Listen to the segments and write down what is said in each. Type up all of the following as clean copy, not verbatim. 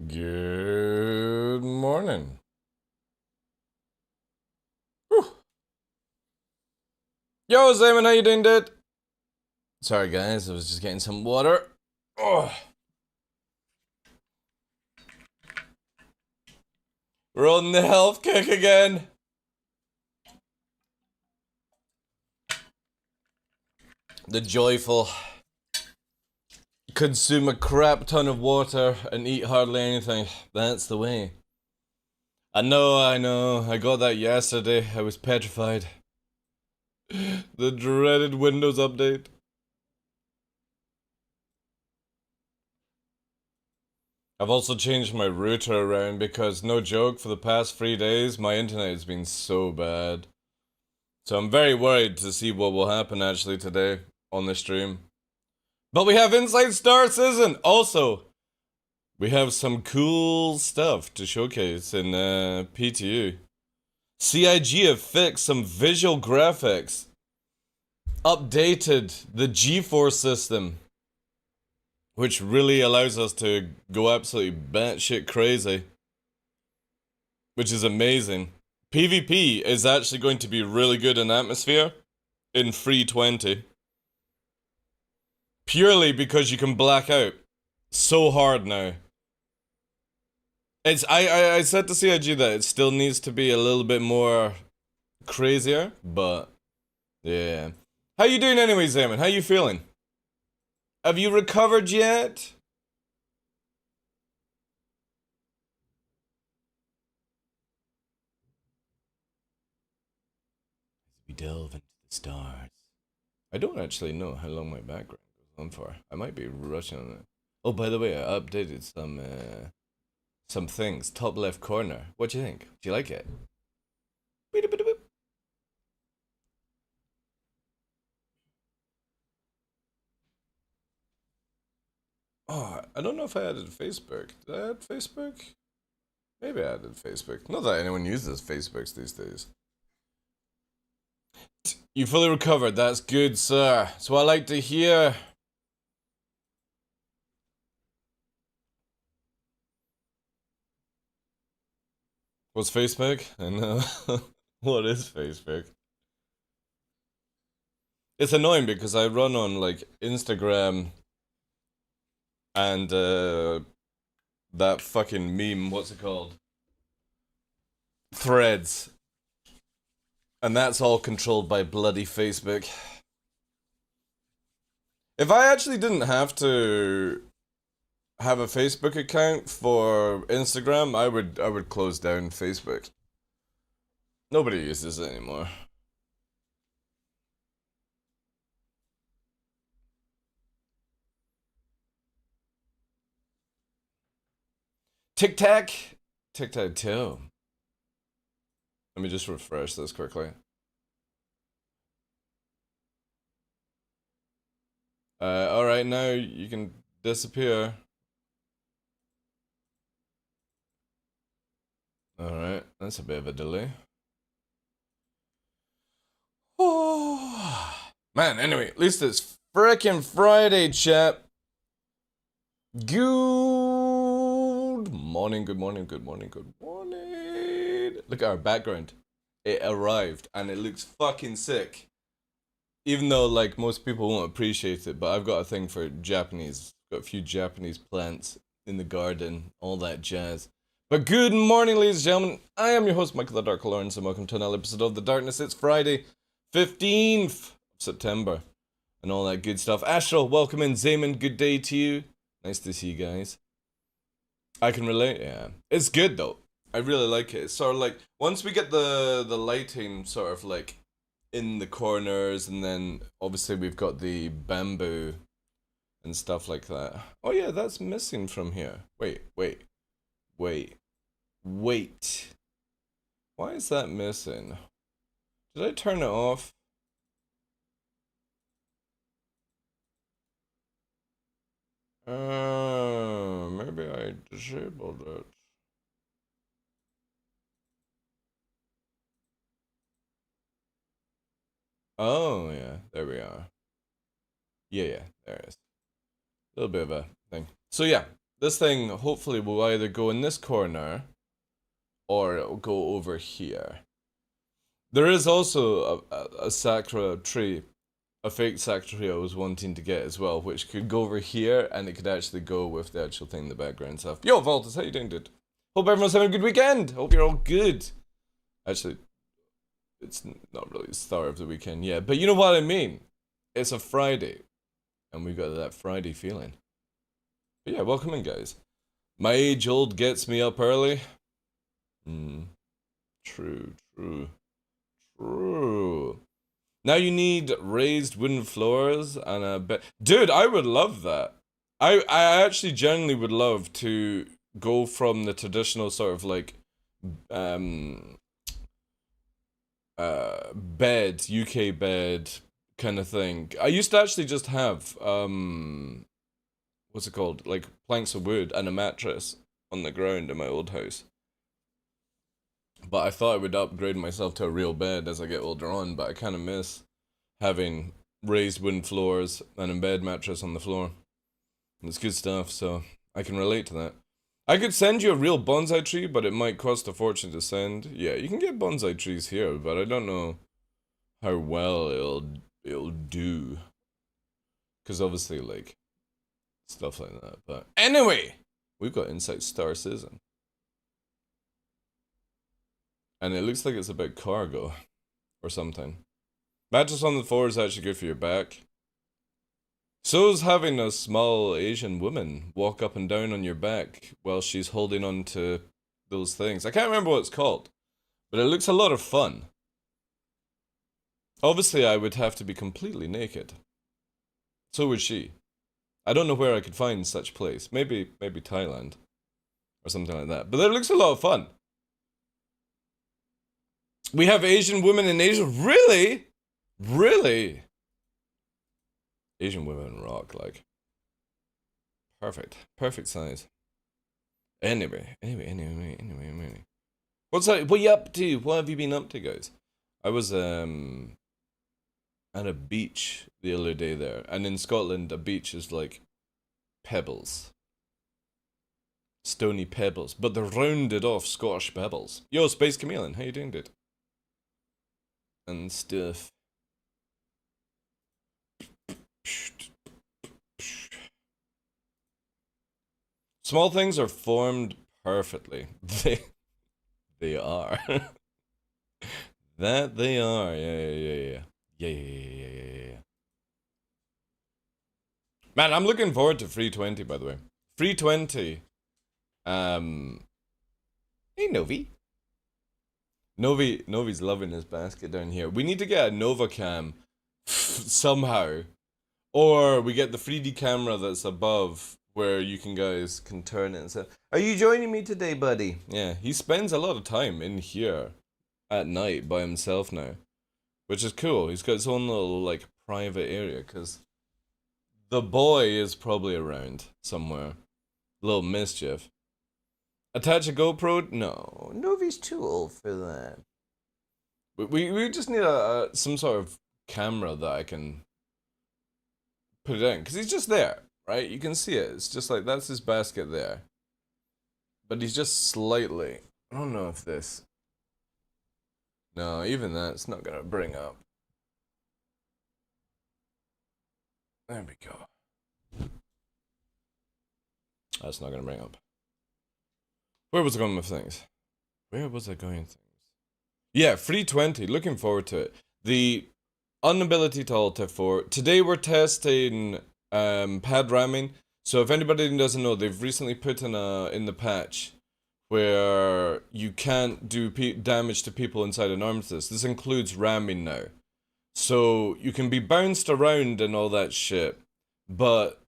Good morning. Whew. Yo, Simon, how you doing, dude? Sorry, guys, I was just getting some water. Oh. We're on the health kick again. The joyful consume a crap ton of water and eat hardly anything. That's the way. I know. I got that yesterday. I was petrified. The dreaded Windows update. I've also changed my router around because, no joke, for the past 3 days, my internet has been so bad. So I'm very worried to see what will happen actually today on the stream. But we have Inside Star Citizen! Also, we have some cool stuff to showcase in PTU. CIG have fixed some visual graphics. Updated the GeForce system, which really allows us to go absolutely batshit crazy. Which is amazing. PvP is actually going to be really good in Atmosphere in 320. Purely because you can black out so hard now. I said to CIG that it still needs to be a little bit more crazier, but yeah. How you doing anyway, Zaman? How you feeling? Have you recovered yet? As we delve into the stars. I don't actually know how long my background goes on for. I might be rushing on it. Oh, by the way, I updated some things. Top left corner. What do you think? Do you like it? Oh, I don't know if I added Facebook. Did I add Facebook? Maybe I added Facebook. Not that anyone uses Facebooks these days. You fully recovered. That's good, sir. So I like to hear. What's Facebook? I know. What is Facebook? It's annoying because I run on like Instagram and that fucking meme, what's it called? Threads. And that's all controlled by bloody Facebook. If I actually didn't have to have a Facebook account for Instagram, I would close down Facebook. Nobody uses it anymore. Tic Tac Toe. Let me just refresh this quickly. Alright, now you can disappear. Alright, that's a bit of a delay. Oh, man, anyway, at least it's frickin' Friday, chat. Good morning, good morning, good morning, good morning. Look at our background. It arrived and it looks fucking sick. Even though, like, most people won't appreciate it, but I've got a thing for Japanese. Got a few Japanese plants in the garden, all that jazz. But good morning, ladies and gentlemen. I am your host, Michael the Dark Law, and welcome to another episode of The Darkness. It's Friday, 15th of September, and all that good stuff. Astral, welcome in. Zaman, good day to you. Nice to see you guys. I can relate, yeah. It's good, though. I really like it. It's sort of like, once we get the lighting sort of like in the corners, and then obviously we've got the bamboo and stuff like that. Oh yeah, that's missing from here. Wait. Why is that missing? Did I turn it off? Maybe I disabled it. Oh yeah, there we are. Yeah, there is. A little bit of a thing. So yeah, This thing hopefully will either go in this corner or it'll go over here. There is also a Sakura tree, a fake Sakura tree I was wanting to get as well, which could go over here and it could actually go with the actual thing in the background stuff. Yo, Voltus, how you doing, dude? Hope everyone's having a good weekend. Hope you're all good. Actually, it's not really the start of the weekend yet, but you know what I mean. It's a Friday, and we've got that Friday feeling. But yeah, welcome in, guys. My age old gets me up early. True. Now you need raised wooden floors and a bed. Dude, I would love that. I actually genuinely would love to go from the traditional sort of like bed, UK bed kind of thing. I used to actually just have what's it called? Like planks of wood and a mattress on the ground in my old house. But I thought I would upgrade myself to a real bed as I get older on, but I kind of miss having raised wooden floors and a bed mattress on the floor. It's good stuff, so I can relate to that. I could send you a real bonsai tree, but it might cost a fortune to send. Yeah, you can get bonsai trees here, but I don't know how well it'll do. Because obviously, like, stuff like that. But anyway, we've got Insight Star Citizen. And it looks like it's about cargo or something. Mattress on the floor is actually good for your back. So is having a small Asian woman walk up and down on your back while she's holding on to those things. I can't remember what it's called, but it looks a lot of fun. Obviously, I would have to be completely naked. So would she. I don't know where I could find such place. Maybe Thailand or something like that. But it looks a lot of fun. We have Asian women in Asia. Really? Really? Asian women rock, like. Perfect size. Anyway. What's that? What you up to? What have you been up to, guys? I was at a beach the other day there, and in Scotland, a beach is like pebbles. Stony pebbles, but they're rounded off Scottish pebbles. Yo, Space Chameleon, how you doing, dude? And stuff. Small things are formed perfectly. They are. That they are. Yeah. Man, I'm looking forward to Free 20, by the way. Free 20. Hey, Novi. Novi's loving his basket down here. We need to get a Nova cam somehow. Or we get the 3D camera that's above where you guys can turn it and say, "Are you joining me today, buddy?" Yeah, he spends a lot of time in here at night by himself now, which is cool. He's got his own little like private area because the boy is probably around somewhere. Little mischief. Attach a GoPro? No, Novi's too old for that. We just need some sort of camera that I can put it in, because he's just there, right? You can see it. It's just like, that's his basket there. But he's just slightly, I don't know if this, no, even that's not gonna bring up. There we go. That's not gonna bring up. Where was I going with things? Yeah, Free 20, looking forward to it. The unability to alt F4. Today we're testing pad ramming. So if anybody doesn't know, they've recently put in the patch where you can't do damage to people inside an armistice. This includes ramming now. So you can be bounced around and all that shit, but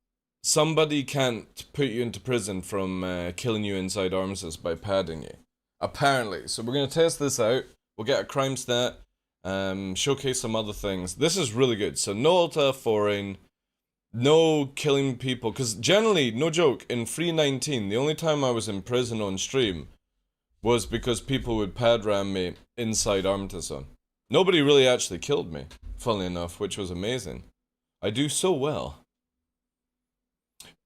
somebody can't put you into prison from killing you inside armistice by padding you. Apparently. So we're going to test this out. We'll get a crime stat. Showcase some other things. This is really good. So no alt F4ing. No killing people. Because generally, no joke, in Free 19, the only time I was in prison on stream was because people would pad ram me inside armistice zone. Nobody really actually killed me, funnily enough, which was amazing. I do so well.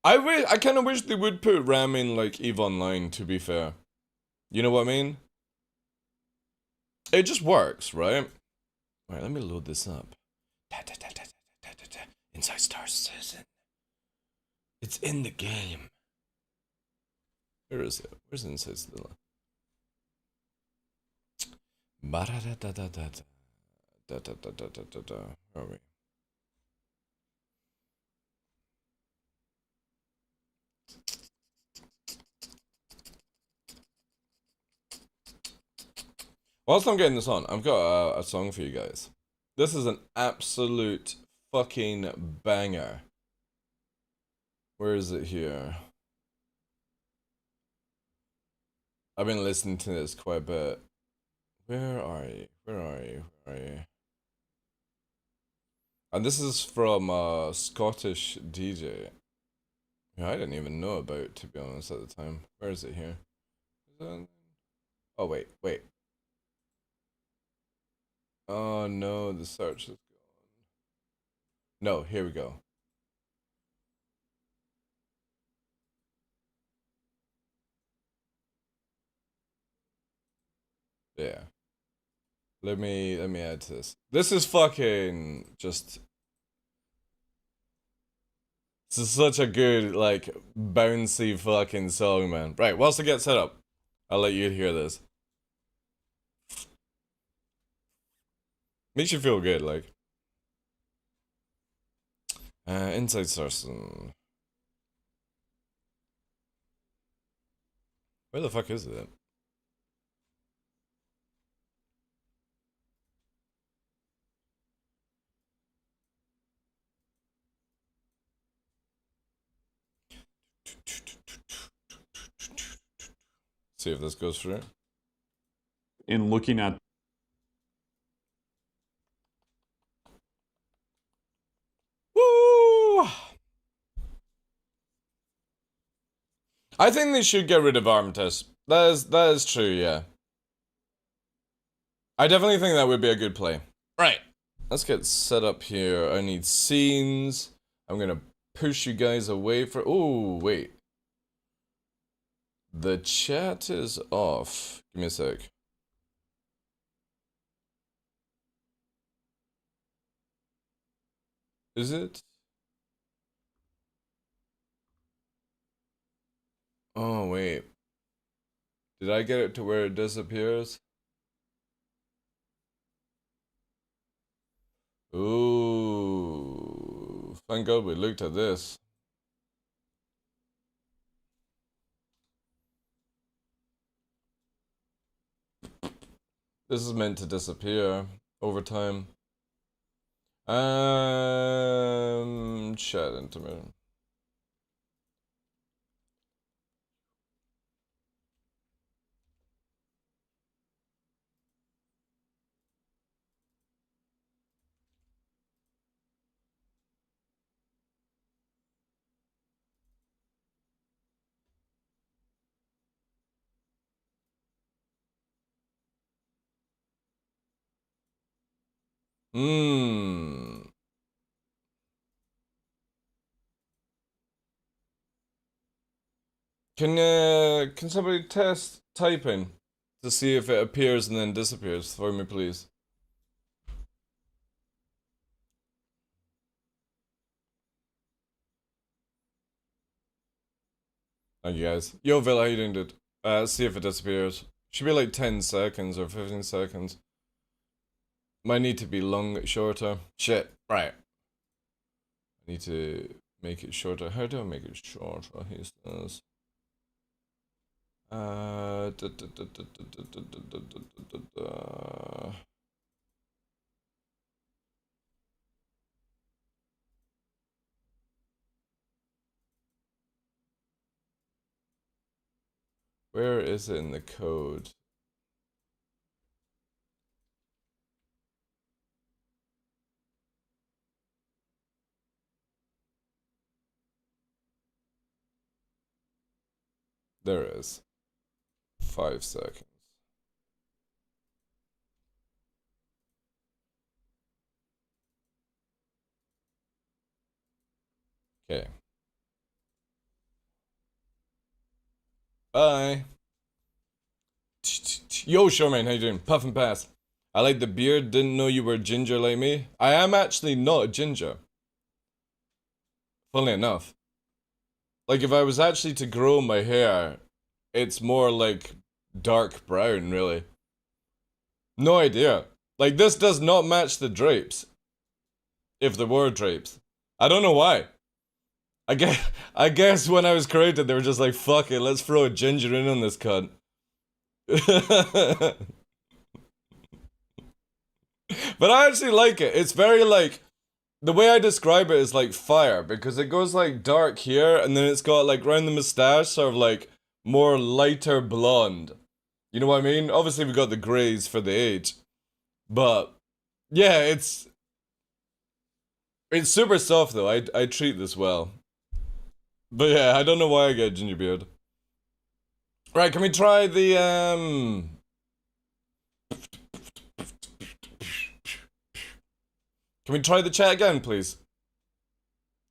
I kind of wish they would put RAM in like EVE Online. To be fair, you know what I mean? It just works, right? Alright, let me load this up. Inside Star Citizen. It's in the game. Where is it? Where's Inside Star? Where are we? Whilst I'm getting this on, I've got a song for you guys. This is an absolute fucking banger. Where is it here? I've been listening to this quite a bit. Where are you? Where are you? Where are you? And this is from a Scottish DJ. Yeah, I didn't even know about, to be honest, at the time. Where is it here? Oh, wait, wait. Oh no, the search is gone. No, here we go. Yeah. Let me add to this. This is fucking just. This is such a good, like, bouncy fucking song, man. Right, whilst I get set up, I'll let you hear this. Makes you feel good, like. Inside Source. Where the fuck is it? See if this goes through. In looking at Woo! I think they should get rid of Armitage. That is true, yeah. I definitely think that would be a good play. Right. Let's get set up here. I need scenes. I'm gonna push you guys away for. Oh, wait. The chat is off. Give me a sec. Is it? Oh, wait. Did I get it to where it disappears? Ooh. Thank God we looked at this. This is meant to disappear over time. Chat intermittent. Hmm. Can somebody test typing to see if it appears and then disappears for me, please? Thank you guys. Yo, Villa, how you doing, dude? See if it disappears. Should be like 10 seconds or 15 seconds. Might need to be shorter. Shit. Right. I need to make it shorter. How do I make it shorter? He says. Where is it in the code? There it is. 5 seconds. Okay. Bye. Yo, Showman, how you doing? Puff and pass. I like the beard, didn't know you were ginger like me. I am actually not a ginger. Funnily enough. Like, if I was actually to grow my hair, it's more like dark brown, really. No idea. Like, this does not match the drapes. If there were drapes. I don't know why. I guess when I was created, they were just like, fuck it, let's throw a ginger in on this cunt. But I actually like it. It's very like, the way I describe it is like fire, because it goes like dark here, and then it's got like round the mustache, sort of like more lighter blonde. You know what I mean? Obviously we got the grays for the age. But yeah, it's super soft though. I treat this well. But yeah, I don't know why I get ginger beard. Right, can we try the Can we try the chat again, please?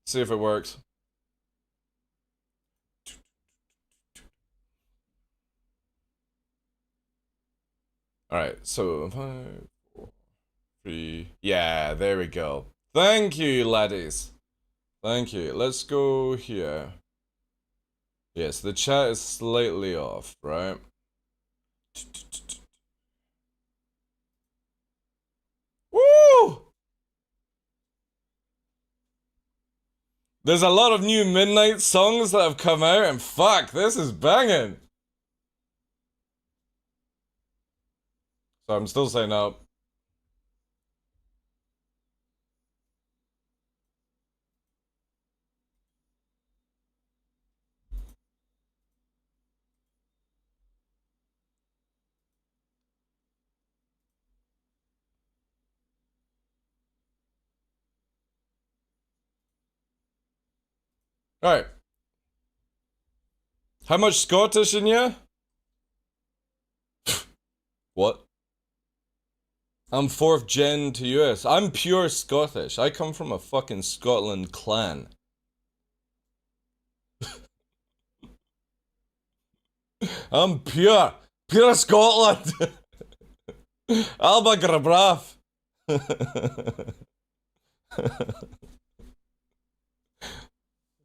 See if it works. Alright, so 5, 4, 3. Yeah, there we go. Thank you, laddies. Thank you. Let's go here. Yes, the chat is slightly off, right? Woo! There's a lot of new Midnight songs that have come out, and fuck, this is banging. So I'm still saying up. Alright. How much Scottish in you? What? I'm 4th gen to US. I'm pure Scottish. I come from a fucking Scotland clan. I'm pure Scotland. Alba Grabraf.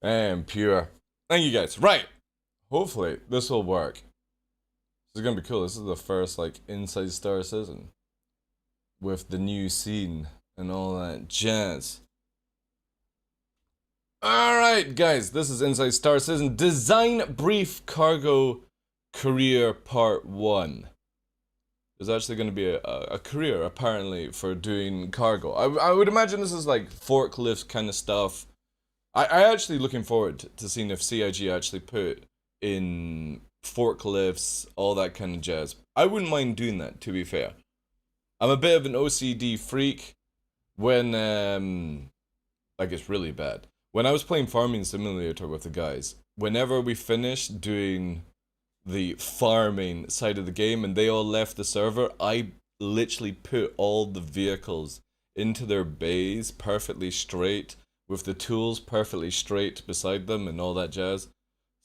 I am pure. Thank you guys. Right. Hopefully this will work. This is gonna be cool. This is the first like Inside Star Citizen with the new scene and all that jazz. Alright guys, this is Inside Star Citizen Design Brief Cargo Career Part 1. There's actually going to be a career apparently for doing cargo. I would imagine this is like forklift kind of stuff. I actually looking forward to seeing if CIG actually put in forklifts, all that kind of jazz. I wouldn't mind doing that, to be fair. I'm a bit of an OCD freak when, like it's really bad. When I was playing Farming Simulator with the guys, whenever we finished doing the farming side of the game and they all left the server, I literally put all the vehicles into their bays perfectly straight, with the tools perfectly straight beside them and all that jazz.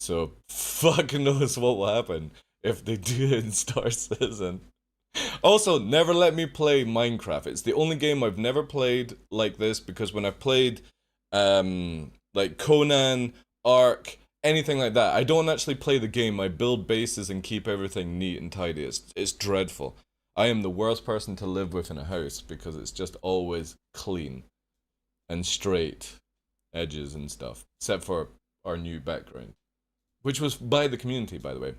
So fuck knows what will happen if they do it in Star Citizen. Also, never let me play Minecraft. It's the only game I've never played like this, because when I've played like Conan, Ark, anything like that, I don't actually play the game. I build bases and keep everything neat and tidy. It's dreadful. I am the worst person to live with in a house because it's just always clean and straight edges and stuff, except for our new background, which was by the community, by the way.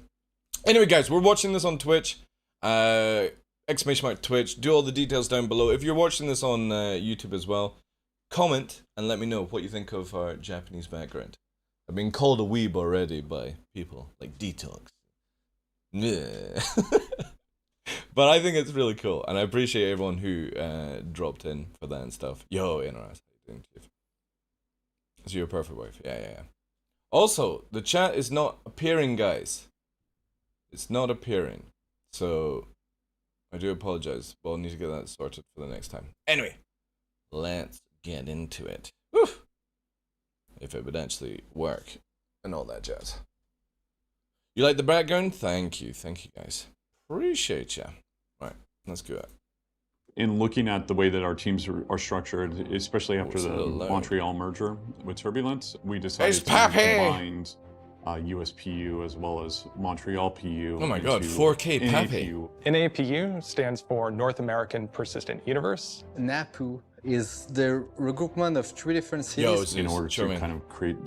Anyway, guys, we're watching this on Twitch. Exclamation mark Twitch. Do all the details down below. If you're watching this on YouTube as well, comment and let me know what you think of our Japanese background. I've been called a weeb already by people like Detox. Yeah. But I think it's really cool, and I appreciate everyone who dropped in for that and stuff. Yo, Interest. So you're a perfect wife. Yeah. Also, the chat is not appearing, guys. It's not appearing. So, I do apologize, but I'll need to get that sorted for the next time. Anyway, let's get into it. Whew. If it would actually work and all that jazz. You like the background? Thank you guys. Appreciate ya. Right, let's go. In looking at the way that our teams are structured, especially after the Montreal merger with Turbulence, we decided to combine USPU as well as Montreal PU. Oh my god, 4K Pappy. NAPU stands for North American Persistent Universe. NAPU is the regroupment of 3 different cities. In order to kind of create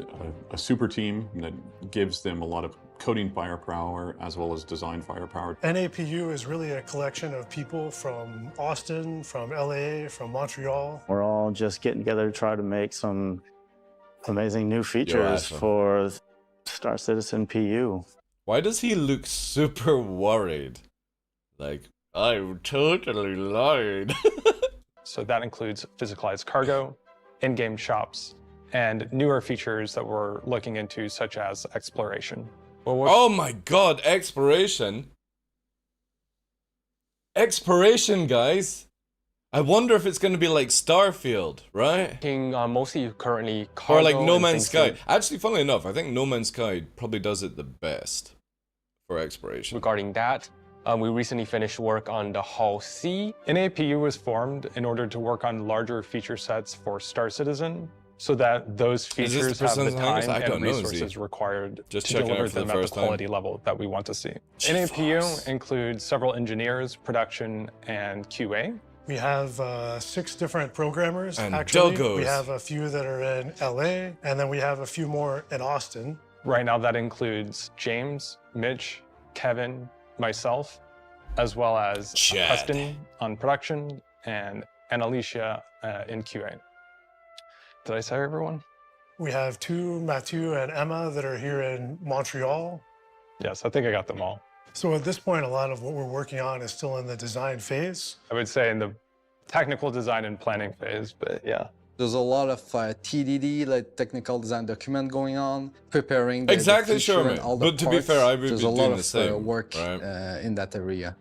a super team that gives them a lot of coding firepower as well as design firepower. NAPU is really a collection of people from Austin, from LA, from Montreal. We're all just getting together to try to make some amazing new features for Star Citizen PU. Why does he look super worried? Like, I totally lied. So that includes physicalized cargo, in-game shops, and newer features that we're looking into, such as exploration. Well, oh my god, exploration. Exploration, guys. I wonder if it's going to be like Starfield, right? Mostly currently cargo, or like No Man's Sky. Actually, funnily enough, I think No Man's Sky probably does it the best for exploration. Regarding that, we recently finished work on the Hull C. NAPU was formed in order to work on larger feature sets for Star Citizen, so that those features have the time and resources required to deliver them at the quality level that we want to see. NAPU includes several engineers, production, and QA. We have 6 different programmers, and actually. Doggos. We have a few that are in LA, and then we have a few more in Austin. Right now that includes James, Mitch, Kevin, myself, as well as Preston on production, and Alicia in QA. Did I say everyone? We have 2, Mathieu and Emma, that are here in Montreal. Yes, I think I got them all. So at this point, a lot of what we're working on is still in the design phase. I would say in the technical design and planning phase, but yeah. There's a lot of TDD, like technical design document going on, preparing the exactly, feature sure, and all the but to be parts. fair, I would be There's doing the same. There's a lot of work right? In that area.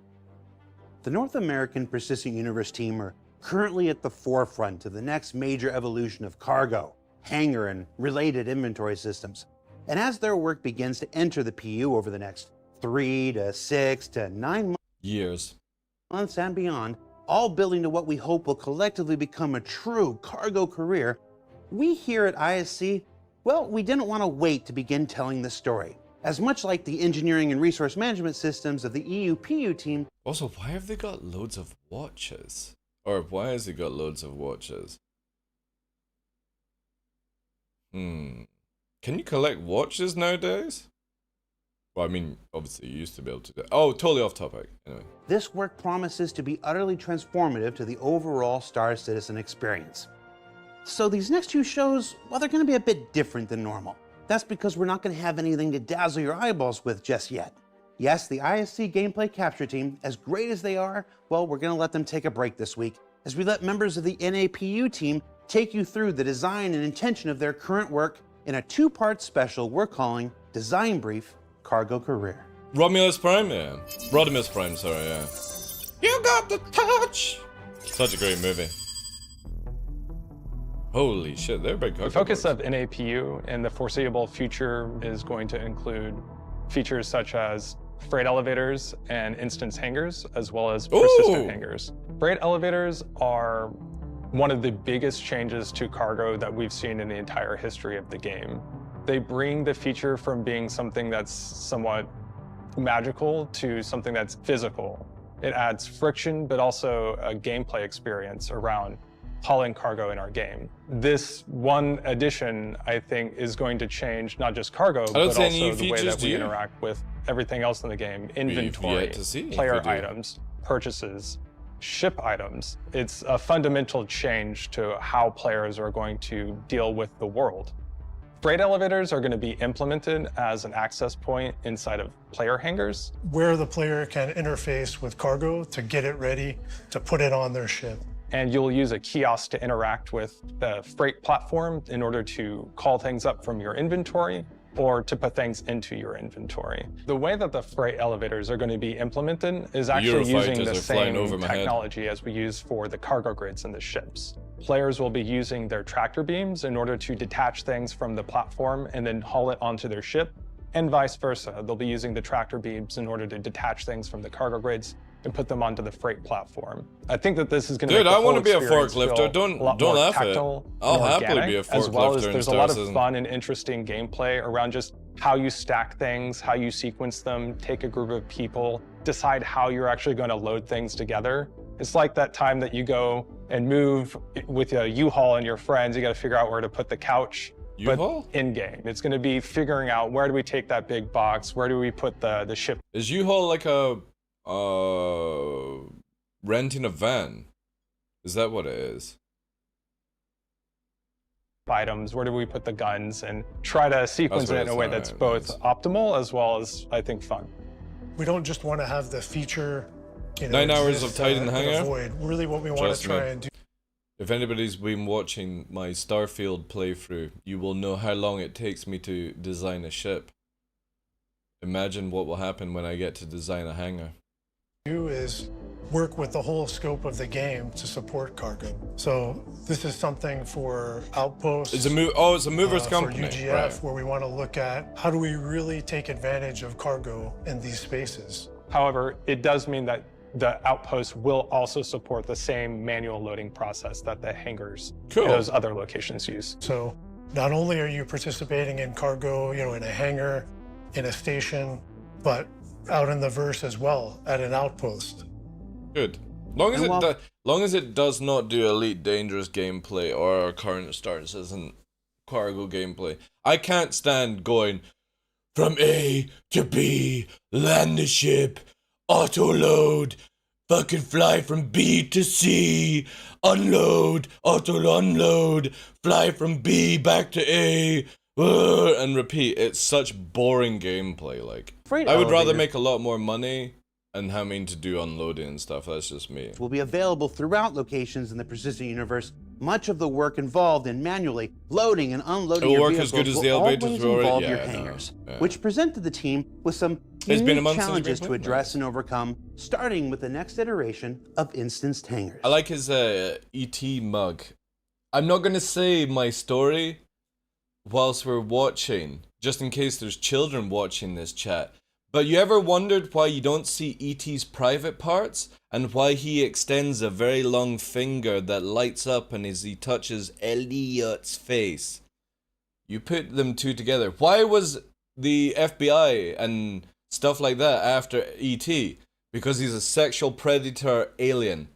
The North American Persistent Universe team are currently at the forefront of the next major evolution of cargo, hangar, and related inventory systems. And as their work begins to enter the PU over the next 3 to 6 to 9 months and beyond, all building to what we hope will collectively become a true cargo career, we here at ISC, well, we didn't want to wait to begin telling the story. As much like the engineering and resource management systems of the EU-PU team. Also, why have they got loads of watches? Or why has he got loads of watches? Can you collect watches nowadays? Well, I mean, obviously you used to be able to do. Oh, totally off topic. Anyway. This work promises to be utterly transformative to the overall Star Citizen experience. So these next 2 shows, well, they're going to be a bit different than normal. That's because we're not going to have anything to dazzle your eyeballs with just yet. Yes, the ISC gameplay capture team, as great as they are, well, we're going to let them take a break this week as we let members of the NAPU team take you through the design and intention of their current work in a 2-part special we're calling Design Brief Cargo Career. Romulus Prime, yeah. Rodimus Prime, sorry, yeah. You got the touch! Such a great movie. Holy shit, they're big. The focus of NAPU in the foreseeable future is going to include features such as freight elevators and instance hangars, as well as persistent hangars. Freight elevators are one of the biggest changes to cargo that we've seen in the entire history of the game. They bring the feature from being something that's somewhat magical to something that's physical. It adds friction, but also a gameplay experience around hauling cargo in our game. This one addition, I think, is going to change not just cargo, but also the way that we interact with everything else in the game. Inventory, player items, purchases, ship items. It's a fundamental change to how players are going to deal with the world. Freight elevators are going to be implemented as an access point inside of player hangars, where the player can interface with cargo to get it ready to put it on their ship. And you'll use a kiosk to interact with the freight platform in order to call things up from your inventory or to put things into your inventory. The way that the freight elevators are going to be implemented is actually using the same technology as we use for the cargo grids in the ships. Players will be using their tractor beams in order to detach things from the platform and then haul it onto their ship. and vice versa. They'll be using the tractor beams in order to detach things from the cargo grids and put them onto the freight platform. I think that this is going to make the whole experience feel a lot more tactile and organic, as well as there's a lot of fun and interesting gameplay around just how you stack things, how you sequence them, take a group of people, decide how you're actually going to load things together. It's like that time that you go and move with a U-Haul and your friends, you got to figure out where to put the couch. U-Haul? But in-game, it's going to be figuring out where do we take that big box, where do we put the ship. Is U-Haul like a renting a van? Is that what it is? Items, where do we put the guns, and try to sequence it in a way that's both optimal as well as, I think, fun. We don't just want to have the feature, 9 hours of Titan Hangar. Avoid. Really what we want to try and do. If anybody's been watching my Starfield playthrough, you will know how long it takes me to design a ship. Imagine what will happen when I get to design a hangar. Do is work with the whole scope of the game to support cargo. So this is something for Outposts. It's a it's a movers company. For UGF, right, where we want to look at how do we really take advantage of cargo in these spaces. However, it does mean that the Outpost will also support the same manual loading process that the hangars in those other locations use. So not only are you participating in cargo, in a hangar, in a station, but out in the verse as well, at an outpost. Good. Long as it does not do Elite Dangerous gameplay or current starts isn't cargo gameplay. I can't stand going from A to B, land the ship, auto load, fucking fly from B to C, unload, auto unload, fly from B back to A, and repeat. It's such boring gameplay. Like, I would rather make a lot more money and having to do unloading and stuff. That's just me. Will be available throughout locations in the persistent universe. Much of the work involved in manually loading and unloading your vehicles will always involve your hangars, which presented the team with some unique challenges to address and overcome, starting with the next iteration of instanced hangars. I like his ET mug. I'm not gonna say my story whilst we're watching, just in case there's children watching this chat. But you ever wondered why you don't see E.T.'s private parts? And why he extends a very long finger that lights up and as he touches Elliot's face? You put them two together. Why was the FBI and stuff like that after E.T.? Because he's a sexual predator alien.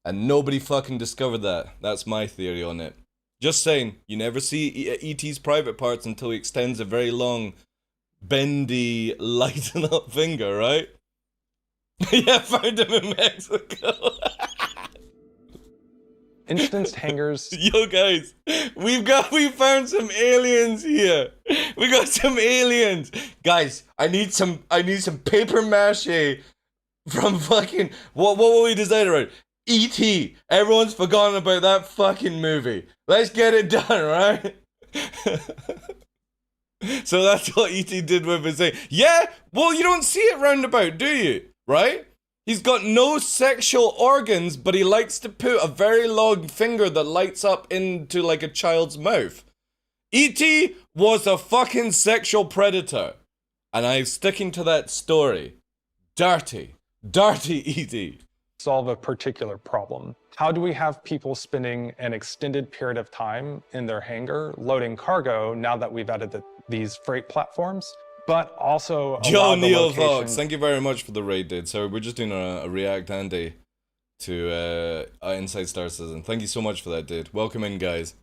And nobody fucking discovered that. That's my theory on it. Just saying, you never see E.T.'s private parts until he extends a very long, bendy, lighten up finger, right? Yeah, found him in Mexico. Instanced hangars. Yo guys, we found some aliens here. We got some aliens. Guys, I need some paper mache from fucking what will we decide around? E.T. Everyone's forgotten about that fucking movie. Let's get it done, right? So that's what E.T. did with his thing. Yeah, well, you don't see it roundabout, do you? Right? He's got no sexual organs, but he likes to put a very long finger that lights up into like a child's mouth. E.T. was a fucking sexual predator. And I'm sticking to that story. Dirty E.T. Solve a particular problem. How do we have people spending an extended period of time in their hangar loading cargo now that we've added these freight platforms? But also Joe Neil Fox, thank you very much for the raid, dude. So we're just doing a React Andy to Inside Star Citizen. Thank you so much for that, dude. Welcome in, guys.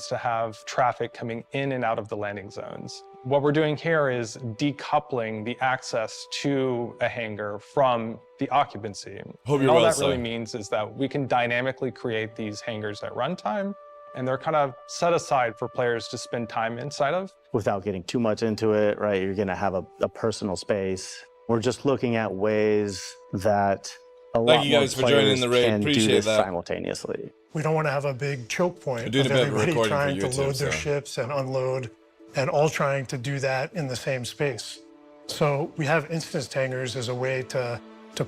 To have traffic coming in and out of the landing zones. What we're doing here is decoupling the access to a hangar from the occupancy. Hope and all that really means is that we can dynamically create these hangars at runtime, and they're kind of set aside for players to spend time inside of. Without getting too much into it, right, you're gonna have a personal space. We're just looking at ways that a lot more players can do this simultaneously. We don't want to have a big choke point of everybody trying to load their ships and unload, and all trying to do that in the same space. So we have instanced hangars as a way to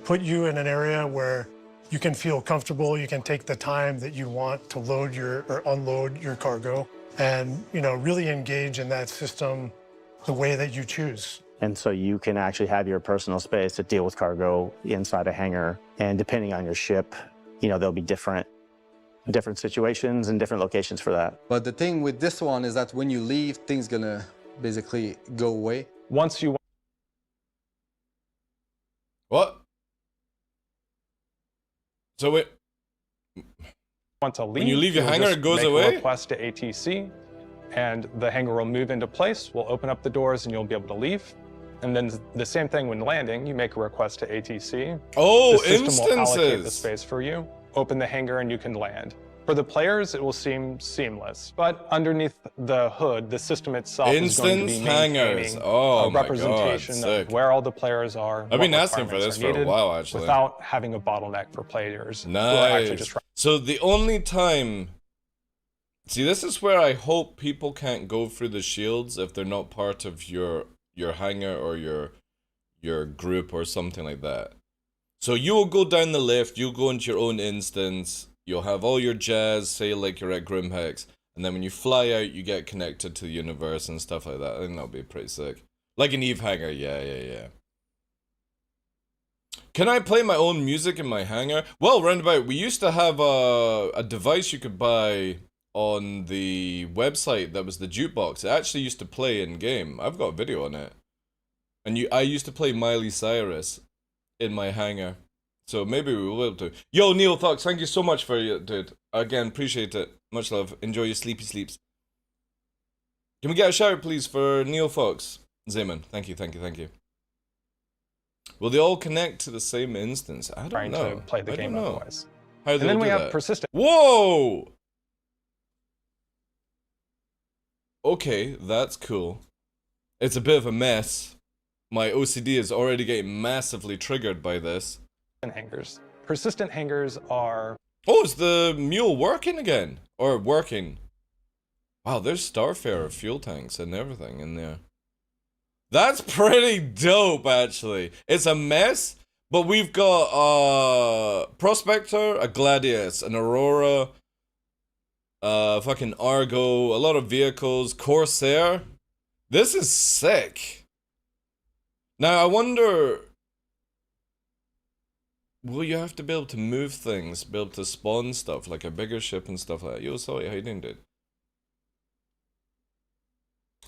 put you in an area where you can feel comfortable, you can take the time that you want to load or unload your cargo, and really engage in that system the way that you choose. And so you can actually have your personal space to deal with cargo inside a hangar. And depending on your ship, you know, there'll be different situations and different locations for that. But the thing with this one is that when you leave, things gonna basically go away. Once you What? So wait. want to leave, when you leave your you'll hangar, just it goes make away? a request to ATC, and the hangar will move into place. We'll open up the doors, and you'll be able to leave. And then the same thing when landing. You make a request to ATC. Oh, the system instances. will allocate the space for you. Open the hangar, and you can land. For the players, it will seem seamless, but underneath the hood, the system itself is going to be maintaining a representation of where all the players are. I've been asking for this for a while, actually. Without having a bottleneck for players. Nice. So the only time... See, this is where I hope people can't go through the shields if they're not part of your hangar or your group or something like that. So you'll go down the lift, you'll go into your own instance, you'll have all your jazz, say like you're at Grimhex, and then when you fly out, you get connected to the universe and stuff like that. I think that'll be pretty sick. Like an Eve hangar, yeah. Can I play my own music in my hangar? Well, roundabout, we used to have a device you could buy on the website that was the jukebox. It actually used to play in game. I've got a video on it. And I used to play Miley Cyrus in my hangar. So maybe we will be able to. Yo, Neil Fox, thank you so much for it, dude. Again, appreciate it. Much love. Enjoy your sleepy sleeps. Can we get a shout, please, for Neil Fox? Zeman, thank you. Will they all connect to the same instance? I don't know. Trying to play the game otherwise. How do and then we have that? persistent. Whoa! Okay, that's cool. It's a bit of a mess. My OCD is already getting massively triggered by this. Hangars. Persistent hangars are... Oh, is the mule working again? Or working? Wow, there's Starfarer fuel tanks and everything in there. That's pretty dope, actually. It's a mess, but we've got a Prospector, a Gladius, an Aurora, fucking Argo, a lot of vehicles, Corsair. This is sick. Now, I wonder... Will you have to be able to move things, be able to spawn stuff, like a bigger ship and stuff like that? Yo, sorry, how you doing, dude?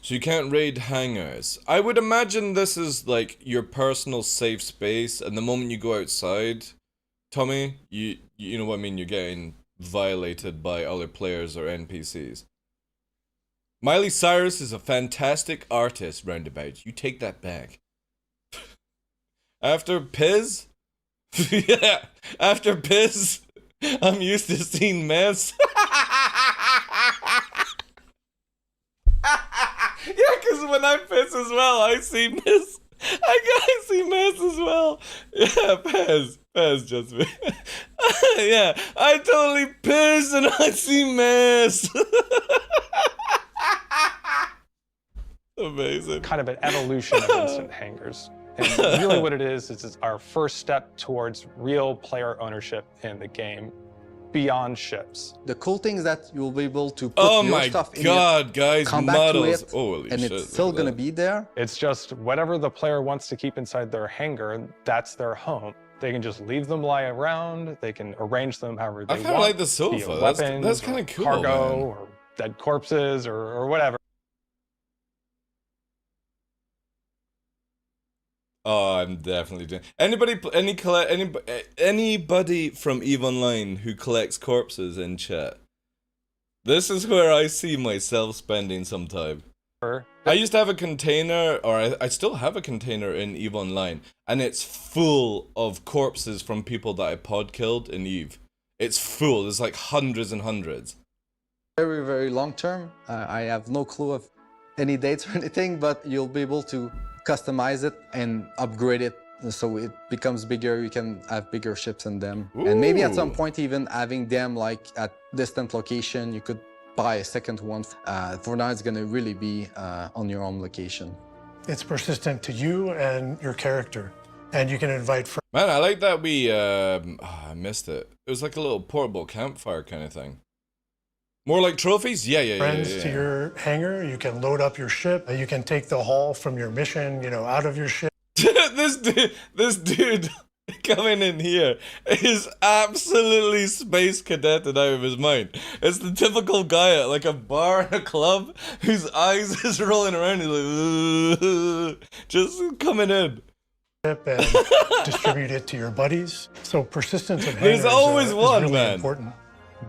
So you can't raid hangars. I would imagine this is like your personal safe space, and the moment you go outside, Tommy, you know what I mean, you're getting violated by other players or NPCs. Miley Cyrus is a fantastic artist, roundabout. You take that back. After Piz... yeah, after piss, I'm used to seeing mess. Yeah, because when I piss as well, I see mess. I see mess as well. Yeah, Pez just me. Yeah, I totally piss and I see mess. Amazing. Kind of an evolution of instant hangars. And really what it is it's our first step towards real player ownership in the game beyond ships. The cool thing is that you'll be able to put your stuff in it, guys, come back to it, and it's still gonna be there. It's just whatever the player wants to keep inside their hangar, that's their home. They can just leave them lie around, they can arrange them however they want. I like the sofa, that's kind of cool, cargo, man. or dead corpses, or whatever. Oh, I'm definitely doing. Anybody from EVE Online who collects corpses in chat? This is where I see myself spending some time. I used to have a container, or I still have a container in EVE Online, and it's full of corpses from people that I pod killed in EVE. It's full. There's like hundreds and hundreds. Very, very long term. I have no clue of any dates or anything, but you'll be able to customize it and upgrade it so it becomes bigger. You can have bigger ships in them. Ooh. And maybe at some point even having them like at distant location, you could buy a second one. For now it's gonna really be on your own location. It's persistent to you and your character, and you can invite friends. Man, I like that we I missed it. It was like a little portable campfire kind of thing. More like trophies? Yeah. Friends to your hangar. You can load up your ship. You can take the haul from your mission, you know, out of your ship. this dude coming in here is absolutely space cadeted out of his mind. It's the typical guy at like a bar in a club whose eyes is rolling around. He's like, just coming in. And distribute it to your buddies. So persistence of There's hangars always one, is really man. important.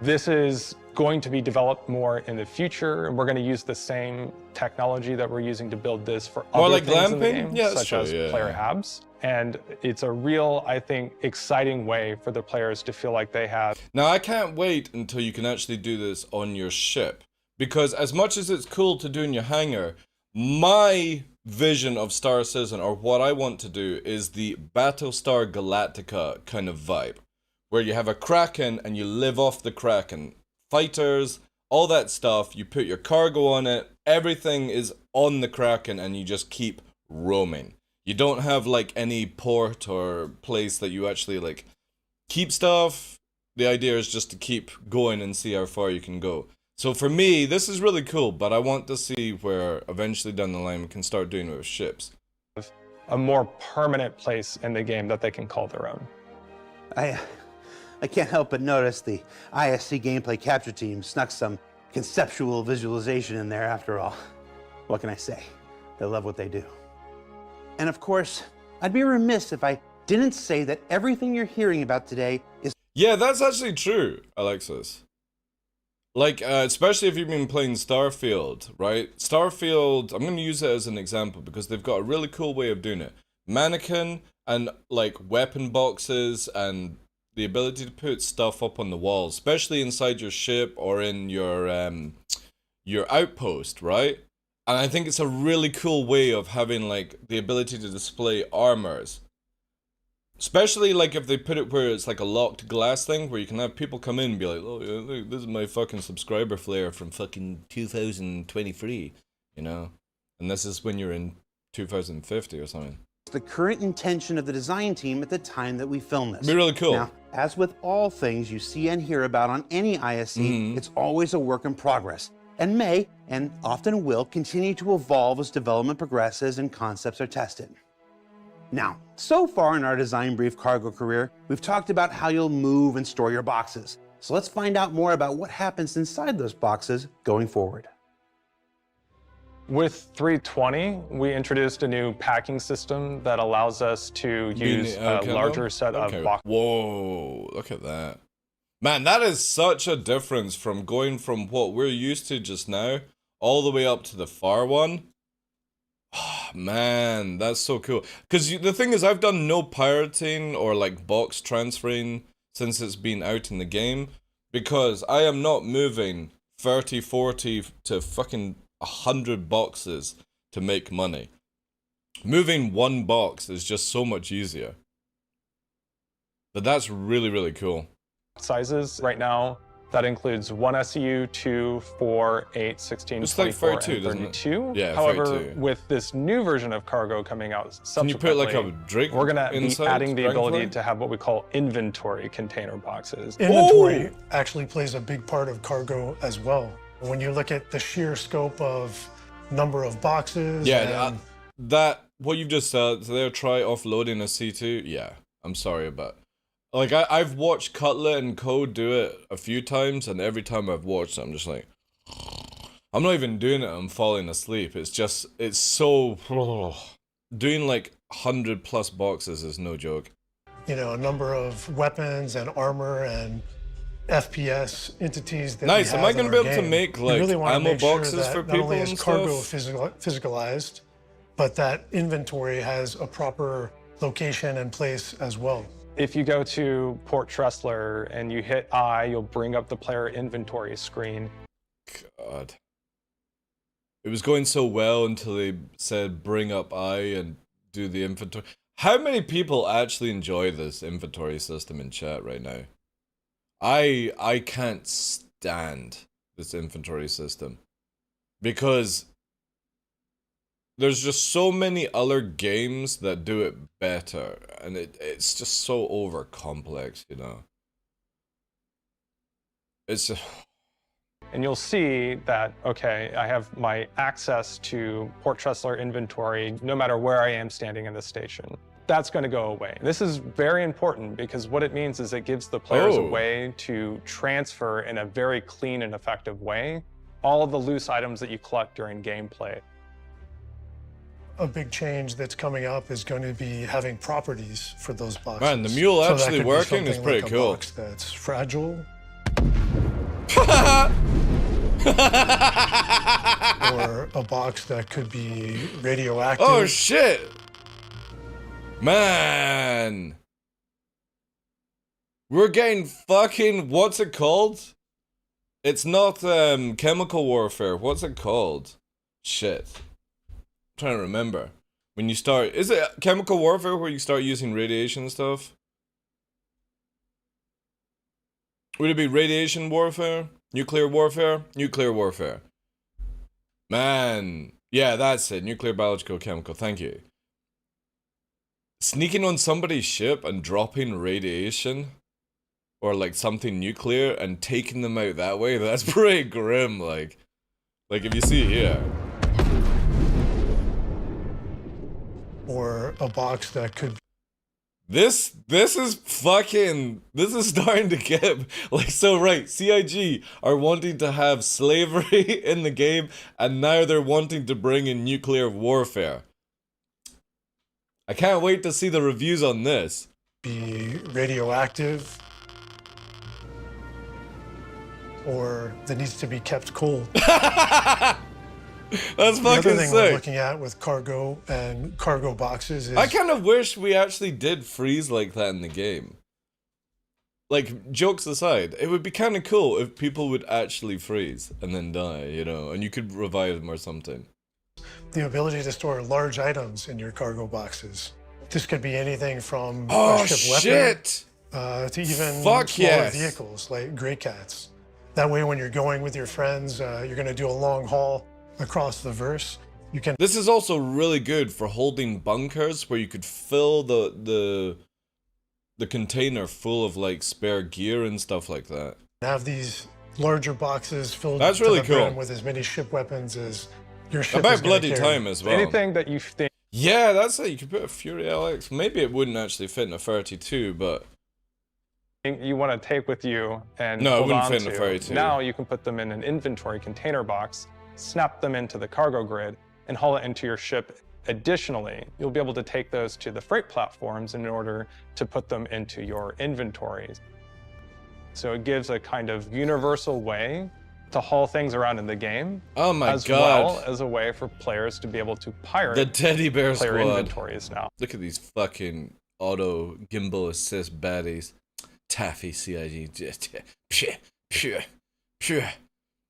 This is going to be developed more in the future, and we're going to use the same technology that we're using to build this for other like things in the glamping? game, Yeah, that's such true, as yeah. player habs. And it's a real, I think, exciting way for the players to feel like they have. Now, I can't wait until you can actually do this on your ship. Because as much as it's cool to do in your hangar, my vision of Star Citizen, or what I want to do, is the Battlestar Galactica kind of vibe. Where you have a Kraken and you live off the Kraken. Fighters, all that stuff, you put your cargo on it, everything is on the Kraken and you just keep roaming. You don't have like any port or place that you actually like keep stuff. The idea is just to keep going and see how far you can go. So for me, this is really cool, but I want to see where eventually down the line we can start doing it with ships. A more permanent place in the game that they can call their own. I can't help but notice the ISC gameplay capture team snuck some conceptual visualization in there after all. What can I say? They love what they do. And of course, I'd be remiss if I didn't say that everything you're hearing about today is... Yeah, that's actually true, Alexis. Like, especially if you've been playing Starfield, right? Starfield, I'm going to use it as an example because they've got a really cool way of doing it. Mannequin and, like, weapon boxes and the ability to put stuff up on the walls, especially inside your ship or in your outpost, right? And I think it's a really cool way of having, like, the ability to display armors. Especially, like, if they put it where it's, like, a locked glass thing, where you can have people come in and be like, oh, yeah, look, this is my fucking subscriber flare from fucking 2023, you know? And this is when you're in 2050 or something. the current intention of the design team at the time that we film this. It'd be really cool. Now, as with all things you see and hear about on any ISC, it's always a work in progress, and may, and often will, continue to evolve as development progresses and concepts are tested. Now, so far in our Design Brief cargo career, we've talked about how you'll move and store your boxes. So let's find out more about what happens inside those boxes going forward. With 320, we introduced a new packing system that allows us to use a larger set of boxes. Whoa, look at that. Man, that is such a difference from going from what we're used to just now all the way up to the far one. Oh, man, that's so cool. Because the thing is, I've done no pirating or like box transferring since it's been out in the game, because I am not moving 30, 40 to fucking 100 boxes to make money. Moving one box is just so much easier. But that's really, really cool. Sizes right now, that includes 1 SEU, 2, 4, 8, 16, It's 24, like 32, and doesn't it? 32. Yeah, However, 32. with this new version of cargo coming out Can subsequently, you put like a drink we're going to be inside? adding the ability Dragonfly? to have what we call inventory container boxes. Inventory actually plays a big part of cargo as well. When you look at the sheer scope of number of boxes. Yeah, and that what you've just said there, try offloading a C2. Yeah, I'm sorry, but like I've watched Cutlet and Co do it a few times, and every time I've watched it, I'm just like, I'm not even doing it, I'm falling asleep. It's just, it's so, doing like 100+ boxes is no joke. you know, a number of weapons and armor and FPS entities that Nice. we Am I have in gonna be our able to game. make, We like, really wanna ammo make sure boxes that for not people only is and cargo stuff? physicalized, but that inventory has a proper location and place as well. If you go to Port Tressler and you hit I, you'll bring up the player inventory screen. God. It was going so well until they said bring up I and do the inventory. How many people actually enjoy this inventory system in chat right now? I can't stand this inventory system, because there's just so many other games that do it better, and it's just so over complex, you know. It's And you'll see that, okay, I have my access to Port Tressler inventory no matter where I am standing in the station. That's going to go away. This is very important because what it means is it gives the players a way to transfer in a very clean and effective way all of the loose items that you collect during gameplay. A big change that's coming up is going to be having properties for those boxes. Man, the mule actually working is pretty cool. A box that's fragile. Or a box that could be radioactive. Oh shit! Man! We're getting fucking, what's it called? It's not chemical warfare. What's it called? Shit. I'm trying to remember. When you start, is it chemical warfare where you start using radiation and stuff? Would it be radiation warfare? Nuclear warfare? Nuclear warfare. Man. Yeah, that's it. Nuclear, biological, chemical. Thank you. Sneaking on somebody's ship and dropping radiation or like something nuclear and taking them out that way, that's pretty grim. Like if you see here. Or a box that could. This is fucking, this is starting to get, like, so right, CIG are wanting to have slavery in the game, and now they're wanting to bring in nuclear warfare. I can't wait to see the reviews on this. Be radioactive. Or that needs to be kept cold. That's fucking sick. The other thing we're looking at with cargo and cargo boxes is... I kind of wish we actually did freeze like that in the game. Like, jokes aside, it would be kind of cool if people would actually freeze and then die, you know, and you could revive them or something. The ability to store large items in your cargo boxes. This could be anything from a ship weapon to even smaller vehicles like Grey Cats. That way, when you're going with your friends, you're going to do a long haul across the verse. You can. This is also really good for holding bunkers where you could fill the container full of like spare gear and stuff like that. Have these larger boxes filled That's really to the cool. brim with as many ship weapons as your ship About is bloody carry. time as well. Anything that you think. Yeah, that's it. You could put a Fury LX. Maybe it wouldn't actually fit in a 32, but you want to take with you and no, it hold wouldn't on fit in a to. 32. Now you can put them in an inventory container box, snap them into the cargo grid, and haul it into your ship. Additionally, you'll be able to take those to the freight platforms in order to put them into your inventories. So it gives a kind of universal way to haul things around in the game. Oh my as god. well as a way for players to be able to pirate the teddy bear player squad. inventories now. Look at these fucking auto gimbal assist baddies. Taffy CIG.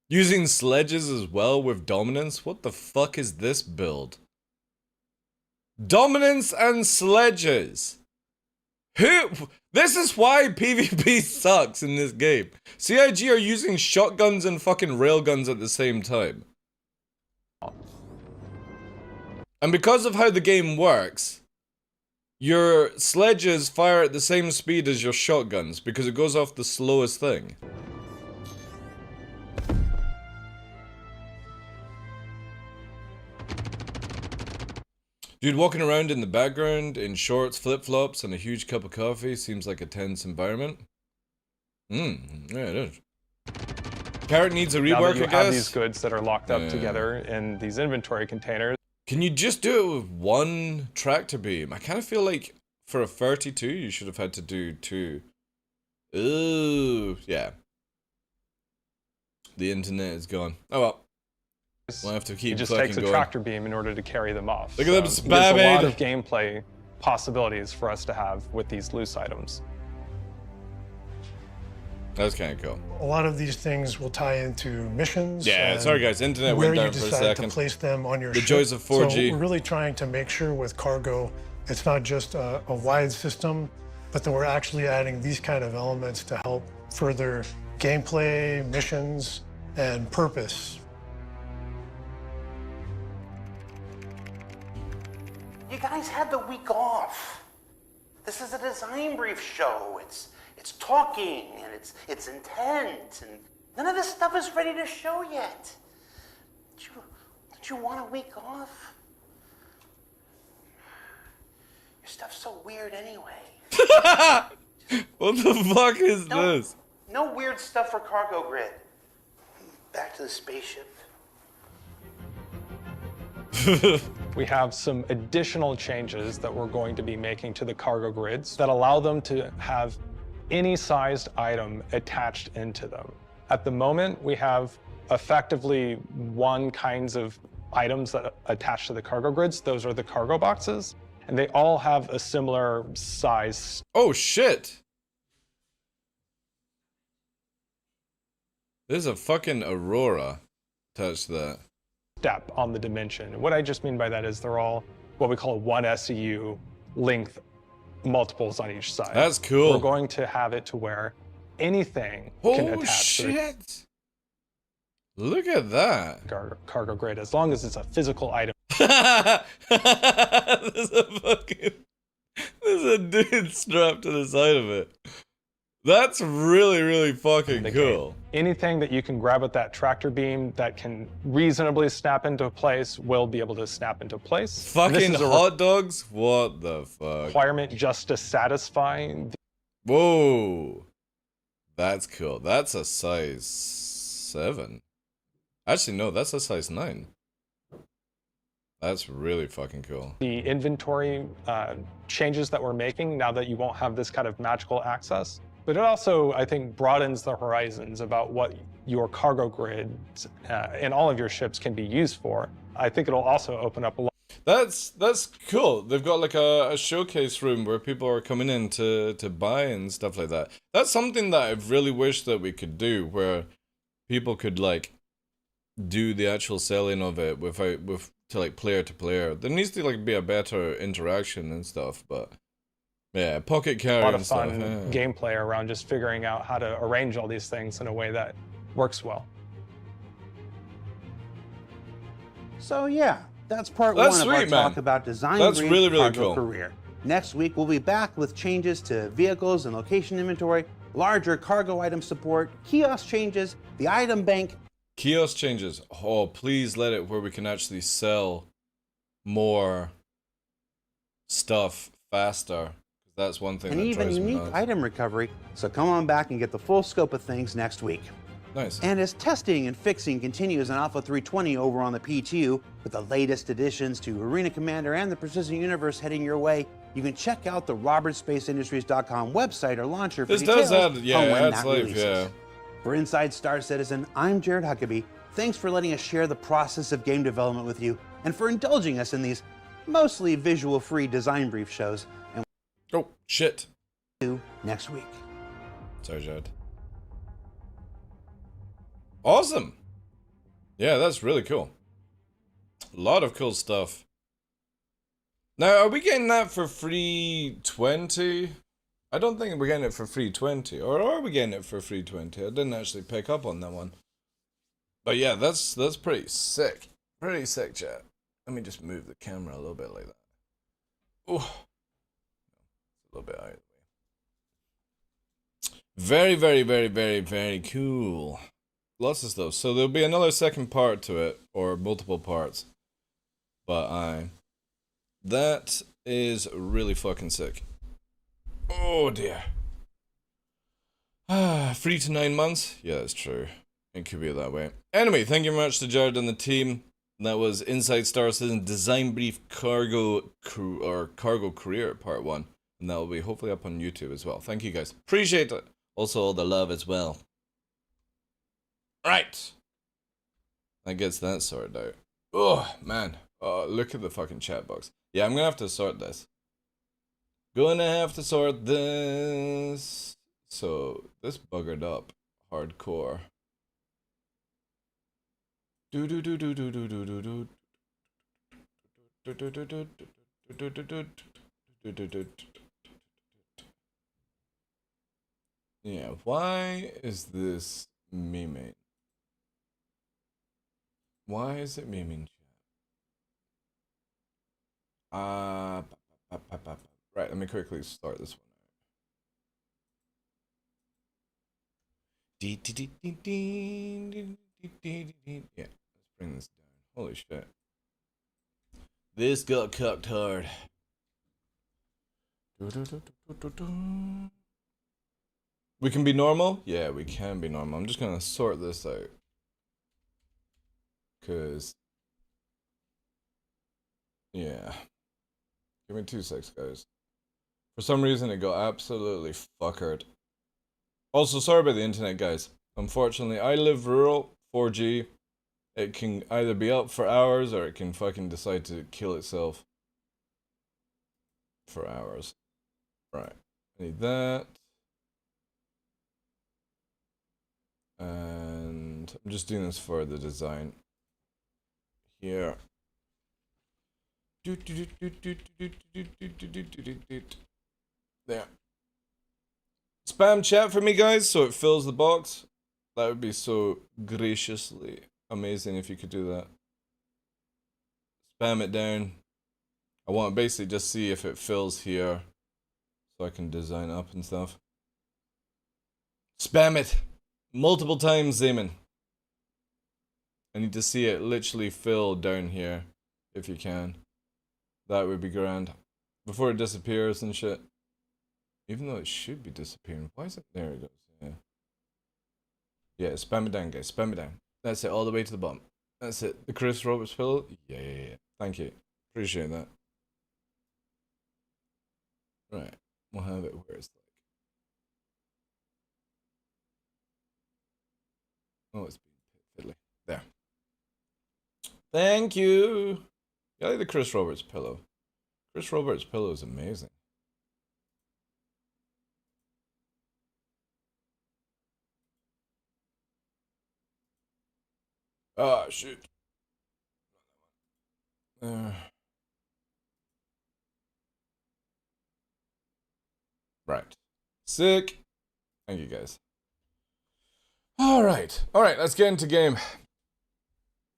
Using sledges as well with dominance? What the fuck is this build? Dominance and sledges. Who? This is why PvP sucks in this game. CIG are using shotguns and fucking railguns at the same time. And because of how the game works, your sledges fire at the same speed as your shotguns because it goes off the slowest thing. Dude walking around in the background in shorts, flip-flops, and a huge cup of coffee seems like a tense environment. Yeah, it is. Carrot needs a rework, now that you I guess. have these goods that are locked up together in these inventory containers. Can you just do it with one tractor beam? I kind of feel like for a 32, you should have had to do two. Ooh, yeah. The internet is gone. Oh well. We'll have to keep it just fucking takes a going. tractor beam in order to carry them off. Look at them There's a lot spamming. of gameplay possibilities for us to have with these loose items. That's kind of cool. A lot of these things will tie into missions. Yeah, sorry guys, internet went down for a second. Where you decide to place them on your ship. ship. The joys of 4G. So we're really trying to make sure with cargo, it's not just a wide system, but that we're actually adding these kind of elements to help further gameplay, missions, and purpose. You guys had the week off. This is a design brief show. It's talking and it's intent, and None of this stuff is ready to show yet. Don't you want a week off? Your stuff's so weird anyway. What the fuck is this? No weird stuff for Cargo Grid. Back to the spaceship. We have some additional changes that we're going to be making to the cargo grids that allow them to have any sized item attached into them. At the moment, we have effectively one kinds of items that attach to the cargo grids. Those are the cargo boxes, and they all have a similar size. Oh shit! There's a fucking Aurora attached to that. Step on the dimension. And what I just mean by that is they're all what we call 1 SEU length multiples on each side. That's cool. We're going to have it to where anything can attach shit. To the Look at that. Cargo grid, as long as it's a physical item. There's a dude strapped to the side of it. That's really, really fucking cool. Anything that you can grab with that tractor beam that can reasonably snap into place will be able to snap into place. Fucking hot dogs? What the fuck? Requirement just to satisfy. Whoa. That's cool. That's a size 7. Actually, no, that's a size 9. That's really fucking cool. The inventory changes that we're making now that you won't have this kind of magical access. But it also, I think, broadens the horizons about what your cargo grid and all of your ships can be used for. I think it'll also open up a lot. That's cool. They've got like a showcase room where people are coming in to buy and stuff like that. That's something that I've really wished that we could do, where people could like do the actual selling of it with to like player to player. There needs to like be a better interaction and stuff, but yeah, pocket carry and stuff. A lot of fun gameplay around just figuring out how to arrange all these things in a way that works well. So yeah, that's part one of our talk about design. That's really, really cargo cool. Career. Next week, we'll be back with changes to vehicles and location inventory, larger cargo item support, kiosk changes, the item bank. Kiosk changes. Oh, please let it where we can actually sell more stuff faster. That's one thing and that even drives me unique nuts. item recovery. So come on back and get the full scope of things next week. Nice. And as testing and fixing continues on Alpha 320 over on the PTU, with the latest additions to Arena Commander and the Persistent Universe heading your way, you can check out the RobertSpaceIndustries.com website or launcher for details on when that releases. For Inside Star Citizen, I'm Jared Huckabee. Thanks for letting us share the process of game development with you, and for indulging us in these mostly visual-free design brief shows. And oh, shit. Next week. Sorry, Jared. Awesome. Yeah, that's really cool. A lot of cool stuff. Now, are we getting that for free 20? I don't think we're getting it for free 20. Or are we getting it for free 20? I didn't actually pick up on that one. But yeah, that's pretty sick. Pretty sick, chat. Let me just move the camera a little bit like that. Oh. A little bit out of the way. Very, very, very, very, very cool. Lots of stuff. So there'll be another second part to it, or multiple parts. But that is really fucking sick. Oh dear. Free to 9 months? Yeah, that's true. It could be that way. Anyway, thank you very much to Jared and the team. That was Inside Star Citizen Design Brief Cargo Career Part 1. And that will be hopefully up on YouTube as well. Thank you guys. Appreciate it. Also all the love as well. Right. That gets that sorted out. Oh, man. Oh, look at the fucking chat box. Yeah, I'm gonna have to sort this. Gonna have to sort this. So, this buggered up hardcore. Yeah, why is this memeing? Why is it memeing? Right, let me quickly start this one Yeah, let's bring this down. Holy shit. This got cooked hard. We can be normal? Yeah, we can be normal. I'm just gonna sort this out. Cause yeah. Give me 2 seconds, guys. For some reason it got absolutely fuckered. Also, sorry about the internet, guys. Unfortunately, I live rural, 4G. It can either be up for hours or it can fucking decide to kill itself. For hours. Right. I need that. And I'm just doing this for the design. Here. There. Spam chat for me, guys, so it fills the box. That would be so graciously amazing if you could do that. Spam it down. I want to basically just see if it fills here so I can design up and stuff. Spam it multiple times, Zeman. I need to see it literally fill down here if you can. That would be grand. Before it disappears and shit. Even though it should be disappearing. Why is it? There it goes. Yeah. Yeah, spam it down, guys. Spam it down. That's it, all the way to the bottom. That's it. The Chris Roberts pillow? Yeah. Thank you. Appreciate that. Right. We'll have it where it's like. Oh, it's being fiddly. There. Thank you. Yeah, I like the Chris Roberts pillow. Chris Roberts pillow is amazing. Ah, shoot. Right. Sick. Thank you, guys. Alright, let's get into game.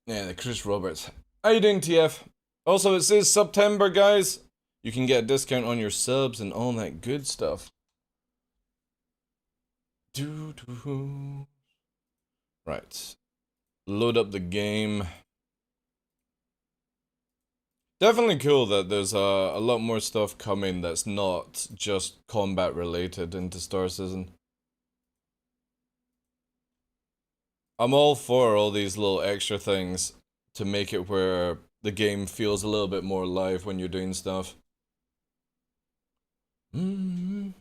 Yeah, the Chris Roberts. How you doing, TF? Also, it says September, guys. You can get a discount on your subs and all that good stuff. Right. Load up the game. Definitely cool that there's a lot more stuff coming that's not just combat related into Star Citizen. I'm all for all these little extra things to make it where the game feels a little bit more live when you're doing stuff. Man,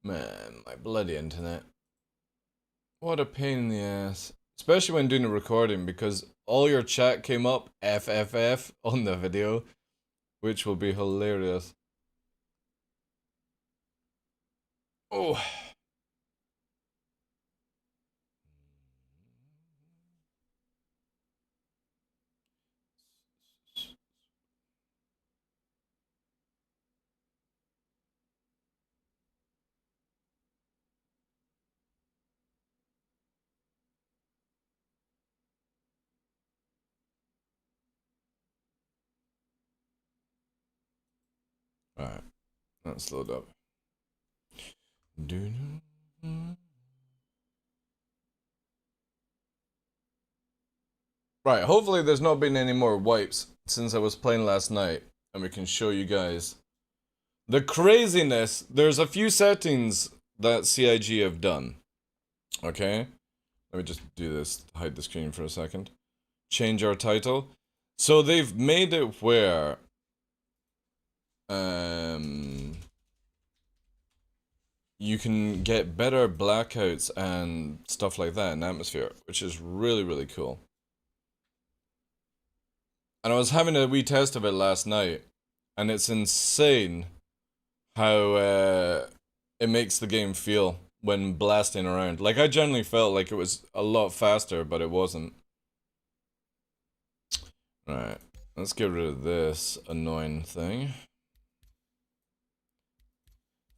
my bloody internet. What a pain in the ass. Especially when doing a recording, because all your chat came up FFF on the video, which will be hilarious. Oh. Alright, let's load up. Right, hopefully there's not been any more wipes since I was playing last night, and we can show you guys the craziness. There's a few settings that CIG have done. Okay? Let me just do this, hide the screen for a second. Change our title. So they've made it where you can get better blackouts and stuff like that in Atmosphere, which is really, really cool. And I was having a wee test of it last night, and it's insane how it makes the game feel when blasting around. Like, I generally felt like it was a lot faster, but it wasn't. Right, let's get rid of this annoying thing.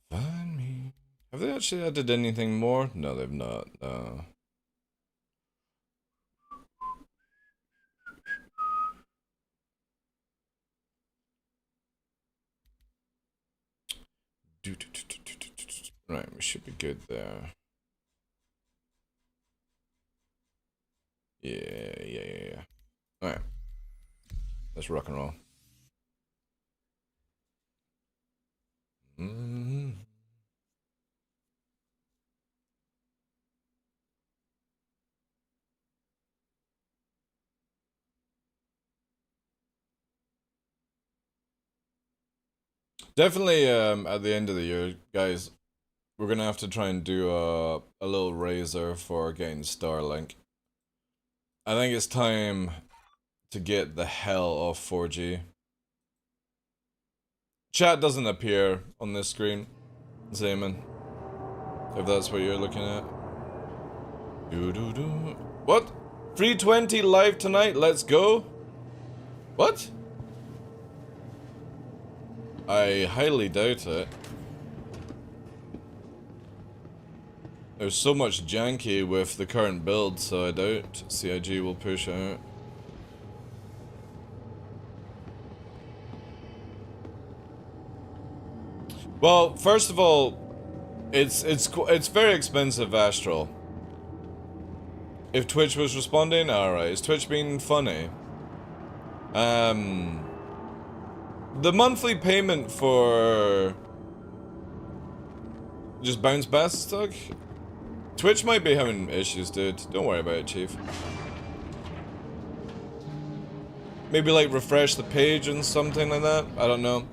Find me. Have they actually added anything more? No, they've not. Right, we should be good there. Yeah. Alright. Let's rock and roll. Definitely at the end of the year, guys, we're gonna have to try and do a little raiser for getting Starlink. I think it's time to get the hell off 4G. Chat doesn't appear on this screen, Zayman, if that's what you're looking at. What? 320 live tonight? Let's go? What? I highly doubt it. There's so much janky with the current build, so I doubt CIG will push out. Well, first of all, it's very expensive, Astral. If Twitch was responding, alright. Is Twitch being funny? The monthly payment for just bounce bass stuck? Twitch might be having issues, dude. Don't worry about it, Chief. Maybe like refresh the page and something like that. I don't know.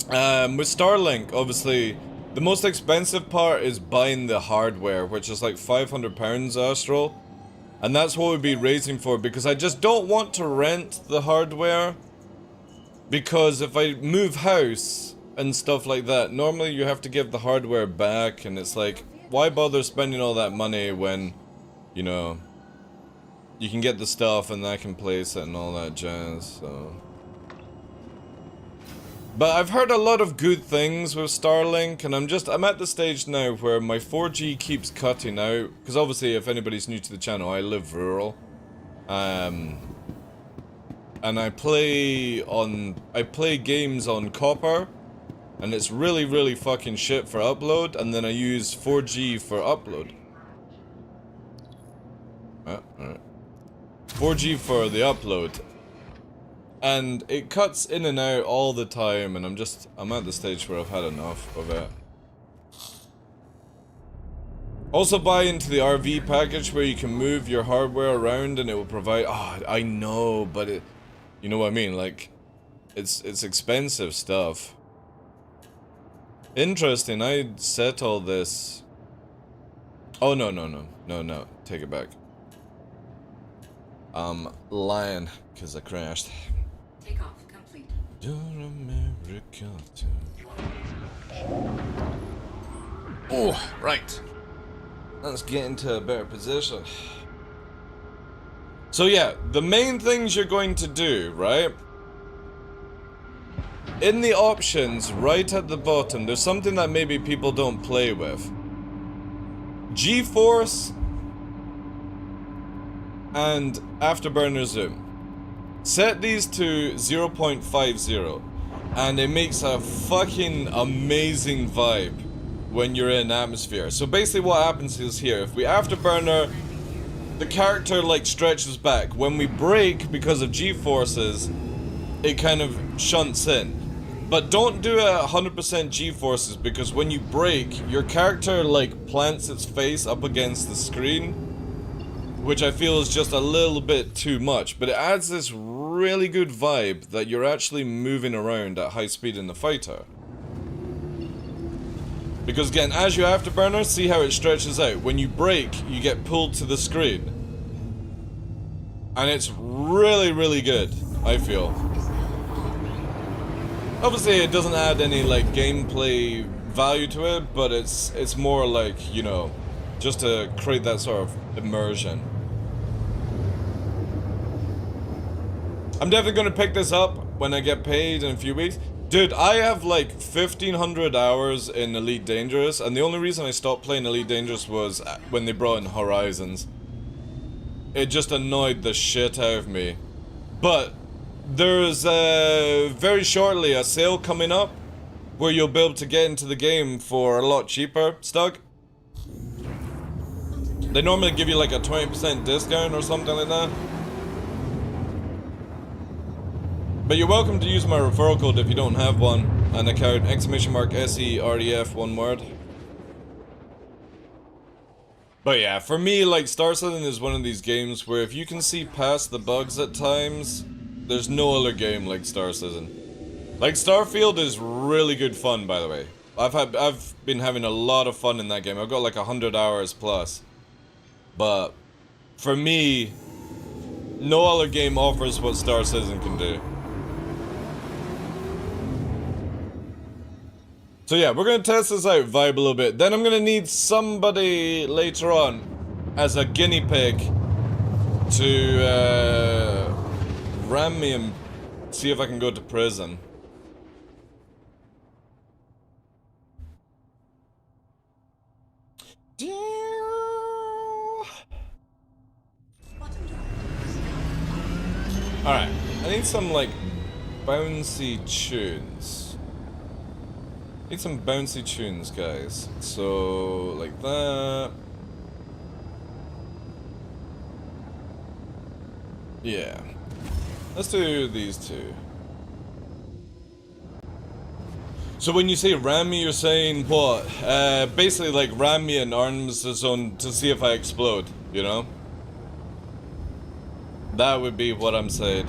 With Starlink, obviously, the most expensive part is buying the hardware, which is like £500, Astral. And that's what we'd be raising for, because I just don't want to rent the hardware. Because if I move house and stuff like that, normally you have to give the hardware back, and it's like, why bother spending all that money when, you know, you can get the stuff and I can place it and all that jazz, so... But I've heard a lot of good things with Starlink, and I'm at the stage now where my 4G keeps cutting out, because obviously if anybody's new to the channel, I live rural. And I play games on copper, and it's really, really fucking shit for upload, and then I use 4G for upload. Alright. 4G for the upload. And it cuts in and out all the time, and I'm at the stage where I've had enough of it. Also buy into the RV package where you can move your hardware around and it will provide... Oh, I know, but it... You know what I mean? Like, it's expensive stuff. Interesting, I set all this... Oh, no, take it back. Lying, because I crashed. Takeoff complete. You're America too. Oh, right. Let's get into a better position. So yeah, the main things you're going to do, right? In the options, right at the bottom, there's something that maybe people don't play with. G-Force and Afterburner Zoom. Set these to 0.50 and it makes a fucking amazing vibe when you're in atmosphere. So basically what happens is here, if we afterburner, the character like stretches back. When we brake, because of G-forces, it kind of shunts in. But don't do a 100% G-forces, because when you brake, your character like plants its face up against the screen, which I feel is just a little bit too much, but it adds this really good vibe that you're actually moving around at high speed in the fighter. Because again, as you afterburner, see how it stretches out. When you brake, you get pulled to the screen. And it's really, really good, I feel. Obviously, it doesn't add any, like, gameplay value to it, but it's more like, you know, just to create that sort of immersion. I'm definitely gonna pick this up when I get paid in a few weeks. Dude, I have like 1,500 hours in Elite Dangerous, and the only reason I stopped playing Elite Dangerous was when they brought in Horizons. It just annoyed the shit out of me. But there's very shortly a sale coming up where you'll be able to get into the game for a lot cheaper, Stug. They normally give you like a 20% discount or something like that. But you're welcome to use my referral code if you don't have one. An account !SEREF, one word. But yeah, for me, like, Star Citizen is one of these games where if you can see past the bugs at times, there's no other game like Star Citizen. Like, Starfield is really good fun, by the way. I've been having a lot of fun in that game. I've got like 100 hours plus. But for me, no other game offers what Star Citizen can do. So yeah, we're gonna test this out, vibe a little bit. Then I'm gonna need somebody later on as a guinea pig to ram me and see if I can go to prison. Alright, I need some like bouncy tunes. Need some bouncy tunes, guys. So, like that. Yeah. Let's do these two. So when you say ram me, you're saying what? Basically like ram me in arms zone to see if I explode, you know? That would be what I'm saying.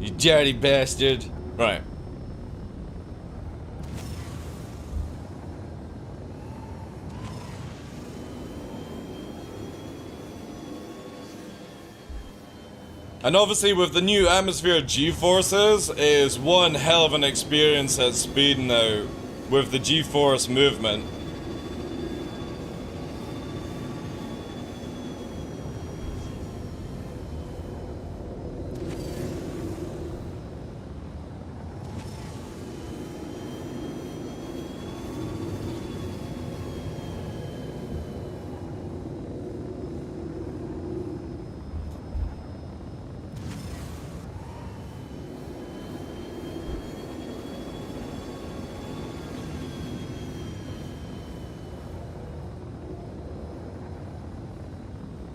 You dirty bastard. Right. And obviously with the new atmosphere G-forces, it is one hell of an experience at speed now with the G-force movement.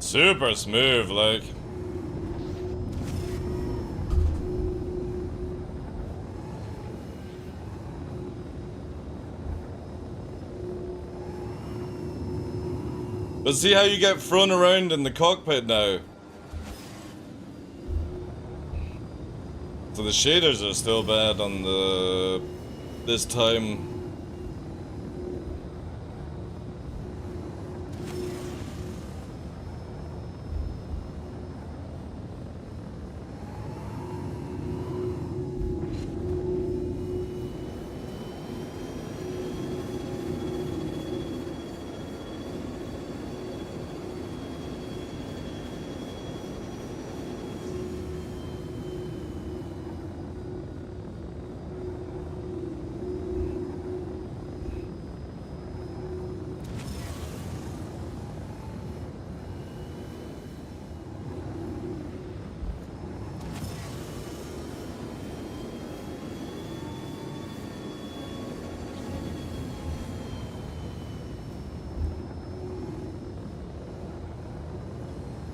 Super smooth, like. But see how you get thrown around in the cockpit now. So the shaders are still bad on the this time.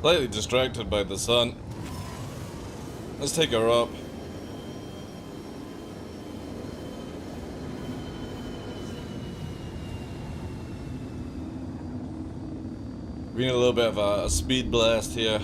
Slightly distracted by the sun. Let's take her up. We need a little bit of a speed blast here.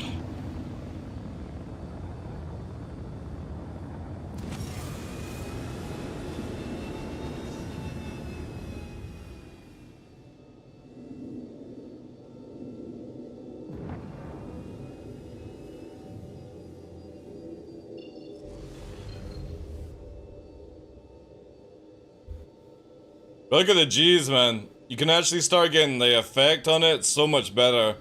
Look at the G's, man. You can actually start getting the effect on it so much better.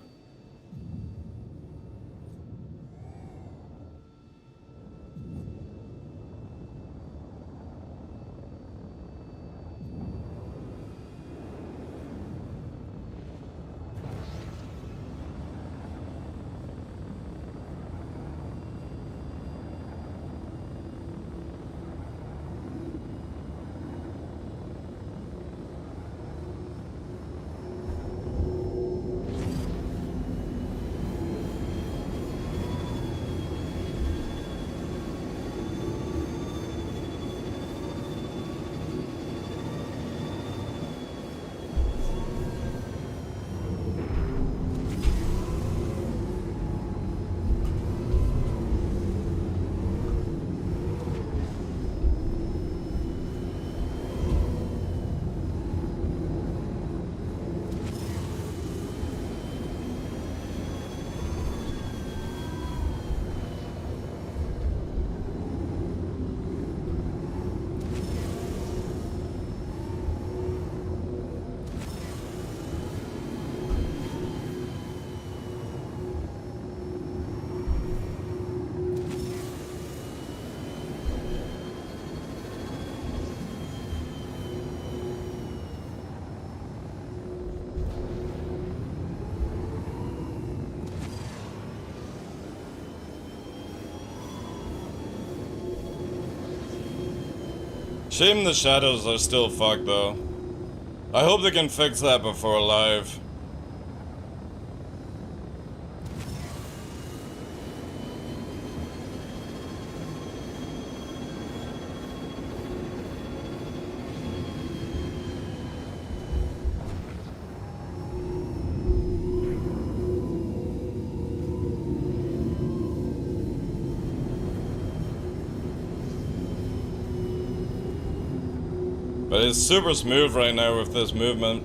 Shame the shadows are still fucked though. I hope they can fix that before live. But it's super smooth right now with this movement.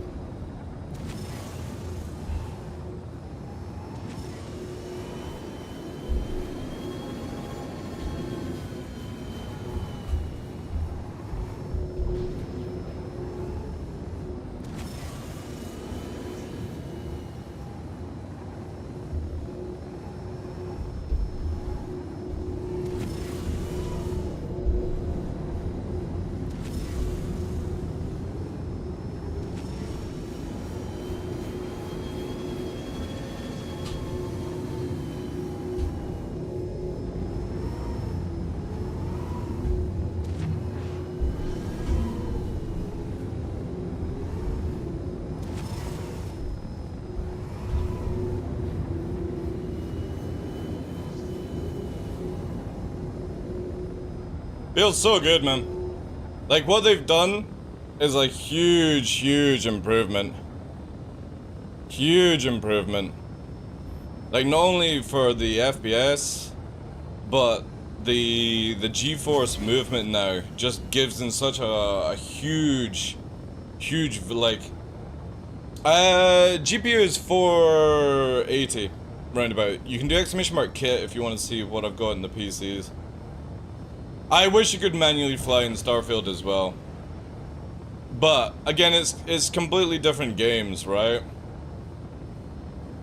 Feels so good, man. Like, what they've done is a huge improvement. Huge improvement. Like, not only for the FPS, but the G-force movement now just gives them such a huge, like... GPU is 480, roundabout. You can do !kit if you want to see what I've got in the PCs. I wish you could manually fly in Starfield as well. But, again, it's completely different games, right?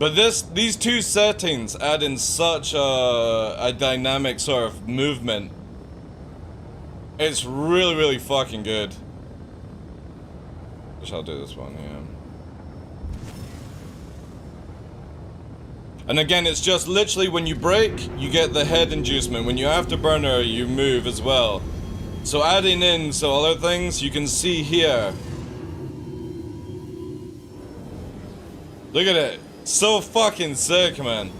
But these two settings add in such a dynamic sort of movement. It's really fucking good. I shall do this one, yeah. And again, it's just literally when you brake, you get the head inducement. When you afterburner, you move as well. So adding in some other things, you can see here. Look at it. So fucking sick, man.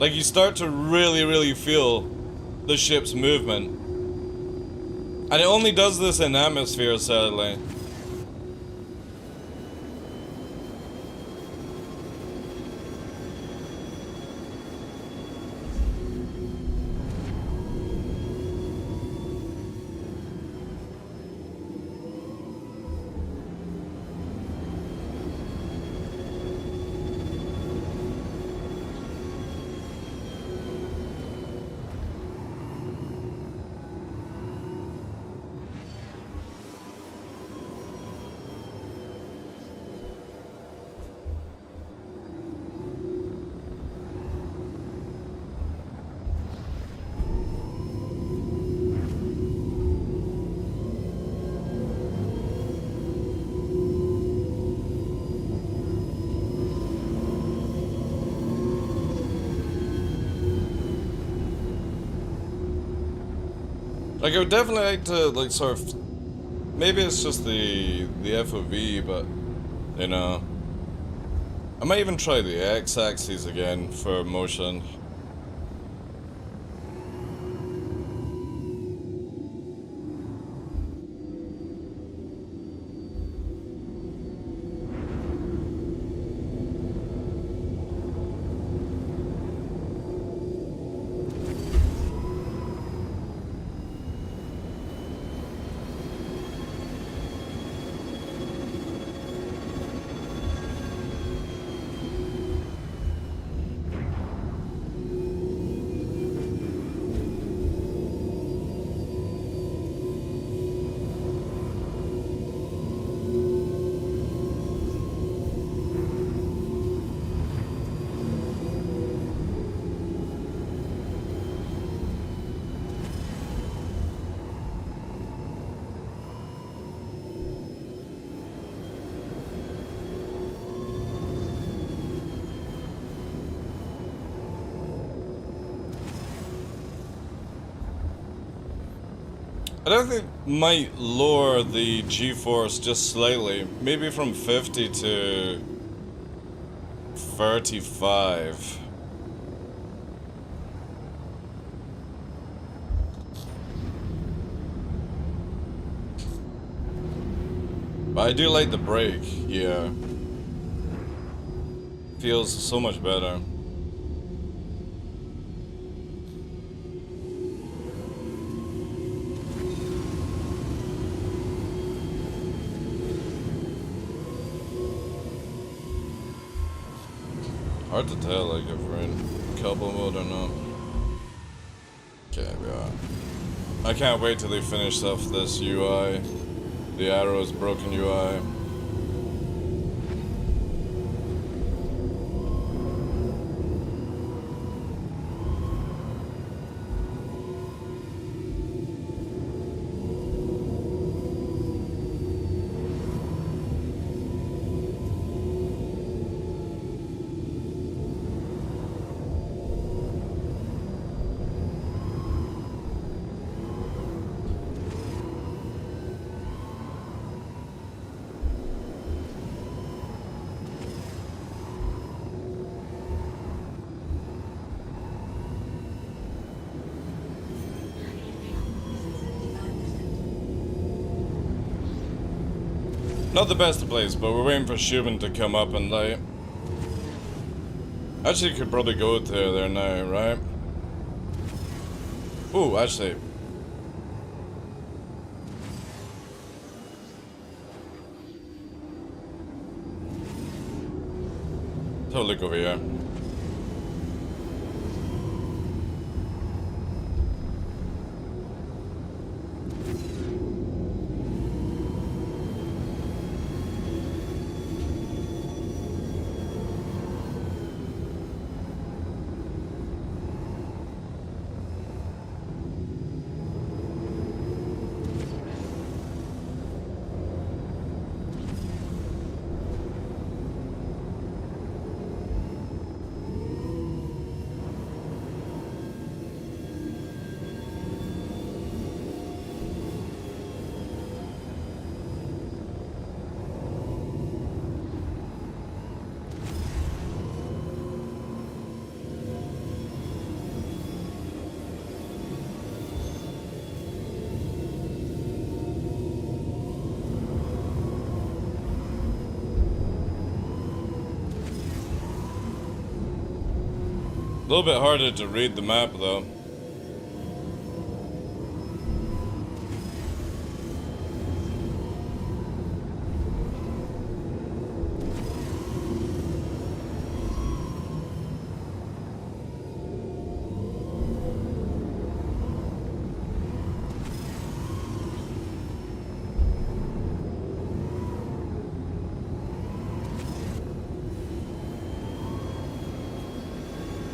Like, you start to really feel the ship's movement. And it only does this in atmosphere, sadly. Like, I would definitely like to, like, sort of... Maybe it's just the FOV, but, you know... I might even try the X-axis again for motion. I don't think might lower the G-force just slightly, maybe from 50 to 35. But I do like the brake, yeah. Feels so much better. Hard to tell, like, if we're in couple mode or not. Okay, we are. I can't wait till they finish off this UI. The arrow's broken UI. Not the best of place, but we're waiting for Shubin to come up and like... Actually, could probably go to there now, right? Ooh, actually. Let's have a look over here. A little bit harder to read the map though.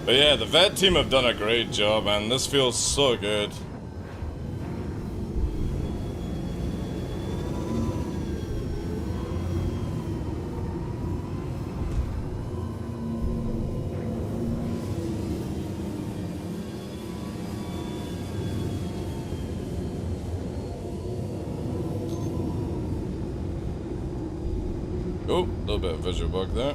But yeah, the vet team have done a great job, man. This feels so good. Oh, a little bit of visual bug there.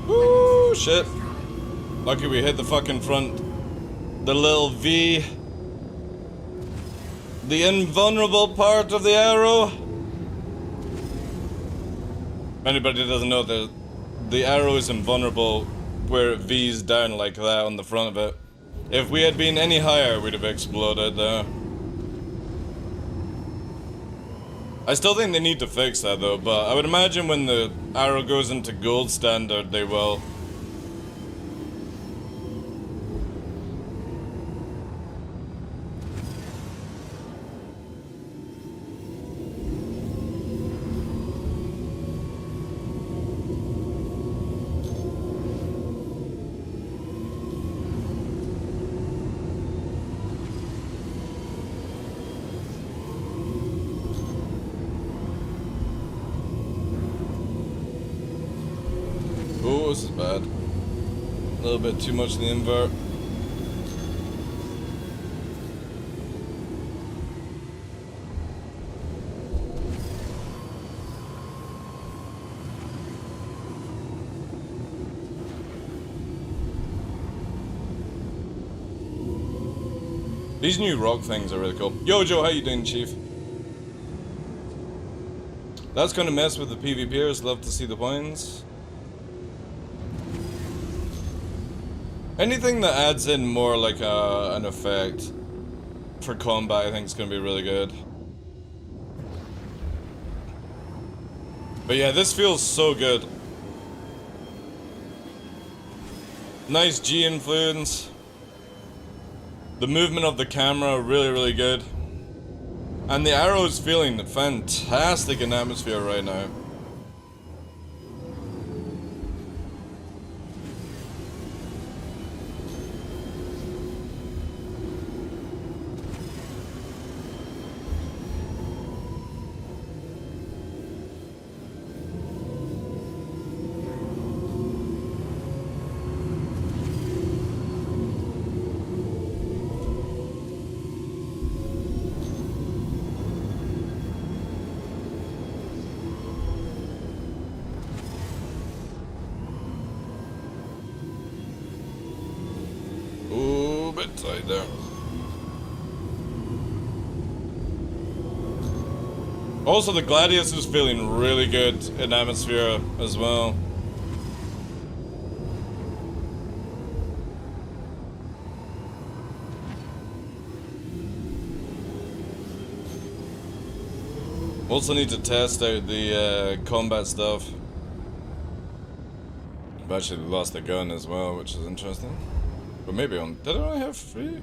Woo, shit. Lucky we hit the fucking front. The little V. The invulnerable part of the arrow. If anybody doesn't know, the arrow is invulnerable where it V's down like that on the front of it. If we had been any higher, we'd have exploded there. I still think they need to fix that though, but I would imagine when the arrow goes into gold standard, they will. this is bad. A little bit too much in the invert. These new rock things are really cool. Yo, Joe, how you doing, Chief? That's gonna mess with the PvPers. Love to see the points. Anything that adds in more like an effect for combat, I think is gonna be really good. But yeah, this feels so good. Nice G influence. The movement of the camera, really, really good. And the arrow is feeling fantastic in atmosphere right now. Right there. Also, the Gladius is feeling really good in atmosphere as well. Also need to test out the combat stuff. I've actually lost the gun as well, which is interesting. But maybe on... Did I only have 3?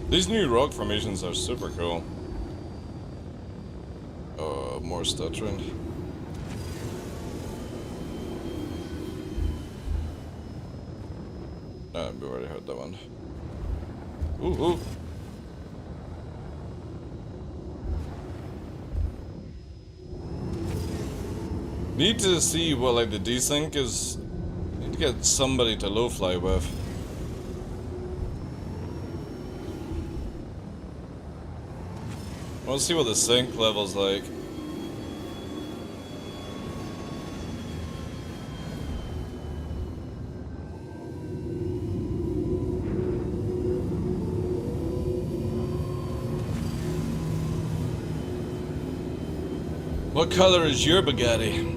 These new rock formations are super cool. More stuttering. We already heard that one. Ooh. Need to see what like the desync is. Need to get somebody to low fly with. I want to see what the sync level's like. What color is your Bugatti?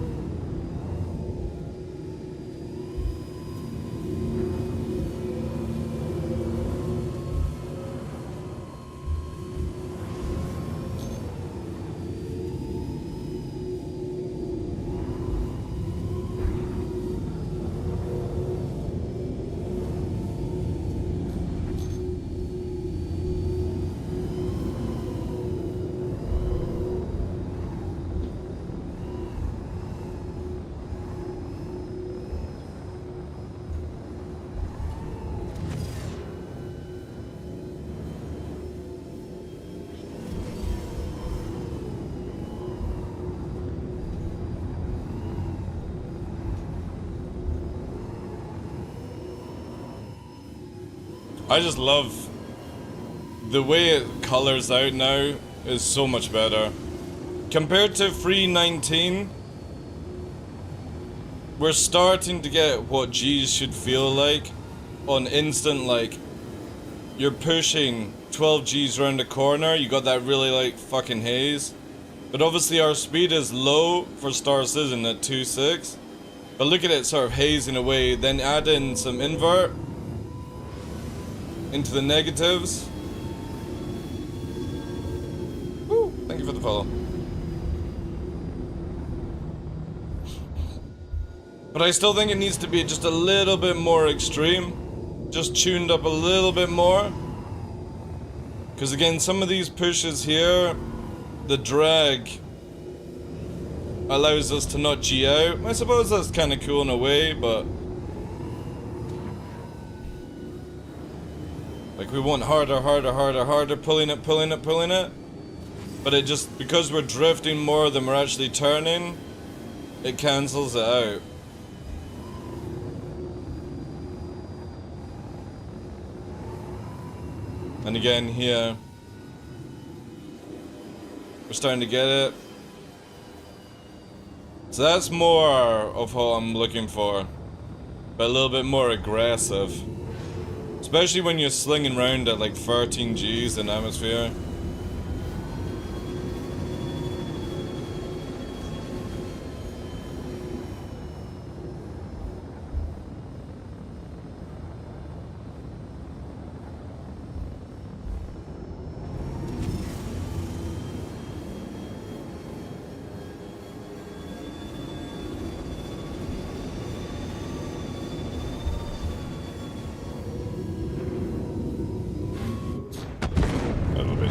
I just love the way it colors out now is so much better. Compared to 3.19, we're starting to get what G's should feel like on instant, like you're pushing 12 G's around the corner, you got that really like fucking haze. But obviously our speed is low for Star Citizen at 2.6. But look at it sort of hazing away, then add in some invert into the negatives. Woo, thank you for the follow. But I still think it needs to be just a little bit more extreme. Just tuned up a little bit more. Because again, some of these pushes here, the drag allows us to not G out. I suppose that's kind of cool in a way, but... like we want harder, harder, harder, harder, pulling it, pulling it, pulling it. But it just, because we're drifting more than we're actually turning, it cancels it out. And again here, we're starting to get it. So that's more of what I'm looking for, but a little bit more aggressive. Especially when you're slinging around at like 13 Gs in atmosphere.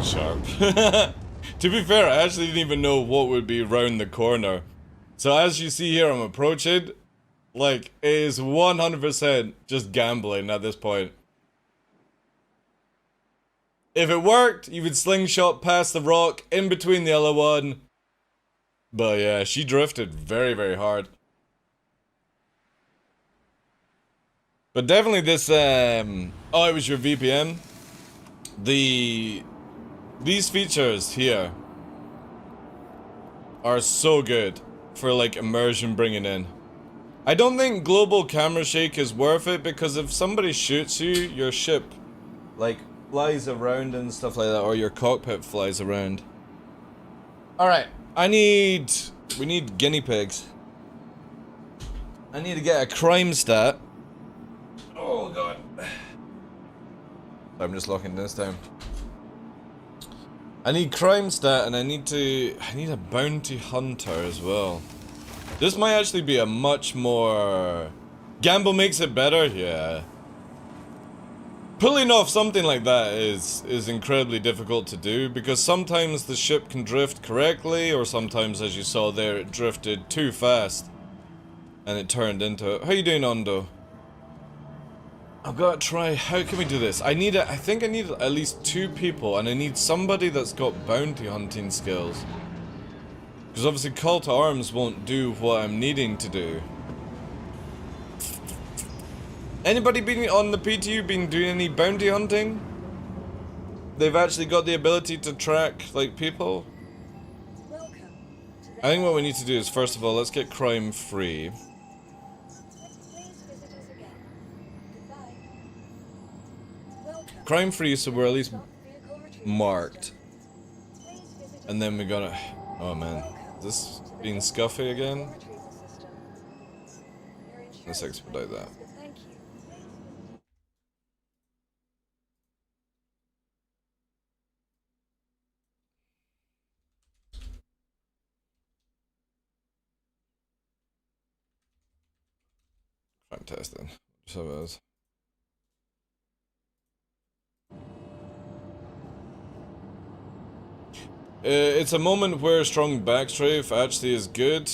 Sharp. To be fair, I actually didn't even know what would be round the corner. So as you see here, I'm approaching. Like, it is 100% just gambling at this point. If it worked, you would slingshot past the rock in between the other one. But yeah, she drifted very, very hard. But definitely this, oh, it was your VPN. These features here are so good for like immersion bringing in. I don't think global camera shake is worth it because if somebody shoots you, your ship like flies around and stuff like that, or your cockpit flies around. Alright, we need guinea pigs. I need to get a crime stat. Oh god. I'm just locking this down. I need crime stat and I need a bounty hunter as well. This might actually be a much more... Gamble makes it better? Yeah. Pulling off something like that is incredibly difficult to do because sometimes the ship can drift correctly or sometimes, as you saw there, it drifted too fast and it turned into it. How you doing, Ondo? I've got to try, how can we do this? I think I need at least 2 people and I need somebody that's got bounty hunting skills. Because obviously Call to Arms won't do what I'm needing to do. Anybody been on the PTU been doing any bounty hunting? They've actually got the ability to track, like, people? I think what we need to do is, first of all, let's get crime free. Crime free, so we're at least marked. And then we gotta... oh man, is this being scuffy again? Let's expedite that. Crime testing. So it is. It's a moment where strong backstrafe actually is good.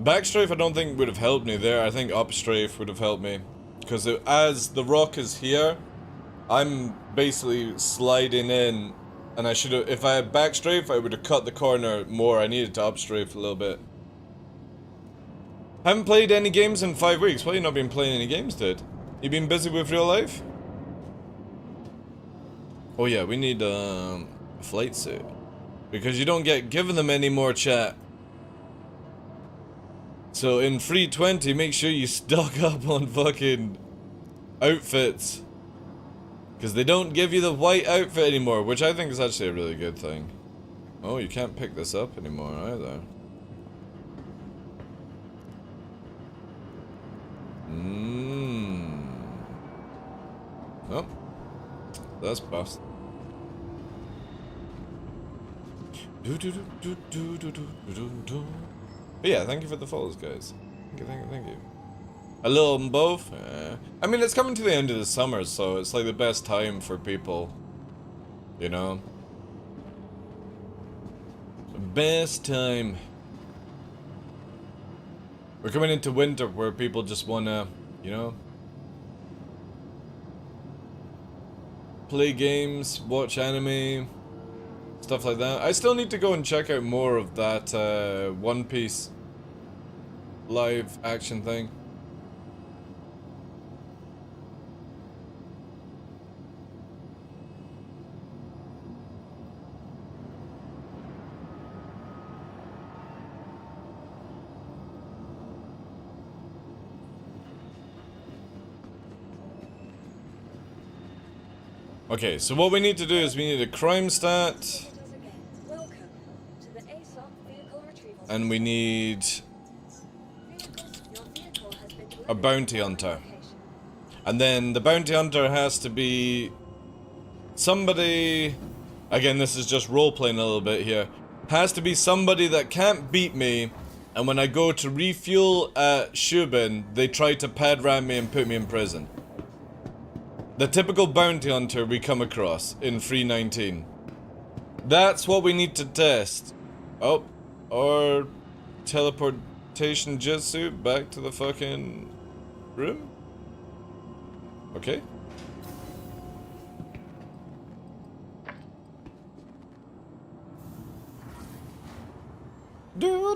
Backstrafe I don't think would have helped me there. I think upstrafe would have helped me. Because as the rock is here, I'm basically sliding in. And I should have, if I had backstrafe, I would have cut the corner more. I needed to upstrafe a little bit. Haven't played any games in 5 weeks. Why you not been playing any games, dude? You been busy with real life? Oh yeah, we need a flight suit. Because you don't get given them anymore, chat. So in free 20, make sure you stock up on fucking outfits. Because they don't give you the white outfit anymore, which I think is actually a really good thing. Oh, you can't pick this up anymore either. Oh, that's bust. But yeah, thank you for the follows, guys. Thank you. A little of them both. I mean, it's coming to the end of the summer, so it's like the best time for people. You know? Best time. We're coming into winter where people just wanna, you know, play games, watch anime, stuff like that. I still need to go and check out more of that One Piece live action thing. Okay, so what we need to do is we need a crime stat. And we need a bounty hunter. And then the bounty hunter has to be somebody, again this is just role playing a little bit here, has to be somebody that can't beat me, and when I go to refuel at Shubin, they try to pad ram me and put me in prison. The typical bounty hunter we come across in free 19. That's what we need to test. Oh, or teleportation jutsu back to the fucking room? Okay. Do.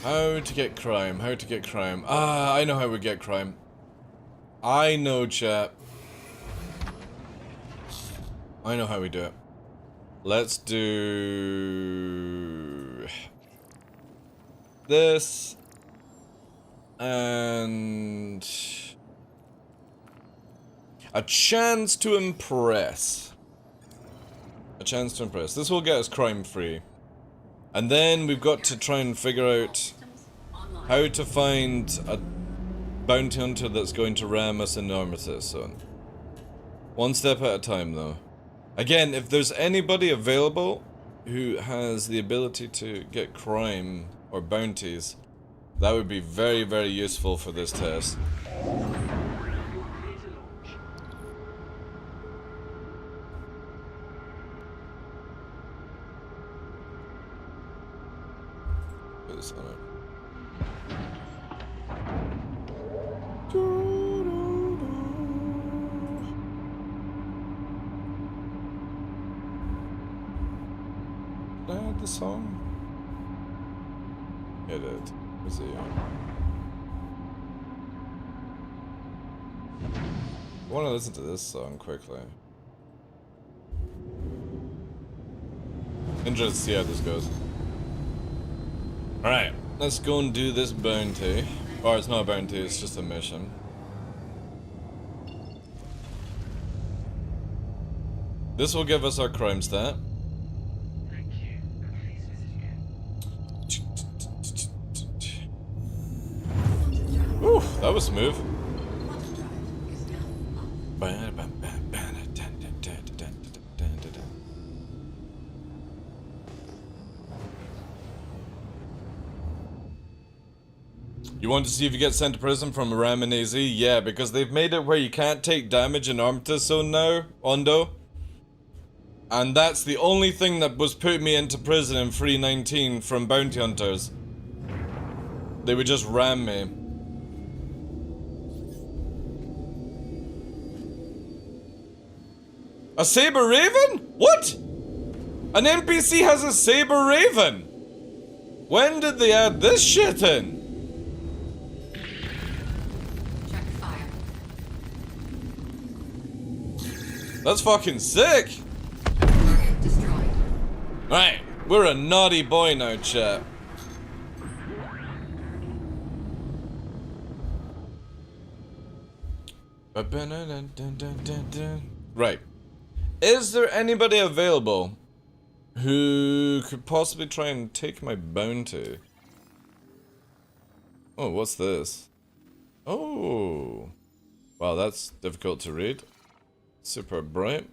How to get crime, how to get crime. Ah, I know how we get crime. I know, chat. I know how we do it. Let's do this and a chance to impress. A chance to impress. This will get us crime free. And then we've got to try and figure out how to find a bounty hunter that's going to ram us in the Armistice zone. One step at a time, though. Again, if there's anybody available who has the ability to get crime or bounties, that would be very, very useful for this test. Put this on it. Did I add the song? Yeah, I did. Where's it on? I want to listen to this song quickly. Interested to see how this goes. Alright, let's go and do this bounty. Or it's not a bounty, it's just a mission. This will give us our crime stat. Ooh, that was smooth. You want to see if you get sent to prison from a ram in AZ? Yeah, because they've made it where you can't take damage in Armistice Zone now, Ondo. And that's the only thing that was putting me into prison in free 19 from bounty hunters. They would just ram me. A Saber Raven? What? An NPC has a Saber Raven? When did they add this shit in? Check fire. That's fucking sick. Target destroyed. Right, we're a naughty boy now, chat. Right. Is there anybody available who could possibly try and take my bounty? Oh, what's this? Oh. Wow, that's difficult to read. Super bright.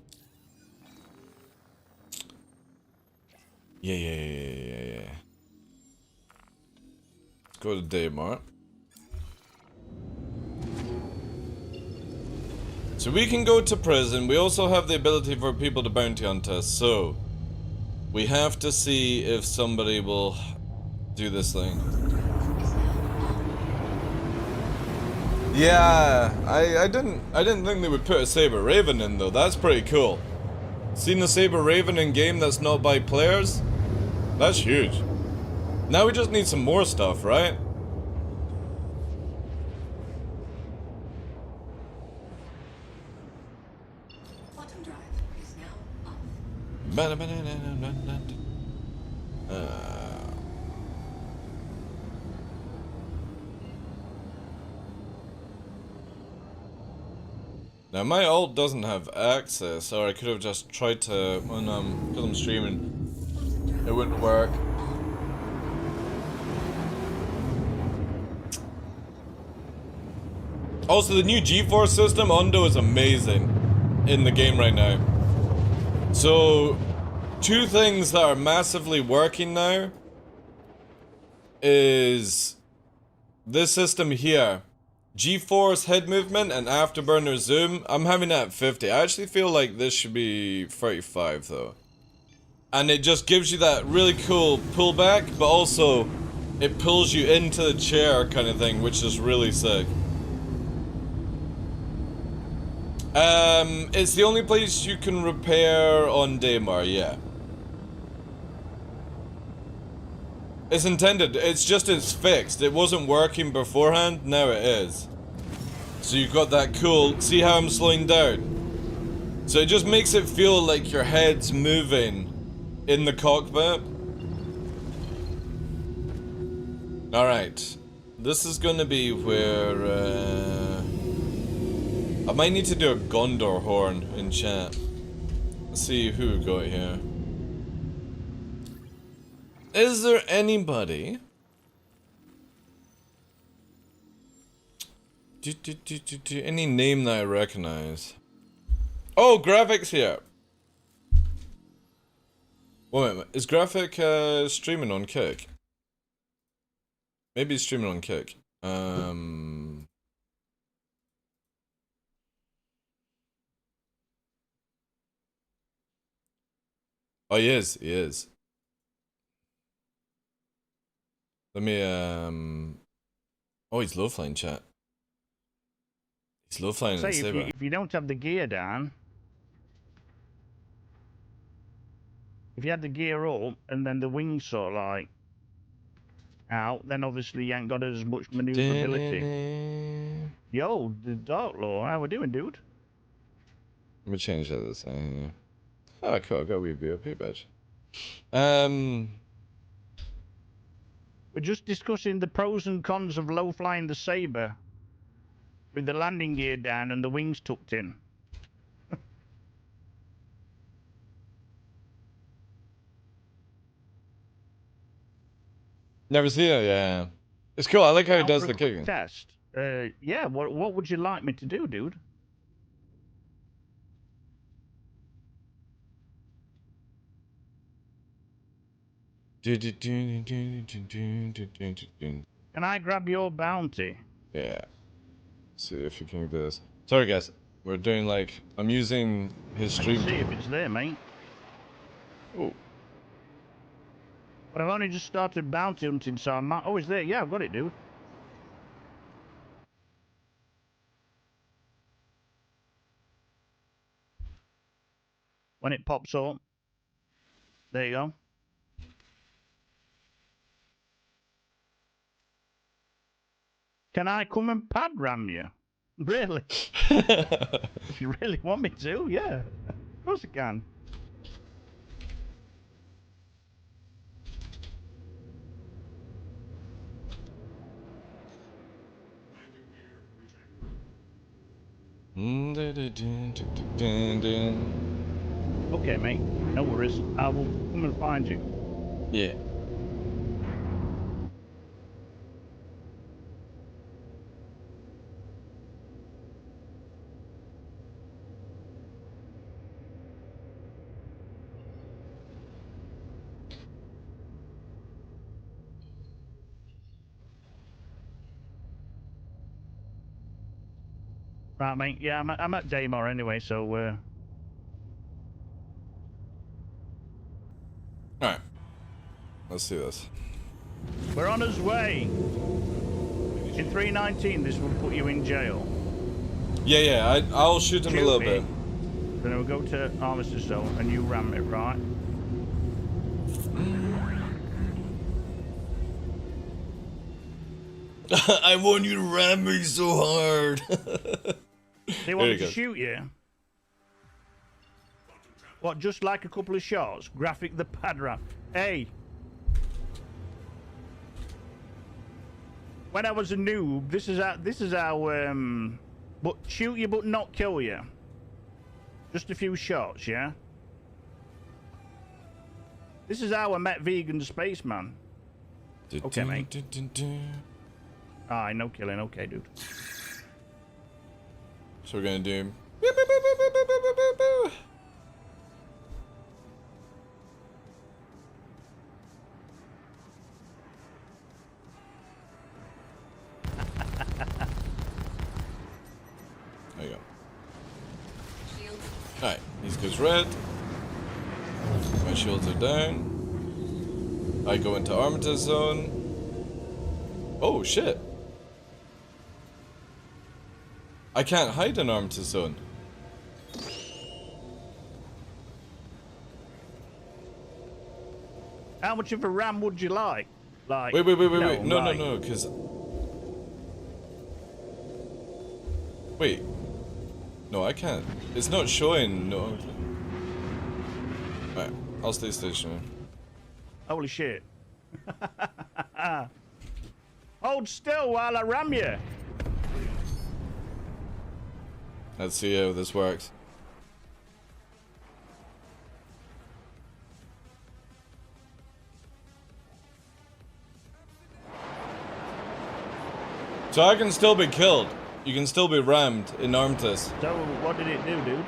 Yeah. Let's go to Daymar. So we can go to prison. We also have the ability for people to bounty hunt us. So we have to see if somebody will do this thing. Yeah, I didn't think they would put a Saber Raven in though. That's pretty cool. Seen a Saber Raven in game that's not by players? That's huge. Now we just need some more stuff, right? Quantum drive is now off. Now my ult doesn't have access, or I could have just tried to when because I'm streaming. It wouldn't work. Also, the new G-Force system, Ondo, is amazing in the game right now. So, two things that are massively working now is this system here. G-Force head movement and afterburner zoom. I'm having that at 50. I actually feel like this should be 35 though. And it just gives you that really cool pullback, but also it pulls you into the chair kind of thing, which is really sick. It's the only place you can repair on Daymar, yeah. It's intended, it's just it's fixed. It wasn't working beforehand, now it is. So you've got that cool, see how I'm slowing down? So it just makes it feel like your head's moving in the cockpit. Alright. This is gonna be where, I might need to do a Gondor horn in chat. Let's see who we got here. Is there anybody? Any name that I recognize? Oh, Graphic's here. Wait a minute, is Graphic streaming on Kick? Maybe he's streaming on Kick. Oh, he is. Let me, oh, he's low flying, chat. He's low flying in Saber. If you don't have the gear down, if you had the gear up and then the wings sort of like out, then obviously you ain't got as much maneuverability. Yo, the TheDarkLaw, how we doing, dude? Let me change that this thing. Oh, cool, I got a wee BOP badge. We're just discussing the pros and cons of low flying the Saber with the landing gear down and the wings tucked in. Never seen it, yeah. It's cool, I like how he does the kicking. Test. Yeah, what would you like me to do, dude? Can I grab your bounty? Yeah. See if you can do this. Sorry guys, we're doing like, I'm using his stream. See if it's there, mate. Oh. But I've only just started bounty hunting, so I might... Oh, it's there. Yeah, I've got it, dude. when it pops up. There you go. Can I come and pad ram you? Really? If you really want me to, yeah. Of course I can. Okay, mate. No worries. I will come and find you. Yeah. Right, mate. Yeah, I'm at Daymore anyway, so Alright. Let's see this. we're on his way. In 319, this will put you in jail. Yeah, I'll shoot him a little bit. Then we'll go to Armistice Zone and you ram it, right? I want you to ram me so hard. They want me to shoot you? What, just like a couple of shots? Graphic the pad ram. Hey. When I was a noob, this is our but shoot you but not kill you. Just a few shots, yeah? This is how I met Vegan Spaceman. Okay, mate. Aye, no killing. Okay, dude. So we're gonna do. There you go. Alright, these goes red. My shields are down. I go into Armitage Zone. Oh shit. I can't hide in Armitage Zone. How much of a ram would you like? Like wait. No, because... Wait. No, I can't. It's not showing. No. Alright, I'll stay stationary. Holy shit. Hold still while I ram you. Let's see how this works. So I can still be killed. You can still be rammed in Armistice. So what did it do, dude?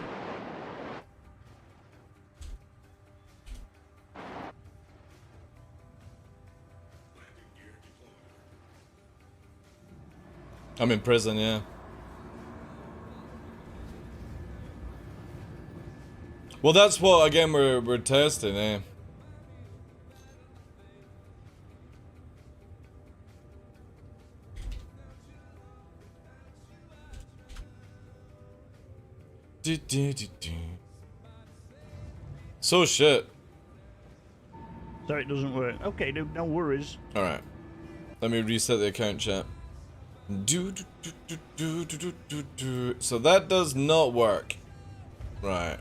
I'm in prison, yeah. Well, that's what, again, we're testing, eh? So shit. So it doesn't work. Okay, dude, no worries. Alright. Let me reset the account, chat. So that does not work. Right.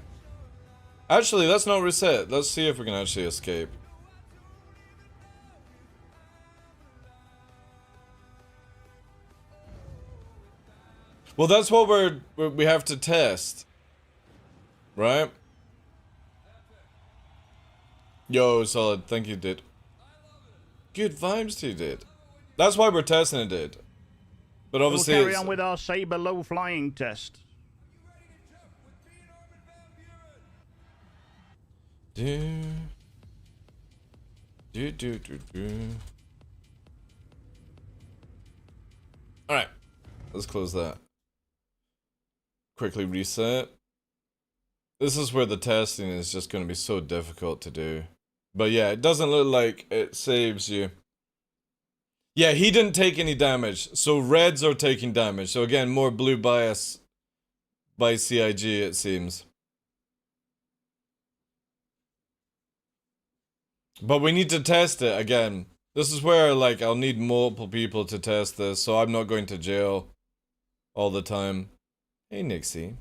Actually, let's not reset. Let's see if we can actually escape. Well, that's what we have to test. Right? Yo, solid. Thank you, dude. Good vibes to you, dude. That's why we're testing it, dude. But obviously, we'll carry on with our Saber low flying test. Alright, let's close that. Quickly reset. This is where the testing is just going to be so difficult to do. But yeah, it doesn't look like it saves you. Yeah, he didn't take any damage, so reds are taking damage. So again, more blue bias by CIG, it seems. But we need to test it again. This is where, like, I'll need multiple people to test this, so I'm not going to jail all the time. Hey, Nixie.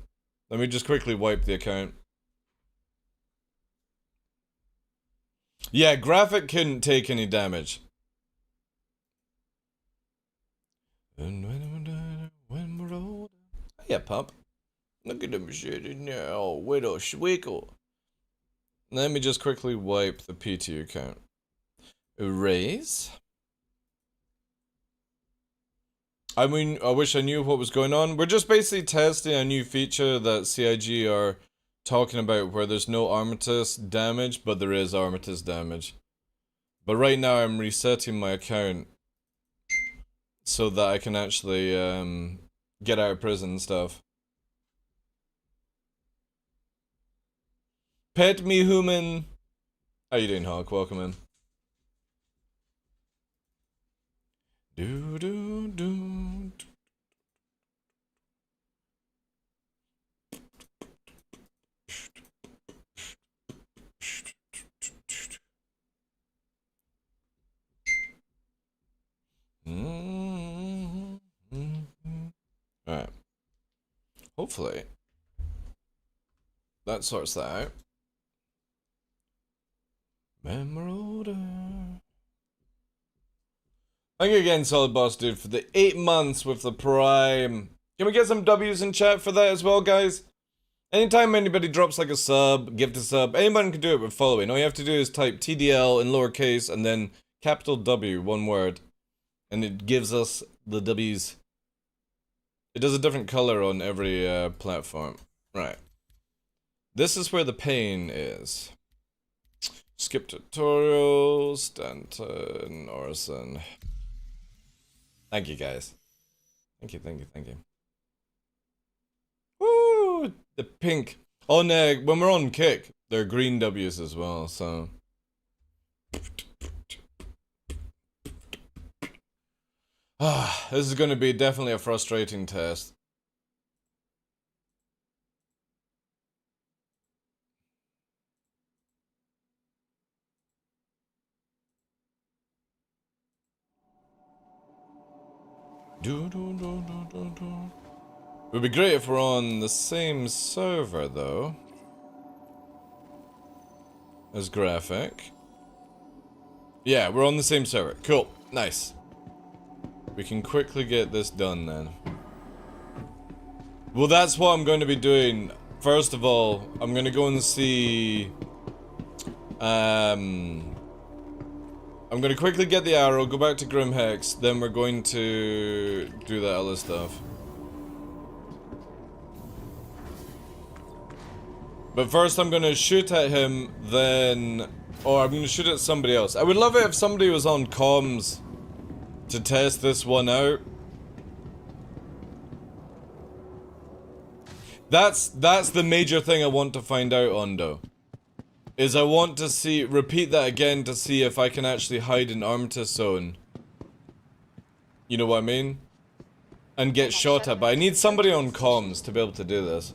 Let me just quickly wipe the account. Yeah, graphic couldn't take any damage. When we're older. Yeah, pup. Look at them shit now. Widow Schwickle. Let me just quickly wipe the PT account. Erase. I mean, I wish I knew what was going on. We're just basically testing a new feature that CIG are talking about where there's no Armistice damage, but there is Armistice damage. But right now I'm resetting my account so that I can actually get out of prison and stuff. Pet me human. How you doing, Hawk? Welcome in. Do do do. Alright. Hopefully that sorts that out. Memorolder. Thank you again, Solid Boss Dude, for the 8 months with the Prime. Can we get some W's in chat for that as well, guys? Anytime anybody drops like a sub, gift a sub, anyone can do it with following. All you have to do is type TDL in lowercase and then capital W, one word. And it gives us the W's. It does a different color on every platform. Right. This is where the pain is. Skip tutorials, Stanton, Orson. Thank you, guys. Thank you, thank you, thank you. Woo! The pink. On when we're on kick, there are green W's as well, so. This is going to be definitely a frustrating test. It would be great if we're on the same server, though, as graphic. Yeah, we're on the same server. Cool. Nice. We can quickly get this done then. Well, that's what I'm going to be doing. First of all, I'm going to go and see... I'm going to quickly get the arrow, go back to Grim Hex, then we're going to do that other stuff. But first I'm going to shoot at him, then... Or I'm going to shoot at somebody else. I would love it if somebody was on comms to test this one out. That's the major thing I want to find out on, though. Is I want to see, repeat that again to see if I can actually hide in Armistice Zone. You know what I mean? And get shot at, but I need somebody on comms to be able to do this.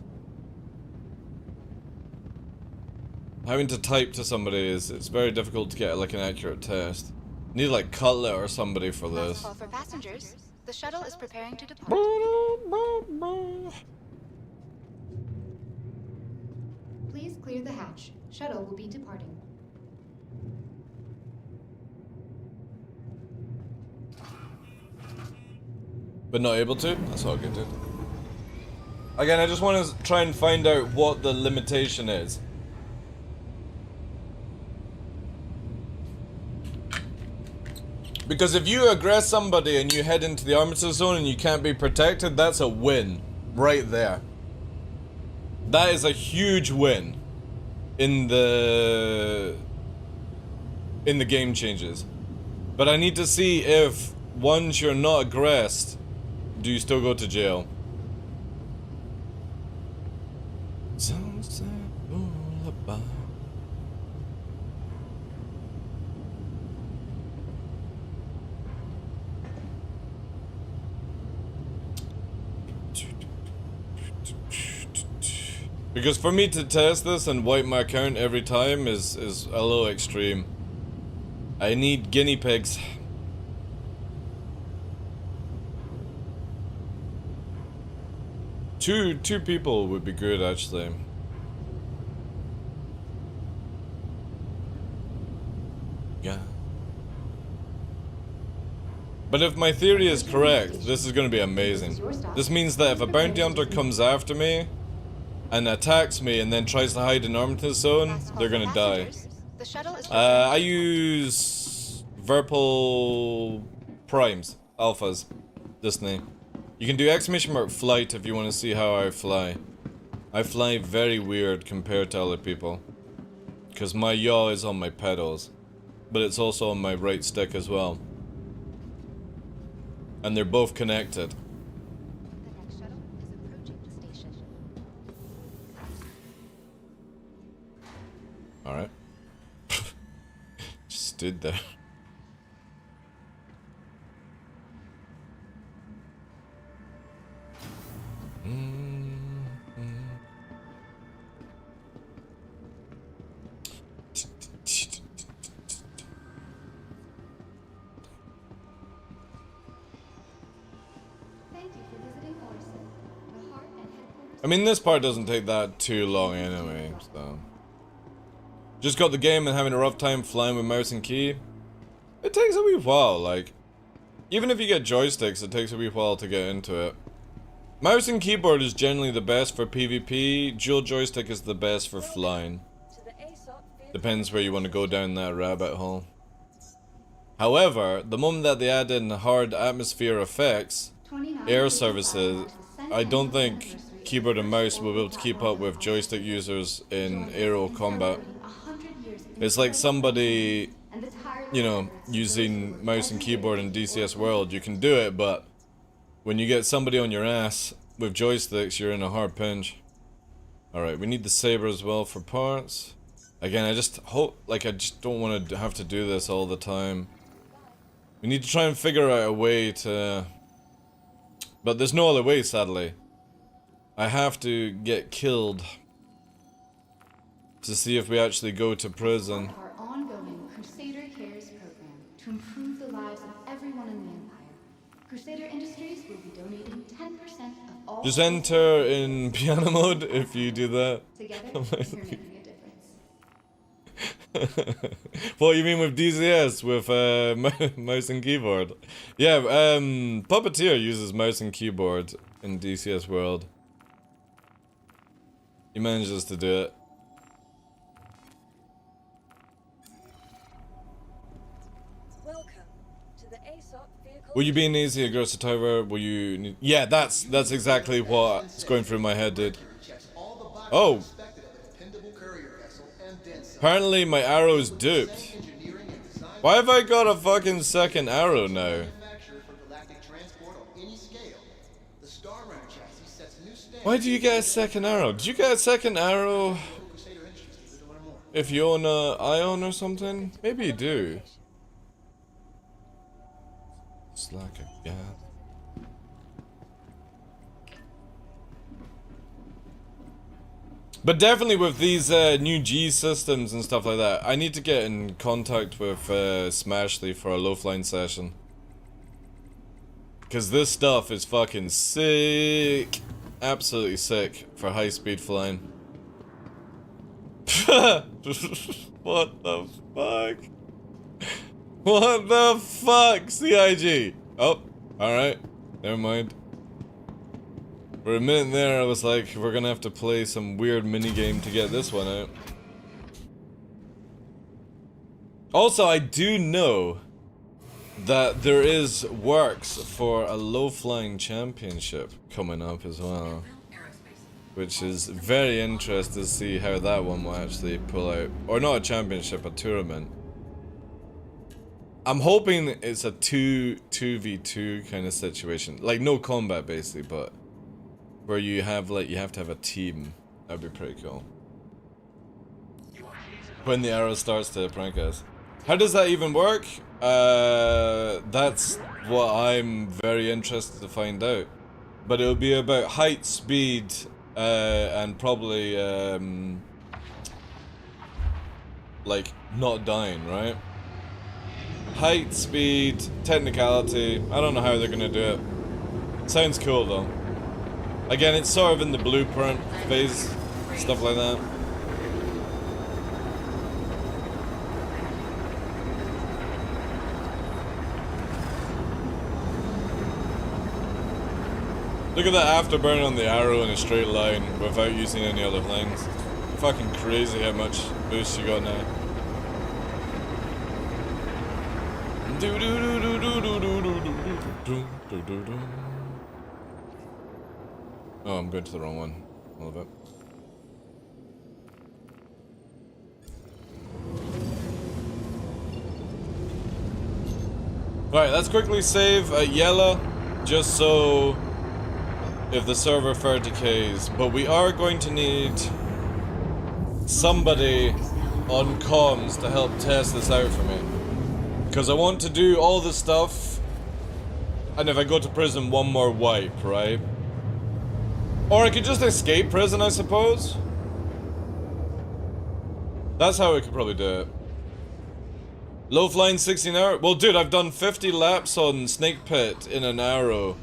Having to type to somebody it's very difficult to get like an accurate test. Need like Cutlet or somebody for this. For passengers, the shuttle is preparing to depart. Please clear the hatch. Shuttle will be departing. But not able to? That's all good, dude. Again, I just want to try and find out what the limitation is. Because if you aggress somebody and you head into the Armistice Zone and you can't be protected, that's a win. Right there. That is a huge win. In the game changes. But I need to see if once you're not aggressed, do you still go to jail? Sunset lullaby. Because for me to test this and wipe my account every time is a little extreme. I need guinea pigs. Two people would be good, actually. Yeah. But if my theory is correct, this is going to be amazing. This means that if a bounty hunter comes after me and attacks me and then tries to hide in Armitage Zone, they're going to die. I use Verpal Primes, Alphas, Disney. You can do ! flight if you want to see how I fly. I fly very weird compared to other people. Because my yaw is on my pedals. But it's also on my right stick as well. And they're both connected. Alright. Just stood there. I mean, this part doesn't take that too long anyway, so... Just got the game and having a rough time flying with mouse and key. It takes a wee while, like... Even if you get joysticks, it takes a wee while to get into it. Mouse and keyboard is generally the best for PvP, dual joystick is the best for flying. Depends where you want to go down that rabbit hole. However, the moment that they add in hard atmosphere effects, air services, I don't think keyboard and mouse will be able to keep up with joystick users in aero combat. It's like somebody, you know, using mouse and keyboard in DCS World. You can do it, but when you get somebody on your ass with joysticks, you're in a hard pinch. Alright, we need the saber as well for parts. Again, I just hope, like, I just don't want to have to do this all the time. We need to try and figure out a way to... But there's no other way, sadly. I have to get killed to see if we actually go to prison. Our ongoing Crusader Cares program to improve the lives of everyone in the Empire. Crusader Industries will be donating 10% of all... Just enter in piano mode if you do that. Together, we're making a difference. What you mean with DCS? With mouse and keyboard? Yeah, Puppeteer uses mouse and keyboard in DCS World. He manages to do it. Will you be an easy aggressive tower? Will you need... Yeah, that's exactly what's going through my head, dude. Oh! Apparently my arrow's duped. Why have I got a fucking second arrow now? Why do you get a second arrow? Did you get a second arrow if you own a Ion or something? Maybe you do. It's like a gas. But definitely with these new G systems and stuff like that, I need to get in contact with Smashly for a low-flying session. Because this stuff is fucking sick. Absolutely sick for high-speed flying. What the fuck? What the fuck, CIG? Oh, alright. Never mind. For a minute there, I was like, we're gonna have to play some weird minigame to get this one out. Also, I do know that there is works for a low-flying championship coming up as well. Which is very interesting to see how that one will actually pull out. Or not a championship, a tournament. I'm hoping it's a 2v2 kind of situation. Like, no combat, basically, but... where you have, like, you have to have a team. That'd be pretty cool. When the arrow starts to prank us. How does that even work? That's what I'm very interested to find out. But it'll be about height, speed, and probably, like, not dying, right? height, speed, technicality. I don't know how they're gonna do it. Sounds cool though. Again, it's sort of in the blueprint phase, stuff like that. Look at that afterburn on the arrow in a straight line without using any other things. Fucking crazy how much boost you got now. Oh, I'm going to the wrong one. A little bit. Alright, let's quickly save yellow, just so if the server fur decays. But we are going to need somebody on comms to help test this out for me. Because I want to do all the stuff, and if I go to prison, one more wipe, right? Or I could just escape prison, I suppose. That's how I could probably do it. Low flying 16 hours? Well, dude, I've done 50 laps on Snake Pit in an arrow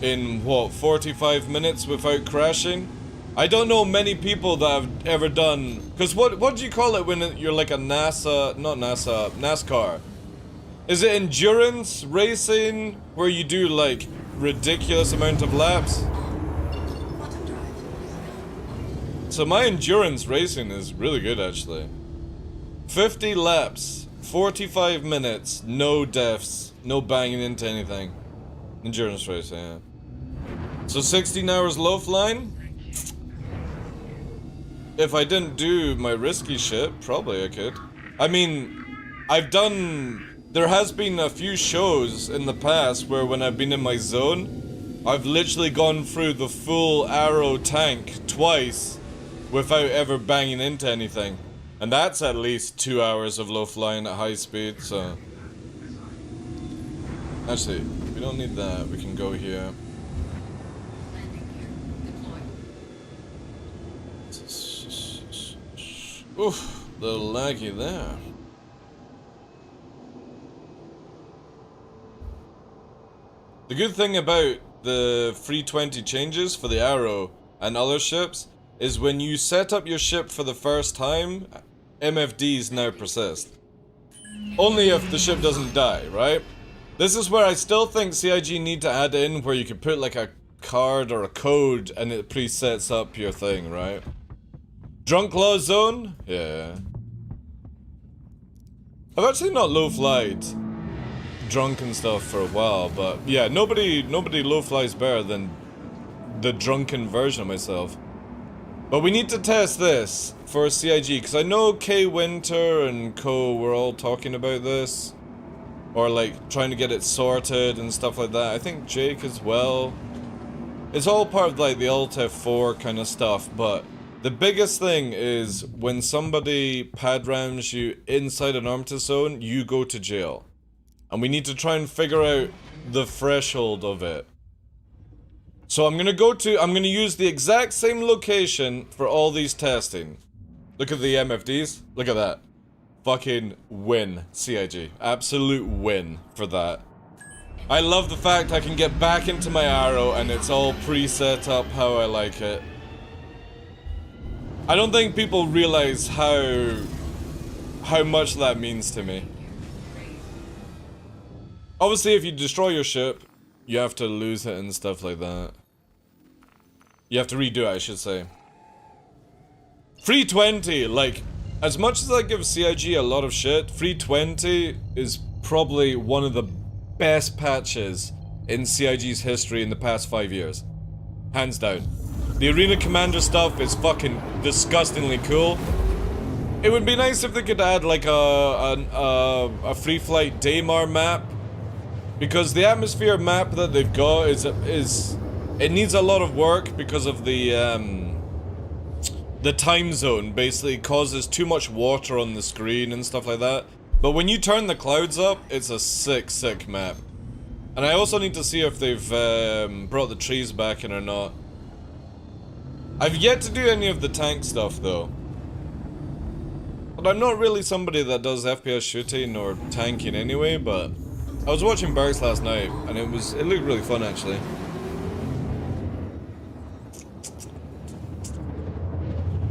in, what, 45 minutes without crashing? I don't know many people that have ever done... Because what do you call it when you're like a NASCAR? Is it endurance racing where you do like ridiculous amount of laps? So my endurance racing is really good actually. 50 laps, 45 minutes, no deaths, no banging into anything. Endurance racing, yeah. So 16 hours low flying? If I didn't do my risky shit, probably I could. I mean, I've done... There has been a few shows in the past where when I've been in my zone, I've literally gone through the full arrow tank twice without ever banging into anything. And that's at least 2 hours of low flying at high speed, so... Actually, we don't need that, we can go here. Oof, a little laggy there. The good thing about the 320 changes for the arrow and other ships is when you set up your ship for the first time, MFDs now persist. Only if the ship doesn't die, right? This is where I still think CIG need to add in where you could put like a card or a code and it presets up your thing, right? TheDarkLaw zone? Yeah. I've actually not low-flied drunk and stuff for a while, but yeah, nobody low-flies better than the drunken version of myself. But we need to test this for CIG, because I know K Winter and Co were all talking about this. Or like, trying to get it sorted and stuff like that. I think Jake as well. It's all part of like the Alt F4 kind of stuff, but the biggest thing is when somebody pad rams you inside an Armitage zone, you go to jail. And we need to try and figure out the threshold of it. So I'm gonna use the exact same location for all these testing. Look at the MFDs, look at that. Fucking win, CIG. Absolute win for that. I love the fact I can get back into my arrow and it's all pre-set up how I like it. I don't think people realize how much that means to me. Obviously, if you destroy your ship, you have to lose it and stuff like that. You have to redo it, I should say. 320, like, as much as I give CIG a lot of shit, 320 is probably one of the best patches in CIG's history in the past 5 years. Hands down. The Arena Commander stuff is fucking disgustingly cool. It would be nice if they could add like a free flight Daymar map, because the atmosphere map that they've got is it needs a lot of work because of the time zone basically causes too much water on the screen and stuff like that. But when you turn the clouds up, it's a sick map. And I also need to see if they've brought the trees back in or not. I've yet to do any of the tank stuff though. But I'm not really somebody that does FPS shooting or tanking anyway, but I was watching Barks last night, and it looked really fun, actually.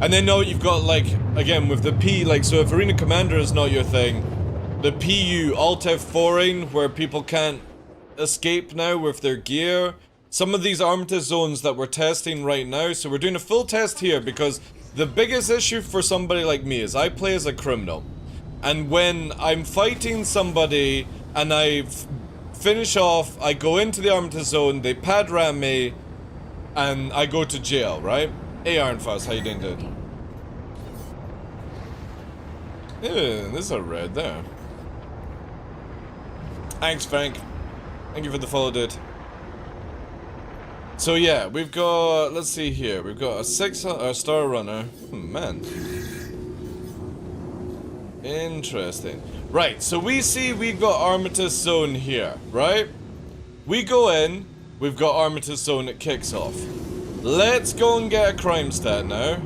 And then, no, you've got, like, again, with the P, like, so if Arena Commander is not your thing, the PU, Alt F4ing, where people can't escape now with their gear. Some of these Armistice zones that we're testing right now, so we're doing a full test here because the biggest issue for somebody like me is I play as a criminal. And when I'm fighting somebody and I finish off, I go into the Armistice zone, they pad ram me, and I go to jail, right? Hey Ironfuzz, how you doing, dude? Yeah, there's a red there. Thanks, Frank. Thank you for the follow, dude. So yeah, we've got, let's see here, we've got a star runner. Man. Interesting. Right, so we've got Armistice Zone here, right? We go in, we've got Armistice Zone, it kicks off. Let's go and get a crime stat now.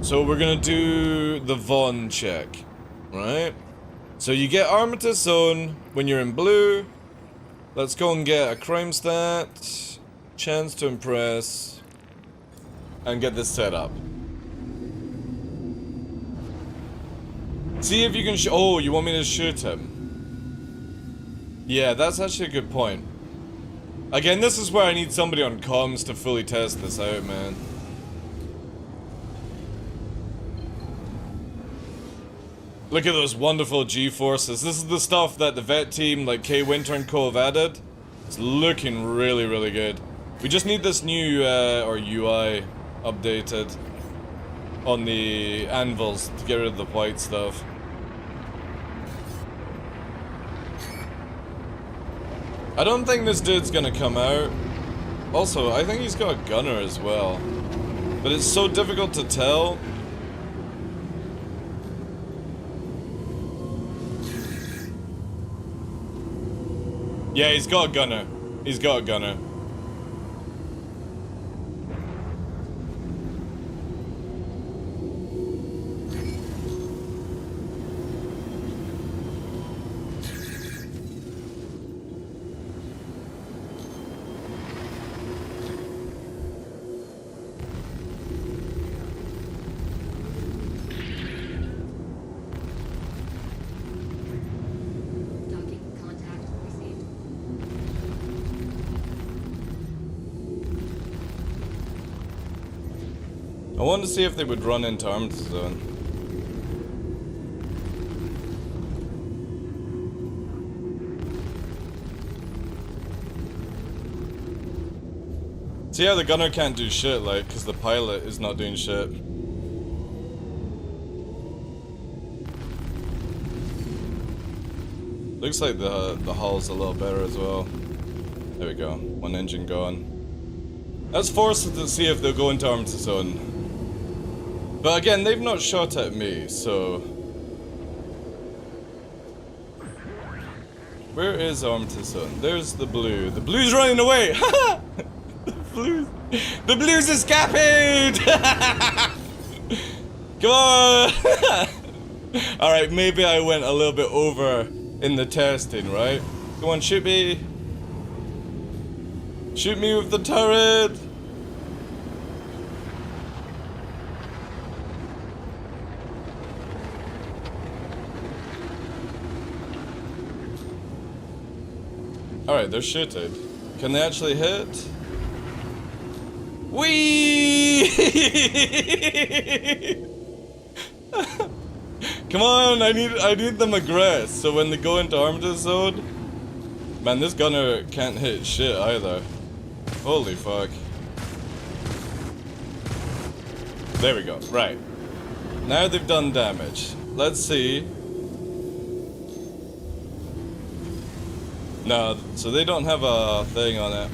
So we're gonna do the Vaughn check, right? So you get Armistice Zone when you're in blue. Let's go and get a crime stat, chance to impress, and get this set up. See if you can oh, you want me to shoot him? Yeah, that's actually a good point. Again, this is where I need somebody on comms to fully test this out, man. Look at those wonderful G-forces. This is the stuff that the vet team, like K Winter and Co have added. It's looking really, really good. We just need this new, or UI updated on the anvils to get rid of the white stuff. I don't think this dude's gonna come out. Also, I think he's got a gunner as well. But it's so difficult to tell. Yeah, he's got a gunner. He's got a gunner. I wanted to see if they would run into Armistice Zone. See how the gunner can't do shit, like, because the pilot is not doing shit. Looks like the hull's a little better as well. There we go, one engine gone. Let's force it to see if they'll go into Armistice Zone. But again, they've not shot at me, so... Where is Armistice Zone? There's the blue. The blue's running away! Haha! The blue's escaping! Come on! Alright, maybe I went a little bit over in the testing, right? Come on, shoot me! Shoot me with the turret! Alright, they're shooting. Can they actually hit? Whee! Come on, I need them aggress, so when they go into Armistice Zone... Man, this gunner can't hit shit either. Holy fuck. There we go, right. Now they've done damage. Let's see. No, so they don't have a thing on it.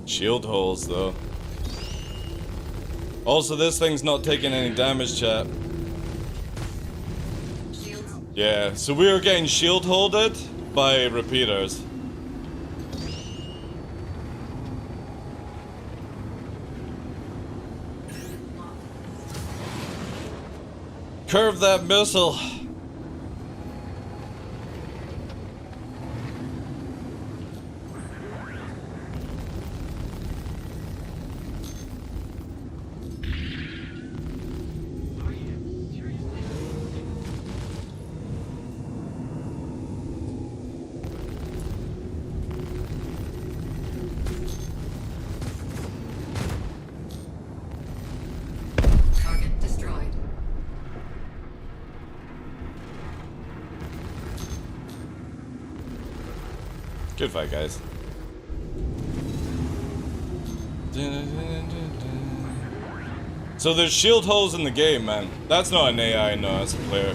Shield holes, though. Also, this thing's not taking any damage, chat. Yeah, so we were getting shield holded by repeaters. Curve that missile. Target destroyed. Good fight, guys. So there's shield holes in the game, man. That's not an AI, no, that's a player.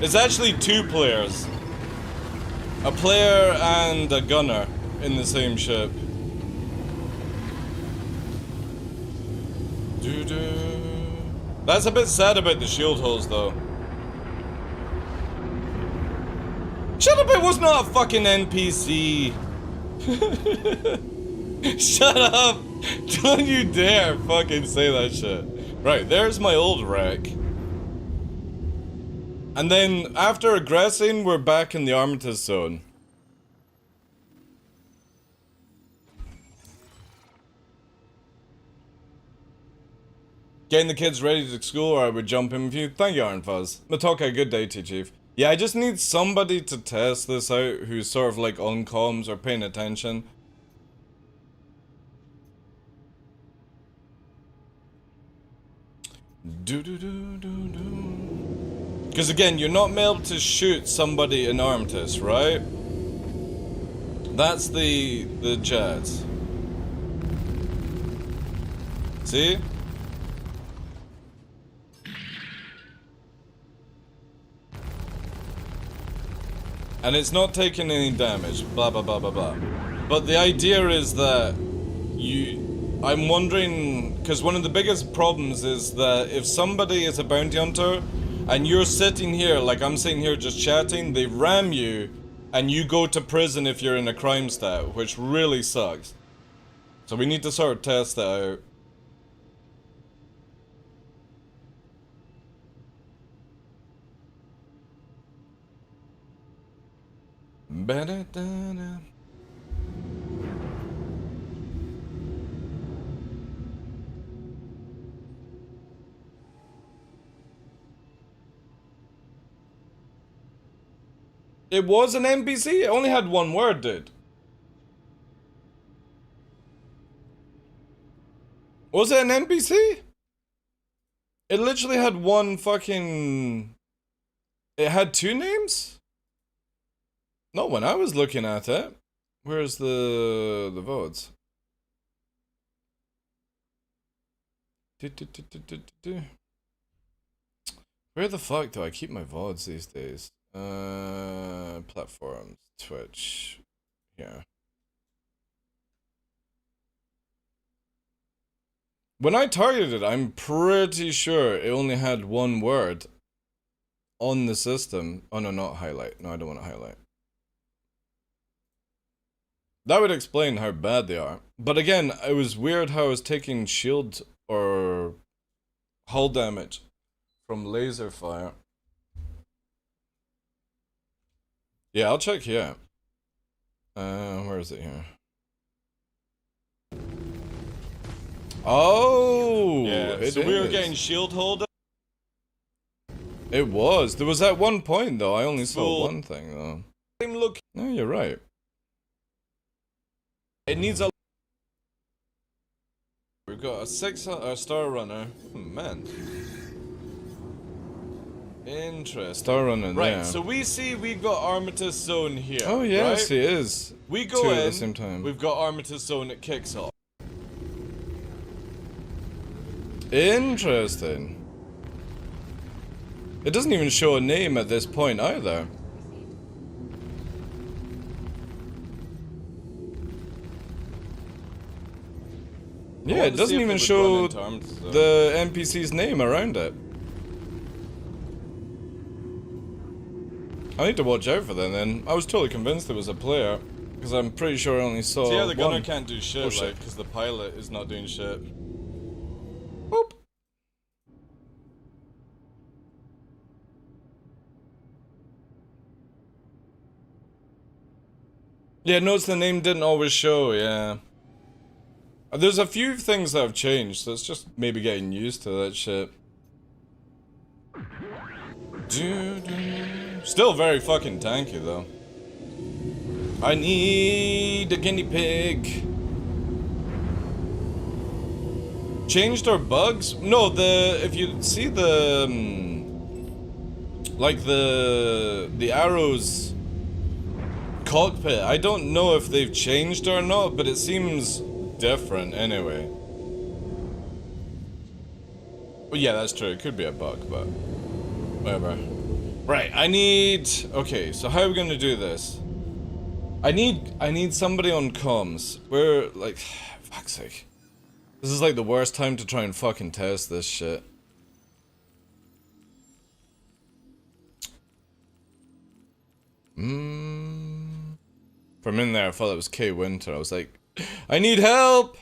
It's actually two players. A player and a gunner in the same ship. That's a bit sad about the shield holes, though. Shut up, it was not a fucking NPC. Shut up. Don't you dare fucking say that shit. Right, there's my old wreck. And then, after aggressing, we're back in the Armistice zone. Getting the kids ready to school, or I would jump in with you. Thank you, Iron Fuzz. Matoka, good day to you, Chief. Yeah, I just need somebody to test this out who's sort of like on comms or paying attention. Because again, you're not able to shoot somebody in Armistice, right? That's the jets. See? And it's not taking any damage, blah blah blah blah blah. But the idea is that I'm wondering, because one of the biggest problems is that if somebody is a bounty hunter and you're sitting here, like I'm sitting here just chatting, they ram you and you go to prison if you're in a crime stat, which really sucks. So we need to sort of test that out. Ba-da-da-da. It was an NPC? It only had one word, dude. Was it an NPC? It literally had one fucking... It had two names? Not when I was looking at it. Where's the VODs? Where the fuck do I keep my VODs these days? Platforms, Twitch, yeah. When I targeted, I'm pretty sure it only had one word on the system. Oh no, not highlight. No, I don't want to highlight. That would explain how bad they are. But again, it was weird how I was taking shield or hull damage from laser fire. Yeah, I'll check here. Where is it here? Oh! Yeah, so we were getting shield holder. It was. There was at one point, though. I only saw one thing, though. Same look. No, you're right. It needs a... We've got a 6-star runner. Man. Interesting. Star runner there. Right, so we see we've got Armistice Zone here. Oh, yes, right? It is. We go in, at the same time. We've got Armistice Zone, it kicks off. Interesting. It doesn't even show a name at this point either. Yeah, it doesn't even show the NPC's name around it. I need to watch out for them then. I was totally convinced there was a player, because I'm pretty sure I only saw yeah, the gunner can't do shit, like, because the pilot is not doing shit. Boop. Yeah, notice the name didn't always show, yeah. There's a few things that have changed, so it's just maybe getting used to that shit. Still very fucking tanky, though. I need a guinea pig. Changed our bugs? No, if you see the like the arrows cockpit, I don't know if they've changed or not, but it seems different anyway. Well, yeah, that's true. It could be a bug, but whatever. Right, I need... Okay, so how are we gonna do this? I need somebody on comms. We're like... Fuck's sake. This is like the worst time to try and fucking test this shit. From in there, I thought it was K Winter. I was like, I need help!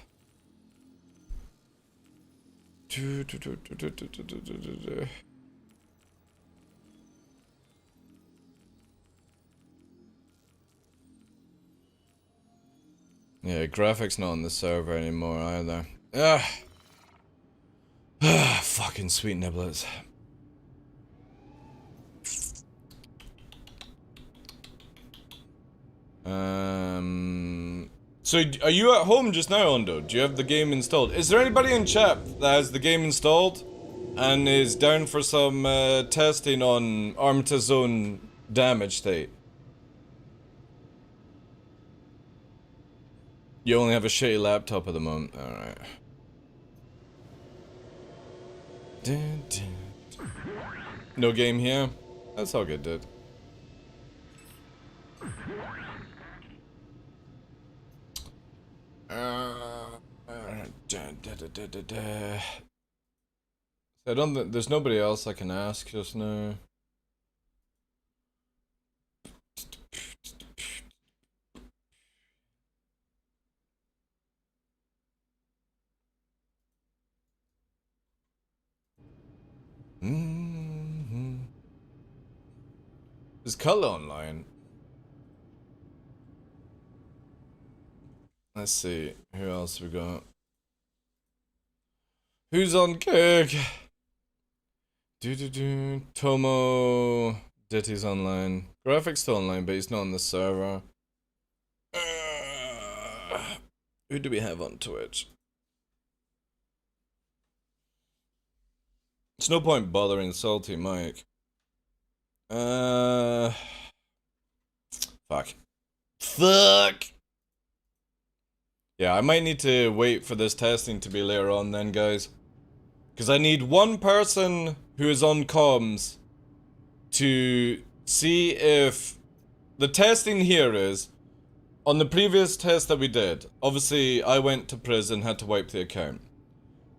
Yeah, graphics not on the server anymore either. Fucking sweet niblets. So are you at home just now, Ondo? Do you have the game installed? Is there anybody in chat that has the game installed and is down for some testing on Armitage Zone damage state? You only have a shitty laptop at the moment. Alright. No game here? That's all good, dude. I don't think there's nobody else I can ask just now. Is Color online? Let's see, who else we got? Who's on gig? Tomo Ditty's online. Graphics still online, but he's not on the server. Who do we have on Twitch? It's no point bothering Salty Mike. Fuck. Yeah, I might need to wait for this testing to be later on then, guys. Because I need one person who is on comms to see if... The testing here is, on the previous test that we did, obviously I went to prison, had to wipe the account.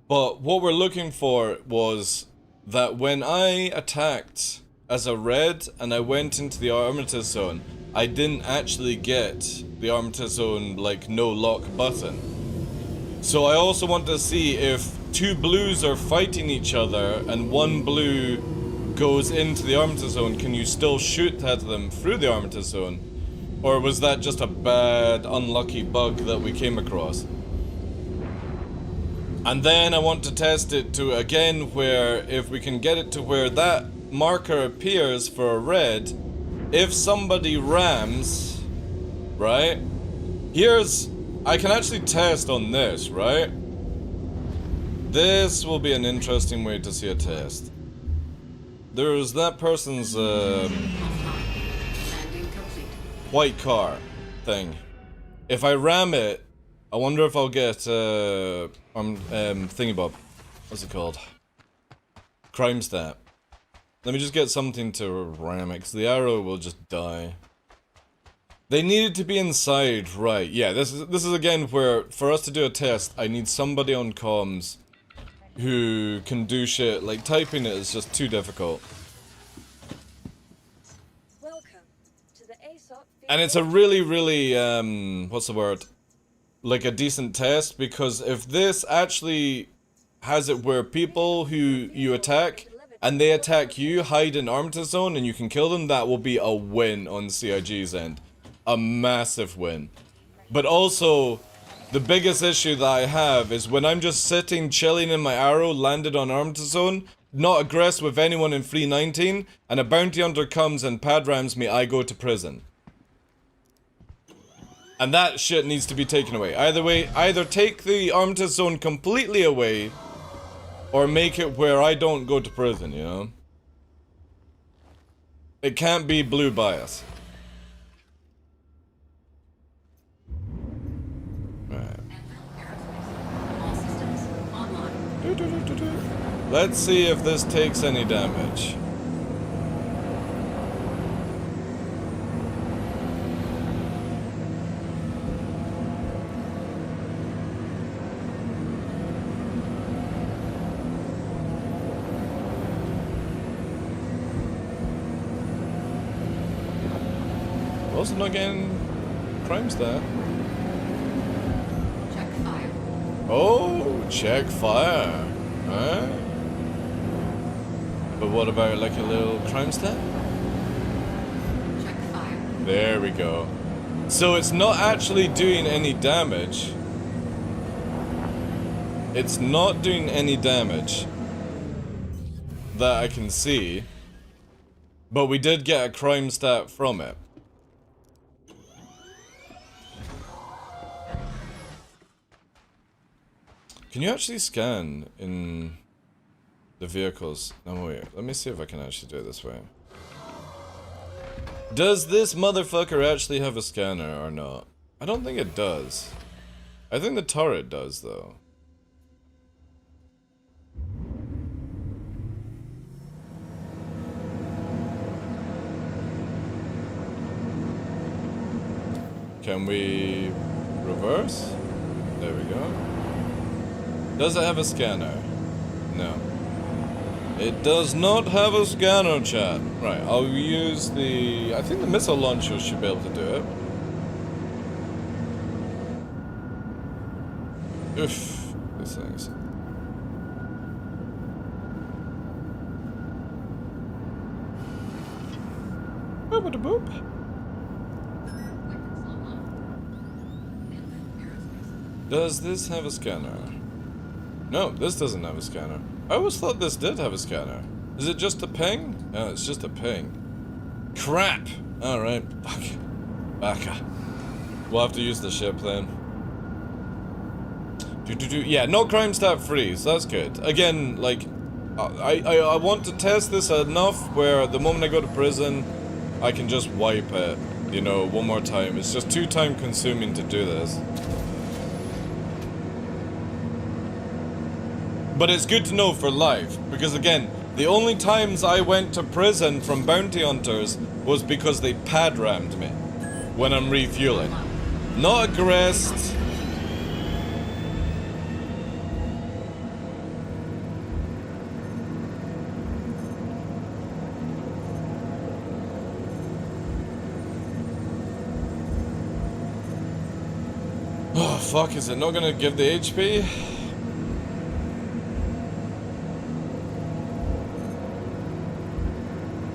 But what we're looking for was that when I attacked as a red and I went into the Armitage Zone, I didn't actually get the Armitage Zone, like, no lock button. So I also want to see if two blues are fighting each other and one blue goes into the Armitage Zone, can you still shoot at them through the Armitage Zone? Or was that just a bad, unlucky bug that we came across? And then I want to test it to, again, where if we can get it to where that marker appears for a red, if somebody rams, right? I can actually test on this, right? This will be an interesting way to see a test. There's that person's white car thing. If I ram it, I wonder if I'll get thingybob. What's it called? Crime stat. Let me just get something to ram it, because the arrow will just die. They needed to be inside, right? Yeah, this is again where for us to do a test, I need somebody on comms who can do shit. Like typing it is just too difficult. And it's a really, what's the word? Like a decent test, because if this actually has it where people who you attack and they attack you hide in Armitage Zone and you can kill them, that will be a win on CIG's end. A massive win. But also, the biggest issue that I have is when I'm just sitting chilling in my arrow landed on Armitage Zone, not aggressive with anyone in 319, and a bounty hunter comes and pad rams me, I go to prison. And that shit needs to be taken away. Either way, either take the Armitage Zone completely away, or make it where I don't go to prison, you know? It can't be blue bias. Right. Let's see if this takes any damage. Also not getting crimes there. Check fire. Oh, check fire. Huh? But what about like a little crime stat? Check fire. There we go. So it's not actually doing any damage. It's not doing any damage that I can see. But we did get a crime stat from it. Can you actually scan in the vehicles? No, wait. Let me see if I can actually do it this way. Does this motherfucker actually have a scanner or not? I don't think it does. I think the turret does, though. Can we reverse? There we go. Does it have a scanner? No. It does not have a scanner, chat. Right, I'll use the... I think the missile launcher should be able to do it. Oof. These things. Boop-a-da-boop. Does this have a scanner? No, this doesn't have a scanner. I always thought this did have a scanner. Is it just a ping? No, it's just a ping. Crap! Alright, fuck. Baka. We'll have to use the ship then. Yeah, no crime stat free, so that's good. Again, like, I want to test this enough where the moment I go to prison, I can just wipe it, you know, one more time. It's just too time consuming to do this. But it's good to know for life, because again, the only times I went to prison from bounty hunters was because they pad rammed me when I'm refueling. Not aggressed. Oh fuck, is it not gonna give the HP?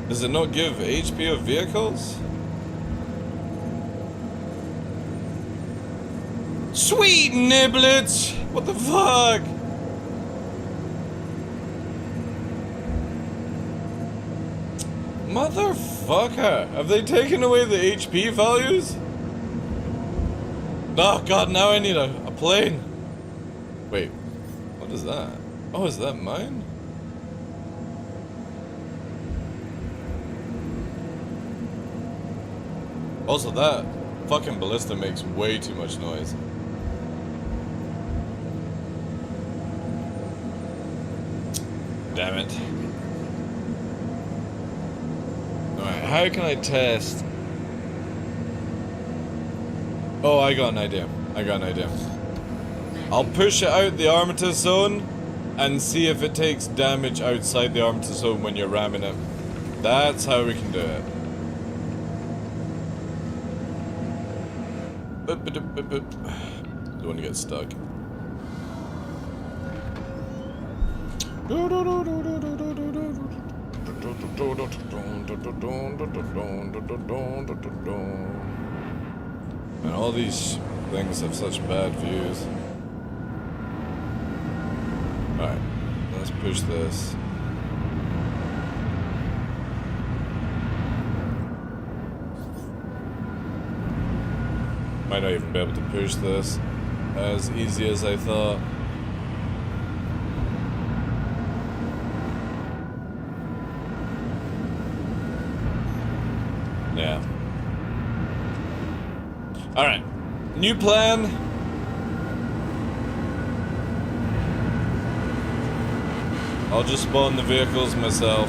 Does it not give HP of vehicles? Sweet niblets! What the fuck? Motherfucker! Have they taken away the HP values? Oh god, now I need a plane. Wait, what is that? Oh, is that mine? Also, that fucking ballista makes way too much noise. Damn it. Alright, how can I test? Oh, I got an idea. I'll push it out the Armitage zone and see if it takes damage outside the Armitage zone when you're ramming it. That's how we can do it. Don't want to get stuck. And all these things have such bad views. Alright, let's push this. Might not even be able to push this as easy as I thought. Yeah. Alright. New plan. I'll just spawn the vehicles myself.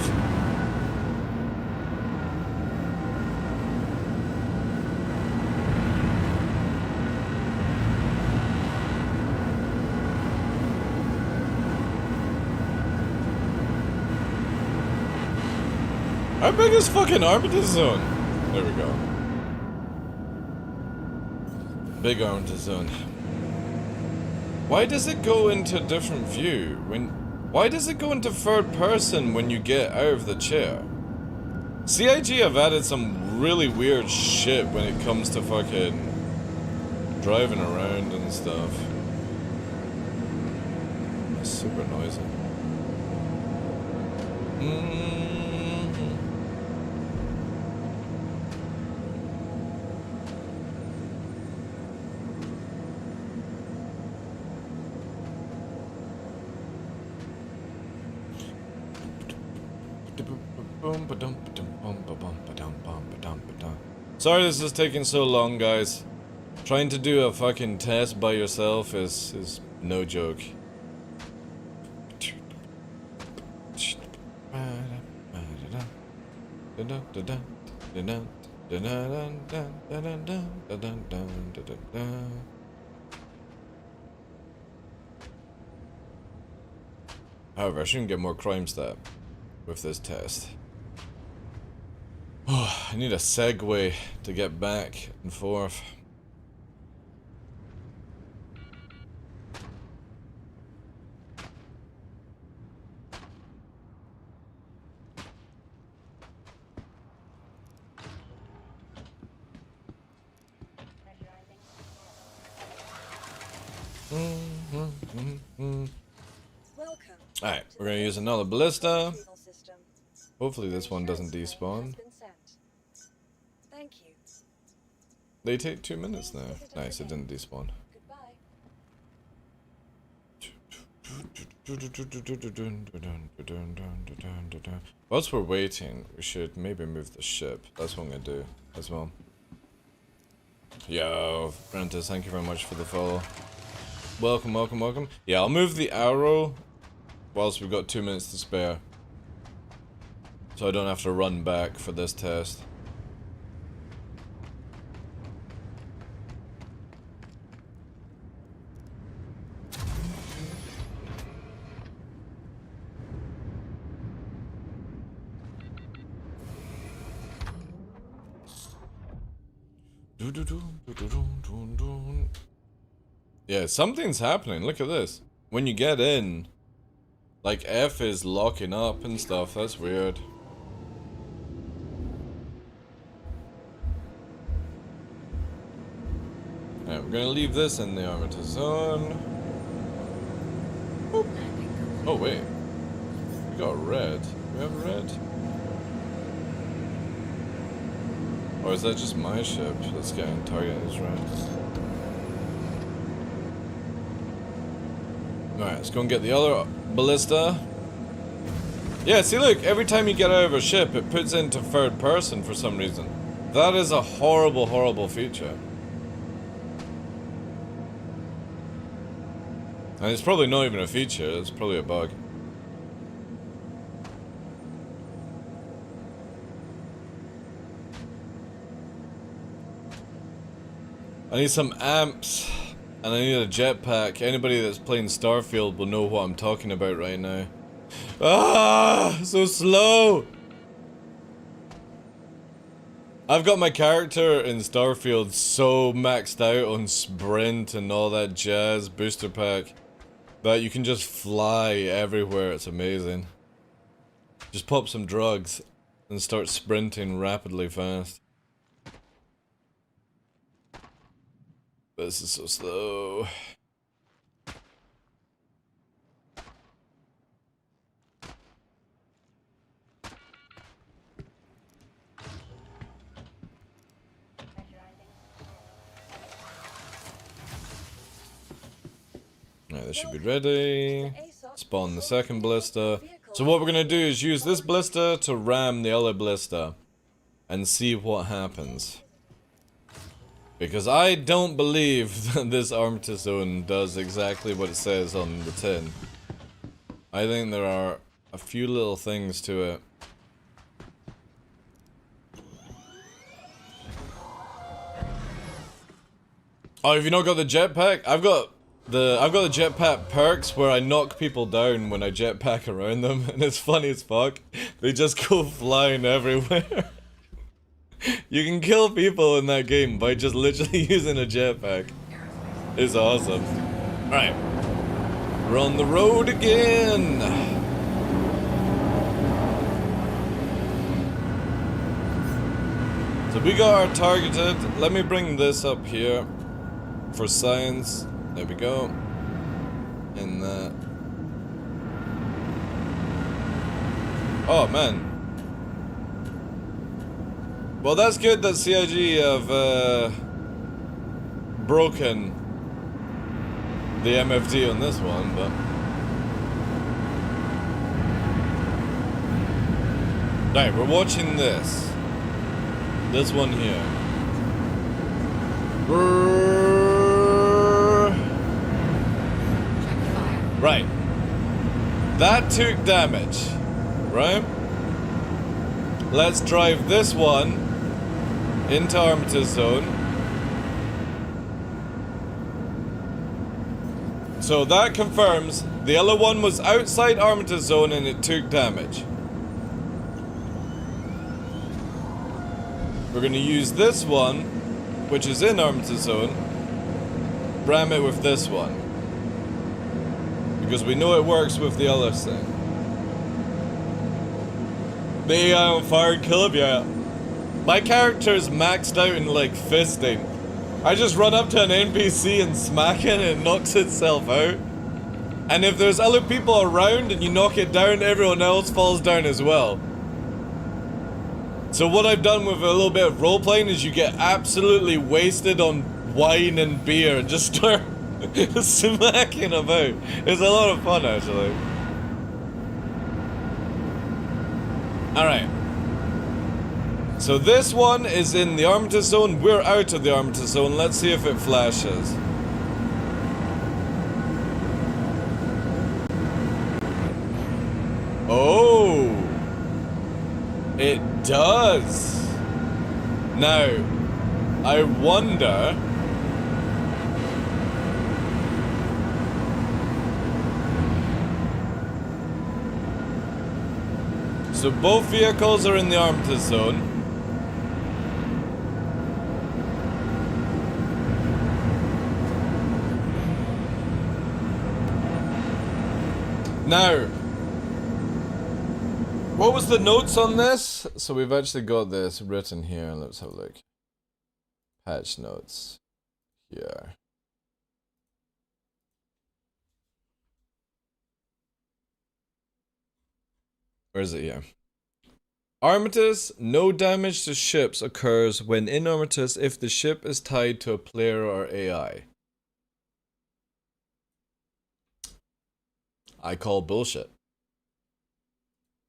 How big is fucking Armitage Zone? There we go. Big Armitage Zone. Why does it go into a different view? Why does it go into third person when you get out of the chair? CIG have added some really weird shit when it comes to fucking driving around and stuff. It's super noisy. Sorry this is taking so long, guys. Trying to do a fucking test by yourself is no joke. However, I shouldn't get more crime stat with this test. Oh, I need a segue to get back and forth. Alright, we're gonna use another ballista. Hopefully this one doesn't despawn. They take 2 minutes now. Nice, it didn't despawn. Whilst we're waiting, we should maybe move the ship. That's what I'm gonna do as well. Yo, Prentice, thank you very much for the follow. Welcome, welcome, welcome. Yeah, I'll move the arrow whilst we've got 2 minutes to spare. So I don't have to run back for this test. Yeah, something's happening. Look at this. When you get in, like F is locking up and stuff. That's weird. Alright, we're gonna leave this in the Armitage Zone. Boop. Oh wait, we got red. Do we have red? Or is that just my ship that's getting targeted as red? Alright, let's go and get the other ballista. Yeah, see look, every time you get out of a ship, it puts into third person for some reason. That is a horrible, horrible feature. And it's probably not even a feature, it's probably a bug. I need some amps. And I need a jetpack. Anybody that's playing Starfield will know what I'm talking about right now. Ah, so slow. I've got my character in Starfield so maxed out on sprint and all that jazz booster pack that you can just fly everywhere. It's amazing. Just pop some drugs and start sprinting rapidly fast. This is so slow. Alright, this should be ready. Spawn the second blister. So what we're gonna do is use this blister to ram the other blister and see what happens. Because I don't believe that this Armitage Zone does exactly what it says on the tin. I think there are a few little things to it. Oh, have you not got the jetpack? I've got the jetpack perks where I knock people down when I jetpack around them, and it's funny as fuck. They just go flying everywhere. You can kill people in that game by just literally using a jetpack. It's awesome. Alright. We're on the road again. So we got our targeted. Let me bring this up here for science. There we go. In that. Oh man. Well, that's good that CIG have broken the MFD on this one, but right, we're watching this one here. Right, that took damage, right? Let's drive this one into Armitage Zone. So that confirms the yellow one was outside Armitage Zone and it took damage. We're gonna use this one, which is in Armitage Zone, ram it with this one. Because we know it works with the other thing. The AI on fire and kill him, yeah. My character's maxed out in like fisting. I just run up to an NPC and smack it and it knocks itself out. And if there's other people around and you knock it down, everyone else falls down as well. So what I've done with a little bit of role-playing is you get absolutely wasted on wine and beer and just start smacking about. It's a lot of fun actually. Alright. So this one is in the Armitage Zone. We're out of the Armitage Zone. Let's see if it flashes. Oh! It does! Now, I wonder... So both vehicles are in the Armitage Zone. Now, what was the notes on this? So we've actually got this written here. Let's have a look. Patch notes here. Where is it here? Armistice, no damage to ships occurs when in Armistice if the ship is tied to a player or AI. I call bullshit.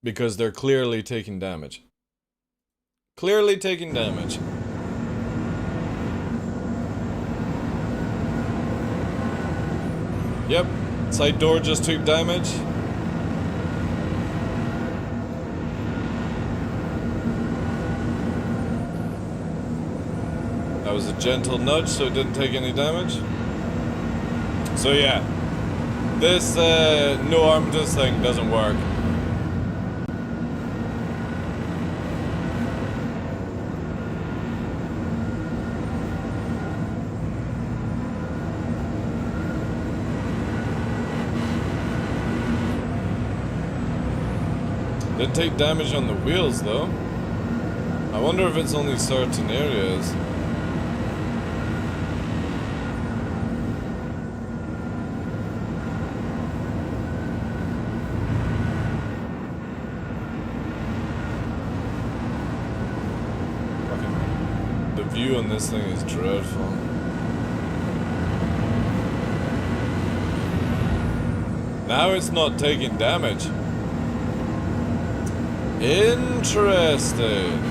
Because they're clearly taking damage. Clearly taking damage. Yep, side door just took damage. That was a gentle nudge, so it didn't take any damage. So yeah, this no armistice thing doesn't work. Did take damage on the wheels though. I wonder if it's only certain areas. The view on this thing is dreadful. Now it's not taking damage. Interesting.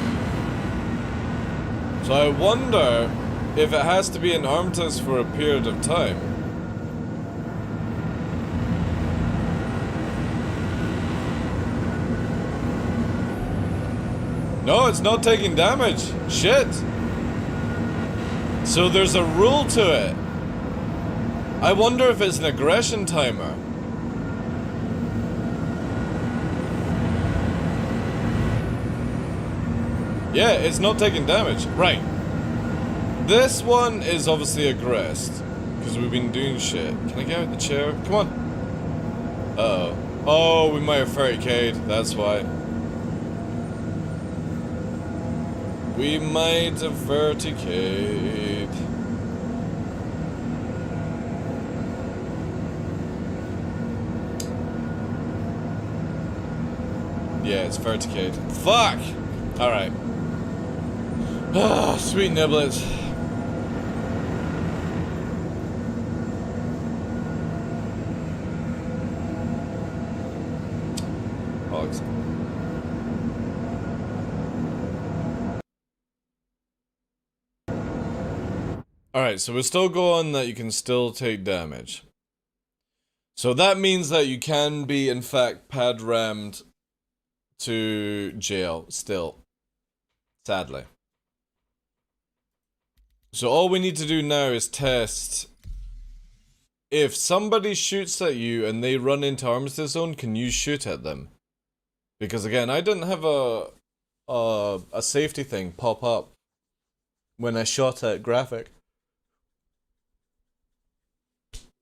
So I wonder if it has to be an armistice for a period of time. No, it's not taking damage. Shit. So there's a rule to it. I wonder if it's an aggression timer. Yeah, it's not taking damage. Right. This one is obviously aggressed. Because we've been doing shit. Can I get out the chair? Come on. Uh-oh. Oh, we might have 30k'd. That's why. We might have 30k'd. Yeah, it's 30k'd. Fuck! Alright. Ah, sweet niblets. Hogs. Alright, so we're still going that you can still take damage. So that means that you can be, in fact, pad rammed to jail still. Sadly. So all we need to do now is test if somebody shoots at you and they run into armistice zone, can you shoot at them? Because again, I didn't have a safety thing pop up when I shot at graphic.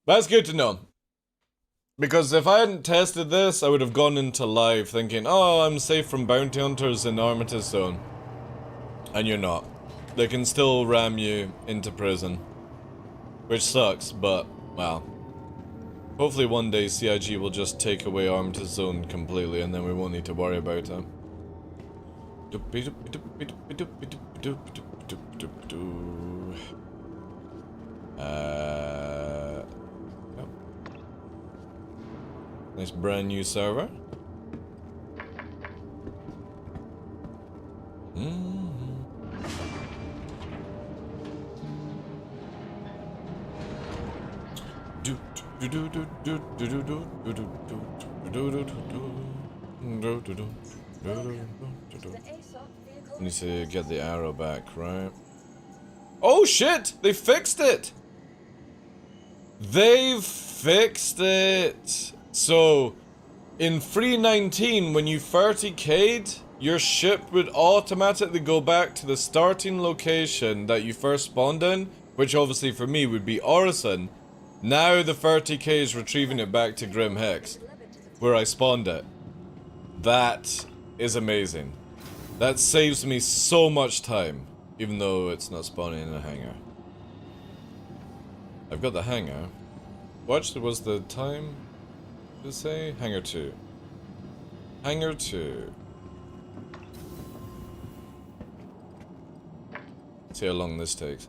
That's good to know. Because if I hadn't tested this, I would have gone into live thinking, oh, I'm safe from bounty hunters in armistice zone. And you're not. They can still ram you into prison. Which sucks, but, well. Hopefully one day CIG will just take away armistice zone completely and then we won't need to worry about it. Yep. Nice brand new server. Need to get the arrow back, right? Oh shit! They fixed it! They've fixed it! So, in 3.19, when you 30k'd, your ship would automatically go back to the starting location that you first spawned in, which obviously for me would be Orison. Now the 30k is retrieving it back to Grim Hex, where I spawned it. That is amazing. That saves me so much time, even though it's not spawning in a hangar. I've got the hangar. Watch, was the time to say? Hangar 2. Hangar 2. See how long this takes.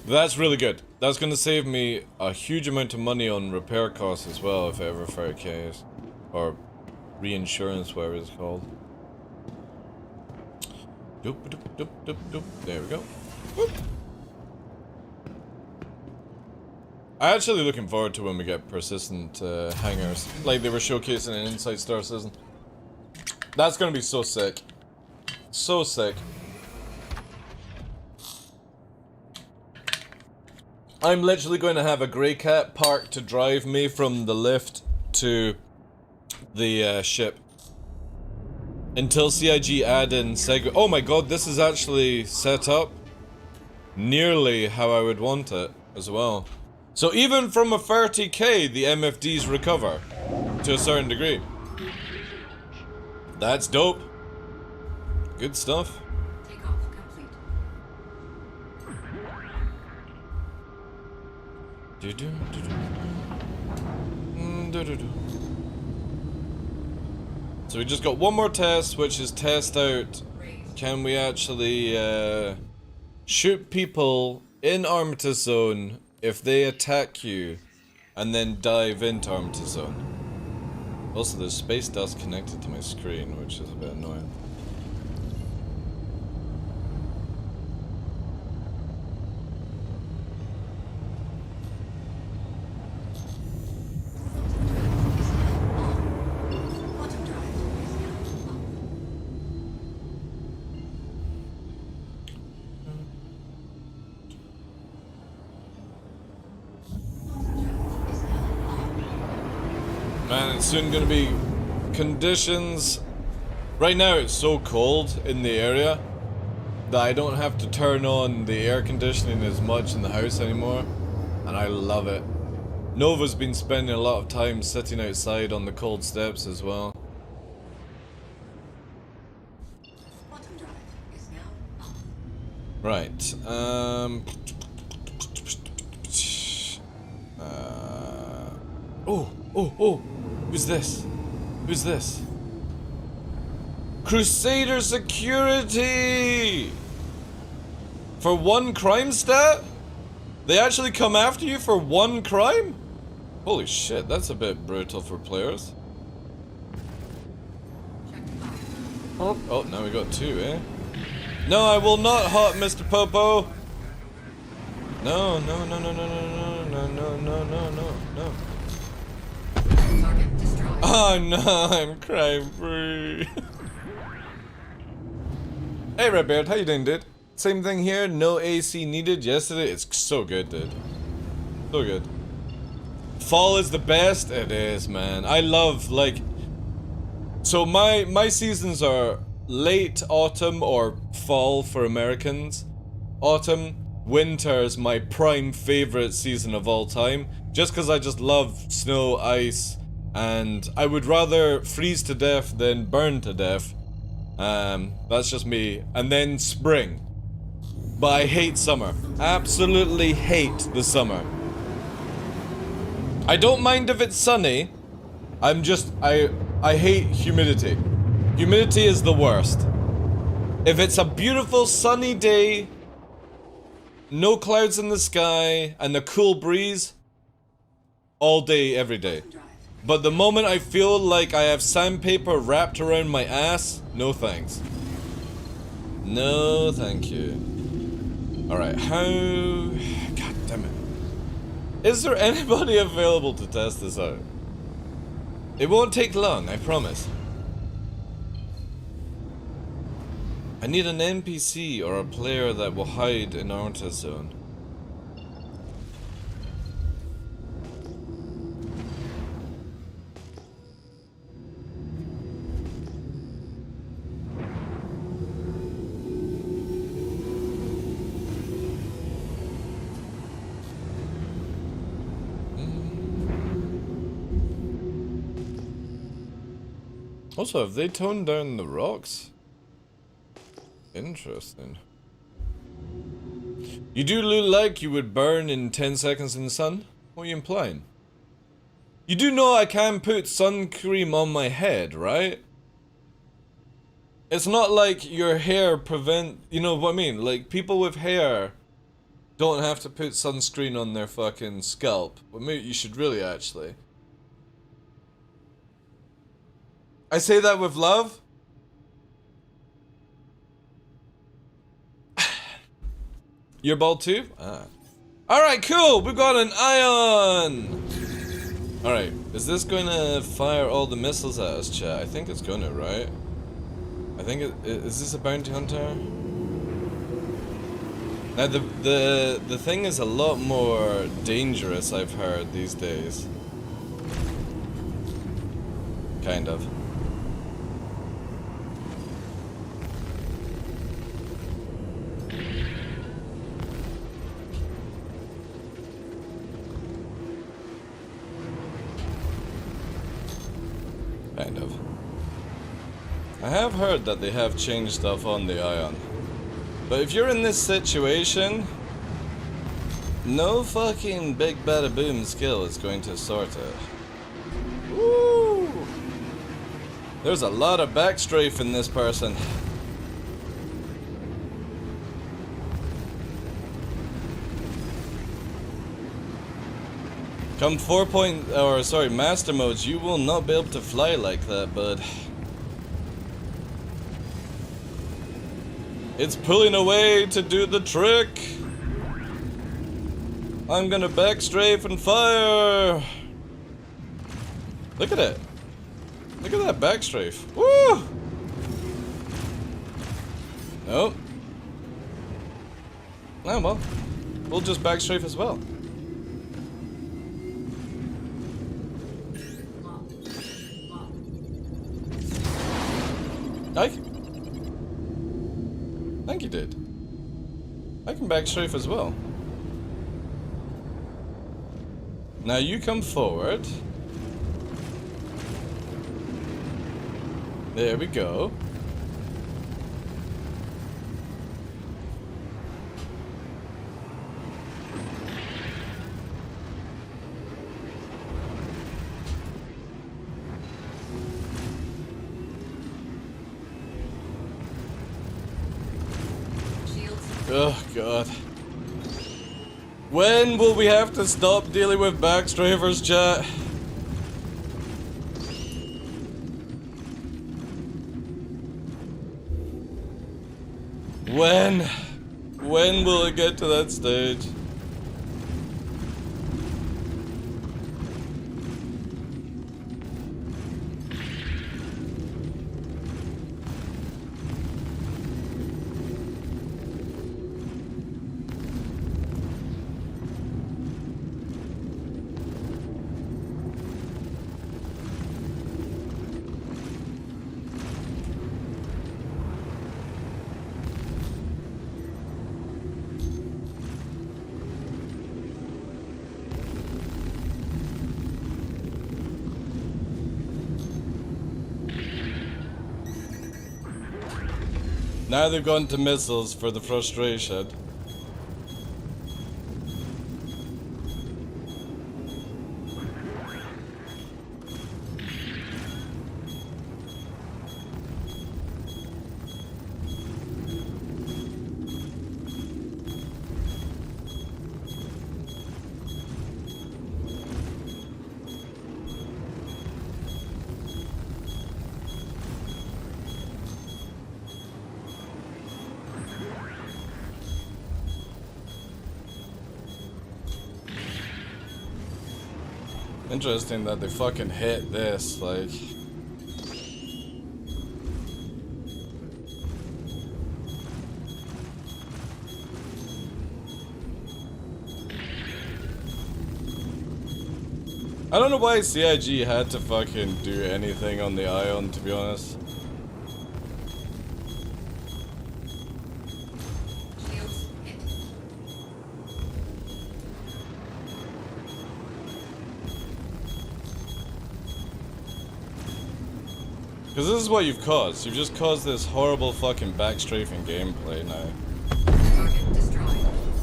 That's really good. That's going to save me a huge amount of money on repair costs as well if it ever 30k's. Or reinsurance, whatever it's called. Doop, doop, doop, doop, doop. There we go. Whoop. I'm actually looking forward to when we get persistent hangars. Like they were showcasing in Inside Star Citizen. That's going to be so sick. So sick. I'm literally going to have a grey cat parked to drive me from the lift to the ship. Until CIG add in segway. Oh my god, this is actually set up nearly how I would want it as well. So even from a 30k, the MFDs recover to a certain degree. That's dope. Good stuff. Takeoff complete. So we just got one more test, which is test out. Can we actually shoot people in Armitage Zone if they attack you and then dive into Armitage Zone? Also, there's space dust connected to my screen, which is a bit annoying. Man, it's soon gonna be conditions. Right now it's so cold in the area that I don't have to turn on the air conditioning as much in the house anymore, and I love it. Nova's been spending a lot of time sitting outside on the cold steps as well. Right, oh, who's this? Who's this? Crusader Security! For one crime stat? They actually come after you for one crime? Holy shit, that's a bit brutal for players. Oh, now we got two, eh? No, I will not hot Mr. Popo! No. Oh no, I'm crime free. Hey Redbeard, how you doing, dude? Same thing here, no AC needed yesterday. It's so good, dude. So good. Fall is the best? It is, man. I love, like... So my seasons are late autumn or fall for Americans. Autumn, winter is my prime favorite season of all time. Just because I just love snow, ice, and I would rather freeze to death than burn to death. That's just me. And then spring. But I hate summer. Absolutely hate the summer. I don't mind if it's sunny. I hate humidity. Humidity is the worst. If it's a beautiful sunny day, no clouds in the sky, and a cool breeze, all day, every day. But the moment I feel like I have sandpaper wrapped around my ass, no thanks. No thank you. Alright, how... God damn it. Is there anybody available to test this out? It won't take long, I promise. I need an NPC or a player that will hide in Armitage Zone. Also, have they toned down the rocks? Interesting. You do look like you would burn in 10 seconds in the sun? What are you implying? You do know I can put sun cream on my head, right? It's not like your hair prevent... You know what I mean? Like, people with hair don't have to put sunscreen on their fucking scalp. But maybe you should really, actually. I say that with love. You're bald too? Ah. Alright, cool! We've got an ion! Alright, is this gonna fire all the missiles at us, chat? I think it's gonna, right? I think is this a bounty hunter? Now the thing is a lot more dangerous, I've heard, these days. Kind of. Kind of. I have heard that they have changed stuff on the Ion. But if you're in this situation, no fucking big bada boom skill is going to sort it. Woo! There's a lot of backstrafe in this person. Come master modes, you will not be able to fly like that, bud. It's pulling away to do the trick. I'm gonna backstrafe and fire. Look at it. Look at that backstrafe. Woo! Nope. Oh well. We'll just backstrafe as well. I think you did. I can backstrafe as well. Now you come forward. There we go. Oh god. When will we have to stop dealing with backstrafers, chat? When? When will it get to that stage? Now they've gone to missiles for the frustration. Interesting that they fucking hit this, like... I don't know why CIG had to fucking do anything on the Ion, to be honest. Because this is what you've caused. You've just caused this horrible fucking backstrafing gameplay now.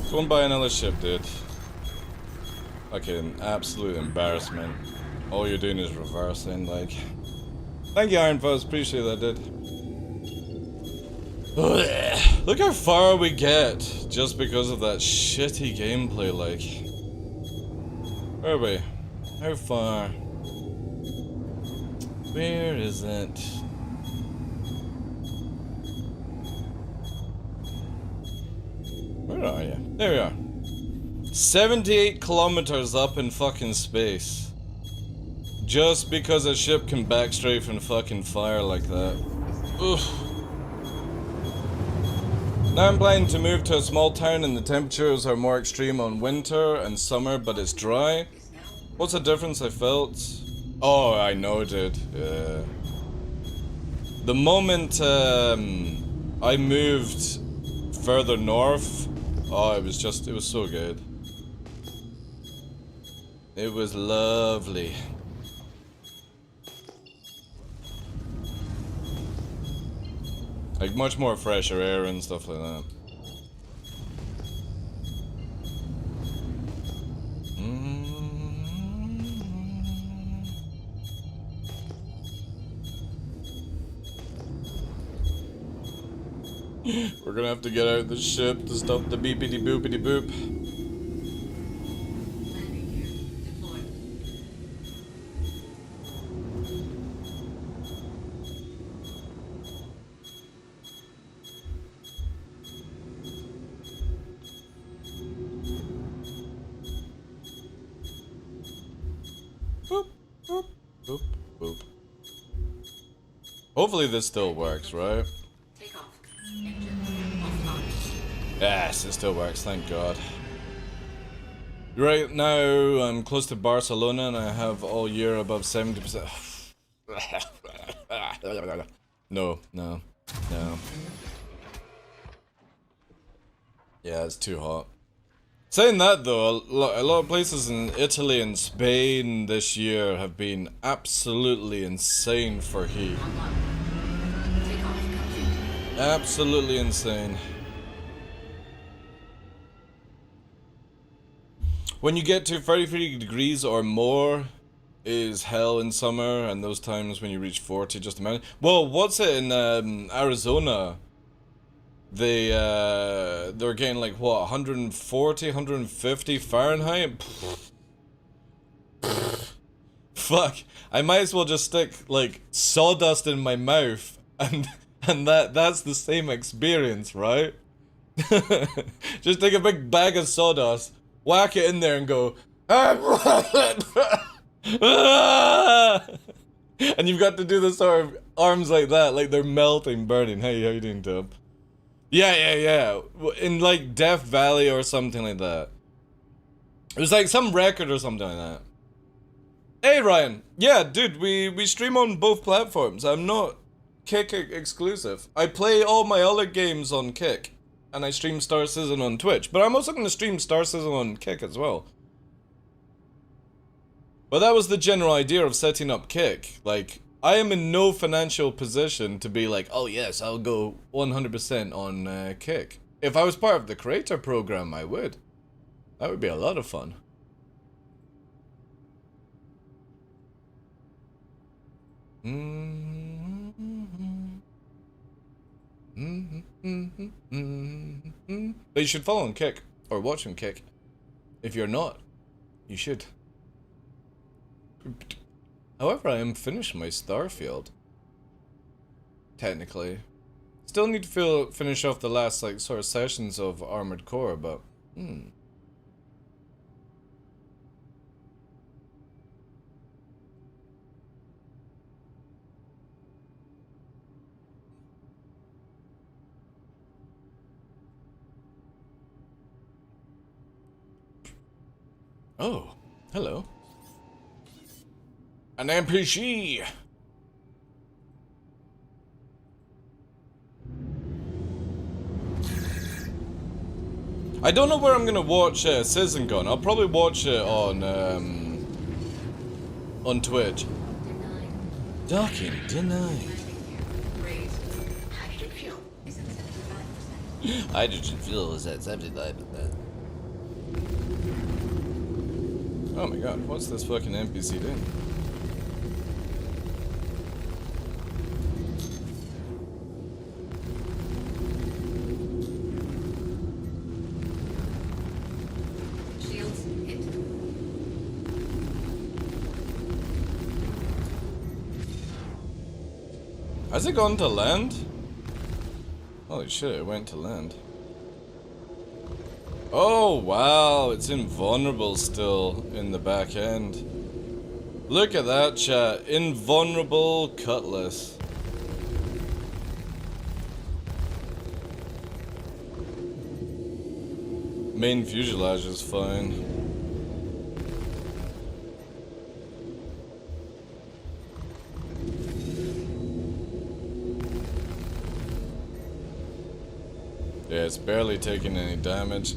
It's won by another ship, dude. Fucking absolute embarrassment. All you're doing is reversing, like... Thank you, Iron Fuzz. Appreciate that, dude. Look how far we get just because of that shitty gameplay, like... Where are we? How far? Where is it? Where are you? There we are. 78 kilometers up in fucking space. Just because a ship can backstrafe and fucking fire like that. Ugh. Now I'm planning to move to a small town and the temperatures are more extreme on winter and summer, but it's dry. What's the difference I felt? Oh, I know, dude. The moment I moved further north, oh, it was so good. It was lovely. Like, much more fresher air and stuff like that. We're gonna have to get out the ship to stop the beepity boopity boop. Boop, boop, boop, boop. Hopefully this still works, right? Yes, it still works, thank God. Right now, I'm close to Barcelona and I have all year above 70%. No. Yeah, it's too hot. Saying that though, a lot of places in Italy and Spain this year have been absolutely insane for heat. Absolutely insane. When you get to 33 degrees or more is hell in summer, and those times when you reach 40, just imagine. Well, what's it in Arizona? They're getting like what, 140, 150 Fahrenheit? Fuck, I might as well just stick like sawdust in my mouth and that's the same experience, right? Just take a big bag of sawdust, whack it in there and go and you've got to do the sort of arms like that, like they're melting, burning. Hey, how you doing, Dub? Yeah. In like Death Valley or something like that. It was like some record or something like that. Hey Ryan, yeah, dude, we stream on both platforms. I'm not Kick exclusive. I play all my other games on Kick, and I stream Star Citizen on Twitch. But I'm also going to stream Star Citizen on Kick as well. But that was the general idea of setting up Kick. Like, I am in no financial position to be like, oh yes, I'll go 100% on Kick. If I was part of the creator program, I would. That would be a lot of fun. But you should follow on Kick, or watch on Kick. If you're not, you should. However, I am finished my Starfield. Technically. Still need to finish off the last, like, sort of sessions of Armored Core, but... Oh, hello. An NPC! I don't know where I'm gonna watch Citizen Gun. I'll probably watch it on Twitch. Docking denied. Hydrogen fuel is at 75%. Oh my god, what's this fucking NPC doing? Shields hit. Has it gone to land? Holy shit, it went to land. Oh wow, it's invulnerable still in the back end. Look at that, chat. Invulnerable Cutlass. Main fuselage is fine. Yeah, it's barely taking any damage.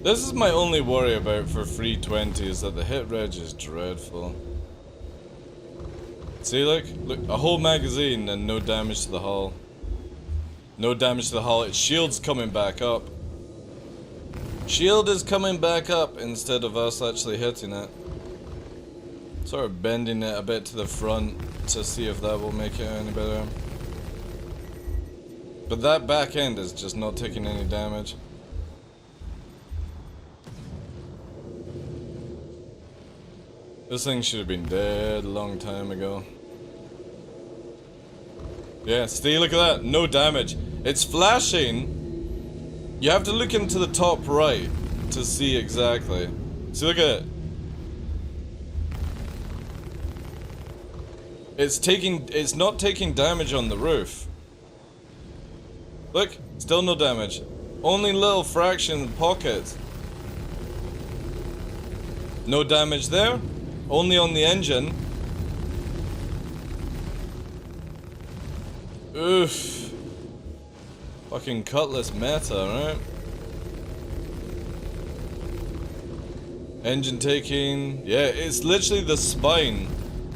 This is my only worry about for 320 is that the hit reg is dreadful. See, look, a whole magazine and no damage to the hull. No damage to the hull. Its shield's coming back up. Shield is coming back up instead of us actually hitting it. Sort of bending it a bit to the front to see if that will make it any better. But that back end is just not taking any damage. This thing should have been dead a long time ago. Yeah, see, look at that. No damage. It's flashing. You have to look into the top right to see exactly. See, look at it. It's not taking damage on the roof. Look, still no damage. Only little fraction pockets. No damage there. Only on the engine. Oof. Fucking Cutlass meta, right? Engine taking... Yeah, it's literally the spine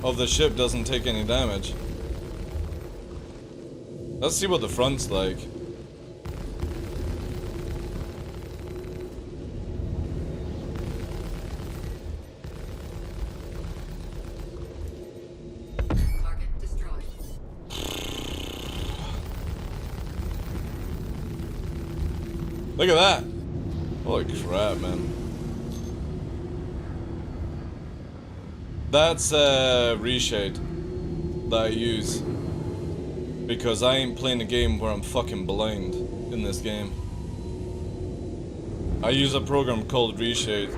of the ship doesn't take any damage. Let's see what the front's like. Look at that! Holy crap, man. That's reshade that I use because I ain't playing a game where I'm fucking blind in this game. I use a program called reshade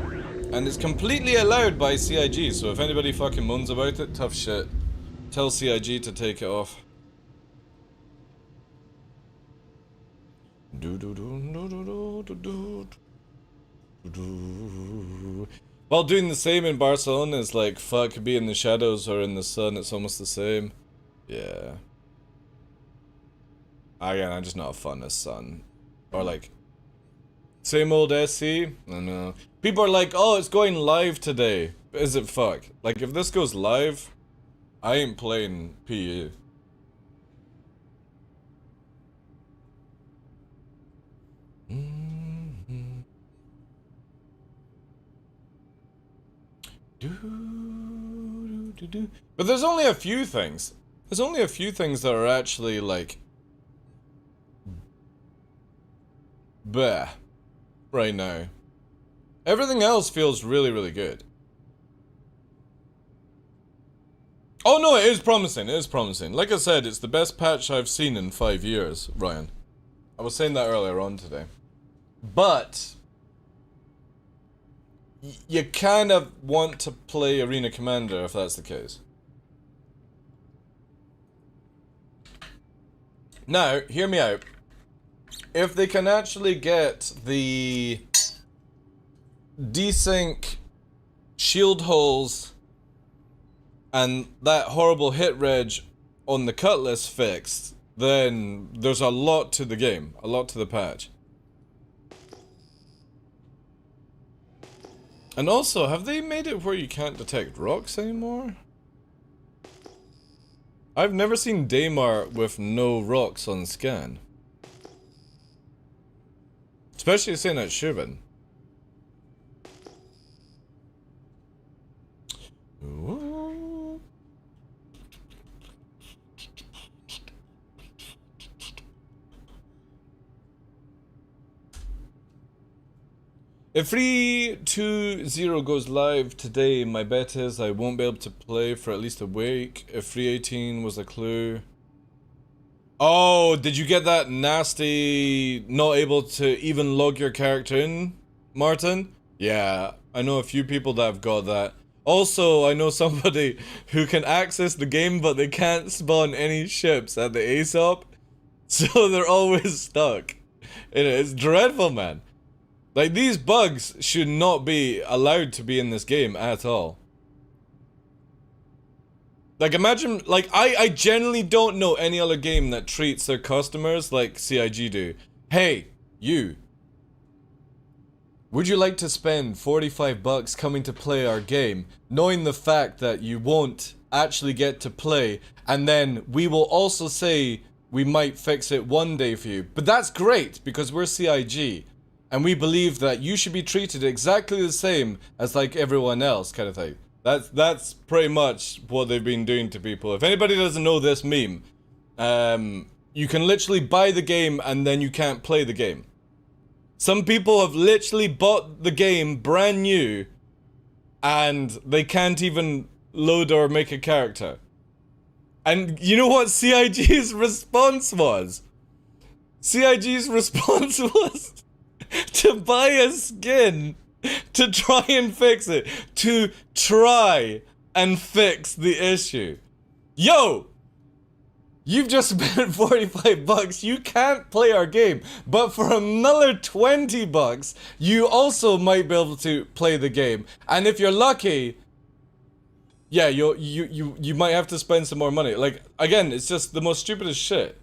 and it's completely allowed by CIG, so if anybody fucking moans about it, tough shit. Tell CIG to take it off. While doing the same in Barcelona is like, fuck, be in the shadows or in the sun, it's almost the same. Yeah. Again, I'm just not a fan of sun. Or like, same old SC? I don't know. People are like, oh, it's going live today. Is it fuck? Like, if this goes live, I ain't playing PE. But there's only a few things. There's only a few things that are actually like... bleh. Right now. Everything else feels really, really good. Oh no, it is promising, it is promising. Like I said, it's the best patch I've seen in 5 years, Ryan. I was saying that earlier on today. But... you kind of want to play Arena Commander if that's the case. Now, hear me out. If they can actually get the desync shield holes and that horrible hit reg on the Cutlass fixed, then there's a lot to the game, a lot to the patch. And also, have they made it where you can't detect rocks anymore? I've never seen Daymar with no rocks on scan. Especially saying at Shubin. If 3.2.0 goes live today, my bet is I won't be able to play for at least a week. If 3.18 was a clue. Oh, did you get that nasty not able to even log your character in, Martin? Yeah, I know a few people that have got that. Also, I know somebody who can access the game, but they can't spawn any ships at the ASOP, so they're always stuck. It's dreadful, man. Like, these bugs should not be allowed to be in this game at all. Like, imagine, like, I generally don't know any other game that treats their customers like CIG do. Hey, you. Would you like to spend 45 bucks coming to play our game, knowing the fact that you won't actually get to play, and then we will also say we might fix it one day for you. But that's great, because we're CIG, and we believe that you should be treated exactly the same as like everyone else, kind of thing. That's pretty much what they've been doing to people. If anybody doesn't know this meme, you can literally buy the game and then you can't play the game. Some people have literally bought the game brand new and they can't even load or make a character. And you know what CIG's response was? CIG's response was to buy a skin to try and fix it. To try and fix the issue. Yo! You've just spent 45 bucks, you can't play our game, but for another 20 bucks, you also might be able to play the game. And if you're lucky, yeah, you might have to spend some more money. Like, again, it's just the most stupidest shit.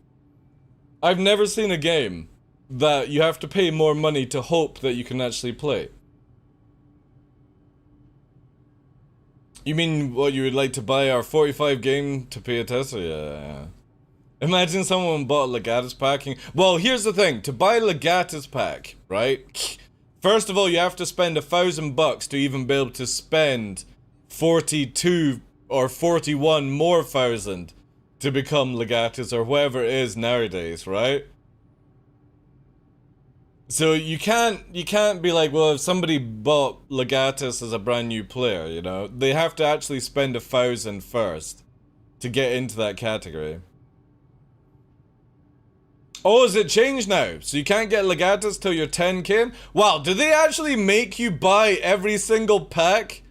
I've never seen a game that you have to pay more money to hope that you can actually play. You mean, what, you would like to buy our 45 game to pay a tester? Yeah. Imagine someone bought Legatus packing. Well, here's the thing. To buy Legatus pack, right? First of all, you have to spend $1,000 to even be able to spend 42 or 41 more thousand to become Legatus or whatever it is nowadays, right? So you can't be like, well, if somebody bought Legatus as a brand new player, you know, they have to actually spend 1,000 first to get into that category. Oh, is it changed now? So you can't get Legatus till you're 10k? Wow, do they actually make you buy every single pack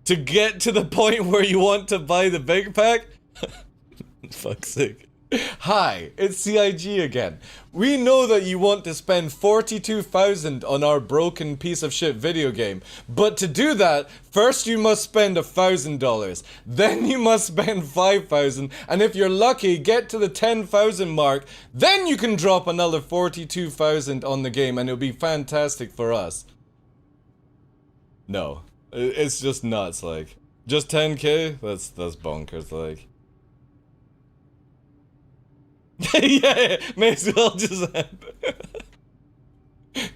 to get to the point where you want to buy the big pack? Fuck's sake. Hi, it's CIG again. We know that you want to spend 42,000 on our broken piece of shit video game, but to do that, first you must spend $1,000, then you must spend 5,000, and if you're lucky, get to the 10,000 mark, then you can drop another 42,000 on the game, and it'll be fantastic for us. No, it's just nuts. Like, just 10k? That's bonkers. Like. Yeah, may as well just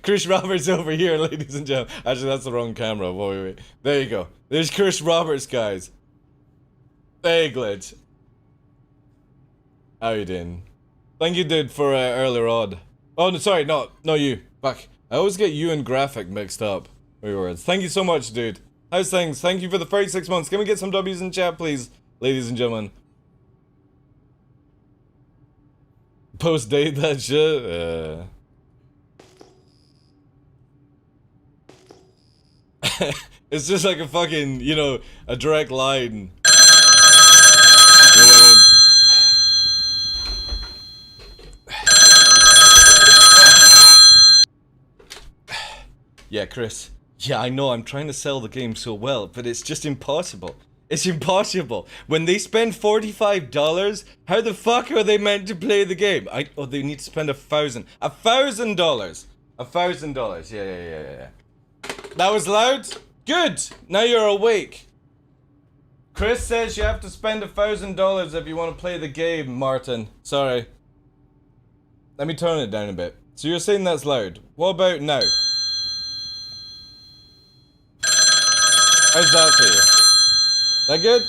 Chris Roberts over here, ladies and gentlemen. Actually, that's the wrong camera. Wait. There you go. There's Chris Roberts, guys. Hey, Glitch. How you doing? Thank you, dude, for earlier on. Oh, no, sorry, no you. Fuck. I always get you and Graphic mixed up. Words. Thank you so much, dude. How's things? Thank you for the 36 months. Can we get some W's in chat, please, ladies and gentlemen? Post-date that shit? It's just like a fucking, you know, a direct line. You know what I mean? Yeah, Chris. Yeah, I know, I'm trying to sell the game so well, but it's just impossible. It's impossible. When they spend $45, how the fuck are they meant to play the game? Oh, they need to spend $1,000. $1,000. $1,000. Yeah. That was loud? Good. Now you're awake. Chris says you have to spend $1,000 if you want to play the game, Martin. Sorry. Let me turn it down a bit. So you're saying that's loud. What about now? How's that for you? That good?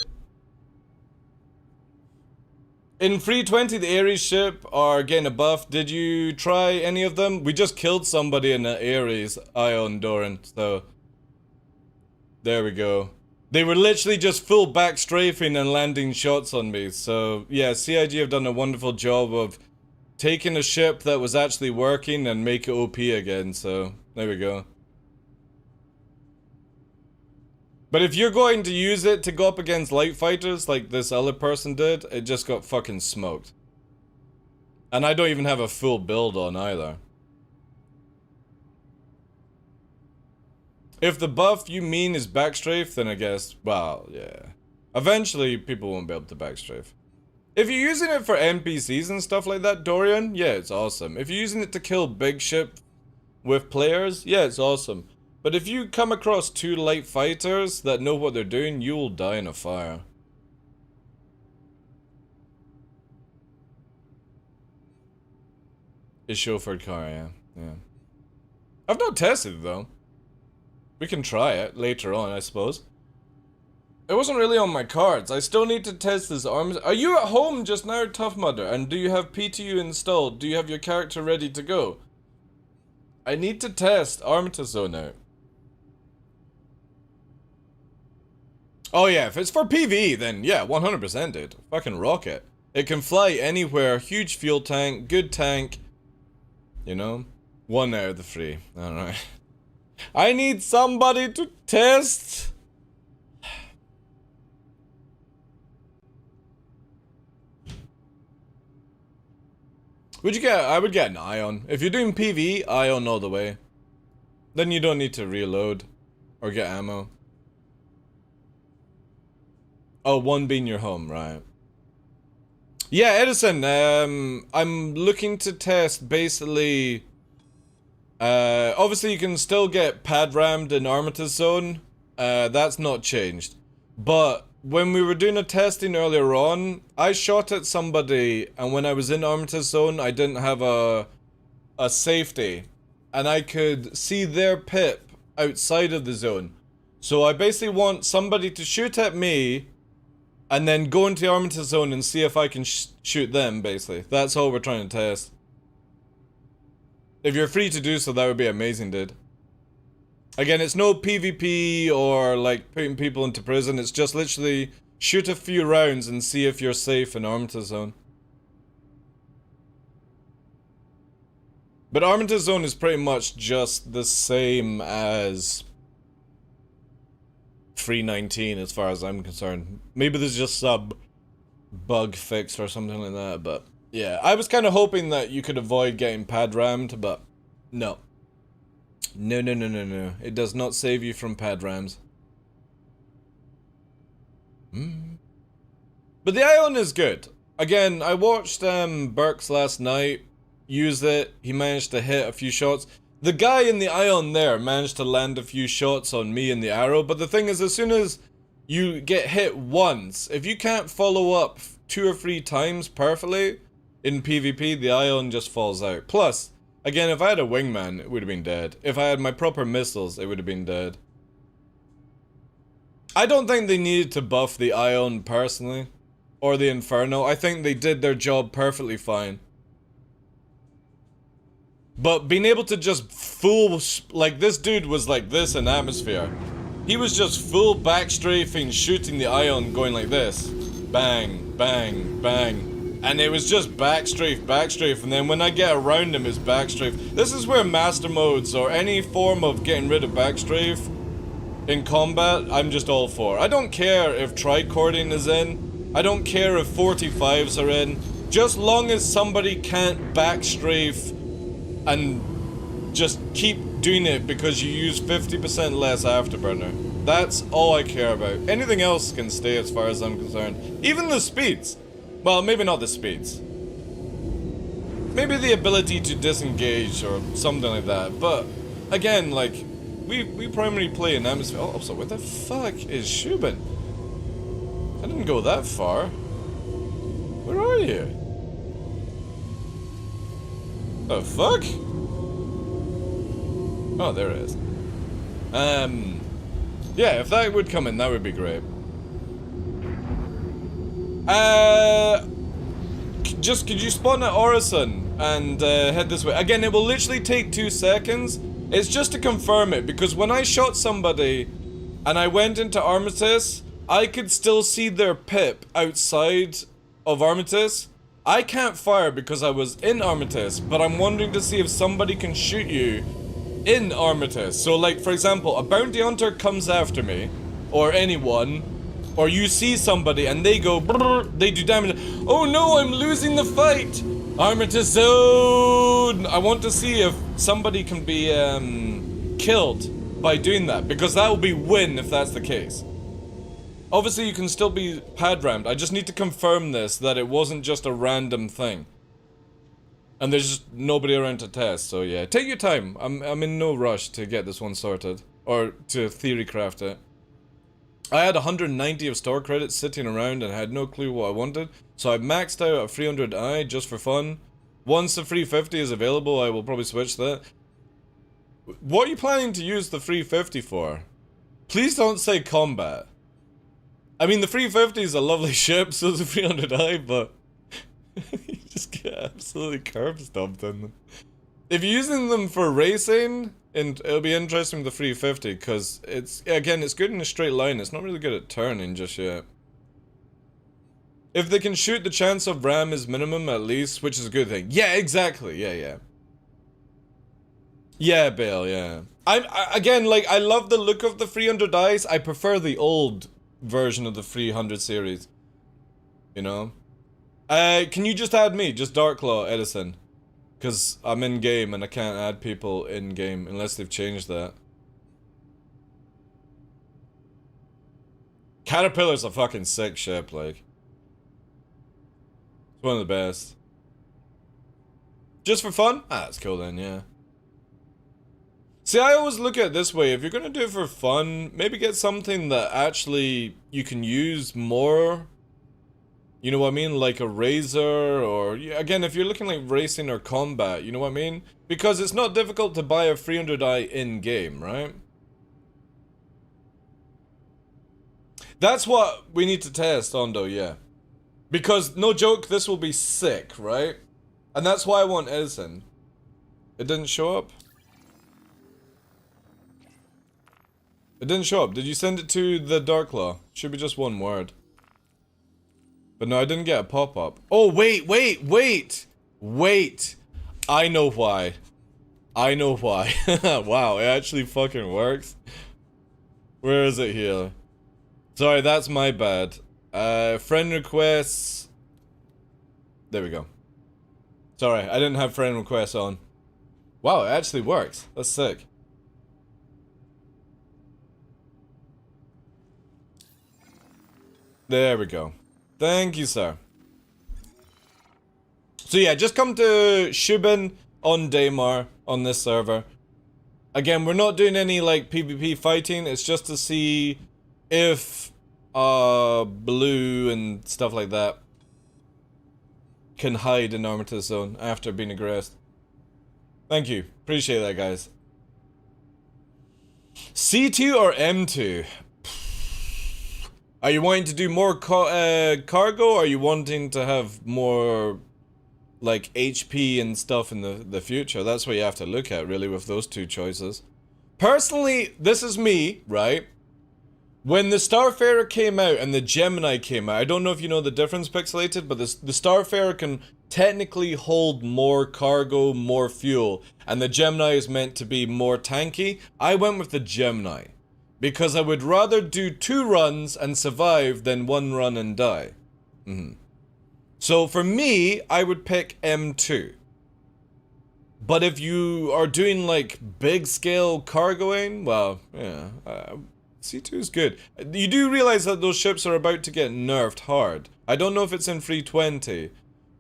In 320, the Ares ship are getting a buff. Did you try any of them? We just killed somebody in the Ares, Ion Doran, so... There we go. They were literally just full back strafing and landing shots on me, so... Yeah, CIG have done a wonderful job of taking a ship that was actually working and make it OP again, so... There we go. But if you're going to use it to go up against light fighters like this other person did, it just got fucking smoked. And I don't even have a full build on either. If the buff you mean is backstrafe, then I guess, well, yeah. Eventually, people won't be able to backstrafe. If you're using it for NPCs and stuff like that, Dorian, yeah, it's awesome. If you're using it to kill big ship with players, yeah, it's awesome. But if you come across two light fighters that know what they're doing, you will die in a fire. It's chauffeured car, yeah. I've not tested it though. We can try it later on, I suppose. It wasn't really on my cards. I still need to test this arms. Are you at home just now, Tough Mudder? And do you have PTU installed? Do you have your character ready to go? I need to test Armitage Zone out. Oh yeah, if it's for PvE, then yeah, 100% dude. Fucking rocket. It can fly anywhere, huge fuel tank, good tank. You know? 1 out of the 3. Alright. I need somebody to test. Would you get? I would get an Ion. If you're doing PvE, Ion all the way. Then you don't need to reload or get ammo. Oh, 1 being your home, right? Yeah, Edison. I'm looking to test basically. Obviously, you can still get pad rammed in Armitage Zone. That's not changed. But when we were doing a testing earlier on, I shot at somebody, and when I was in Armitage Zone, I didn't have a safety, and I could see their pip outside of the zone. So I basically want somebody to shoot at me, and then go into the Armitage Zone and see if I can shoot them, basically. That's all we're trying to test. If you're free to do so, that would be amazing, dude. Again, it's no PvP or like putting people into prison. It's just literally shoot a few rounds and see if you're safe in Armitage Zone. But Armitage Zone is pretty much just the same as 3.19 as far as I'm concerned. Maybe there's just some bug fix or something like that, but yeah. I was kind of hoping that you could avoid getting pad rammed, but no. No. It does not save you from pad rams. But the Ion is good. Again, I watched Burks last night use it. He managed to hit a few shots. The guy in the Ion there managed to land a few shots on me in the arrow, but the thing is, as soon as you get hit once, if you can't follow up 2 or 3 times perfectly in PvP, the Ion just falls out. Plus, again, if I had a wingman, it would have been dead. If I had my proper missiles, it would have been dead. I don't think they needed to buff the Ion personally, or the Inferno. I think they did their job perfectly fine. But being able to just full, like this dude was like this in Atmosphere. He was just full backstrafing, shooting the Ion, going like this. Bang, bang, bang. And it was just backstrafe, and then when I get around him, it's backstrafe. This is where master modes or any form of getting rid of backstrafe in combat, I'm just all for. I don't care if tricording is in. I don't care if 45s are in. Just long as somebody can't backstrafe and just keep doing it because you use 50% less afterburner. That's all I care about. Anything else can stay as far as I'm concerned. Even the speeds. Well, maybe not the speeds. Maybe the ability to disengage or something like that. But again, like, we primarily play in Atmosphere. Oh, so where the fuck is Shubin? I didn't go that far. Where are you? The fuck? Oh, there it is. Yeah, if that would come in, that would be great. Just could you spawn at Orison and head this way? Again, it will literally take 2 seconds. It's just to confirm it, because when I shot somebody and I went into Armistice, I could still see their pip outside of Armistice. I can't fire because I was in Armistice, but I'm wondering to see if somebody can shoot you in Armistice. So like, for example, a bounty hunter comes after me, or anyone, or you see somebody and they go, brrr, they do damage. Oh no, I'm losing the fight. Armor to zone. I want to see if somebody can be killed by doing that, because that will be win if that's the case. Obviously, you can still be pad rammed. I just need to confirm this, that it wasn't just a random thing. And there's just nobody around to test, so yeah. Take your time. I'm in no rush to get this one sorted. Or to theory craft it. I had 190 of store credits sitting around and I had no clue what I wanted. So I maxed out a 300i just for fun. Once the 350 is available, I will probably switch that. What are you planning to use the 350 for? Please don't say combat. I mean, the 350 is a lovely ship, so is the 300i, but you just get absolutely curb stomped in them. If you're using them for racing, and it'll be interesting with the 350, because it's, again, it's good in a straight line. It's not really good at turning just yet. If they can shoot, the chance of ram is minimum at least, which is a good thing. Yeah, exactly. Yeah. Yeah, Bale, yeah. Again, like, I love the look of the 300i. I prefer the old version of the 300 series. You know? Can you just add me? Just DarkLaw, Edison. Because I'm in game and I can't add people in game unless they've changed that. Caterpillar's a fucking sick ship, like. It's one of the best. Just for fun? Ah, that's cool then, yeah. See, I always look at it this way. If you're gonna do it for fun, maybe get something that actually you can use more. You know what I mean? Like a razor, or again, if you're looking like racing or combat, you know what I mean? Because it's not difficult to buy a 300i in-game, right? That's what we need to test, Ondo, yeah. Because, no joke, this will be sick, right? And that's why I want Edison. It didn't show up? It didn't show up. Did you send it to TheDarkLaw? Should be just one word. But no, I didn't get a pop-up. Oh, wait! I know why. Wow, it actually fucking works. Where is it here? Sorry, that's my bad. Friend requests. There we go. Sorry, I didn't have friend requests on. Wow, it actually works. That's sick. There we go. Thank you, sir. So yeah, just come to Shubin on Daymar on this server. Again, we're not doing any like PvP fighting. It's just to see if Blue and stuff like that can hide in Armitage Zone after being aggressed. Thank you. Appreciate that, guys. C2 or M2? Are you wanting to do more cargo, or are you wanting to have more, like, HP and stuff in the future? That's what you have to look at, really, with those two choices. Personally, this is me, right? When the Starfarer came out and the Gemini came out, I don't know if you know the difference, Pixelated, but the Starfarer can technically hold more cargo, more fuel, and the Gemini is meant to be more tanky. I went with the Gemini. Because I would rather do 2 runs and survive than 1 run and die. So for me, I would pick M2. But if you are doing like big scale cargoing, well, yeah, C2 is good. You do realize that those ships are about to get nerfed hard. I don't know if it's in 320,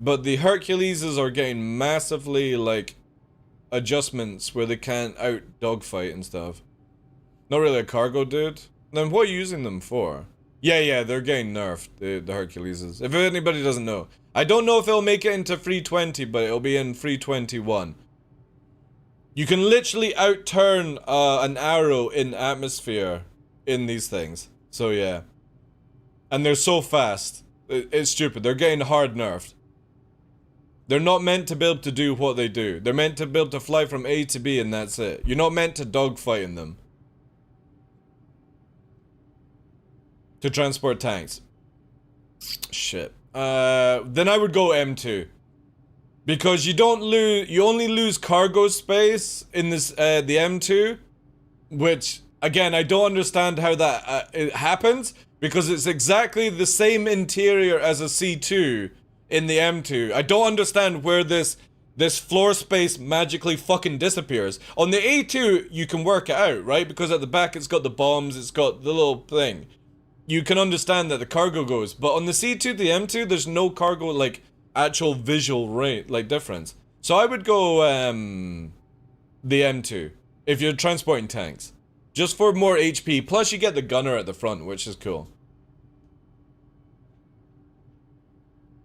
but the Herculeses are getting massively like adjustments where they can't out dogfight and stuff. Not really a cargo dude. Then what are you using them for? Yeah, they're getting nerfed, the Herculeses. If anybody doesn't know. I don't know if it'll make it into 320, but it'll be in 321. You can literally outturn an arrow in atmosphere in these things. So yeah. And they're so fast. It's stupid. They're getting hard nerfed. They're not meant to be able to do what they do. They're meant to be able to fly from A to B and that's it. You're not meant to dogfight in them. To transport tanks. Shit. Then I would go M2. Because you only lose cargo space in this, the M2. Which Again, I don't understand how that it happens, because it's exactly the same interior as a C2 in the M2. I don't understand where this floor space magically fucking disappears. On the A2, you can work it out, right? Because at the back it's got the bombs, it's got the little thing. You can understand that the cargo goes. But on the C2, the M2, there's no cargo, like, actual visual rate, like, difference. So I would go, the M2, if you're transporting tanks. Just for more HP, plus you get the gunner at the front, which is cool.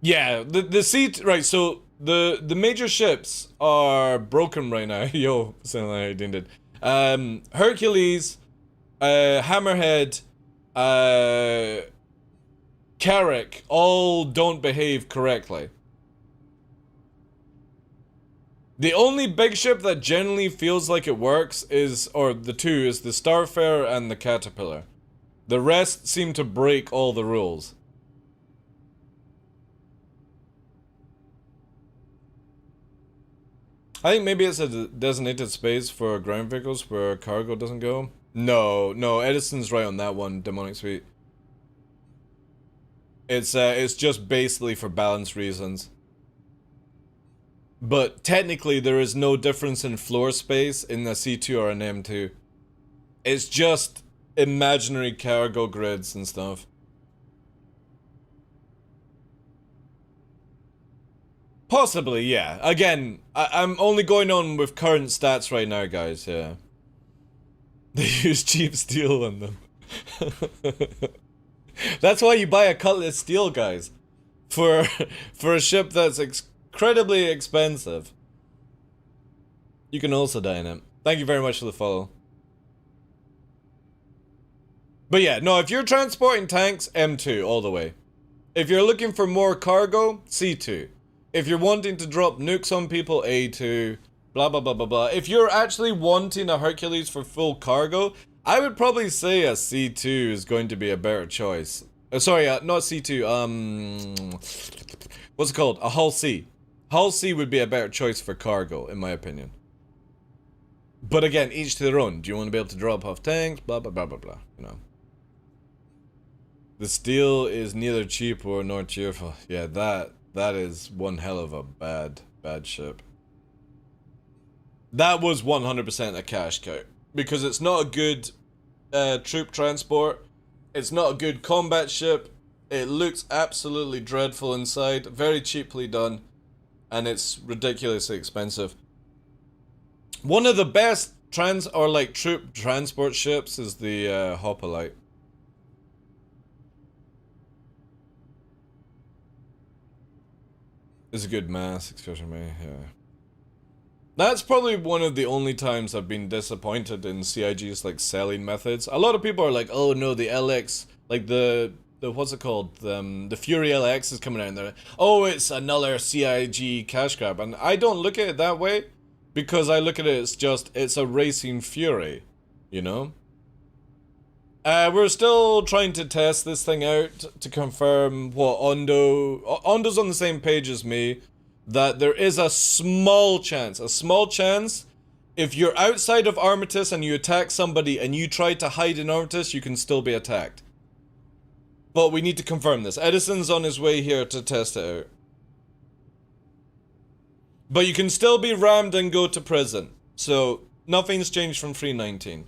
Yeah, the C2, right, so the major ships are broken right now. Yo, sound like I did. Hercules, Hammerhead, Carrack all don't behave correctly. The only big ship that generally feels like it works is, or the two, is the Starfarer and the Caterpillar. The rest seem to break all the rules. I think maybe it's a designated space for ground vehicles where cargo doesn't go. No, Edison's right on that one, Demonic Suite. It's just basically for balance reasons. But technically there is no difference in floor space in a C2 or an M2. It's just imaginary cargo grids and stuff. Possibly, yeah. Again, I'm only going on with current stats right now, guys, yeah. They use cheap steel on them. That's why you buy a Cutlass steel, guys. For a ship that's incredibly expensive. You can also die in it. Thank you very much for the follow. But yeah, no, if you're transporting tanks, M2 all the way. If you're looking for more cargo, C2. If you're wanting to drop nukes on people, A2, blah blah blah blah blah. If you're actually wanting a Hercules for full cargo, I would probably say a C2 is going to be a better choice. Sorry, not C2, what's it called? A Hull C. Hull C would be a better choice for cargo, in my opinion. But again, each to their own. Do you want to be able to drop off tanks? Blah blah blah blah blah, you know. The steel is neither cheap nor cheerful. Yeah, that is one hell of a bad ship. That was 100% a cash cow. Because it's not a good troop transport. It's not a good combat ship. It looks absolutely dreadful inside. Very cheaply done. And it's ridiculously expensive. One of the best troop transport ships is the Hoplite. It's a good mass, excuse me, yeah. That's probably one of the only times I've been disappointed in CIG's, like, selling methods. A lot of people are like, oh no, the LX, like the what's it called? The Fury LX is coming out in there. Oh, it's another CIG cash grab. And I don't look at it that way, because I look at it as just, it's a racing Fury, you know? We're still trying to test this thing out to confirm what Ondo's on the same page as me, that there is a small chance, if you're outside of Armistice and you attack somebody and you try to hide in Armistice, you can still be attacked. But we need to confirm this. Edison's on his way here to test it out. But you can still be rammed and go to prison. So, nothing's changed from 319.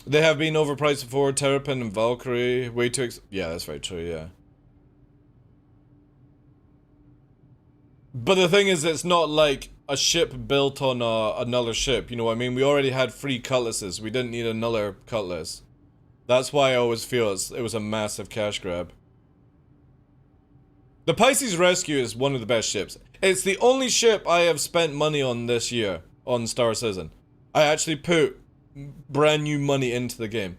They have been overpriced before, Terrapin and Valkyrie, way too yeah, that's very true, yeah. But the thing is, it's not like a ship built on another ship, you know what I mean? We already had 3 Cutlasses, we didn't need another Cutlass. That's why I always feel it was a massive cash grab. The Pisces Rescue is one of the best ships. It's the only ship I have spent money on this year, on Star Citizen. I actually put brand new money into the game.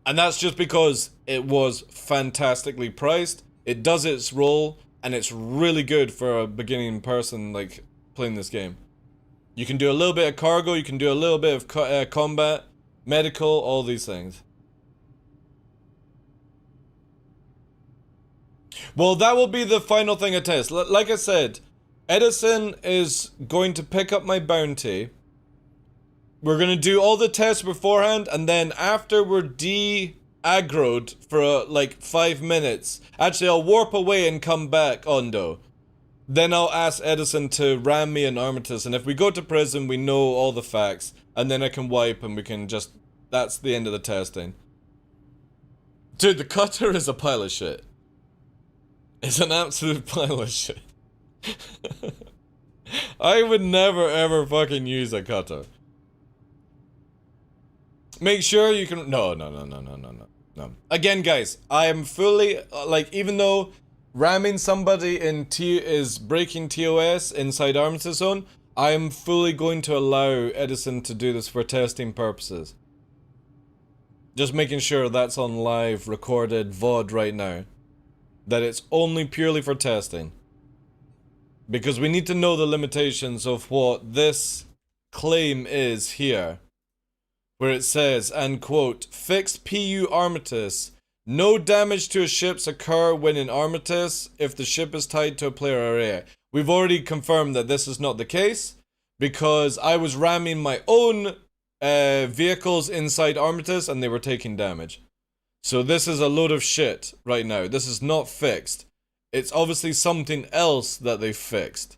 And that's just because it was fantastically priced, it does its role, and it's really good for a beginning person, like, playing this game. You can do a little bit of cargo, you can do a little bit of combat, medical, all these things. Well, that will be the final thing I test. Like I said, Edison is going to pick up my bounty We're gonna do all the tests beforehand, and then after we're de-aggroed for like 5 minutes, actually I'll warp away and come back, Ondo. Then I'll ask Edison to ram me an Armistice, and if we go to prison, we know all the facts, and then I can wipe and we can just... That's the end of the testing. Dude, the cutter is a pile of shit. It's an absolute pile of shit. I would never ever fucking use a cutter. Make sure you can... No. Again, guys, I am fully... Like, even though ramming somebody in T is breaking TOS inside Armistice Zone, I am fully going to allow Edison to do this for testing purposes. Just making sure that's on live, recorded VOD right now. That it's only purely for testing. Because we need to know the limitations of what this claim is here. Where it says, and quote, fixed PU Armistice. No damage to a ship's occur when in Armistice if the ship is tied to a player area. We've already confirmed that this is not the case. Because I was ramming my own vehicles inside Armistice and they were taking damage. So this is a load of shit right now. This is not fixed. It's obviously something else that they fixed.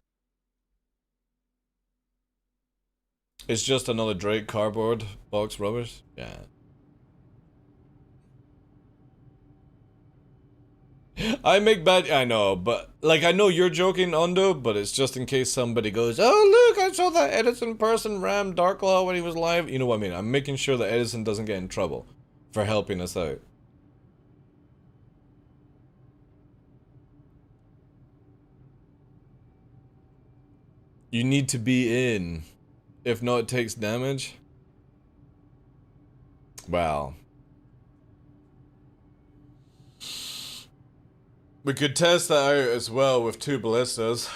It's just another Drake cardboard box rubbish? Yeah. I make bad... I know, but... Like, I know you're joking, Ondo, but it's just in case somebody goes, oh, look, I saw that Edison person ram TheDarkLaw when he was live. You know what I mean? I'm making sure that Edison doesn't get in trouble for helping us out. You need to be in. If not, it takes damage. Wow. We could test that out as well with 2 ballistas.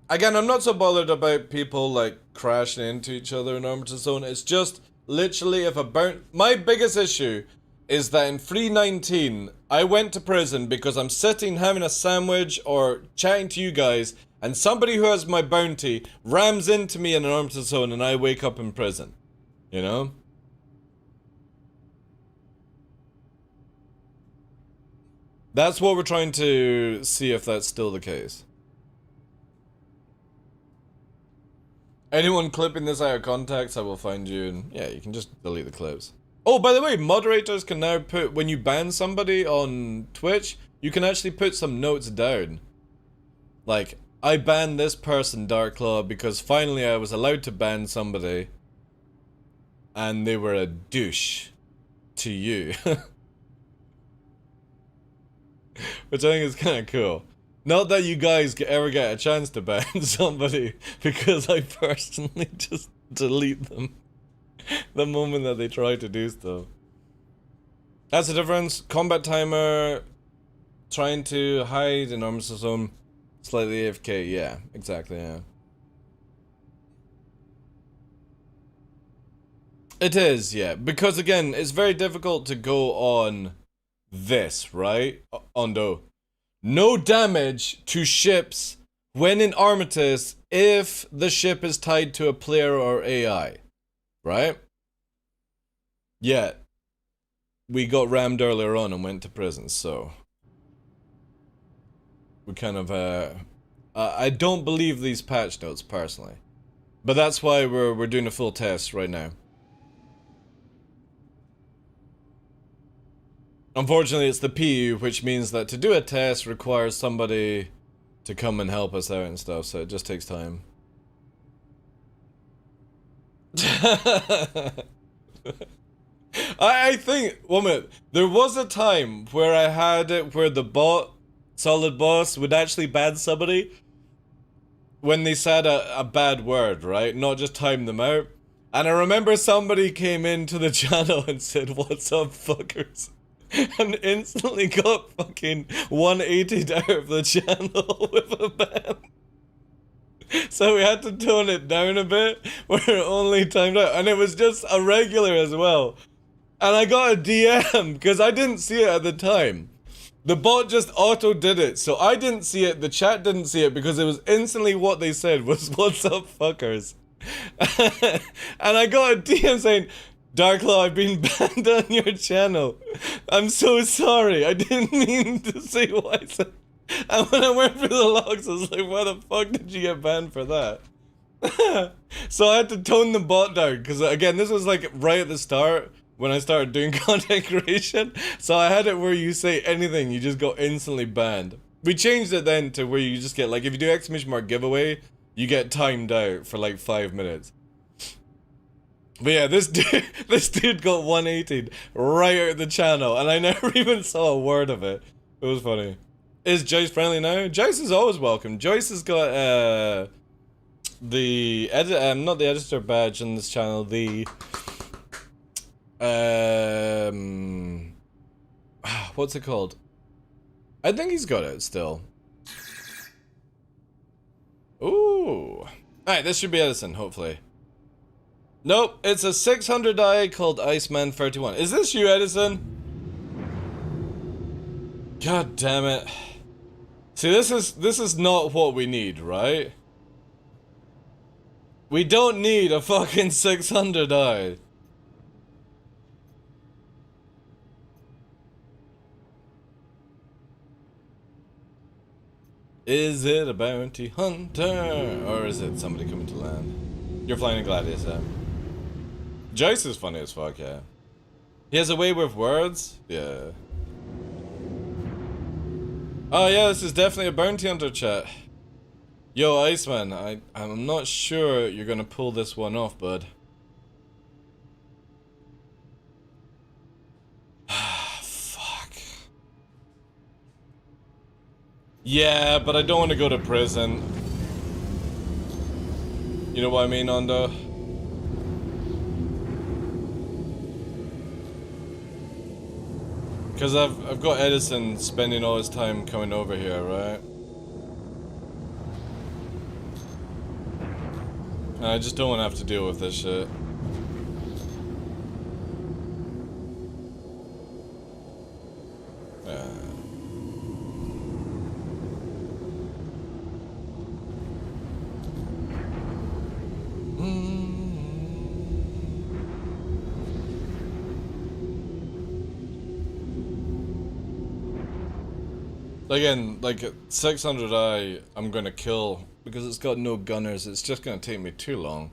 Again, I'm not so bothered about people like crashing into each other in Armistice Zone. It's just literally if a burn... My biggest issue is that in 319, I went to prison because I'm sitting having a sandwich or chatting to you guys, and somebody who has my bounty rams into me in an Armistice Zone and I wake up in prison. You know? That's what we're trying to see if that's still the case. Anyone clipping this out of context, I will find you, and yeah, you can just delete the clips. Oh, by the way, moderators can now put, when you ban somebody on Twitch, you can actually put some notes down. Like, I banned this person, TheDarkLaw, because finally I was allowed to ban somebody. And they were a douche to you. Which I think is kind of cool. Not that you guys ever get a chance to ban somebody, because I personally just delete them the moment that they try to do stuff. That's the difference. Combat timer, trying to hide in Armistice Zone, slightly AFK. Yeah, exactly, yeah. It is, yeah. Because again, it's very difficult to go on this, right? Ondo. No damage to ships when in Armistice if the ship is tied to a player or AI. Right? Yet, we got rammed earlier on and went to prison, so... We kind of, I don't believe these patch notes, personally. But that's why we're doing a full test right now. Unfortunately, it's the PU, which means that to do a test requires somebody to come and help us out and stuff, so it just takes time. I think, woman, there was a time where I had it where the bot, Solid Boss, would actually ban somebody when they said a bad word, right? Not just time them out. And I remember somebody came into the channel and said, "What's up, fuckers?" And instantly got fucking 180'd out of the channel with a ban. So we had to tone it down a bit, where it only timed out. And it was just a regular as well. And I got a DM, because I didn't see it at the time. The bot just auto did it, so I didn't see it, the chat didn't see it, because it was instantly what they said was, "What's up, fuckers?" And I got a DM saying, "DarkLaw, I've been banned on your channel. I'm so sorry. I didn't mean to say what I said." And when I went through the logs, I was like, "Why the fuck did you get banned for that?" So I had to tone the bot down, because again, this was like right at the start when I started doing content creation. So I had it where you say anything, you just go instantly banned. We changed it then to where you just get, like, if you do ! giveaway, you get timed out for like 5 minutes. But yeah, this dude got 180'd right out of the channel, and I never even saw a word of it. It was funny. Is Joyce friendly now? Joyce is always welcome. Joyce has got the not the editor badge on this channel, the what's it called? I think he's got it still. Ooh. Alright, this should be Edison, hopefully. Nope, it's a 600i called Iceman31. Is this you, Edison? God damn it. See, this is not what we need, right? We don't need a fucking 600i. Is it a bounty hunter? Or is it somebody coming to land? You're flying a Gladius, yeah. Joyce is funny as fuck, yeah. He has a way with words? Yeah. Oh yeah, this is definitely a bounty hunter, chat. Yo, Iceman, I'm not sure you're gonna pull this one off, bud. Fuck. Yeah, but I don't want to go to prison. You know what I mean, Ondo? Because I've got Edison spending all his time coming over here, right? And I just don't want to have to deal with this shit. Again, like 600i, I'm gonna kill because it's got no gunners. It's just gonna take me too long.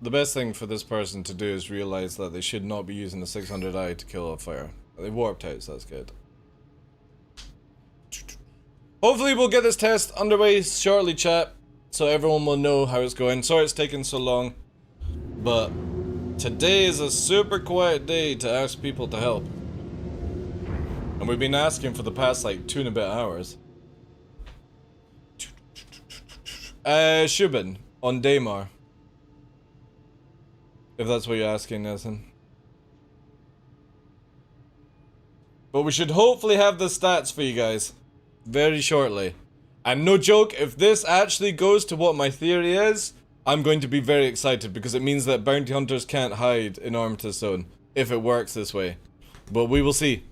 The best thing for this person to do is realize that they should not be using the 600i to kill a fire. They warped out, so that's good. Hopefully we'll get this test underway shortly, chat, so everyone will know how it's going. Sorry it's taking so long, but today is a super quiet day to ask people to help. And we've been asking for the past like 2 and a bit hours. Shubin on Daymar. If that's what you're asking, Nathan. But we should hopefully have the stats for you guys very shortly. And no joke, if this actually goes to what my theory is, I'm going to be very excited because it means that bounty hunters can't hide in Armitage Zone if it works this way. But we will see.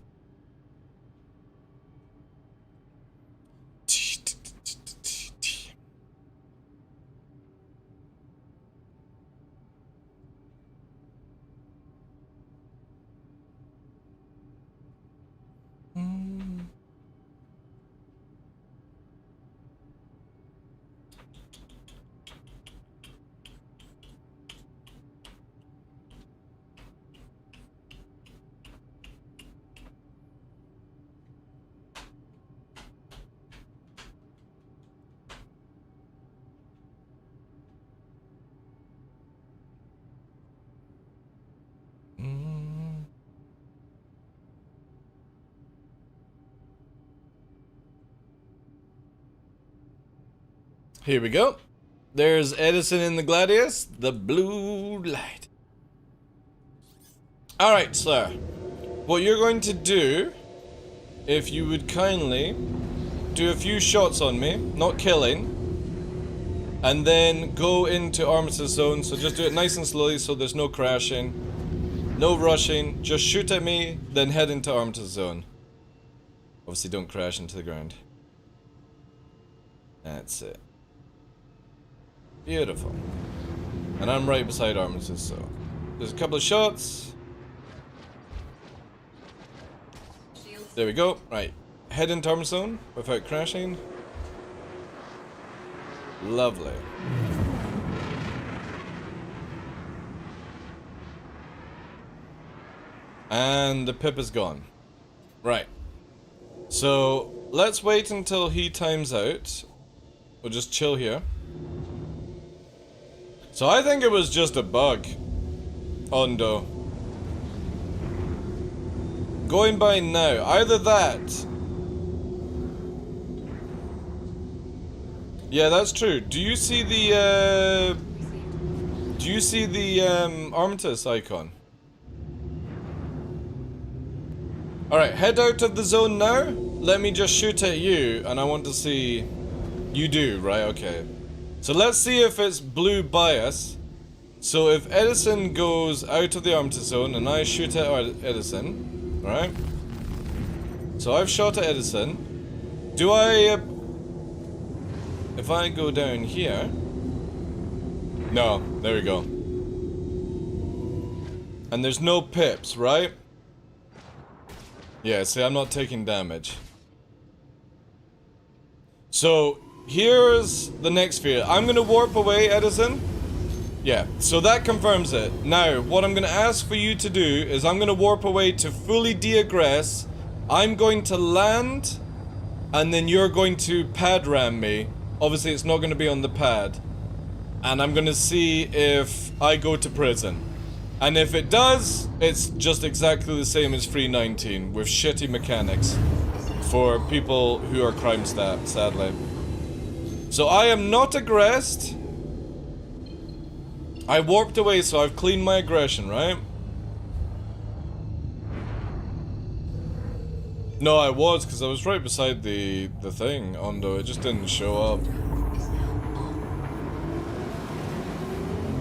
Here we go. There's Edison in the Gladius, the blue light. Alright, sir. What you're going to do, if you would kindly do a few shots on me, not killing, and then go into Armitage Zone. So just do it nice and slowly so there's no crashing, no rushing. Just shoot at me, then head into Armitage Zone. Obviously don't crash into the ground. That's it. Beautiful. And I'm right beside Armistice, so there's a couple of shots. There we go. Right. Head into Armor Zone without crashing. Lovely. And the pip is gone. Right. So let's wait until he times out. We'll just chill here. So I think it was just a bug. Ondo. Going by now. Either that. Yeah, that's true. Do you see the Armistice icon? Alright, head out of the zone now. Let me just shoot at you, and I want to see... You do, right? Okay. So let's see if it's blue bias. So if Edison goes out of the Armistice zone, and I shoot at Edison, right? So I've shot at Edison. Do I... if I go down here... No, there we go. And there's no pips, right? Yeah, see, I'm not taking damage. So, here's the next fear. I'm gonna warp away, Edison. Yeah, so that confirms it. Now, what I'm gonna ask for you to do is I'm gonna warp away to fully de-aggress. I'm going to land, and then you're going to pad ram me. Obviously, it's not gonna be on the pad. And I'm gonna see if I go to prison. And if it does, it's just exactly the same as Free 19, with shitty mechanics. For people who are crime stabbed, sadly. So I am not aggressed. I warped away, so I've cleaned my aggression, right? No, I was, because I was right beside the thing, Ondo. It just didn't show up.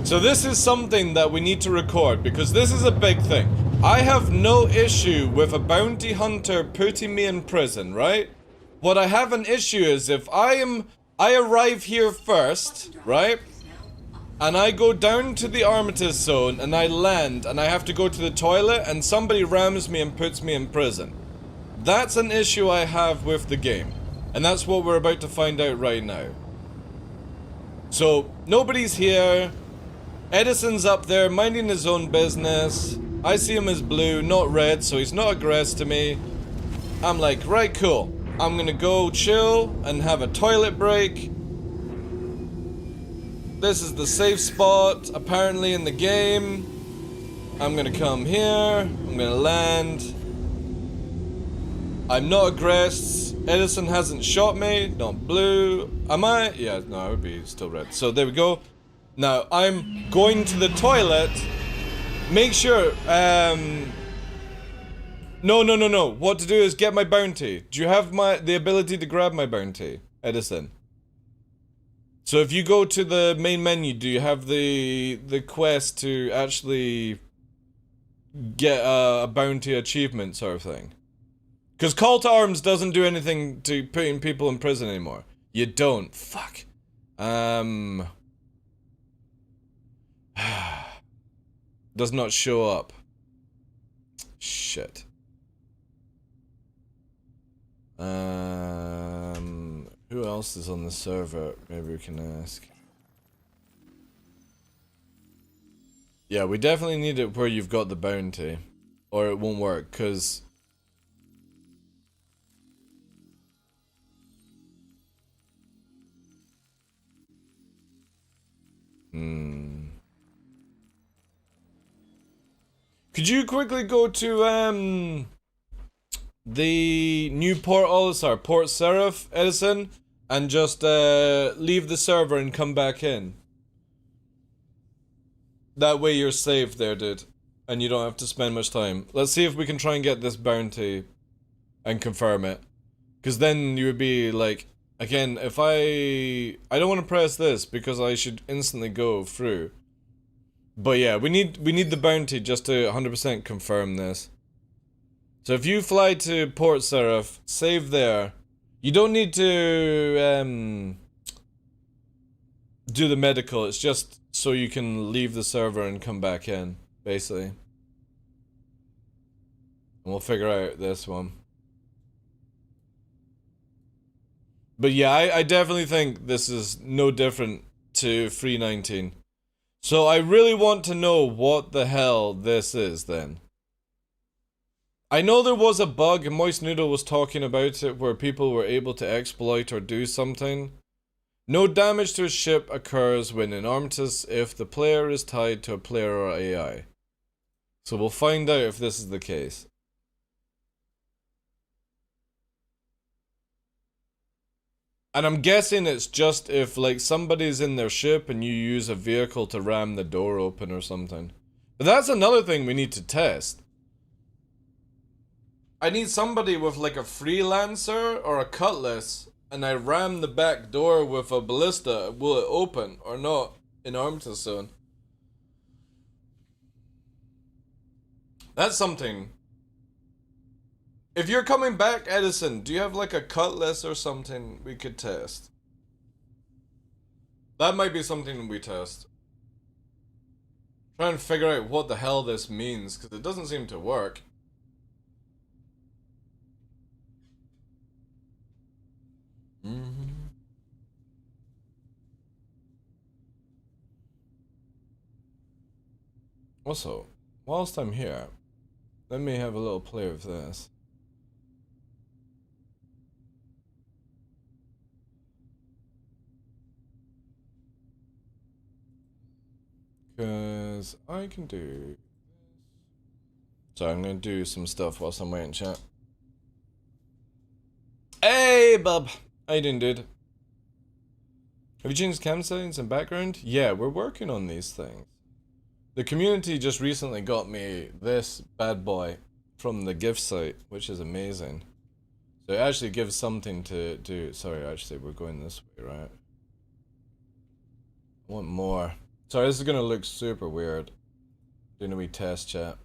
So this is something that we need to record, because this is a big thing. I have no issue with a bounty hunter putting me in prison, right? What I have an issue is if I arrive here first, right? And I go down to the Armistice zone and I land and I have to go to the toilet and somebody rams me and puts me in prison. That's an issue I have with the game. And that's what we're about to find out right now. So, nobody's here. Edison's up there minding his own business. I see him as blue, not red, so he's not aggressed to me. I'm like, right, cool. I'm gonna go chill and have a toilet break. This is the safe spot, apparently, in the game. I'm gonna come here. I'm gonna land. I'm not aggressed. Edison hasn't shot me. Not blue. Am I? Yeah, no, I would be still red. So there we go. Now, I'm going to the toilet. Make sure, No. What to do is get my bounty. Do you have the ability to grab my bounty, Edison? So if you go to the main menu, do you have the quest to actually get a bounty achievement sort of thing? Because Call to Arms doesn't do anything to putting people in prison anymore. You don't. Fuck. Does not show up. Shit. Who else is on the server? Maybe we can ask. Yeah, we definitely need it where you've got the bounty. Or it won't work, because... Could you quickly go to, the new Port Seraph, Edison, and just, leave the server and come back in? That way you're safe there, dude. And you don't have to spend much time. Let's see if we can try and get this bounty and confirm it. Because then you would be like, again, if I don't want to press this because I should instantly go through. But yeah, we need the bounty just to 100% confirm this. So if you fly to Port Seraph, save there. You don't need to do the medical. It's just so you can leave the server and come back in, basically. And we'll figure out this one. But yeah, I definitely think this is no different to 3.19. So I really want to know what the hell this is then. I know there was a bug, and Moist Noodle was talking about it, where people were able to exploit or do something. No damage to a ship occurs when in Armistice if the player is tied to a player or AI. So we'll find out if this is the case. And I'm guessing it's just if, like, somebody's in their ship and you use a vehicle to ram the door open or something. But that's another thing we need to test. I need somebody with, like, a freelancer or a cutlass, and I ram the back door with a ballista. Will it open or not in Armistice Zone? That's something. If you're coming back, Edison, do you have like a cutlass or something we could test? That might be something we test. Try and figure out what the hell this means, because it doesn't seem to work. Also, whilst I'm here, let me have a little play with this. Because I can do... So I'm going to do some stuff whilst I'm waiting, chat. Hey, bub! How you doing, dude? Have you changed cam settings and background? Yeah, we're working on these things. The community just recently got me this bad boy from the gift site, which is amazing. So it actually gives something to do. Sorry, actually, we're going this way, right? I want more. Sorry, this is gonna look super weird. Doing a wee test, chat.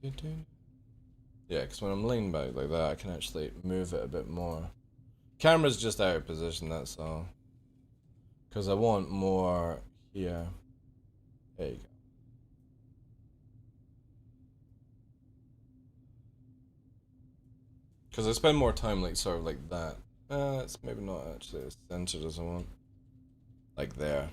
Yeah, because when I'm leaning back like that, I can actually move it a bit more. Camera's just out of position, that's all. Because I want more here. There you go. Because I spend more time like sort of like that. It's maybe not actually as centered as I want. Like there.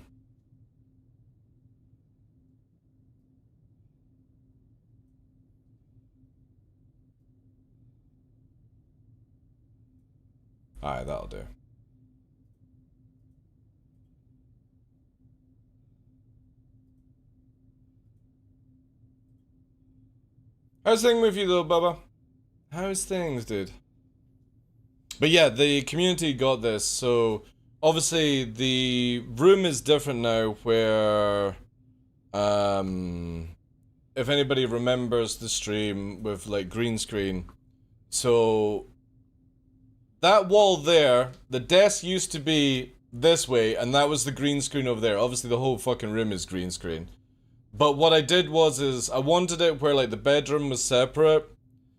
Alright, that'll do. How's things with you though, Bubba? How's things, dude? But yeah, the community got this, so obviously the room is different now where if anybody remembers the stream with like green screen, so that wall there, the desk used to be this way and that was the green screen over there. Obviously the whole fucking room is green screen. But what I did is I wanted it where like the bedroom was separate,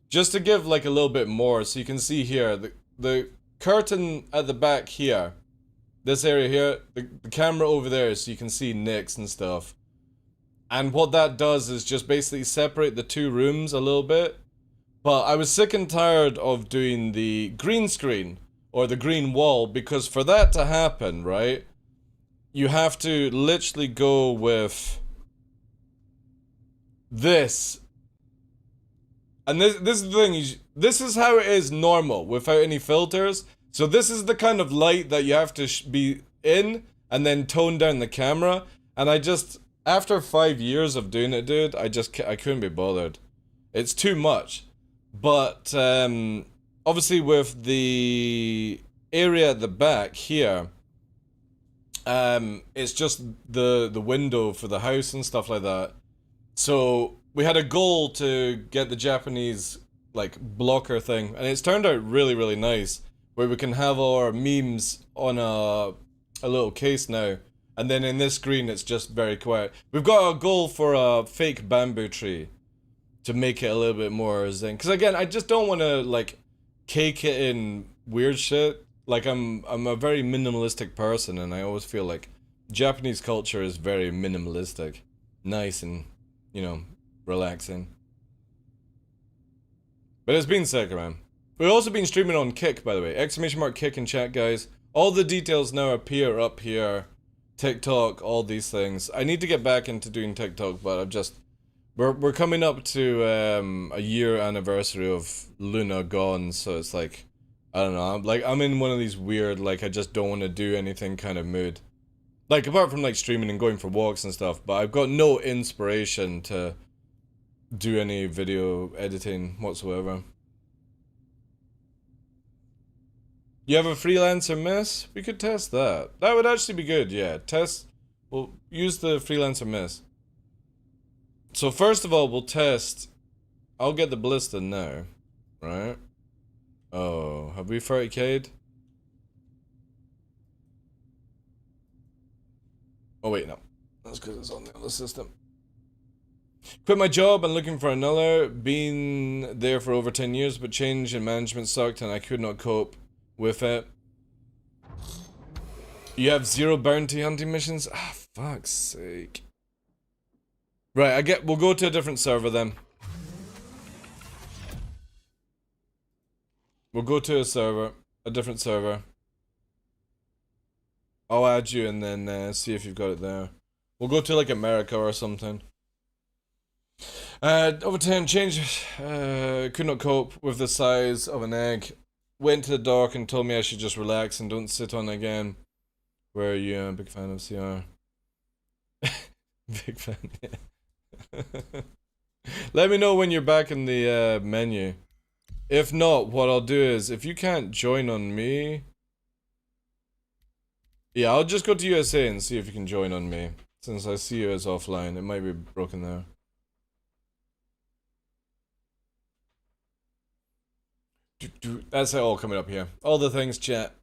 just to give like a little bit more. So you can see here, the curtain at the back here, this area here, the camera over there, so you can see nicks and stuff. And what that does is just basically separate the two rooms a little bit. But I was sick and tired of doing the green screen, or the green wall, because for that to happen, right, you have to literally go with this. And this is the thing, this is how it is normal, without any filters. So this is the kind of light that you have to be in, and then tone down the camera. And I just, after 5 years of doing it, dude, I couldn't be bothered. It's too much. But, obviously with the area at the back here, it's just the window for the house and stuff like that. So we had a goal to get the Japanese like blocker thing, and it's turned out really, really nice, where we can have our memes on a little case now, and then in this screen it's just very quiet. We've got a goal for a fake bamboo tree to make it a little bit more zen, because again, I just don't want to like cake it in weird shit. like I'm a very minimalistic person, and I always feel like Japanese culture is very minimalistic, nice and, you know, relaxing. But it's been sick, man. We've also been streaming on Kick, by the way. !Kick in chat, guys. All the details now appear up here. TikTok, all these things. I need to get back into doing TikTok, but I've just... We're coming up to a year anniversary of Luna gone, so it's like... I don't know, I'm in one of these weird, like, I just don't want to do anything kind of mood. Like, apart from, like, streaming and going for walks and stuff, but I've got no inspiration to do any video editing whatsoever. You have a freelancer miss? We could test that. That would actually be good, yeah. We'll use the freelancer miss. So first of all, we'll test... I'll get the blister now, right? Oh, have we 30k'd? Oh wait, no. That's because it's on the other system. Quit my job and looking for another. Been there for over 10 years, but change in management sucked and I could not cope with it. You have 0 bounty hunting missions? Ah, fuck's sake. Right, we'll go to a different server then. We'll go to a different server. I'll add you and then see if you've got it there. We'll go to like America or something. Over 10, change. Could not cope with the size of an egg. Went to the dock and told me I should just relax and don't sit on it again. Where are you? I'm a big fan of CR. Big fan, yeah. Let me know when you're back in the menu. If not, what I'll do is, if you can't join on me... Yeah, I'll just go to USA and see if you can join on me. Since I see you as offline, it might be broken there. That's it all coming up here. All the things, chat.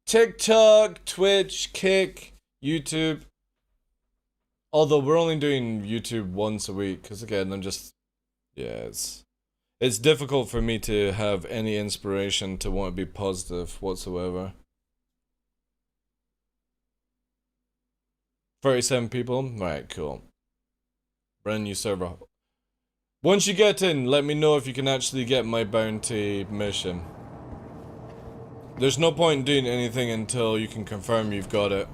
TikTok, Twitch, Kick, YouTube. Although we're only doing YouTube once a week, because again, I'm just... Yeah, it's difficult for me to have any inspiration to want to be positive whatsoever. 37 people? Right, cool. Brand new server. Once you get in, let me know if you can actually get my bounty mission. There's no point in doing anything until you can confirm you've got it.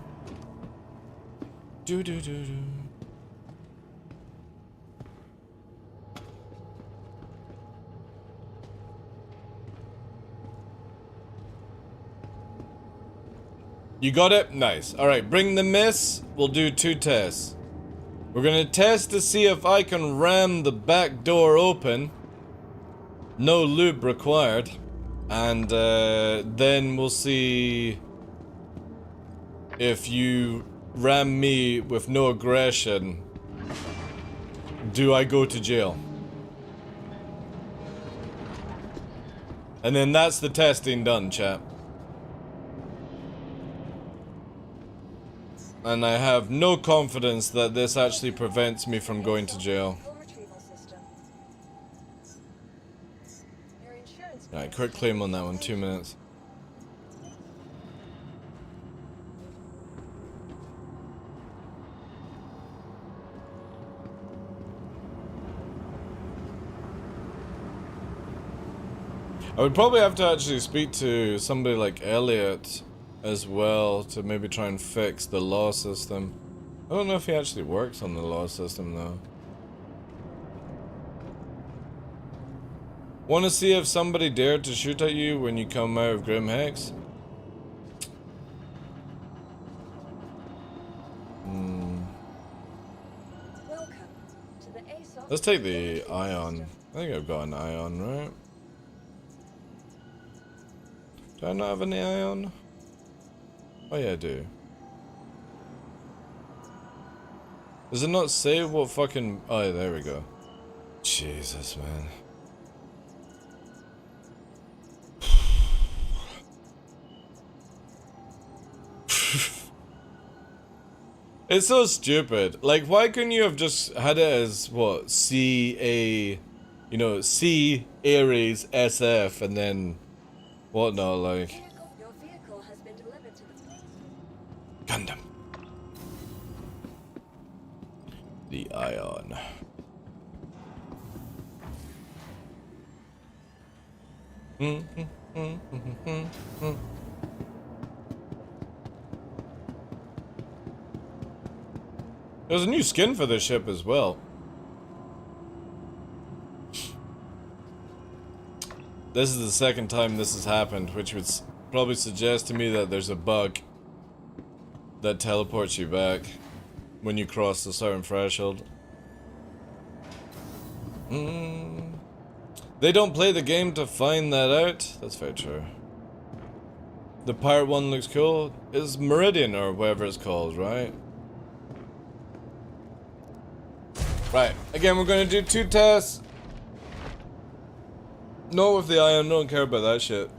You got it? Nice. Alright, bring the miss. We'll do 2 tests. We're gonna test to see if I can ram the back door open. No lube required. And then we'll see if you ram me with no aggression. Do I go to jail? And then that's the testing done, chat. And I have no confidence that this actually prevents me from going to jail. Alright, quick claim on that one, 2 minutes. I would probably have to actually speak to somebody like Elliot as well to maybe try and fix the law system. I don't know if he actually works on the law system though. Want to see if somebody dared to shoot at you when you come out of Grim Hex? Let's take the Ion. I think I've got an Ion, right? Do I not have any Ion? Oh yeah, I do. Does it not say what fucking... Oh, yeah, there we go. Jesus, man. It's so stupid. Like, why couldn't you have just had it as, what, C-A... You know, C, Aries, SF, and then... Whatnot, like... Gundam. The Ion. There's a new skin for this ship as well. This is the second time this has happened, which would probably suggest to me that there's a bug that teleports you back when you cross a certain threshold. They don't play the game to find that out. That's very true. The pirate one looks cool. It's Meridian or whatever it's called, right? Right. Again, we're gonna do 2 tests. No with the Ion, don't care about that shit.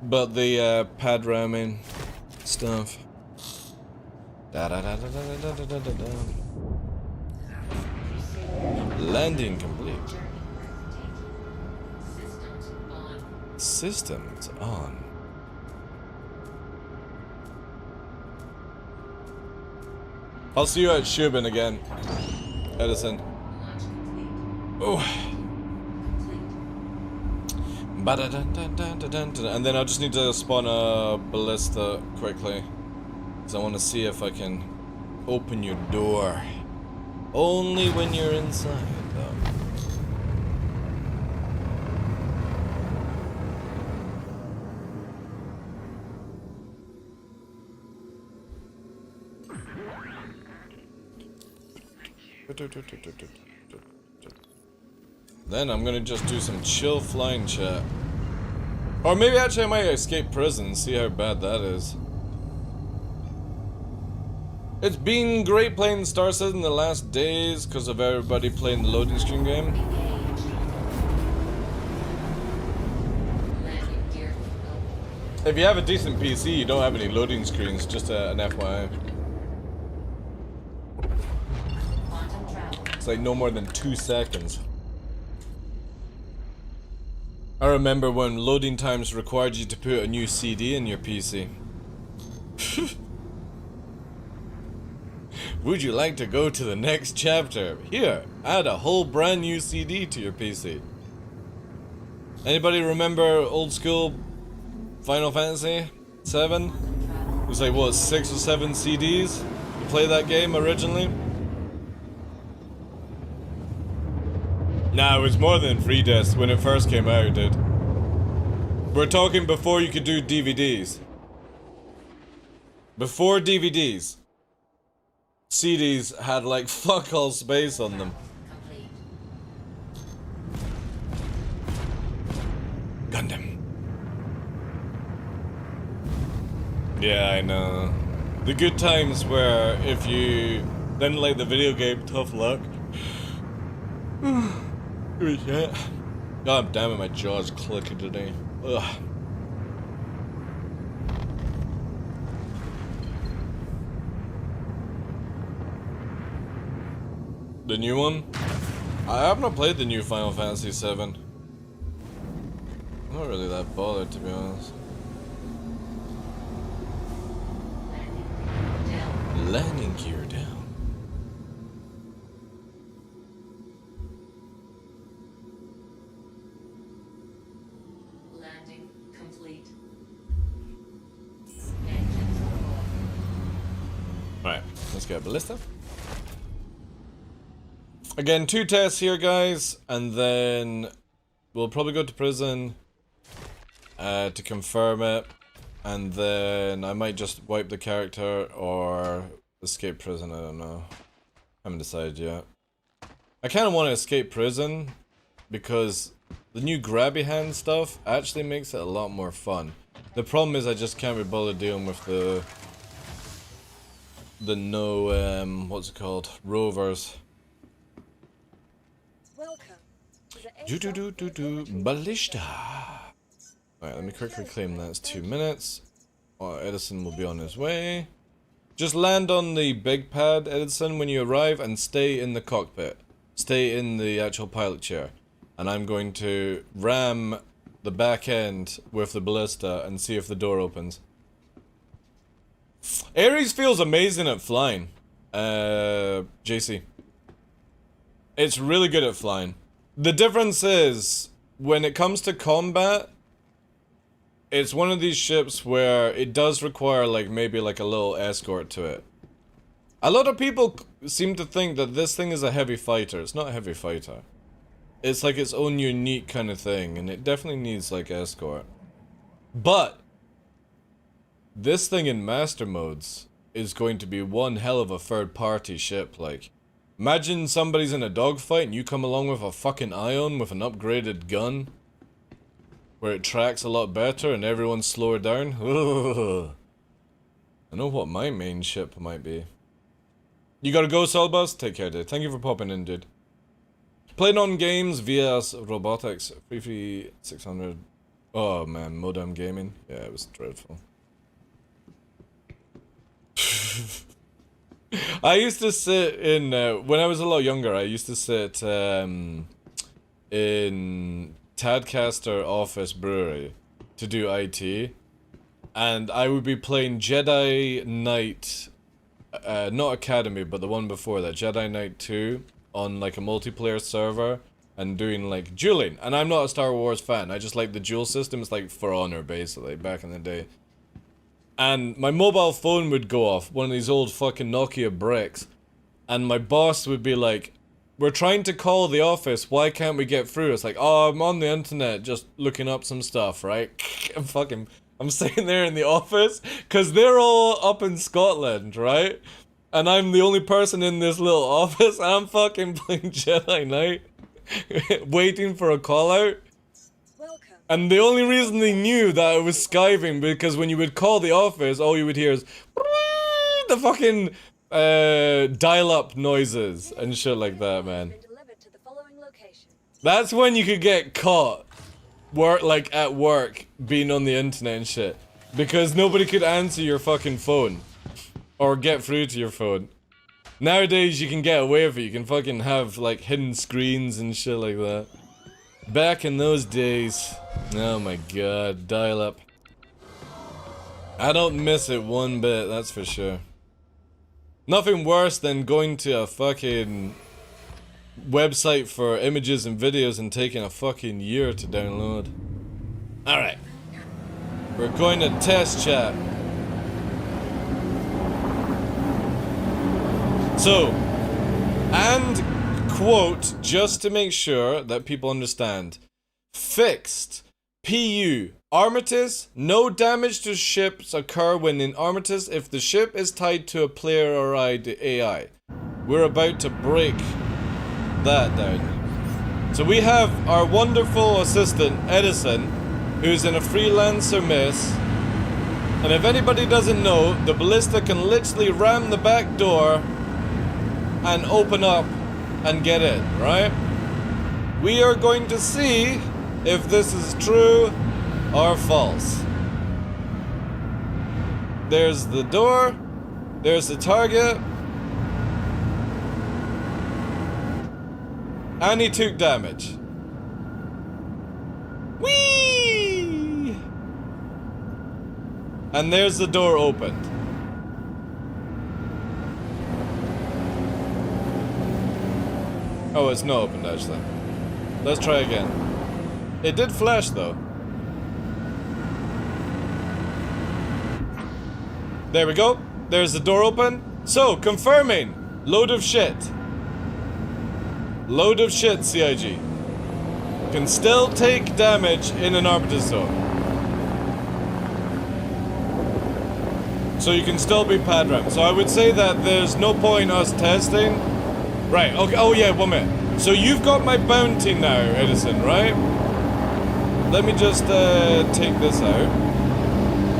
But the pad ramming stuff. Landing complete. Systems on. I'll see you at Shubin again, Edison. Oh. And then I just need to spawn a ballista quickly, because I want to see if I can open your door. Only when you're inside, though. Then I'm gonna just do some chill flying chat. Or maybe actually I might escape prison, see how bad that is. It's been great playing Star Citizen the last days because of everybody playing the loading screen game. If you have a decent PC, you don't have any loading screens, just an FYI. It's like no more than 2 seconds. I remember when loading times required you to put a new CD in your PC. Would you like to go to the next chapter? Here, add a whole brand new CD to your PC. Anybody remember old school Final Fantasy 7? It was like, what, 6 or 7 CDs to play that game originally? Nah, it was more than 3 discs when it first came out, dude. We're talking before you could do DVDs. Before DVDs. CDs had like fuck all space on them. Gundam. Yeah, I know. The good times where if you didn't like the video game, tough luck. Shit. God damn it, my jaw's clicking today. Ugh. The new one? I have not played the new Final Fantasy 7. I'm not really that bothered, to be honest. Landing gear down. Landing complete. Alright, let's get a ballista. Again, 2 tests here, guys, and then we'll probably go to prison to confirm it, and then I might just wipe the character or escape prison, I don't know. I haven't decided yet. I kind of want to escape prison because the new grabby hand stuff actually makes it a lot more fun. The problem is I just can't be bothered dealing with the what's it called? Rovers. Ballista. Alright, let me quickly claim that. It's 2 minutes. Edison will be on his way. Just land on the big pad, Edison, when you arrive, and stay in the cockpit. Stay in the actual pilot chair. And I'm going to ram the back end with the ballista and see if the door opens. Ares feels amazing at flying. JC. It's really good at flying. The difference is, when it comes to combat, it's one of these ships where it does require, like, maybe like a little escort to it. A lot of people seem to think that this thing is a heavy fighter. It's not a heavy fighter. It's like its own unique kind of thing, and it definitely needs, like, escort. But this thing in master modes is going to be one hell of a third-party ship, like. Imagine somebody's in a dogfight and you come along with a fucking Ion with an upgraded gun. Where it tracks a lot better and everyone's slower down. Ugh. I know what my main ship might be. You gotta go, Solbus? Take care, dude. Thank you for popping in, dude. Playing on games via robotics. 33600. Oh man, modem gaming. Yeah, it was dreadful. I used to sit in, when I was a lot younger, I used to sit in Tadcaster Office Brewery to do IT. And I would be playing Jedi Knight, not Academy, but the one before that, Jedi Knight 2, on like a multiplayer server, and doing like dueling. And I'm not a Star Wars fan, I just like the duel system. It's like For Honor, basically, back in the day. And my mobile phone would go off, one of these old fucking Nokia bricks. And my boss would be like, we're trying to call the office, why can't we get through? It's like, oh, I'm on the internet just looking up some stuff, right? I'm sitting there in the office, because they're all up in Scotland, right? And I'm the only person in this little office, and I'm fucking playing Jedi Knight, waiting for a call out. And the only reason they knew that I was skiving, because when you would call the office, all you would hear is the fucking dial-up noises and shit like that, man. That's when you could get caught, like at work, being on the internet and shit, because nobody could answer your fucking phone or get through to your phone. Nowadays, you can get away with it. You can fucking have like hidden screens and shit like that. Back in those days, oh my god, dial-up. I don't miss it one bit, that's for sure. Nothing worse than going to a fucking website for images and videos and taking a fucking year to download. Alright. We're going to test chat. So, and quote, just to make sure that people understand. Fixed. PU. Armistice. No damage to ships occur when in Armistice if the ship is tied to a player or AI. We're about to break that down. So we have our wonderful assistant, Edison, who's in a freelancer miss. And if anybody doesn't know, the ballista can literally ram the back door and open up and get in, right? We are going to see if this is true or false. There's the door. There's the target. And he took damage. Whee! And there's the door opened. Oh, it's not opened actually. Let's try again. It did flash though. There we go. There's the door open. So, confirming. Load of shit. Load of shit, CIG. Can still take damage in an Armistice zone. So you can still be pad rammed. So I would say that there's no point us testing. Right, okay, oh yeah, 1 minute. So you've got my bounty now, Edison, right? Let me just take this out.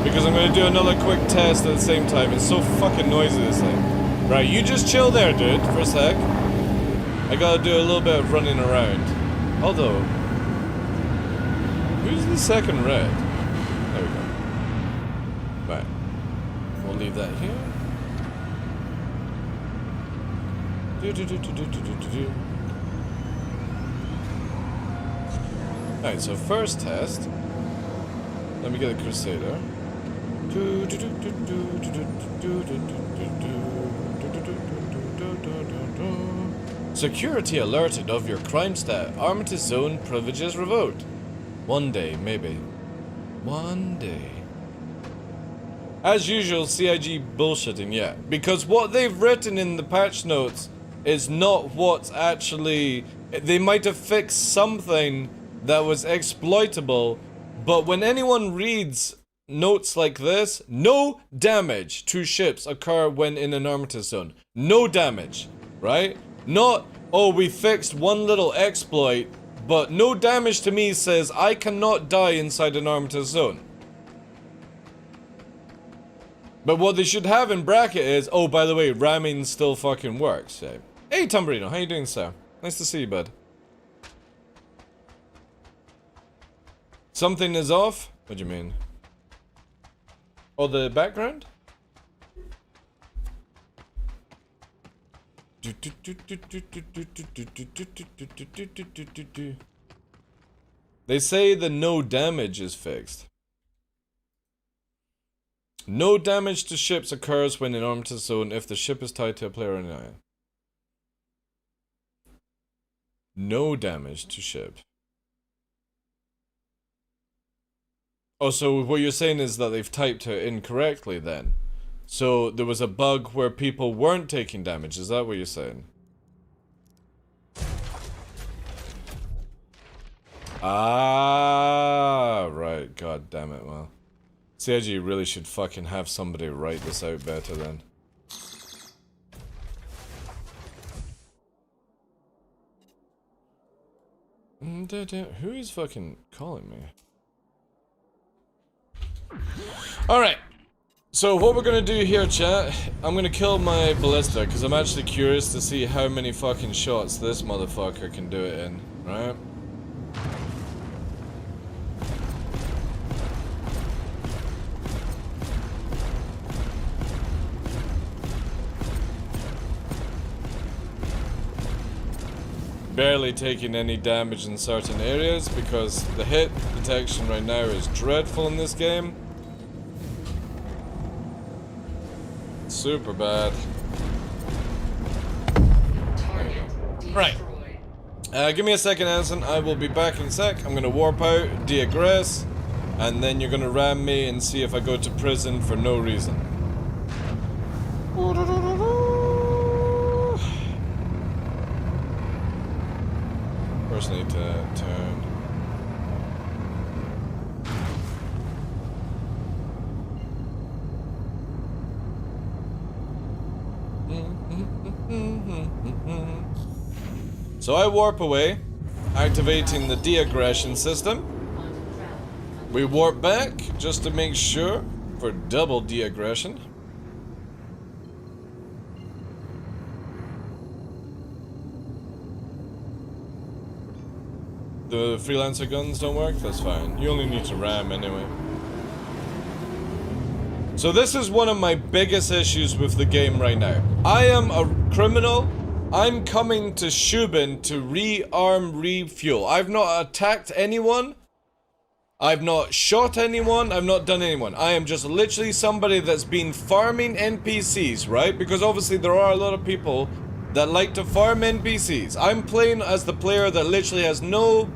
Because I'm gonna do another quick test at the same time. It's so fucking noisy, this thing. Right, you just chill there, dude, for a sec. I gotta do a little bit of running around. Although, who's the second red? There we go. Right. We'll leave that here. Alright, so first test. Let me get a Crusader. Security alerted of your crime stat. Armitage zone privileges revoked. One day, maybe. One day. As usual, CIG bullshitting, yeah. Because what they've written in the patch notes is not what's actually... They might have fixed something that was exploitable, but when anyone reads notes like this, no damage to ships occur when in an Armitage zone. No damage, right? Not, oh, we fixed one little exploit, but no damage to me says I cannot die inside an Armitage zone. But what they should have in bracket is, oh, by the way, ramming still fucking works. Yeah. Hey, Tumberino, how you doing, sir? Nice to see you, bud. Something is off? What do you mean? Oh, the background? They say the no damage is fixed. No damage to ships occurs when in Armitage zone if the ship is tied to a player on an island. No damage to ship. Oh, so what you're saying is that they've typed it incorrectly then? So there was a bug where people weren't taking damage, is that what you're saying? Ah, right, god damn it, well. CIG really should fucking have somebody write this out better then. Who is fucking calling me? Alright. So what we're gonna do here, chat, I'm gonna kill my ballista, because I'm actually curious to see how many fucking shots this motherfucker can do it in, right? Barely taking any damage in certain areas because the hit detection right now is dreadful in this game. Super bad. Right. Give me a second, Anson. I will be back in a sec. I'm gonna warp out, de-aggress, and then you're gonna ram me and see if I go to prison for no reason. First need to turn. So I warp away, activating the de-aggression system. We warp back just to make sure for double de-aggression. The freelancer guns don't work? That's fine. You only need to ram anyway. So this is one of my biggest issues with the game right now. I am a criminal. I'm coming to Shubin to rearm, refuel. I've not attacked anyone. I've not shot anyone. I've not done anyone. I am just literally somebody that's been farming NPCs, right? Because obviously there are a lot of people that like to farm NPCs. I'm playing as the player that literally has no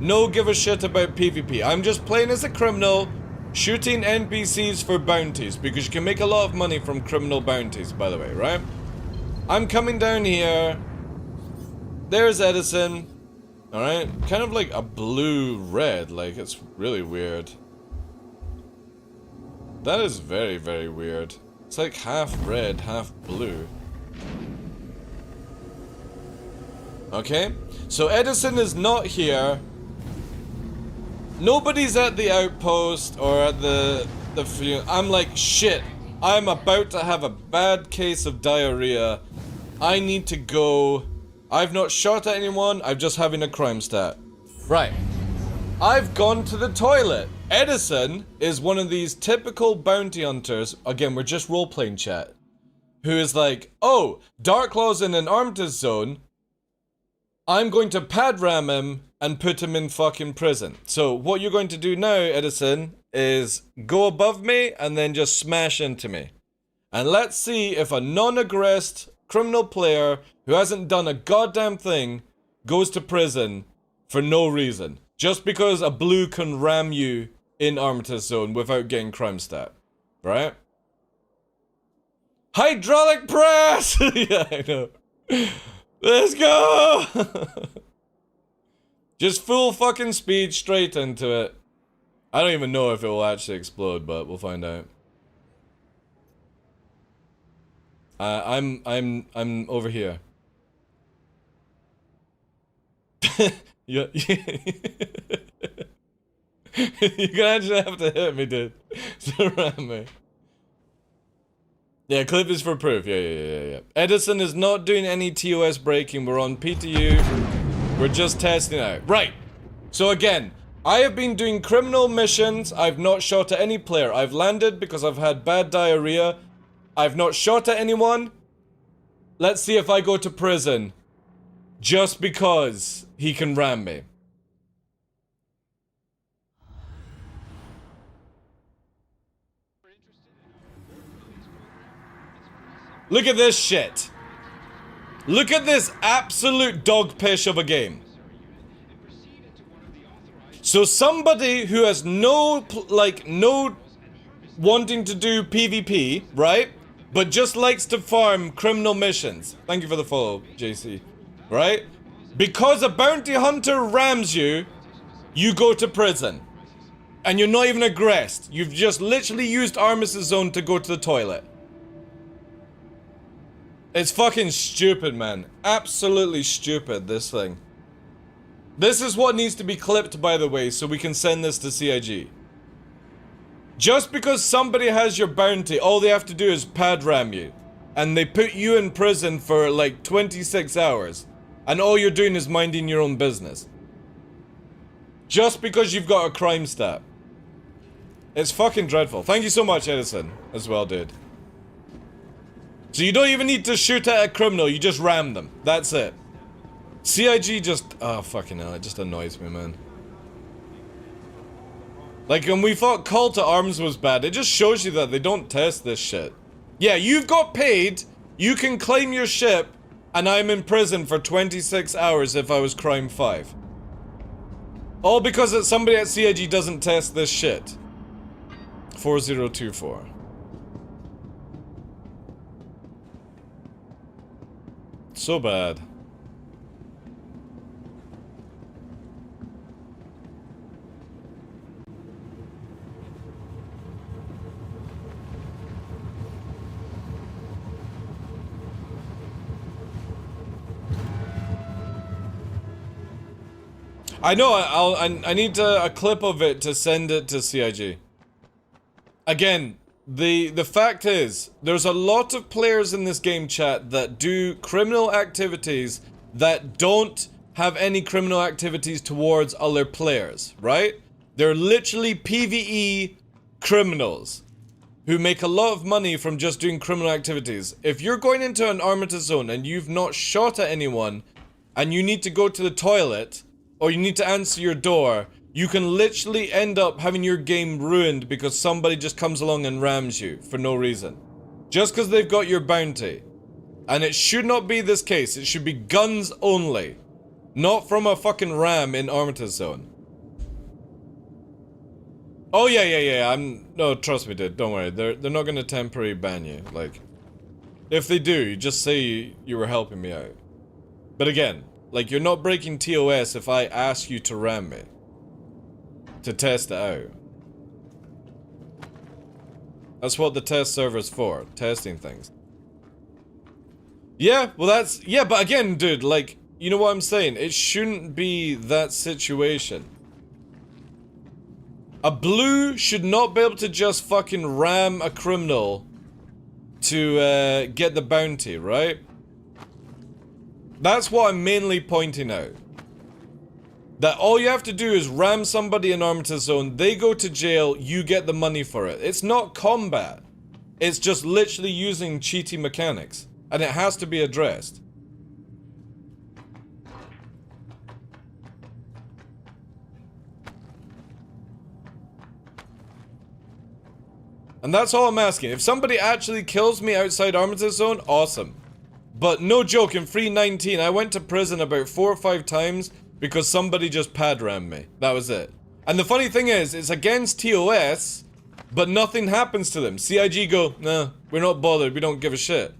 give a shit about PvP. I'm just playing as a criminal, shooting NPCs for bounties, because you can make a lot of money from criminal bounties, by the way, right? I'm coming down here. There's Edison. Alright, kind of like a blue-red, like it's really weird. That is very, very weird. It's like half red, half blue. Okay, so Edison is not here. Nobody's at the outpost or at the I'm like, shit, I'm about to have a bad case of diarrhea. I need to go. I've not shot at anyone, I'm just having a crime stat. Right. I've gone to the toilet. Edison is one of these typical bounty hunters, again, we're just role-playing chat, who is like, oh, DarkLaw's in an Armitage zone, I'm going to pad ram him and put him in fucking prison. So what you're going to do now, Edison, is go above me and then just smash into me. And let's see if a non-aggressed criminal player who hasn't done a goddamn thing goes to prison for no reason. Just because a blue can ram you in Armitage Zone without getting crime stat. Right? Hydraulic press! Yeah, I know. Let's go! Just full fucking speed straight into it. I don't even know if it will actually explode, but we'll find out. I'm over here. You're gonna actually have to hit me, dude. To ram me. Yeah, clip is for proof. Yeah. Edison is not doing any TOS breaking. We're on PTU. We're just testing out. Right. So again, I have been doing criminal missions. I've not shot at any player. I've landed because I've had bad diarrhea. I've not shot at anyone. Let's see if I go to prison just because he can ram me. Look at this shit. Look at this absolute dog piss of a game. So somebody who has no wanting to do PvP, right? But just likes to farm criminal missions. Thank you for the follow, JC. Right? Because a bounty hunter rams you, you go to prison. And you're not even aggressed. You've just literally used Armistice Zone to go to the toilet. It's fucking stupid, man. Absolutely stupid, this thing. This is what needs to be clipped, by the way, so we can send this to CIG. Just because somebody has your bounty, all they have to do is pad ram you. And they put you in prison for like 26 hours. And all you're doing is minding your own business. Just because you've got a crime stat. It's fucking dreadful. Thank you so much, Edison, as well, dude. So you don't even need to shoot at a criminal, you just ram them. That's it. CIG just... oh, fucking hell, it just annoys me, man. Like, when we thought Call to Arms was bad, it just shows you that they don't test this shit. Yeah, you've got paid, you can claim your ship, and I'm in prison for 26 hours if I was Crime 5. All because somebody at CIG doesn't test this shit. 4024. So bad. I know, I need a clip of it to send it to CIG. Again, the fact is, there's a lot of players in this game chat that do criminal activities that don't have any criminal activities towards other players, right? They're literally PvE criminals who make a lot of money from just doing criminal activities. If you're going into an Armitage Zone and you've not shot at anyone and you need to go to the toilet or you need to answer your door, you can literally end up having your game ruined because somebody just comes along and rams you for no reason. Just because they've got your bounty. And it should not be this case. It should be guns only. Not from a fucking ram in Armitage Zone. Oh yeah, no, trust me, dude, don't worry. They're not gonna temporarily ban you. Like, if they do, you just say you were helping me out. But again, like, you're not breaking TOS if I ask you to ram me. To test it out. That's what the test server's for. Testing things. Yeah, well that's... yeah, but again, dude, like, you know what I'm saying? It shouldn't be that situation. A blue should not be able to just fucking ram a criminal to get the bounty, right? That's what I'm mainly pointing out. That all you have to do is ram somebody in Armitage Zone, they go to jail, you get the money for it. It's not combat. It's just literally using cheaty mechanics. And it has to be addressed. And that's all I'm asking. If somebody actually kills me outside Armistice Zone, awesome. But no joke, in 319, I went to prison about 4 or 5 times because somebody just pad rammed me. That was it. And the funny thing is, it's against TOS, but nothing happens to them. CIG go, nah, we're not bothered, we don't give a shit.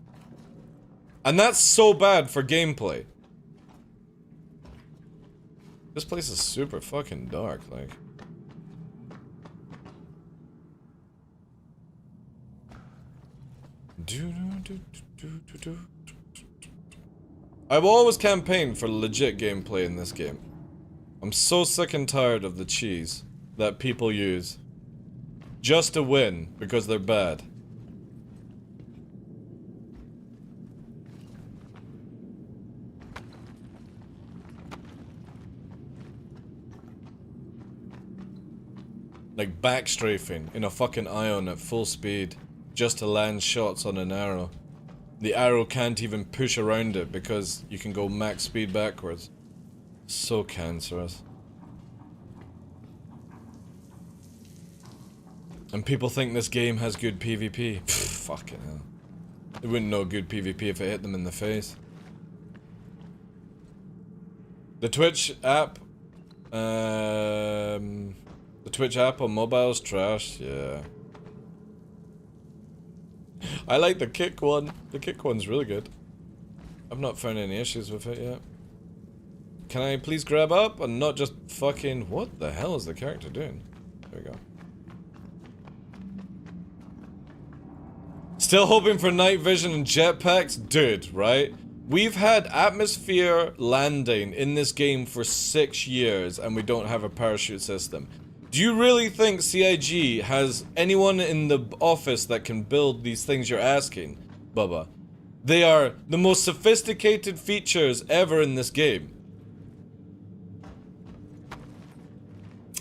And that's so bad for gameplay. This place is super fucking dark, like. I will always campaign for legit gameplay in this game. I'm so sick and tired of the cheese that people use just to win because they're bad. Like backstrafing in a fucking ion at full speed just to land shots on an arrow. The arrow can't even push around it because you can go max speed backwards. So cancerous. And people think this game has good PvP. Pfft, fucking hell. They wouldn't know good PvP if it hit them in the face. The Twitch app... the Twitch app on mobile is trash, yeah. I like the kick one. The kick one's really good. I've not found any issues with it yet. Can I please grab up and not just fucking... What the hell is the character doing? There we go. Still hoping for night vision and jetpacks? Dude, right? We've had atmosphere landing in this game for 6 years and we don't have a parachute system. Do you really think CIG has anyone in the office that can build these things you're asking, Bubba? They are the most sophisticated features ever in this game.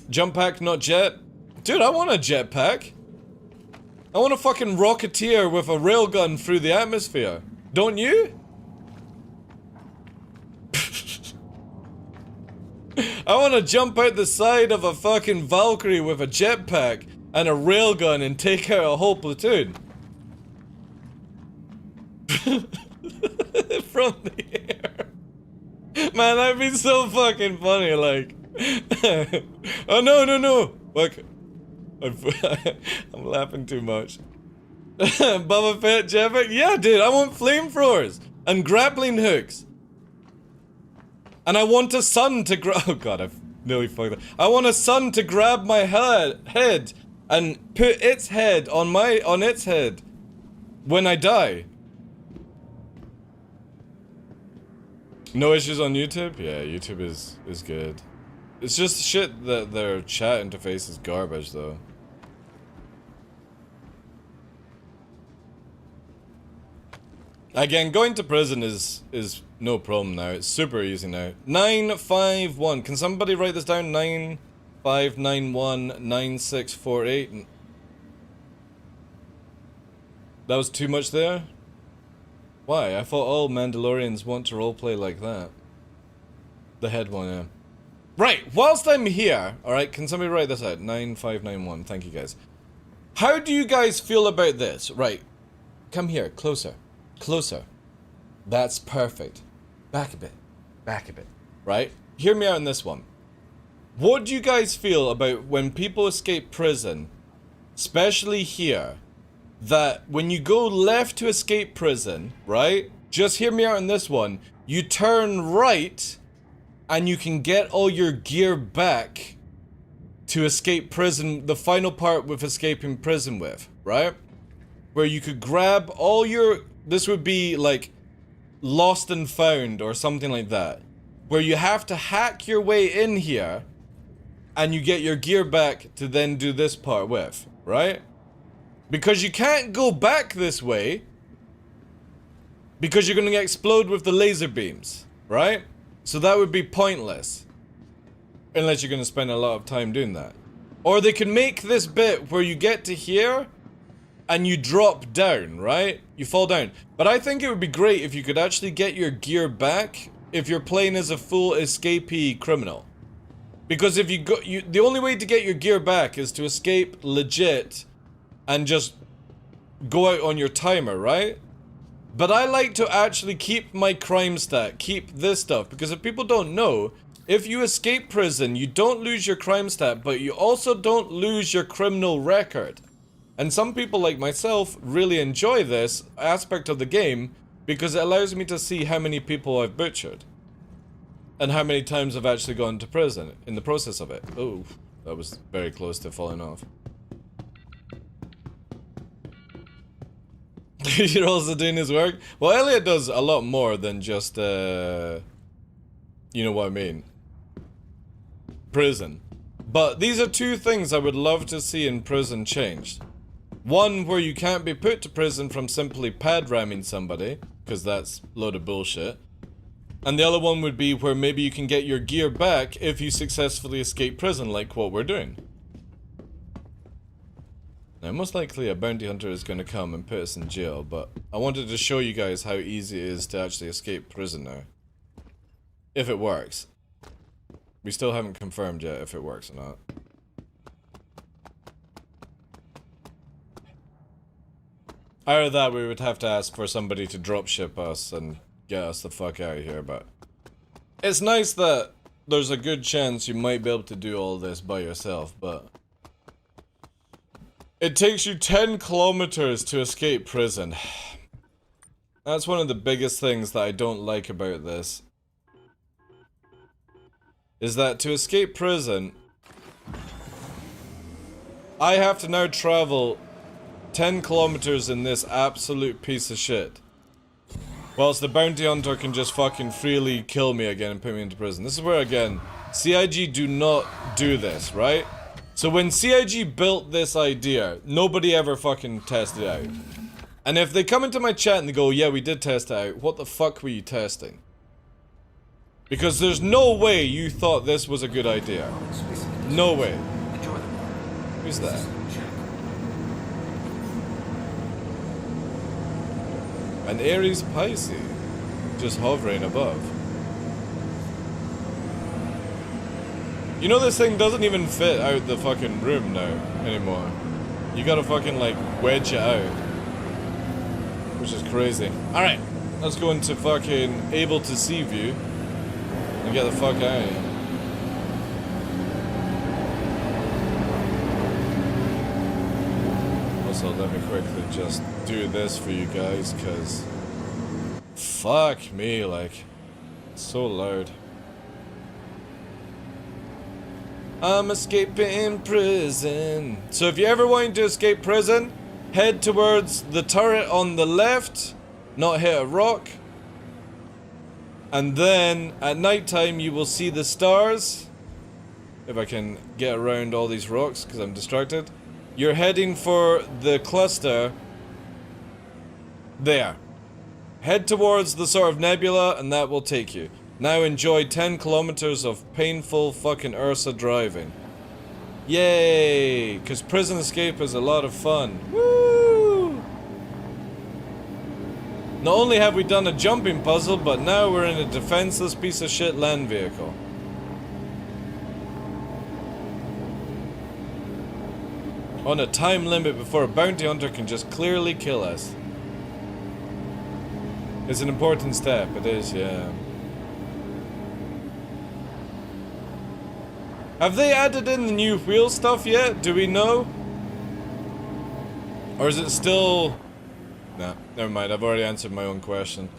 Jump pack, not jet? Dude, I want a jetpack. I want a fucking rocketeer with a railgun through the atmosphere. Don't you? I want to jump out the side of a fucking Valkyrie with a jetpack and a railgun and take out a whole platoon. From the air. Man, that'd be so fucking funny, like. Oh no, no, no. Look. I'm laughing too much. Bubba Fett jetpack? Yeah, dude, I want flamethrowers and grappling hooks. And I want a sun to grab. Oh god, I've nearly fucked up. I want a sun to grab my head and put its head on its head when I die. No issues on YouTube? Yeah, YouTube is good. It's just shit that their chat interface is garbage though. Again, going to prison is no problem now. It's super easy now. 951. Can somebody write this down? 95919648. That was too much there? Why? I thought all Mandalorians want to roleplay like that. The head one, yeah. Right, whilst I'm here, alright, can somebody write this out? 9591. Thank you guys. How do you guys feel about this? Right. Come here, closer. Closer. That's perfect. Back a bit. Back a bit. Right? Hear me out on this one. What do you guys feel about when people escape prison, especially here, that when you go left to escape prison, right? Just hear me out on this one. You turn right and you can get all your gear back to escape prison, the final part with escaping prison with, right? Where you could grab all your... This would be like lost and found or something like that. Where you have to hack your way in here and you get your gear back to then do this part with, right? Because you can't go back this way because you're gonna explode with the laser beams, right? So that would be pointless. Unless you're gonna spend a lot of time doing that. Or they can make this bit where you get to here and you drop down, right? You fall down. But I think it would be great if you could actually get your gear back if you're playing as a full escapee criminal. Because if you go, the only way to get your gear back is to escape legit and just go out on your timer, right? But I like to actually keep my crime stat, keep this stuff, because if people don't know, if you escape prison, you don't lose your crime stat, but you also don't lose your criminal record. And some people like myself really enjoy this aspect of the game because it allows me to see how many people I've butchered. And how many times I've actually gone to prison in the process of it. Oh, that was very close to falling off. You're also doing his work? Well, Elliot does a lot more than just, you know what I mean. Prison. But these are two things I would love to see in prison changed. One, where you can't be put to prison from simply pad ramming somebody, because that's a load of bullshit. And the other one would be where maybe you can get your gear back if you successfully escape prison, like what we're doing. Now, most likely a bounty hunter is going to come and put us in jail, but I wanted to show you guys how easy it is to actually escape prison now. If it works. We still haven't confirmed yet if it works or not. Either that, we would have to ask for somebody to dropship us and get us the fuck out of here, but it's nice that there's a good chance you might be able to do all this by yourself, but it takes you 10 kilometers to escape prison. That's one of the biggest things that I don't like about this. Is that to escape prison, I have to now travel 10 kilometers in this absolute piece of shit. Whilst the bounty hunter can just fucking freely kill me again and put me into prison. This is where, again, CIG do not do this, right? So when CIG built this idea, nobody ever fucking tested it out. And if they come into my chat and they go, yeah, we did test it out, what the fuck were you testing? Because there's no way you thought this was a good idea. No way. Who's that? An Aries Pisces, just hovering above. You know this thing doesn't even fit out the fucking room now, anymore. You gotta fucking like wedge it out. Which is crazy. Alright, let's go into fucking able to see view. And get the fuck out of here. Also, let me quickly just do this for you guys, cause fuck me, like, it's so loud. I'm escaping prison. So if you're ever wanting to escape prison, head towards the turret on the left, not hit a rock. And then at night time you will see the stars. If I can get around all these rocks because I'm distracted. You're heading for the cluster. There. Head towards the sort of nebula and that will take you. Now enjoy 10 kilometers of painful fucking Ursa driving. Yay! Because prison escape is a lot of fun. Woo! Not only have we done a jumping puzzle, but now we're in a defenseless piece of shit land vehicle. On a time limit before a bounty hunter can just clearly kill us. It's an important step, it is, yeah. Have they added in the new wheel stuff yet? Do we know? Or is it still... Nah, never mind, I've already answered my own question.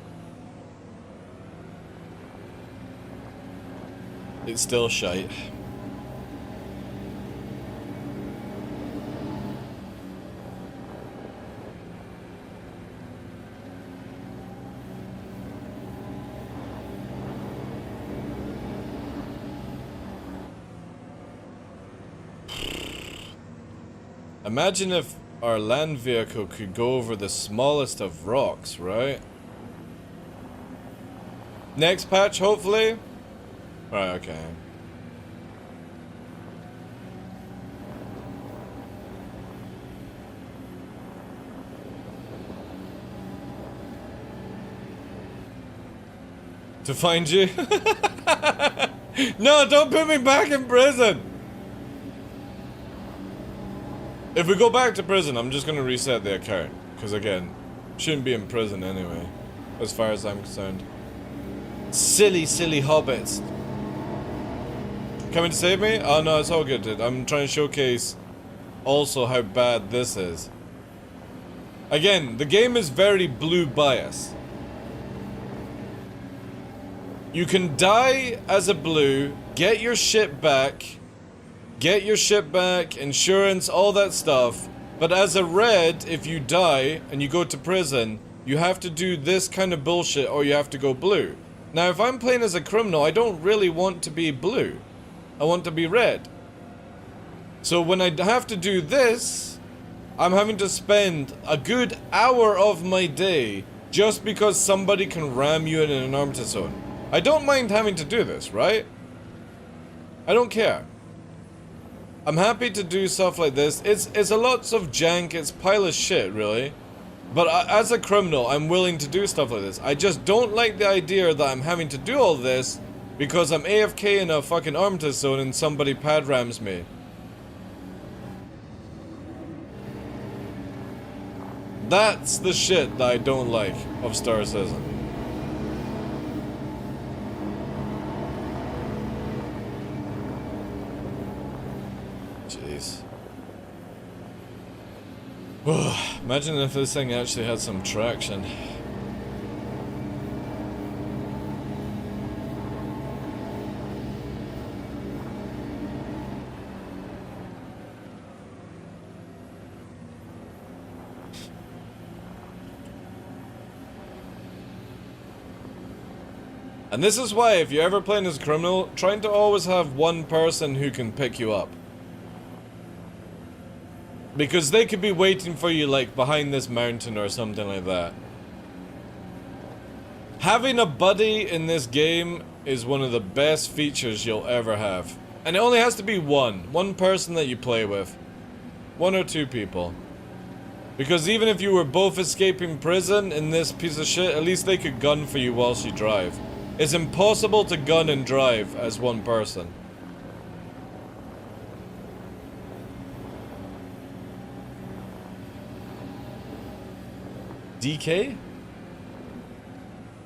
It's still shite. Imagine if our land vehicle could go over the smallest of rocks, right? Next patch, hopefully? Right, okay. To find you? No, don't put me back in prison! If we go back to prison, I'm just gonna reset the account. Because again, shouldn't be in prison anyway. As far as I'm concerned. Silly, silly hobbits. Coming to save me? Oh no, it's all good, dude. I'm trying to showcase also how bad this is. Again, the game is very blue bias. You can die as a blue, get your shit back, insurance, all that stuff. But as a red, if you die and you go to prison, you have to do this kind of bullshit or you have to go blue. Now, if I'm playing as a criminal, I don't really want to be blue. I want to be red. So when I have to do this, I'm having to spend a good hour of my day just because somebody can ram you in an armature zone. I don't mind having to do this, right? I don't care. I'm happy to do stuff like this. It's a lots of jank, it's pile of shit, really. But as a criminal, I'm willing to do stuff like this. I just don't like the idea that I'm having to do all this because I'm AFK in a fucking armature zone and somebody pad rams me. That's the shit that I don't like of Star Citizen. Jeez. Imagine if this thing actually had some traction. And this is why, if you're ever playing as a criminal, trying to always have one person who can pick you up. Because they could be waiting for you, like, behind this mountain or something like that. Having a buddy in this game is one of the best features you'll ever have. And it only has to be one person that you play with. 1 or 2 people. Because even if you were both escaping prison in this piece of shit, at least they could gun for you whilst you drive. It's impossible to gun and drive as one person. DK?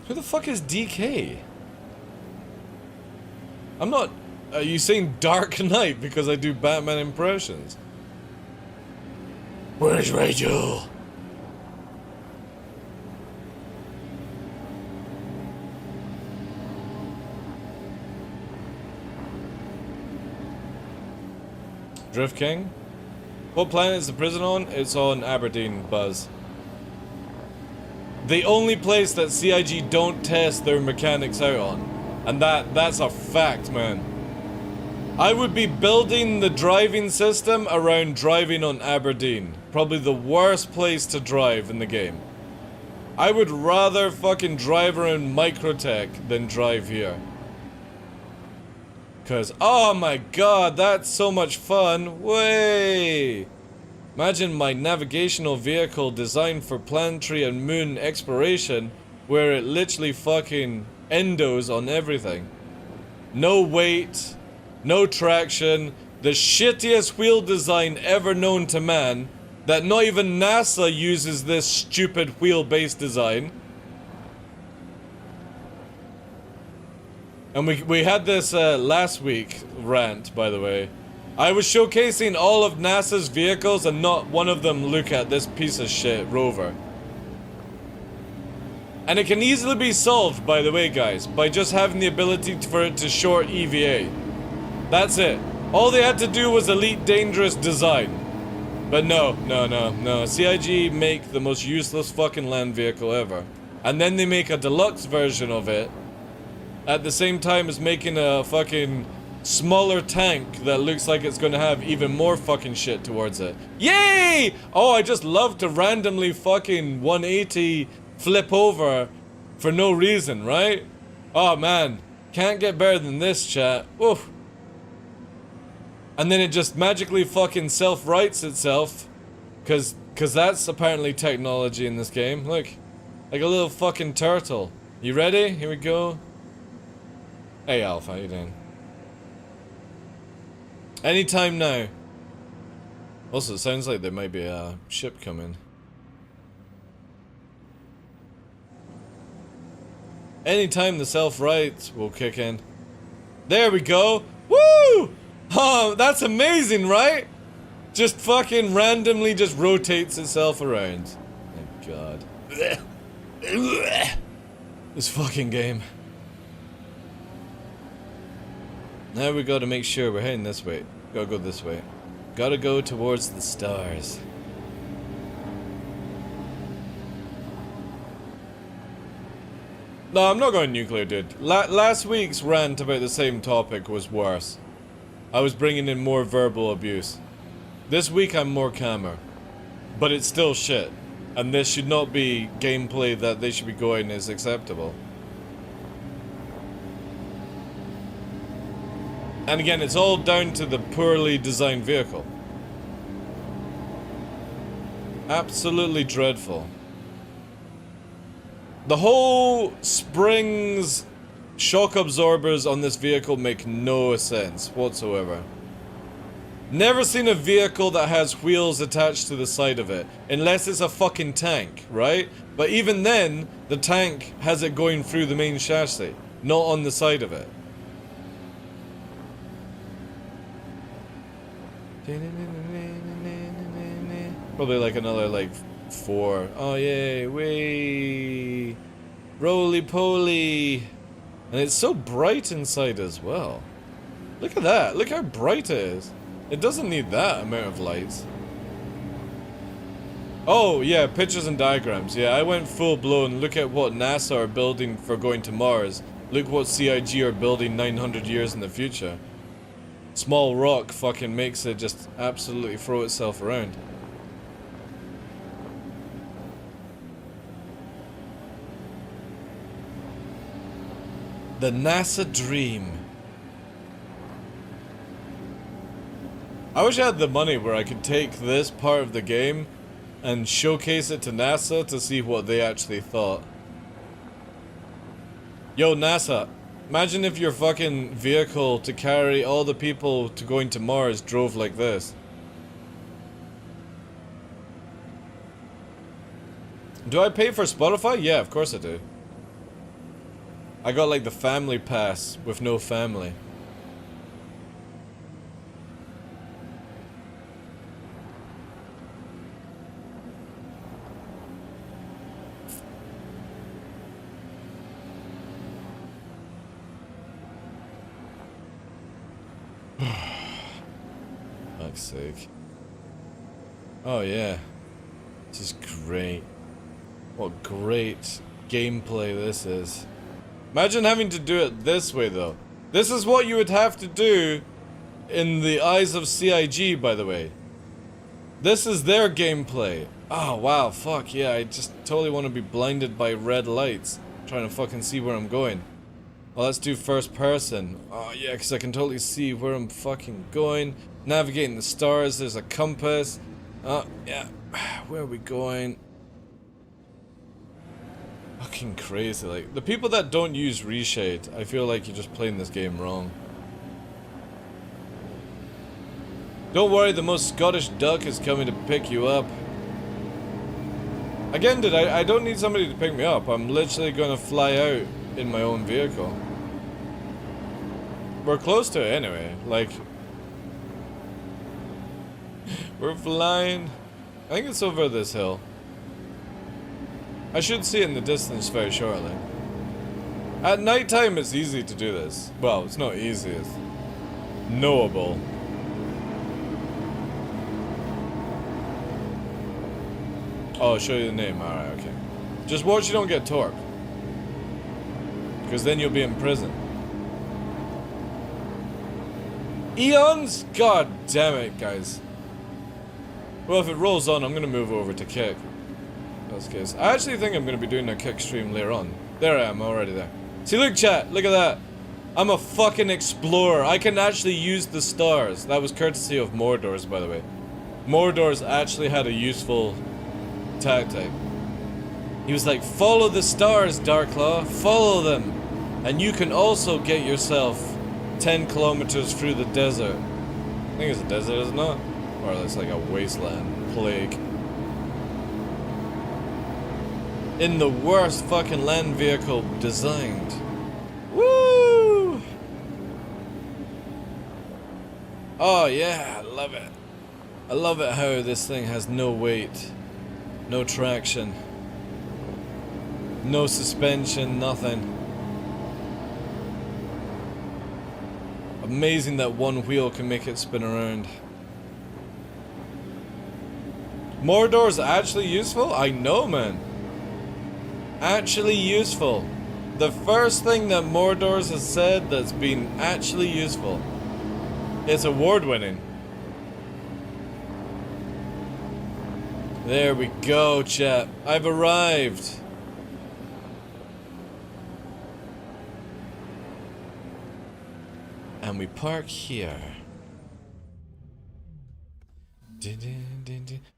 Who the fuck is DK? I'm not... Are you saying Dark Knight because I do Batman impressions? Where's Rachel? Drift King? What planet is the prison on? It's on Aberdeen, Buzz. The only place that CIG don't test their mechanics out on. And that's a fact, man. I would be building the driving system around driving on Aberdeen. Probably the worst place to drive in the game. I would rather fucking drive around Microtech than drive here. Cause, oh my god, that's so much fun. Way! Imagine my navigational vehicle designed for planetary and moon exploration, where it literally fucking endos on everything. No weight, no traction, the shittiest wheel design ever known to man, that not even NASA uses this stupid wheel-based design. And we had this last week rant, by the way. I was showcasing all of NASA's vehicles and not one of them look at this piece of shit rover. And it can easily be solved, by the way, guys, by just having the ability for it to short EVA. That's it. All they had to do was Elite Dangerous design. But no. CIG make the most useless fucking land vehicle ever. And then they make a deluxe version of it. At the same time as making a fucking smaller tank that looks like it's gonna have even more fucking shit towards it. Yay! Oh, I just love to randomly fucking 180 flip over for no reason, right? Oh man, can't get better than this, chat. Oof. And then it just magically fucking self-rights itself. Cause that's apparently technology in this game. Look, like a little fucking turtle. You ready? Here we go. Hey Alpha, how you doing? Anytime now. Also, it sounds like there might be a ship coming. Anytime the self-rights will kick in. There we go! Woo! Oh, that's amazing, right? Just fucking randomly just rotates itself around. Thank God. This fucking game. Now we gotta make sure we're heading this way. Gotta go this way. Gotta go towards the stars. No, I'm not going nuclear, dude. Last week's rant about the same topic was worse. I was bringing in more verbal abuse. This week I'm more calmer. But it's still shit. And this should not be gameplay that they should be going as acceptable. And again, it's all down to the poorly designed vehicle. Absolutely dreadful. The whole springs, shock absorbers on this vehicle make no sense whatsoever. Never seen a vehicle that has wheels attached to the side of it, unless it's a fucking tank, right? But even then, the tank has it going through the main chassis, not on the side of it. Probably like another like 4. Oh yay, way, roly poly, and it's so bright inside as well. Look at that! Look how bright it is. It doesn't need that amount of lights. Oh yeah, pictures and diagrams. Yeah, I went full blown. Look at what NASA are building for going to Mars. Look what CIG are building 900 years in the future. Small rock fucking makes it just absolutely throw itself around. The NASA dream. I wish I had the money where I could take this part of the game and showcase it to NASA to see what they actually thought. Yo, NASA, imagine if your fucking vehicle to carry all the people to going to Mars drove like this. Do I pay for Spotify? Yeah, of course I do. I got like the family pass with no family. Fuck's sake. Oh yeah. This is great. What great gameplay this is. Imagine having to do it this way though. This is what you would have to do in the eyes of CIG, by the way. This is their gameplay. Oh wow, fuck yeah, I just totally want to be blinded by red lights. Trying to fucking see where I'm going. Well, let's do first person. Oh yeah, because I can totally see where I'm fucking going. Navigating the stars, there's a compass. Oh yeah, where are we going? Fucking crazy, like, the people that don't use reshade, I feel like you're just playing this game wrong. Don't worry, the most Scottish duck is coming to pick you up. Again, dude, I don't need somebody to pick me up. I'm literally gonna fly out in my own vehicle. We're close to it anyway, like... We're flying. I think it's over this hill. I should see it in the distance very shortly. At nighttime, it's easy to do this. Well, it's not easy, it's knowable. Oh, I'll show you the name. Alright, okay. Just watch you don't get torqued. Because then you'll be in prison. Eons? God damn it, guys. Well, if it rolls on, I'm gonna move over to kick. That's the case. I actually think I'm gonna be doing a kick stream later on. There I am, already there. See, look, chat, look at that. I'm a fucking explorer. I can actually use the stars. That was courtesy of Mordor's, by the way. Mordor's actually had a useful tactic. He was like, follow the stars, Darklaw, follow them. And you can also get yourself 10 kilometers through the desert. I think it's a desert, is it not? part that's like a wasteland plague. In the worst fucking land vehicle designed. Woo! Oh yeah, I love it. I love it how this thing has no weight, no traction, no suspension, nothing. Amazing that one wheel can make it spin around. Mordor's actually useful? I know, man. Actually useful. The first thing that Mordor's has said that's been actually useful. It's award-winning. There we go, chat. I've arrived. And we park here.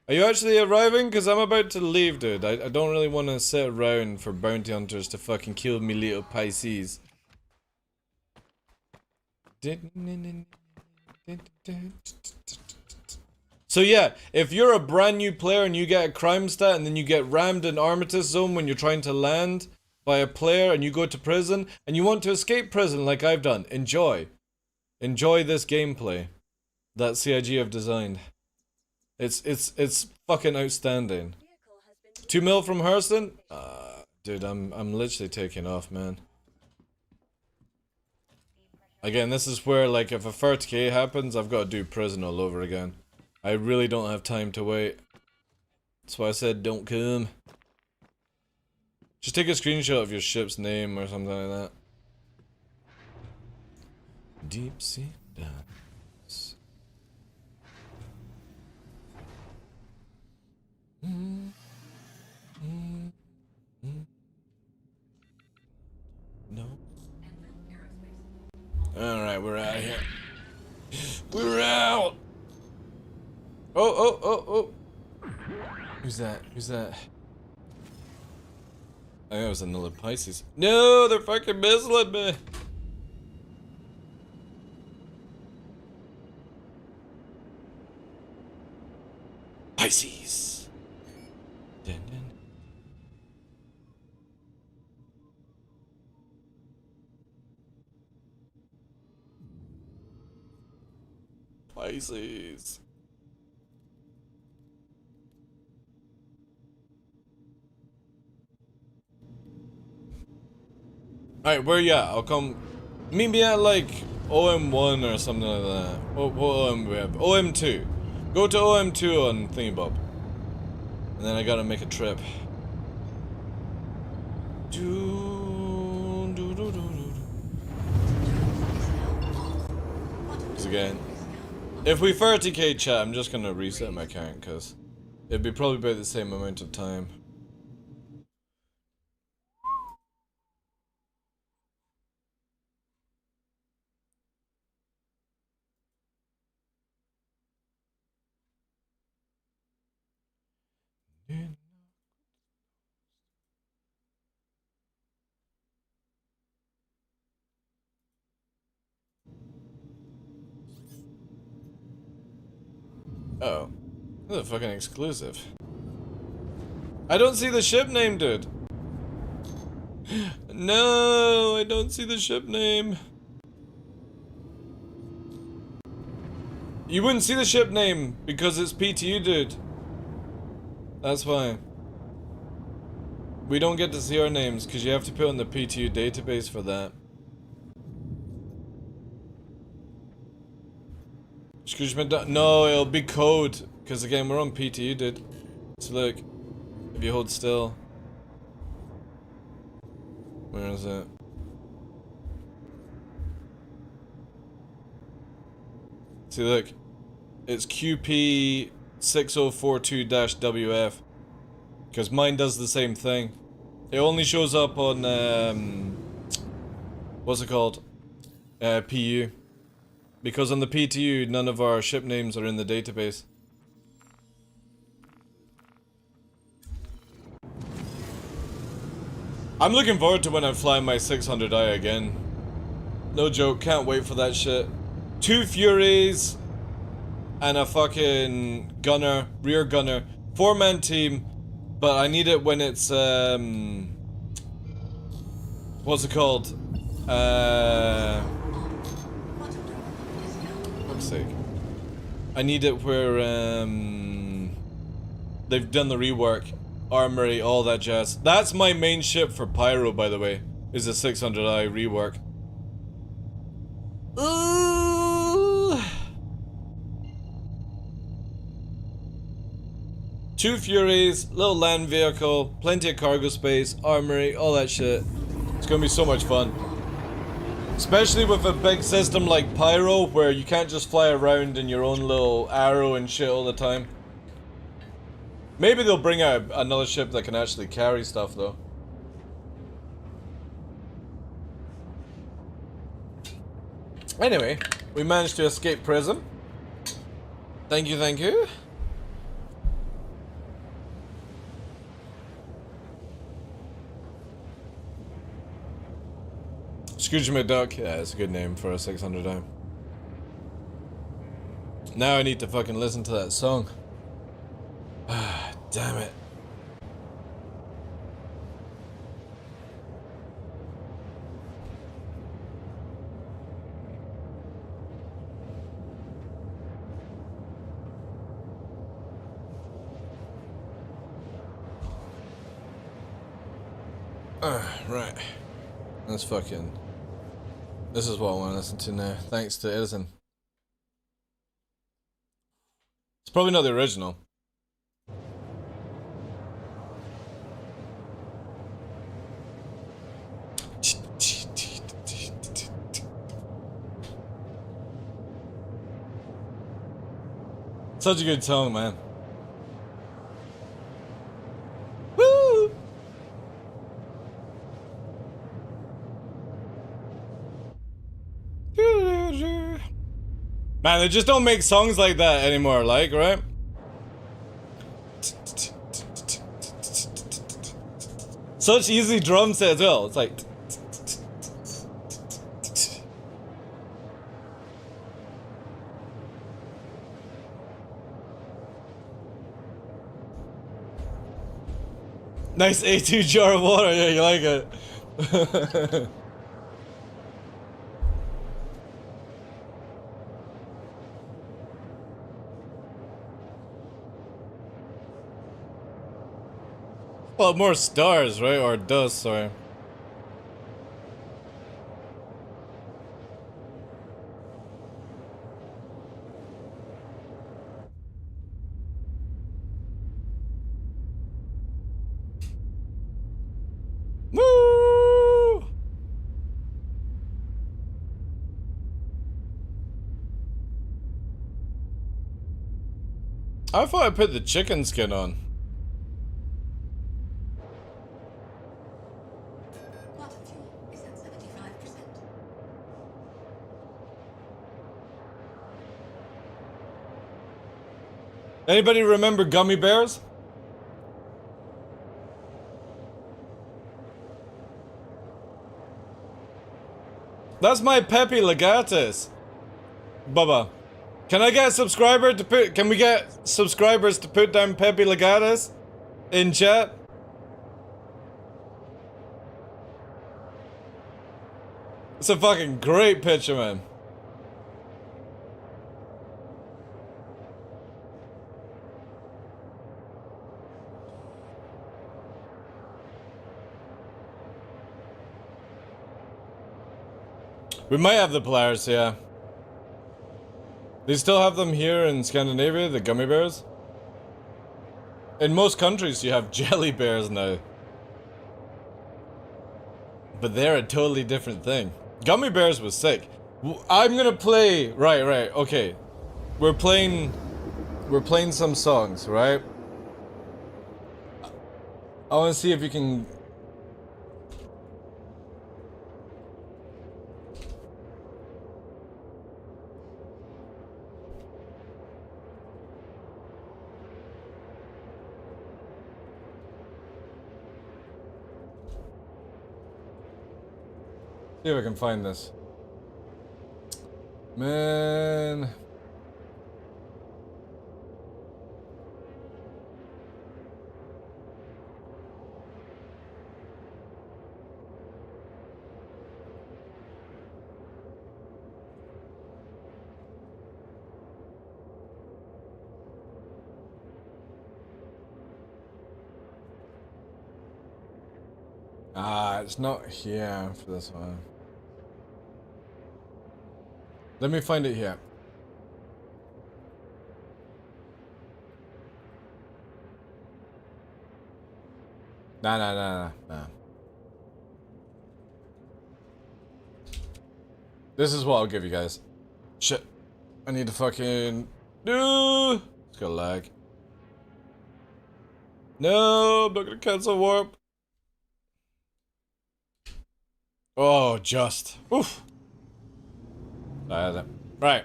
Are you actually arriving? Because I'm about to leave, dude. I don't really want to sit around for bounty hunters to fucking kill me little Pisces. So yeah, if you're a brand new player and you get a crime stat and then you get rammed in Armistice Zone when you're trying to land by a player and you go to prison and you want to escape prison like I've done, enjoy. Enjoy this gameplay that CIG have designed. It's fucking outstanding. 2 mil from Hurston? Dude, I'm literally taking off, man. Again, this is where, like, if a 30k happens, I've got to do prison all over again. I really don't have time to wait. That's why I said don't come. Just take a screenshot of your ship's name or something like that. Deep sea dance. No. Alright, we're out of here. We're out! Oh. Who's that? Who's that? I think it was another Pisces. No, they're fucking missiling me! Pisces! Dun, dun. Pisces. Alright, where you at? I'll come. Meet me at like OM1 or something like that. What OM we have? OM2. Go to OM2 on Thingybob. And then I gotta make a trip. Because again, if we 30k chat, I'm just gonna reset my account because it'd be probably about the same amount of time. Oh, this is a fucking exclusive. I don't see the ship name, dude. No, I don't see the ship name. You wouldn't see the ship name because it's PTU, dude. That's why. We don't get to see our names because you have to put on the PTU database for that. No, it'll be code. Because again, we're on PTU, dude. So look, if you hold still. Where is it? See, look. It's QP6042-WF. Because mine does the same thing. It only shows up on, what's it called? PU. Because on the PTU, none of our ship names are in the database. I'm looking forward to when I fly my 600i again. No joke, can't wait for that shit. 2 Furies, and a fucking gunner, rear gunner, 4-man team, but I need it when it's what's it called? Fuck's sake. I need it where they've done the rework, armory, all that jazz. That's my main ship for Pyro, by the way, is the 600i rework. Ooh. 2 Furies, little land vehicle, plenty of cargo space, armory, all that shit. It's gonna be so much fun. Especially with a big system like Pyro, where you can't just fly around in your own little arrow and shit all the time. Maybe they'll bring out another ship that can actually carry stuff, though. Anyway, we managed to escape prison. Thank you, thank you. Scrooge McDuck, yeah, it's a good name for a 600i. Now I need to fucking listen to that song. Ah, damn it. Right. Let's fucking... This is what I want to listen to now. Thanks to Edison. It's probably not the original. Such a good song, man. Woo! Man, they just don't make songs like that anymore, like, right? Such easy drum set as well. It's like... Nice A2 jar of water, yeah, you like it. Well, more stars, right? Or dust, sorry. Woo! I thought I put the chicken skin on. Anybody remember gummy bears? That's my Pepe Legatus. Bubba. Can I get a subscriber to put... Can we get subscribers to put down Pepe Legatus in chat? It's a fucking great picture, man. We might have the Polaris, yeah. They still have them here in Scandinavia, the gummy bears? In most countries you have jelly bears now. But they're a totally different thing. Gummy bears was sick. I'm gonna play... Right, okay. We're playing some songs, right? I wanna see if you can... See if I can find this. Man. Ah, it's not here for this one. Let me find it here. Nah. This is what I'll give you guys. Shit. I need to fucking... No! It's got lag. No, I'm not gonna cancel warp. Oh, just. Oof. Right.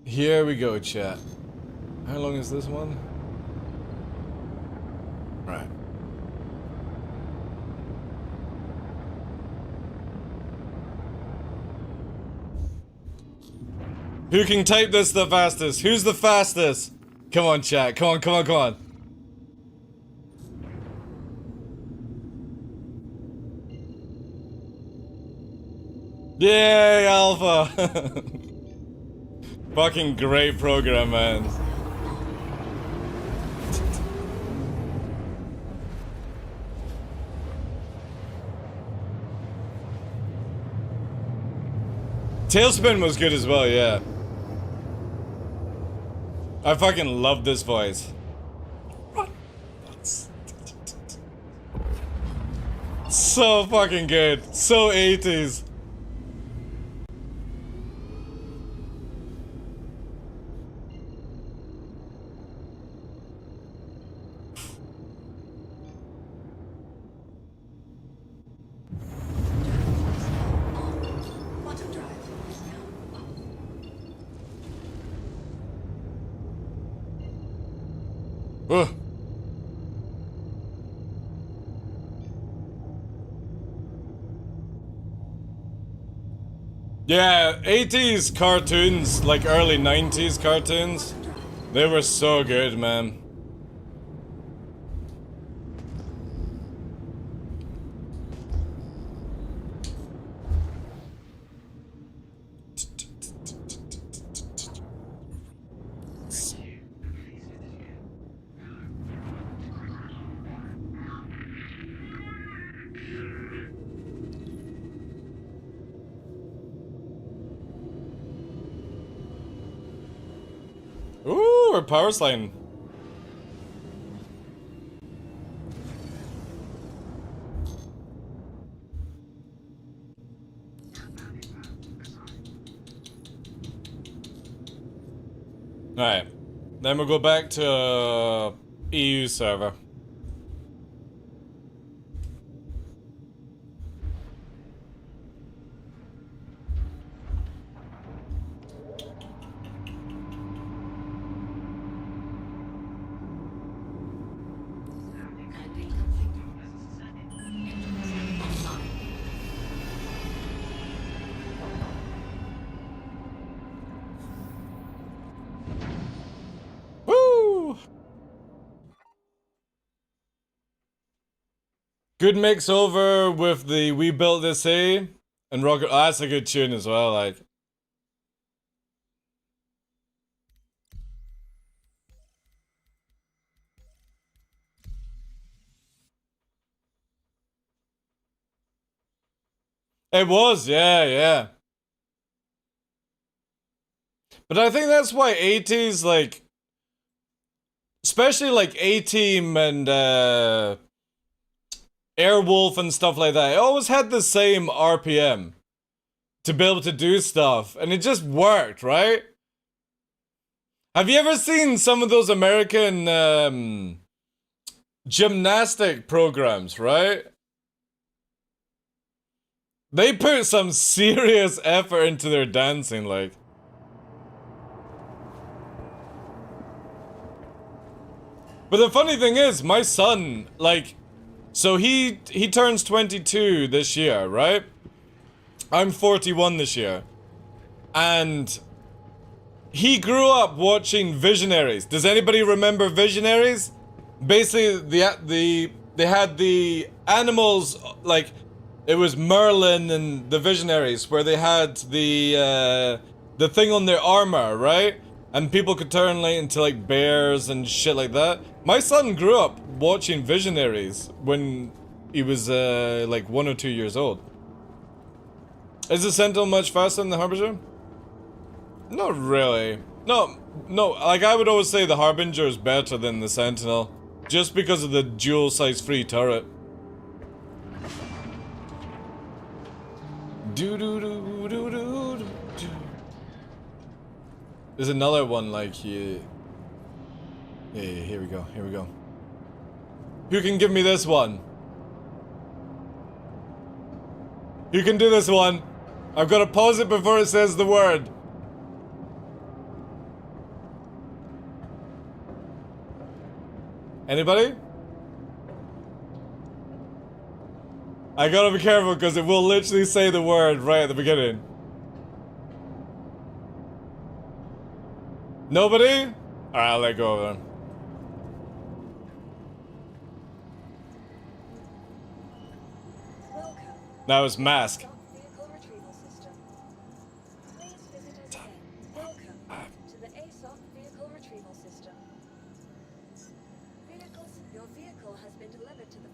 Here we go, chat. How long is this one? Right. Who can type this the fastest? Who's the fastest? Come on, chat. Come on. Yay, Alpha! Fucking great program, man. Tailspin was good as well, yeah. I fucking love this voice. So fucking good. So 80s. Ugh. Yeah, 80s cartoons, like early 90s cartoons, they were so good, man. Ooh, we're power sliding. Alright. Then we'll go back to EU server. Good mix over with the We Built This A and Rocket. Oh, that's a good tune as well, like. It was, yeah. But I think that's why 80s, like, especially like A-Team and Airwolf and stuff like that, it always had the same RPM to be able to do stuff, and it just worked, right? Have you ever seen some of those American gymnastic programs, right? They put some serious effort into their dancing, like. But the funny thing is, my son, like, so he turns 22 this year, right? I'm 41 this year. And he grew up watching Visionaries. Does anybody remember Visionaries? Basically, they had the animals, like, it was Merlin and the Visionaries, where they had the thing on their armor, right? And people could turn like into like bears and shit like that. My son grew up watching Visionaries when he was like 1 or 2 years old. Is the Sentinel much faster than the Harbinger? Not really. No, like I would always say the Harbinger is better than the Sentinel, just because of the dual size free turret. There's another one like here. Hey, here we go, here we go. Who can give me this one? You can do this one. I've got to pause it before it says the word. Anybody? I gotta be careful because it will literally say the word right at the beginning. Nobody? Alright, I'll let go of them. Now it's mask.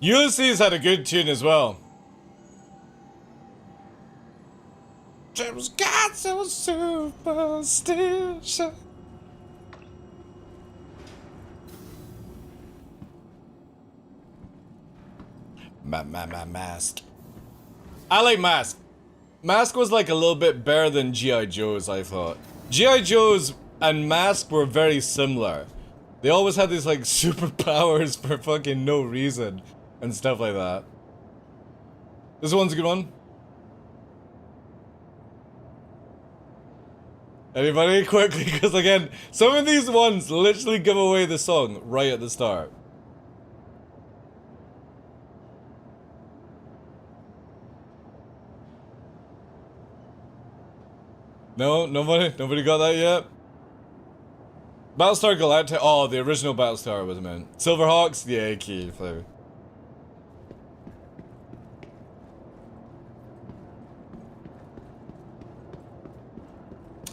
Ulysses had a good tune as well. James got so superstition. Mask. I like Mask. Mask was like a little bit better than G.I. Joe's, I thought. G.I. Joe's and Mask were very similar. They always had these like superpowers for fucking no reason and stuff like that. This one's a good one. Anybody? Quickly, because again, some of these ones literally give away the song right at the start. No? Nobody got that yet? Battlestar Galactica. Oh, the original Battlestar was meant. Silverhawks? Yeah, key flavor.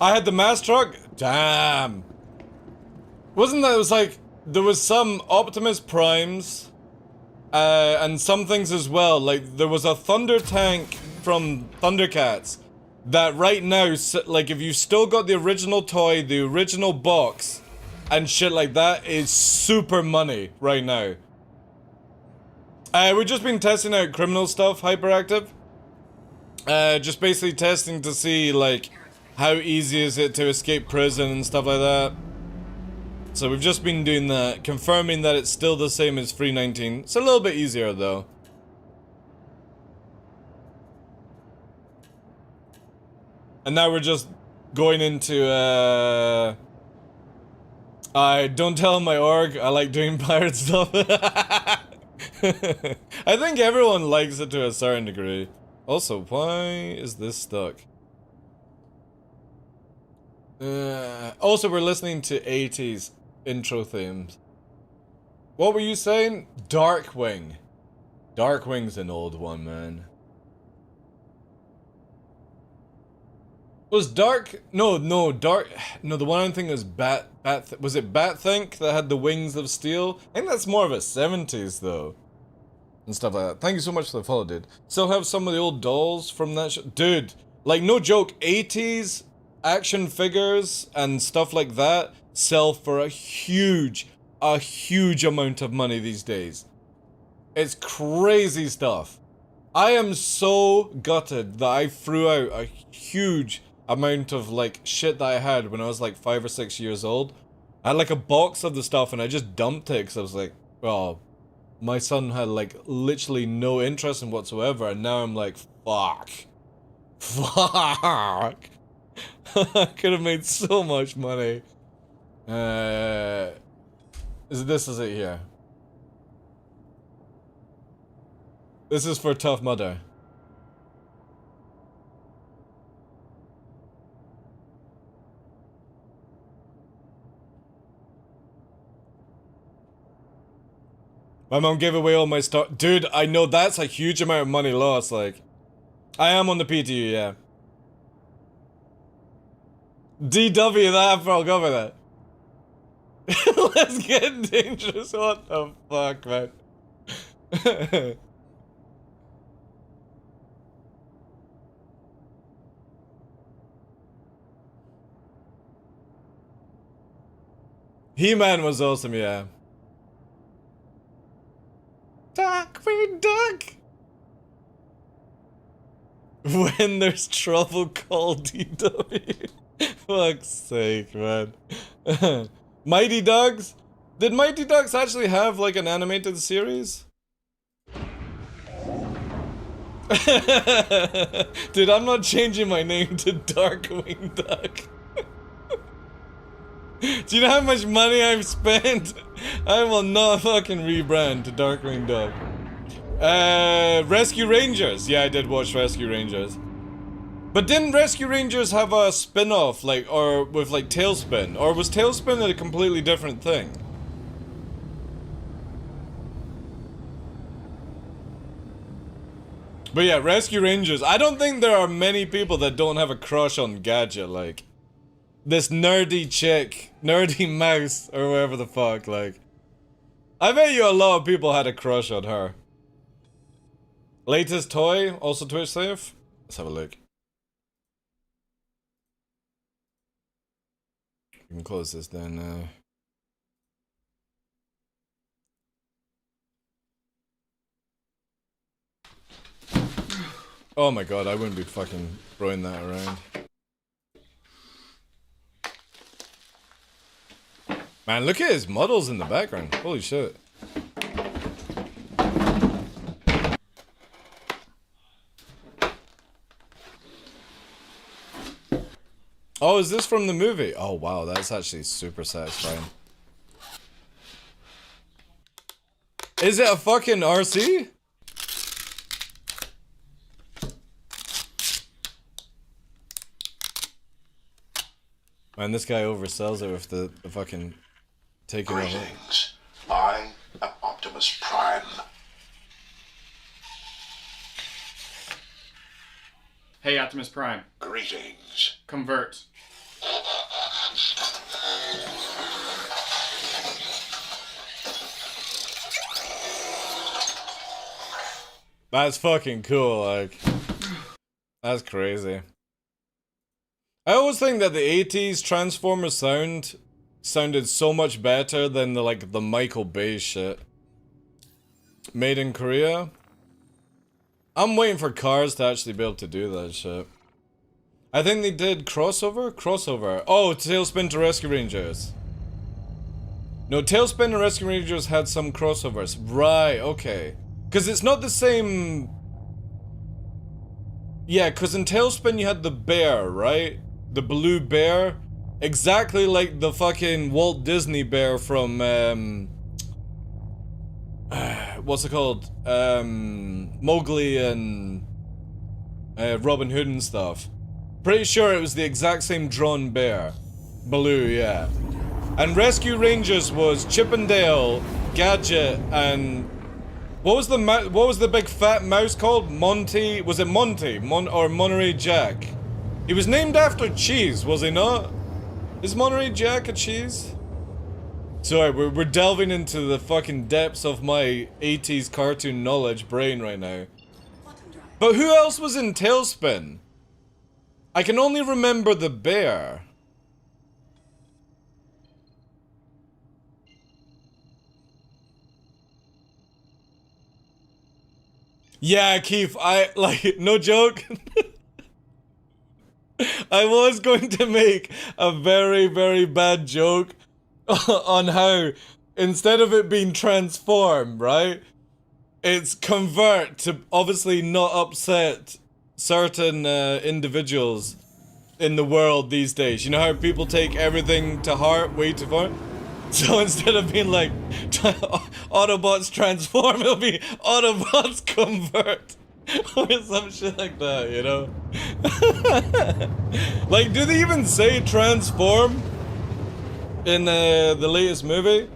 I had the mass truck? Damn. Wasn't that, it was like, there was some Optimus Primes, and some things as well. Like, there was a Thunder Tank from Thundercats that right now, like, if you still got the original toy, the original box, and shit like that, is super money right now. We've just been testing out criminal stuff, Hyperactive. Just basically testing to see, like, how easy is it to escape prison and stuff like that. So we've just been doing that, confirming that it's still the same as Free 19. It's a little bit easier though. And now we're just going into, I don't tell my org, I like doing pirate stuff. I think everyone likes it to a certain degree. Also, why is this stuck? Also, we're listening to 80s intro themes. What were you saying? Darkwing. Darkwing's an old one, man. Was Dark... No, the one I'm thinking was was it Bat-Think that had the wings of steel? I think that's more of a 70s, though. And stuff like that. Thank you so much for the follow, dude. Still have some of the old dolls from that show. Dude, like, no joke, 80s... action figures and stuff like that sell for a huge amount of money these days. It's crazy stuff. I am so gutted that I threw out a huge amount of like shit that I had when I was like 5 or 6 years old. I had like a box of the stuff and I just dumped it because I was like, oh, my son had like literally no interest in whatsoever, and now I'm like, fuck. I could have made so much money. This is it here. This is for Tough Mudder. My mom gave away all my stuff. Dude, I know that's a huge amount of money lost, like. I am on the PTU, yeah. DW that, I'll go with that. Let's get dangerous. What the fuck, man? He-Man was awesome, yeah. Darkwing Duck! When there's trouble, call DW. Fuck's sake, man. Mighty Ducks? Did Mighty Ducks actually have like an animated series? Dude, I'm not changing my name to Darkwing Duck. Do you know how much money I've spent? I will not fucking rebrand to Darkwing Duck. Rescue Rangers. Yeah, I did watch Rescue Rangers. But didn't Rescue Rangers have a spin-off, like, or with like Tailspin? Or was Tailspin a completely different thing? But yeah, Rescue Rangers. I don't think there are many people that don't have a crush on Gadget, like this nerdy chick, nerdy mouse, or whatever the fuck, like. I bet you a lot of people had a crush on her. Latest toy, also Twitch safe? Let's have a look. You can close this then now. Oh my god, I wouldn't be fucking throwing that around. Man, look at his models in the background. Holy shit. Oh, is this from the movie? Oh wow, that's actually super satisfying. Is it a fucking RC? Man, this guy oversells it with the fucking taking over. Greetings. I am Optimus Prime. Hey, Optimus Prime. Greetings. Convert. That's fucking cool, like. That's crazy. I always think that the 80s Transformers sounded so much better than the Michael Bay shit. Made in Korea? I'm waiting for Cars to actually be able to do that shit. I think they did Crossover? Crossover. Oh, Tailspin to Rescue Rangers. No, Tailspin and Rescue Rangers had some crossovers. Right, okay. Because it's not the same... Yeah, because in Tailspin you had the bear, right? The blue bear. Exactly like the fucking Walt Disney bear from, what's it called? Mowgli and Robin Hood and stuff. Pretty sure it was the exact same drawn bear. Blue, yeah. And Rescue Rangers was Chip and Dale, Gadget, and what was the big fat mouse called? Monty? Was it Monty? Or Monterey Jack? He was named after cheese, was he not? Is Monterey Jack a cheese? Sorry, we're delving into the fucking depths of my 80s cartoon knowledge brain right now. But who else was in Tailspin? I can only remember the bear. Yeah, Keith, no joke. I was going to make a very, very bad joke on how, instead of it being transform, right? It's convert to obviously not upset certain individuals in the world these days. You know how people take everything to heart way too far? So instead of being like, Autobots transform, it'll be Autobots convert. Or some shit like that, you know? Like, do they even say transform in the latest movie?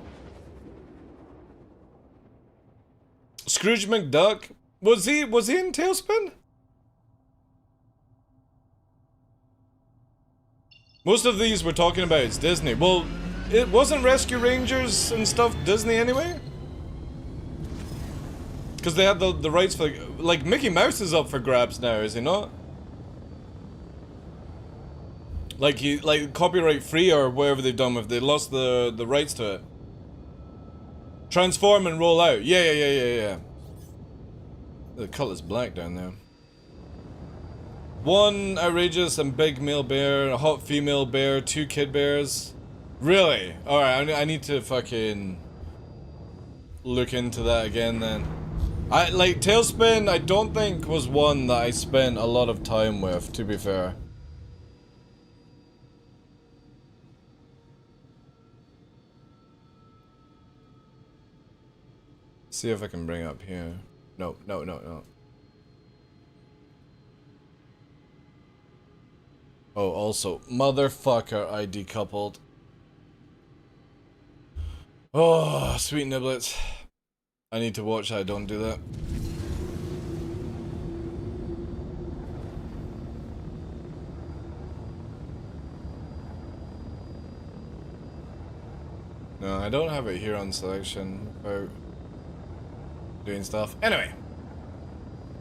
Scrooge McDuck? Was he in Tailspin? Most of these we're talking about is Disney. Well, it wasn't Rescue Rangers and stuff Disney anyway? Because they had the rights for, like, Mickey Mouse is up for grabs now, is he not? Like copyright free or whatever they've done with. They lost the rights to it. Transform and roll out. Yeah. The color's black down there. One outrageous and big male bear, a hot female bear, 2 kid bears. Really? Alright, I need to fucking look into that again then. Like, Tailspin, I don't think was one that I spent a lot of time with, to be fair. See if I can bring up here. No. Oh, also, motherfucker, I decoupled. Oh, sweet niblets. I need to watch how I don't do that. No, I don't have it here on selection about doing stuff. Anyway.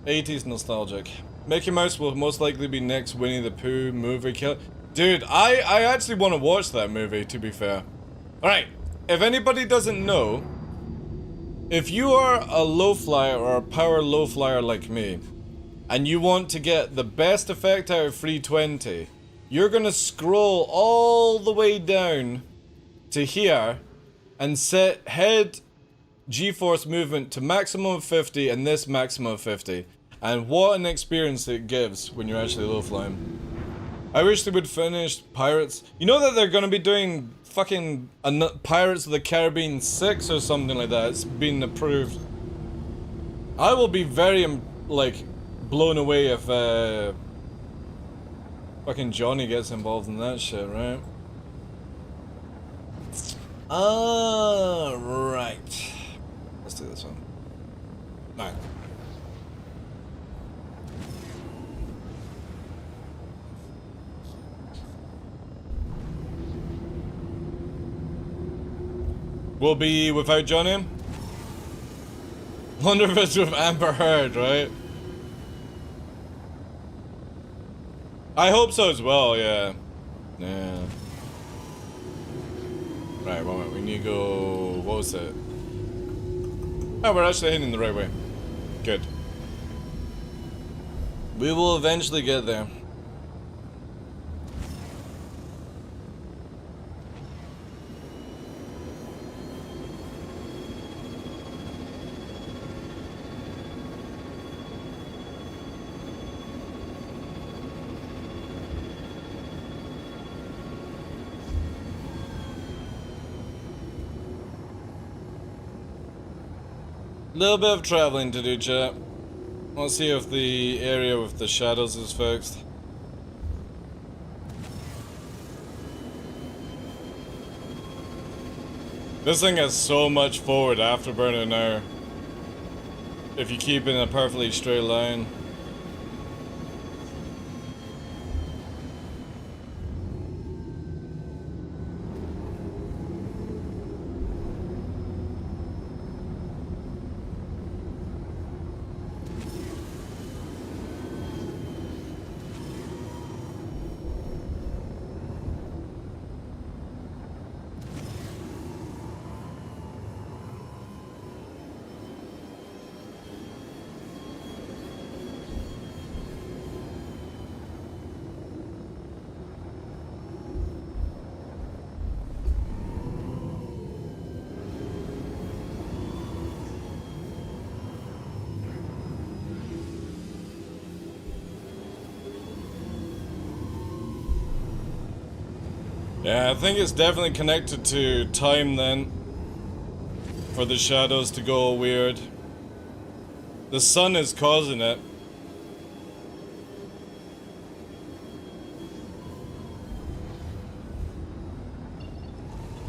80s nostalgic. Mickey Mouse will most likely be next Winnie the Pooh movie kill. Dude, I actually want to watch that movie, to be fair. Alright, if anybody doesn't know, if you are a low flyer or a power low flyer like me, and you want to get the best effect out of 320, you're gonna scroll all the way down to here and set head G-force movement to maximum of 50 and this maximum of 50. And what an experience it gives when you're actually low flying. I wish they would finish Pirates. You know that they're gonna be doing fucking Pirates of the Caribbean 6 or something like that. It's been approved. I will be very, like, blown away if, fucking Johnny gets involved in that shit, right? Right. Let's do this one. Alright. We'll be without Johnny. Wonder if it's with Amber Heard, right? I hope so as well, yeah. Yeah. Right, moment, we need to go... What was it? Oh, we're actually heading the right way. Good. We will eventually get there. Little bit of traveling to do, chat. Let's see if the area with the shadows is fixed. This thing has so much forward afterburner now. If you keep in a perfectly straight line. Yeah, I think it's definitely connected to time then. For the shadows to go weird. The sun is causing it.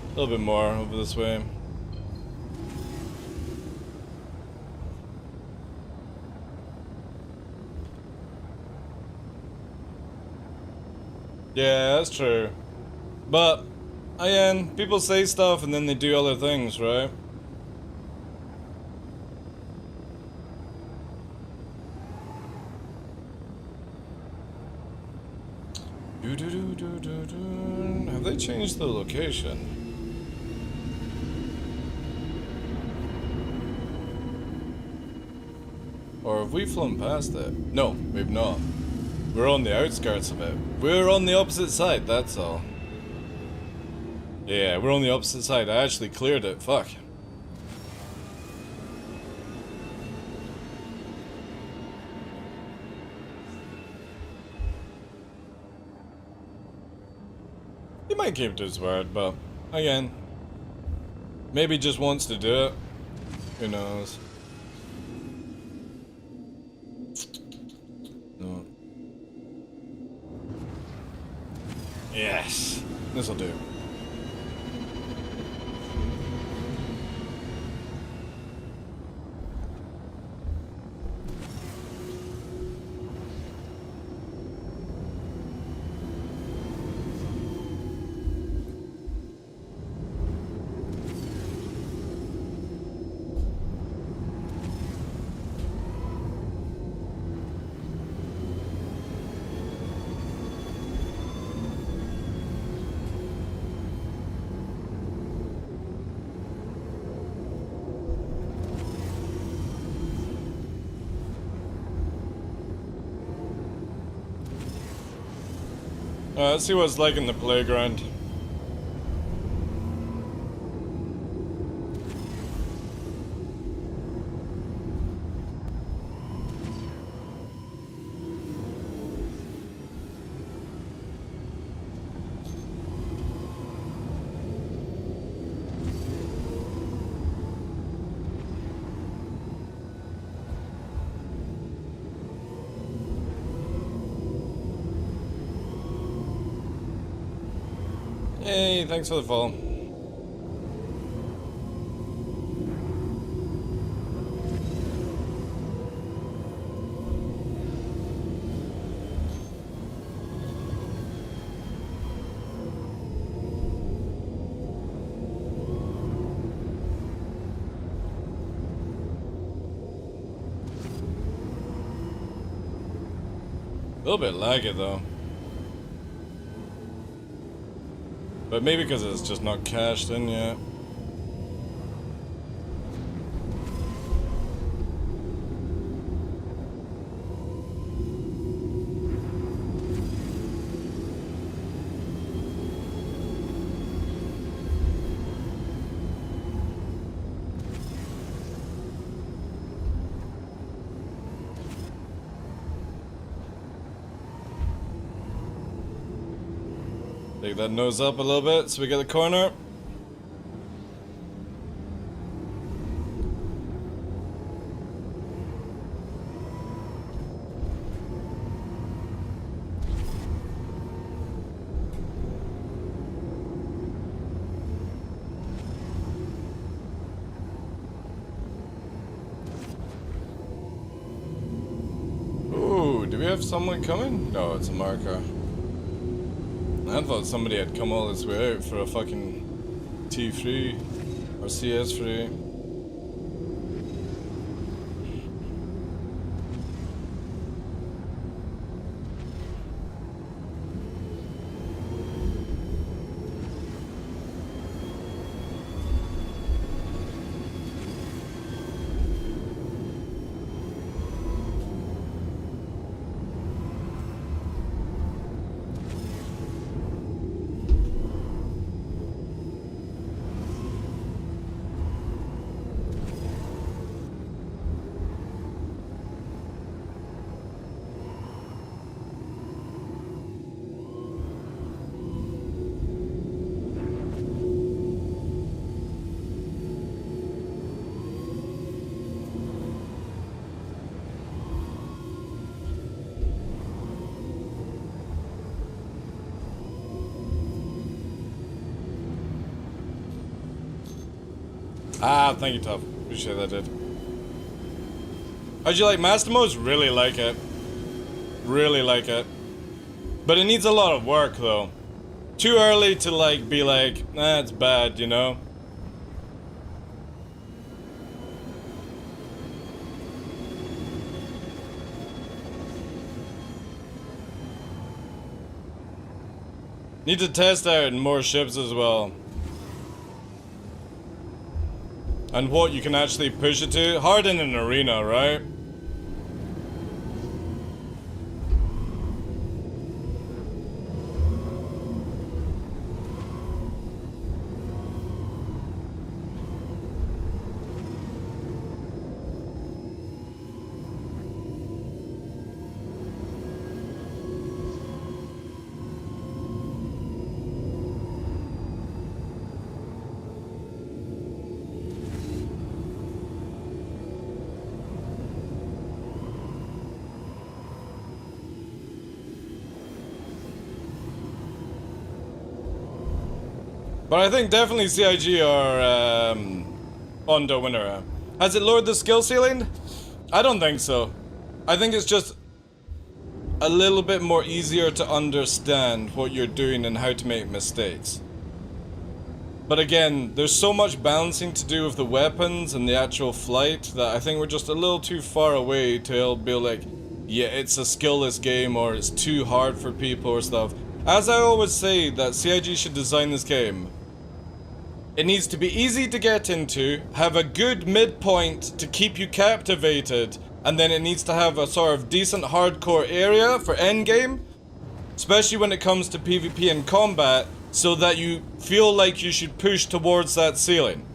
A little bit more over this way. Yeah, that's true. But, again, people say stuff and then they do other things, right? Have they changed the location? Or have we flown past it? No, we've not. We're on the outskirts of it. We're on the opposite side, that's all. Yeah, we're on the opposite side. I actually cleared it. Fuck. He might keep to his word, but again, maybe just wants to do it. Who knows? No. Yes, this'll do. Let's see what it's like in the playground. Hey, thanks for the follow. A little bit laggy though. But maybe because it's just not cached in yet. Take that nose up a little bit so we get the corner. Ooh, do we have someone coming? No, it's a marker. I thought somebody had come all this way out for a fucking T3 or CS3. Ah, thank you, Tough. Appreciate that, dude. How'd you like Master Modes? Really like it. Really like it. But it needs a lot of work, though. Too early to, like, be like, nah, it's bad, you know? Need to test out more ships as well. And what you can actually push it to. Hard in an arena, right? But I think definitely CIG are on the winner. Has it lowered the skill ceiling? I don't think so. I think it's just a little bit more easier to understand what you're doing and how to make mistakes. But again, there's so much balancing to do with the weapons and the actual flight that I think we're just a little too far away to be like, yeah, it's a skillless game or it's too hard for people or stuff. As I always say, that CIG should design this game. It needs to be easy to get into, have a good midpoint to keep you captivated, and then it needs to have a sort of decent hardcore area for endgame, especially when it comes to PvP and combat, so that you feel like you should push towards that ceiling.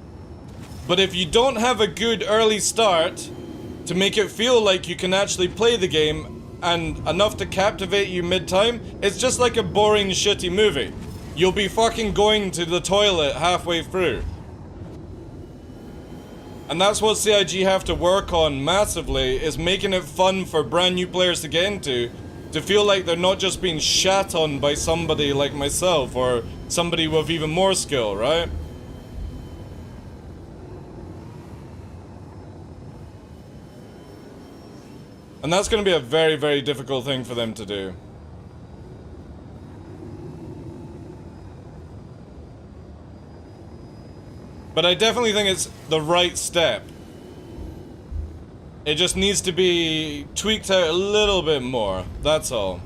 But if you don't have a good early start to make it feel like you can actually play the game and enough to captivate you mid-time, it's just like a boring, shitty movie. You'll be fucking going to the toilet halfway through. And that's what CIG have to work on massively, is making it fun for brand new players to get into, to feel like they're not just being shat on by somebody like myself, or somebody with even more skill, right? And that's gonna be a very, very difficult thing for them to do. But I definitely think it's the right step. It just needs to be tweaked out a little bit more, that's all.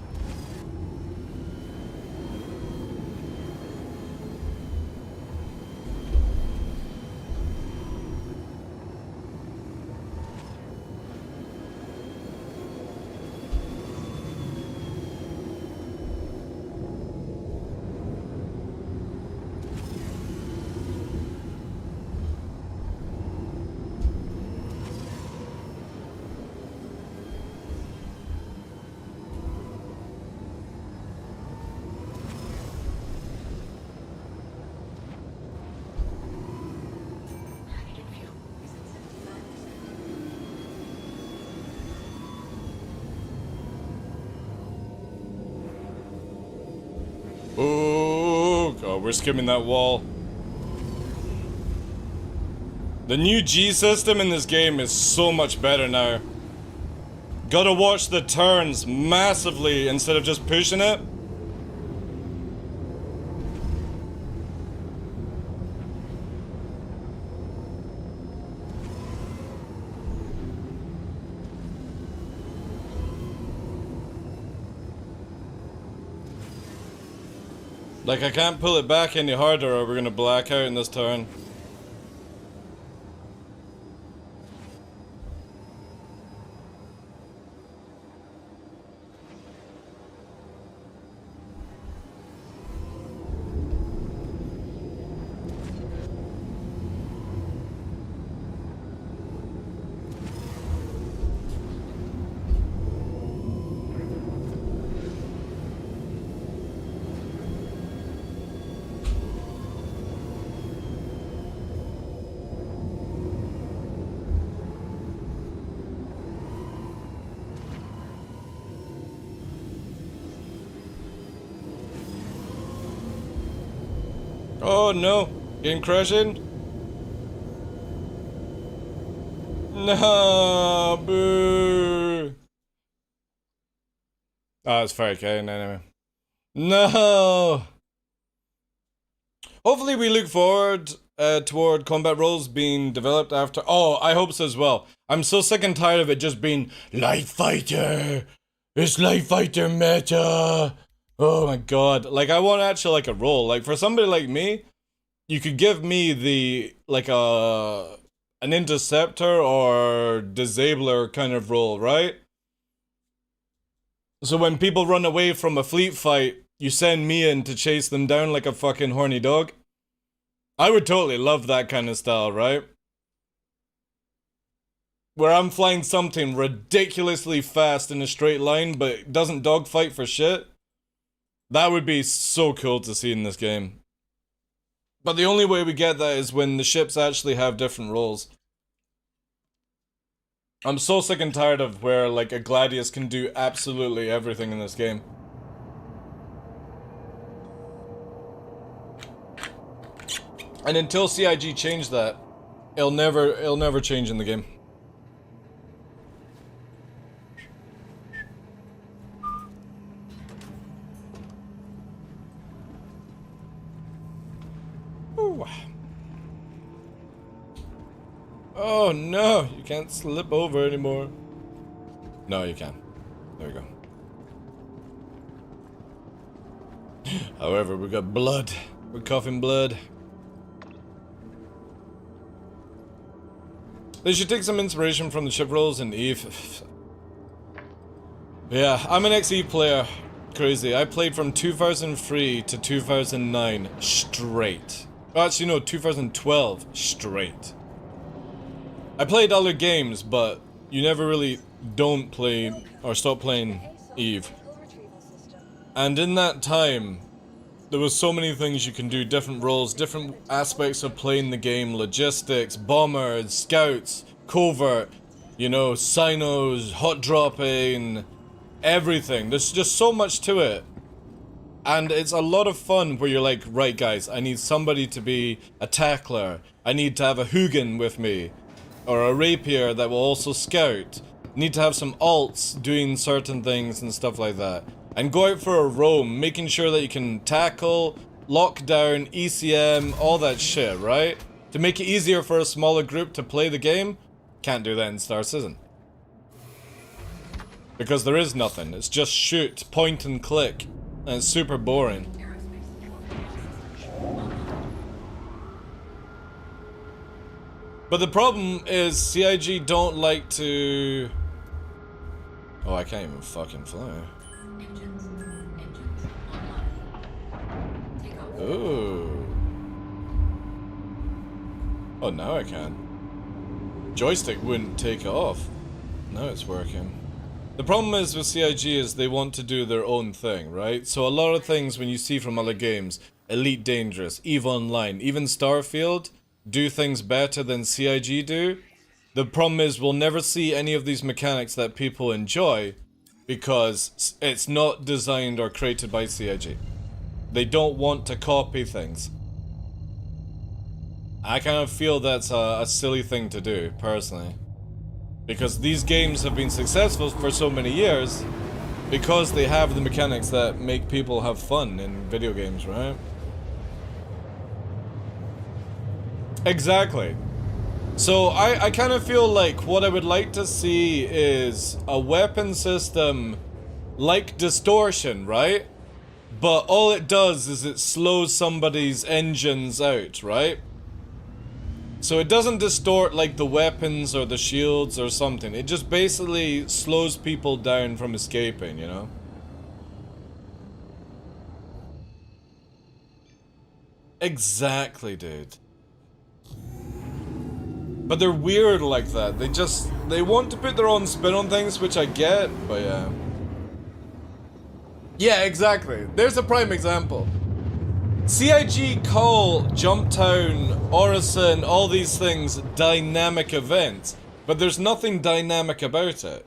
Oh god, we're skimming that wall. The new G system in this game is so much better now. Gotta watch the turns massively instead of just pushing it. Like, I can't pull it back any harder or we're gonna black out in this turn. Oh no, getting crushing? No, boo. Oh, it's fair, okay, anyway. No! Hopefully we look forward toward combat roles being developed after. Oh, I hope so as well. I'm so sick and tired of it just being Light Fighter. It's Light Fighter meta. Oh my god. Like, I want actually like a role. Like, for somebody like me, you could give me the, like, an interceptor or disabler kind of role, right? So when people run away from a fleet fight, you send me in to chase them down like a fucking horny dog. I would totally love that kind of style, right? Where I'm flying something ridiculously fast in a straight line, but doesn't dogfight for shit. That would be so cool to see in this game. But the only way we get that is when the ships actually have different roles. I'm so sick and tired of where, like, a Gladius can do absolutely everything in this game. And until CIG change that, it'll never change in the game. Ooh. Oh no, you can't slip over anymore. No, you can. There we go. However, we got blood. We're coughing blood. They should take some inspiration from the ship rolls in EVE. Yeah, I'm an ex-EVE player. Crazy. I played from 2003 to 2009 straight. Actually, no, 2012 straight. I played other games, but you never really don't play or stop playing EVE. And in that time, there was so many things you can do, different roles, different aspects of playing the game, logistics, bombers, scouts, covert, you know, sinos, hot dropping, everything. There's just so much to it. And it's a lot of fun where you're like, right guys, I need somebody to be a tackler. I need to have a Hugin with me. Or a rapier that will also scout. Need to have some alts doing certain things and stuff like that. And go out for a roam, making sure that you can tackle, lock down, ECM, all that shit, right? To make it easier for a smaller group to play the game. Can't do that in Star Citizen. Because there is nothing. It's just shoot, point and click. And it's super boring. But the problem is CIG don't like to... Oh, I can't even fucking fly. Ooh. Oh, now I can. Joystick wouldn't take it off. Now it's working. The problem is with CIG is they want to do their own thing, right? So a lot of things when you see from other games, Elite Dangerous, EVE Online, even Starfield, do things better than CIG do. The problem is we'll never see any of these mechanics that people enjoy because it's not designed or created by CIG. They don't want to copy things. I kind of feel that's a silly thing to do, personally. Because these games have been successful for so many years because they have the mechanics that make people have fun in video games, right? Exactly. So I kind of feel like what I would like to see is a weapon system like Distortion, right? But all it does is it slows somebody's engines out, right? So it doesn't distort like the weapons or the shields or something. It just basically slows people down from escaping, you know? Exactly, dude. But they're weird like that. They want to put their own spin on things, which I get, but yeah. Yeah, exactly. There's a prime example. CIG call Jumptown, Orison, all these things dynamic events, but there's nothing dynamic about it.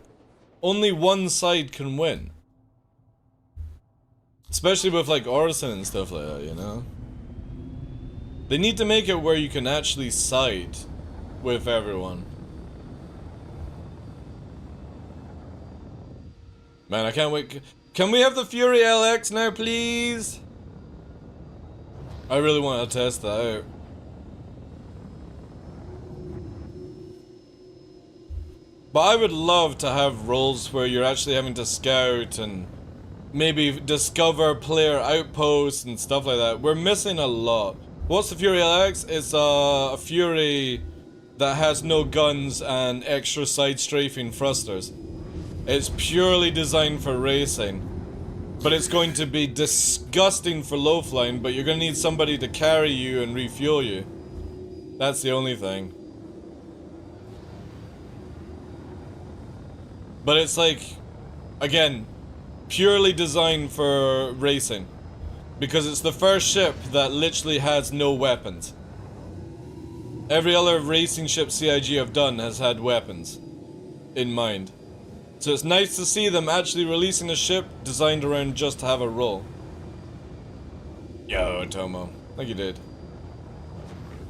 Only one side can win. Especially with like Orison and stuff like that, you know? They need to make it where you can actually side with everyone. Man, I can't wait. Can we have the Fury LX now, please? I really want to test that out. But I would love to have roles where you're actually having to scout and maybe discover player outposts and stuff like that. We're missing a lot. What's the Fury LX? It's a Fury that has no guns and extra side strafing thrusters. It's purely designed for racing. But it's going to be disgusting for low flying, but you're going to need somebody to carry you and refuel you. That's the only thing. But it's like, again, purely designed for racing. Because it's the first ship that literally has no weapons. Every other racing ship CIG have done has had weapons in mind. So it's nice to see them actually releasing a ship designed around just to have a roll. Yo, Tomo. Like you did.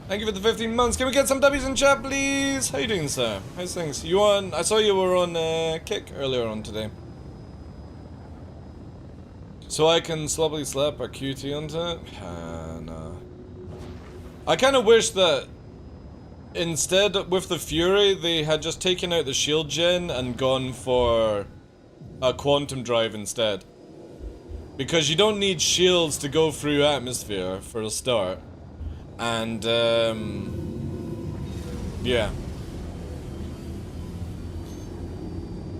Thank you for the 15 months. Can we get some W's in chat, please? How you doing, sir? How's things? You on? I saw you were on Kick earlier on today. So I can sloppily slap a QT onto it? No. I kind of wish that instead, with the Fury, they had just taken out the shield gen and gone for a quantum drive instead. Because you don't need shields to go through atmosphere, for a start. And, yeah.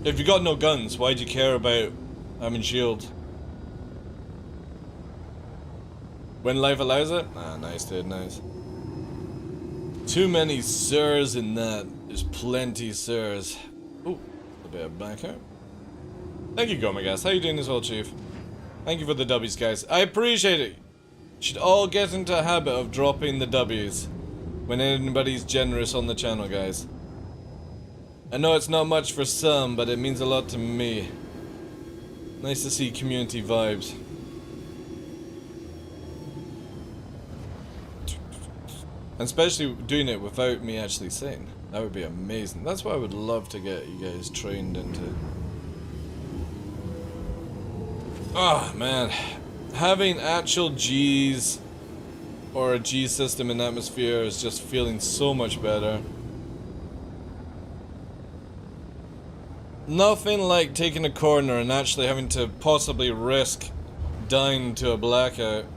If you got no guns, why'd you care about having shields? When life allows it? Ah, nice, dude, nice. Too many sirs in that. There's plenty sirs. Ooh, a bit of backup. Thank you, Gomagas. How you doing as well, Chief? Thank you for the W's, guys. I appreciate it. Should all get into a habit of dropping the W's when anybody's generous on the channel, guys. I know it's not much for some, but it means a lot to me. Nice to see community vibes. And especially doing it without me actually saying. That would be amazing. That's what I would love to get you guys trained into. Oh, man. Having actual G's or a G system in atmosphere is just feeling so much better. Nothing like taking a corner and actually having to possibly risk dying to a blackout.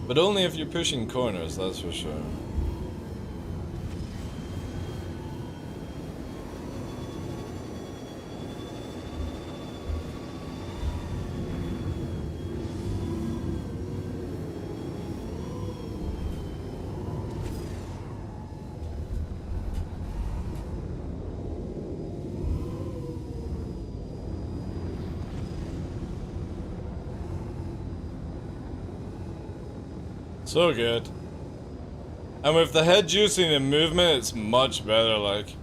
But only if you're pushing corners, that's for sure. So good. And with the head juicing and movement, it's much better, like.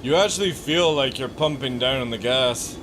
You actually feel like you're pumping down on the gas.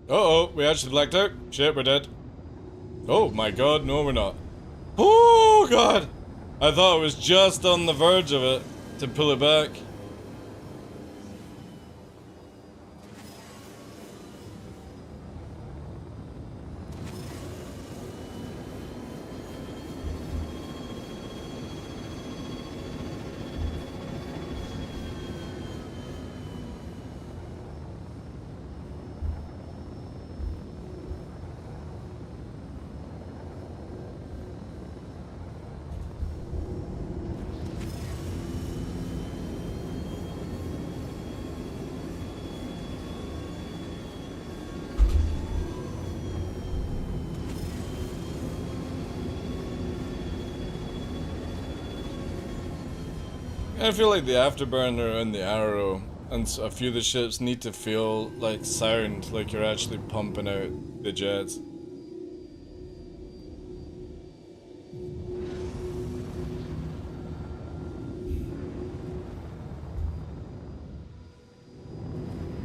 Uh-oh, we actually blacked out. Shit, we're dead. Oh my god, no we're not. Oh god! I thought it was just on the verge of it to pull it back. I feel like the Afterburner and the Arrow and a few of the ships need to feel like sound like you're actually pumping out the jets.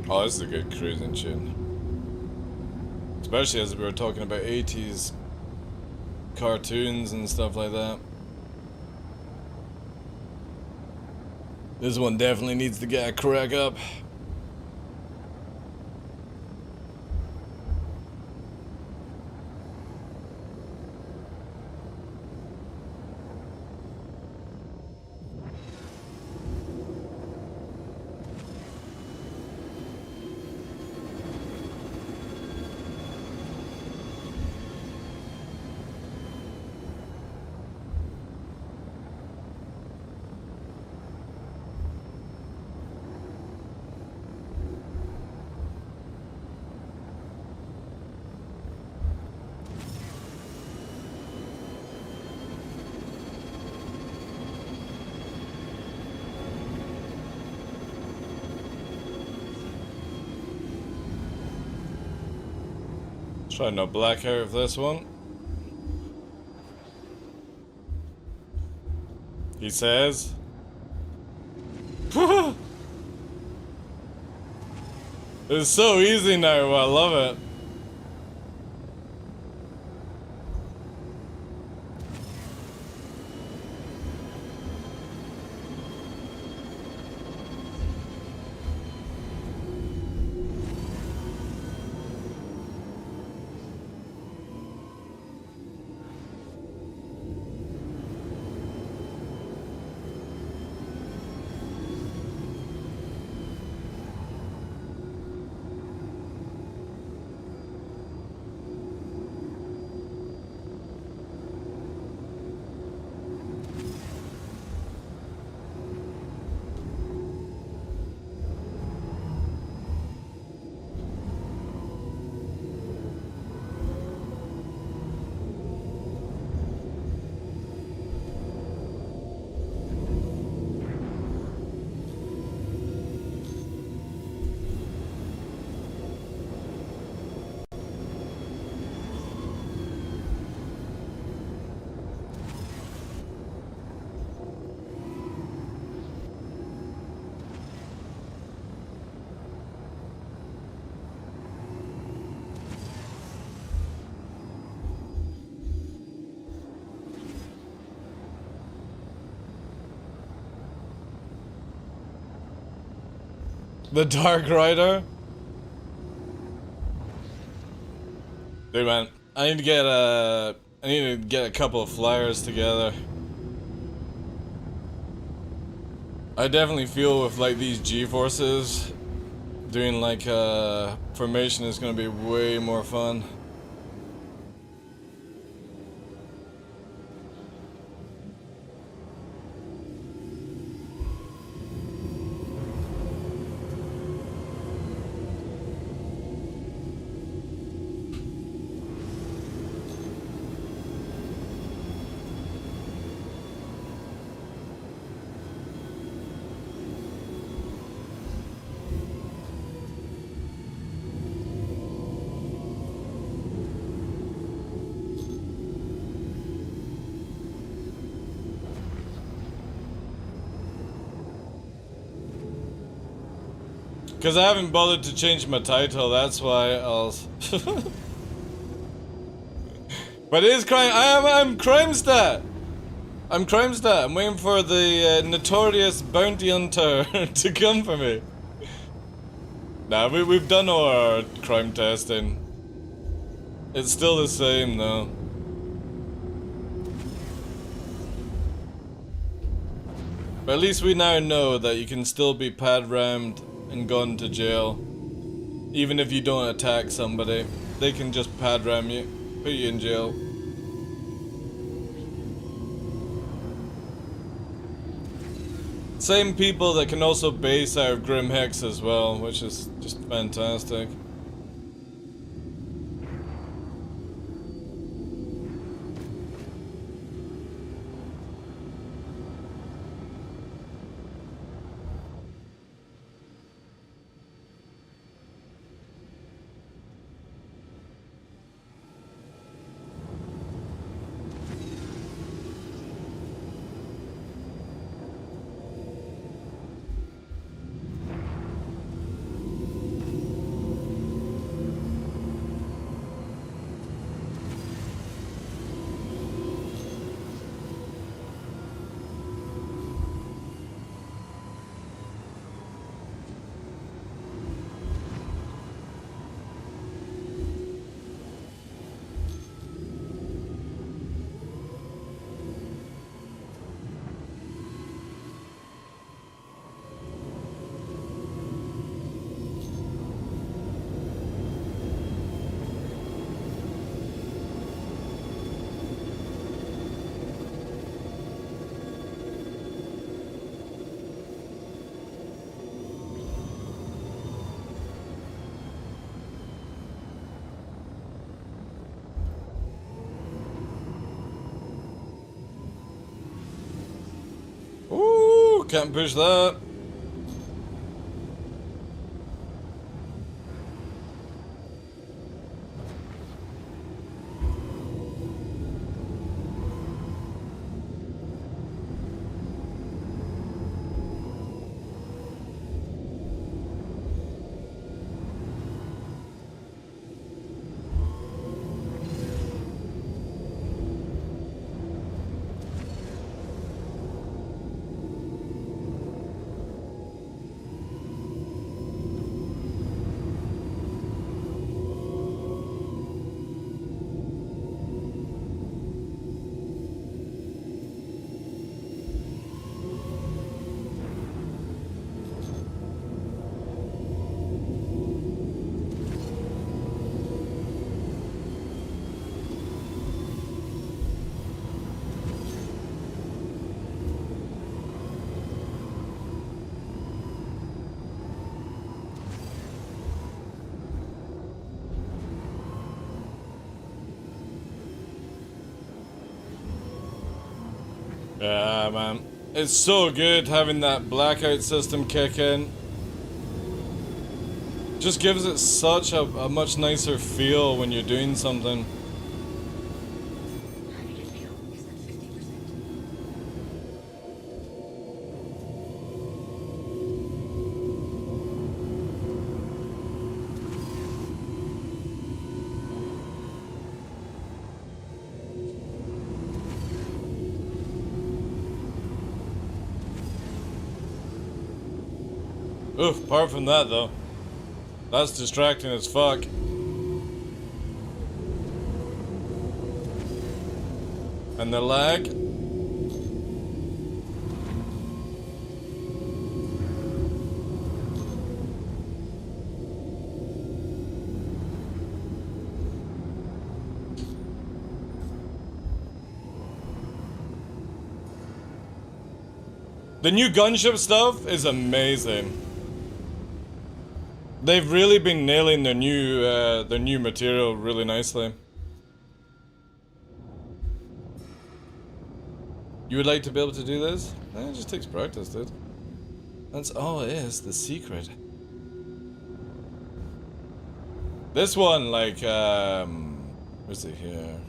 Oh, this is a good cruising tune. Especially as we were talking about 80s cartoons and stuff like that. This one definitely needs to get a crack up. Try no black out of this one. He says. It's so easy now, I love it. The Dark Rider? Dude, man, I need to get a couple of flyers together. I definitely feel with like these G-forces, doing like formation is gonna be way more fun. Because I haven't bothered to change my title, that's why I'll... But it is crime. I'm Crimestat! I'm Crimestat. I'm waiting for the notorious bounty hunter to come for me. Nah, we've done all our crime testing. It's still the same though. But at least we now know that you can still be pad-rammed and gone to jail. Even if you don't attack somebody, they can just pad-ram you, put you in jail. Same people that can also base out of Grim Hex as well, which is just fantastic. can't push that. Yeah, man. It's so good having that blackout system kick in. Just gives it such a much nicer feel when you're doing something. Oof, apart from that though. That's distracting as fuck. And the lag. The new gunship stuff is amazing. They've really been nailing their new material really nicely. You would like to be able to do this? It just takes practice, dude. That's all it is, the secret. This one, like, where's it here?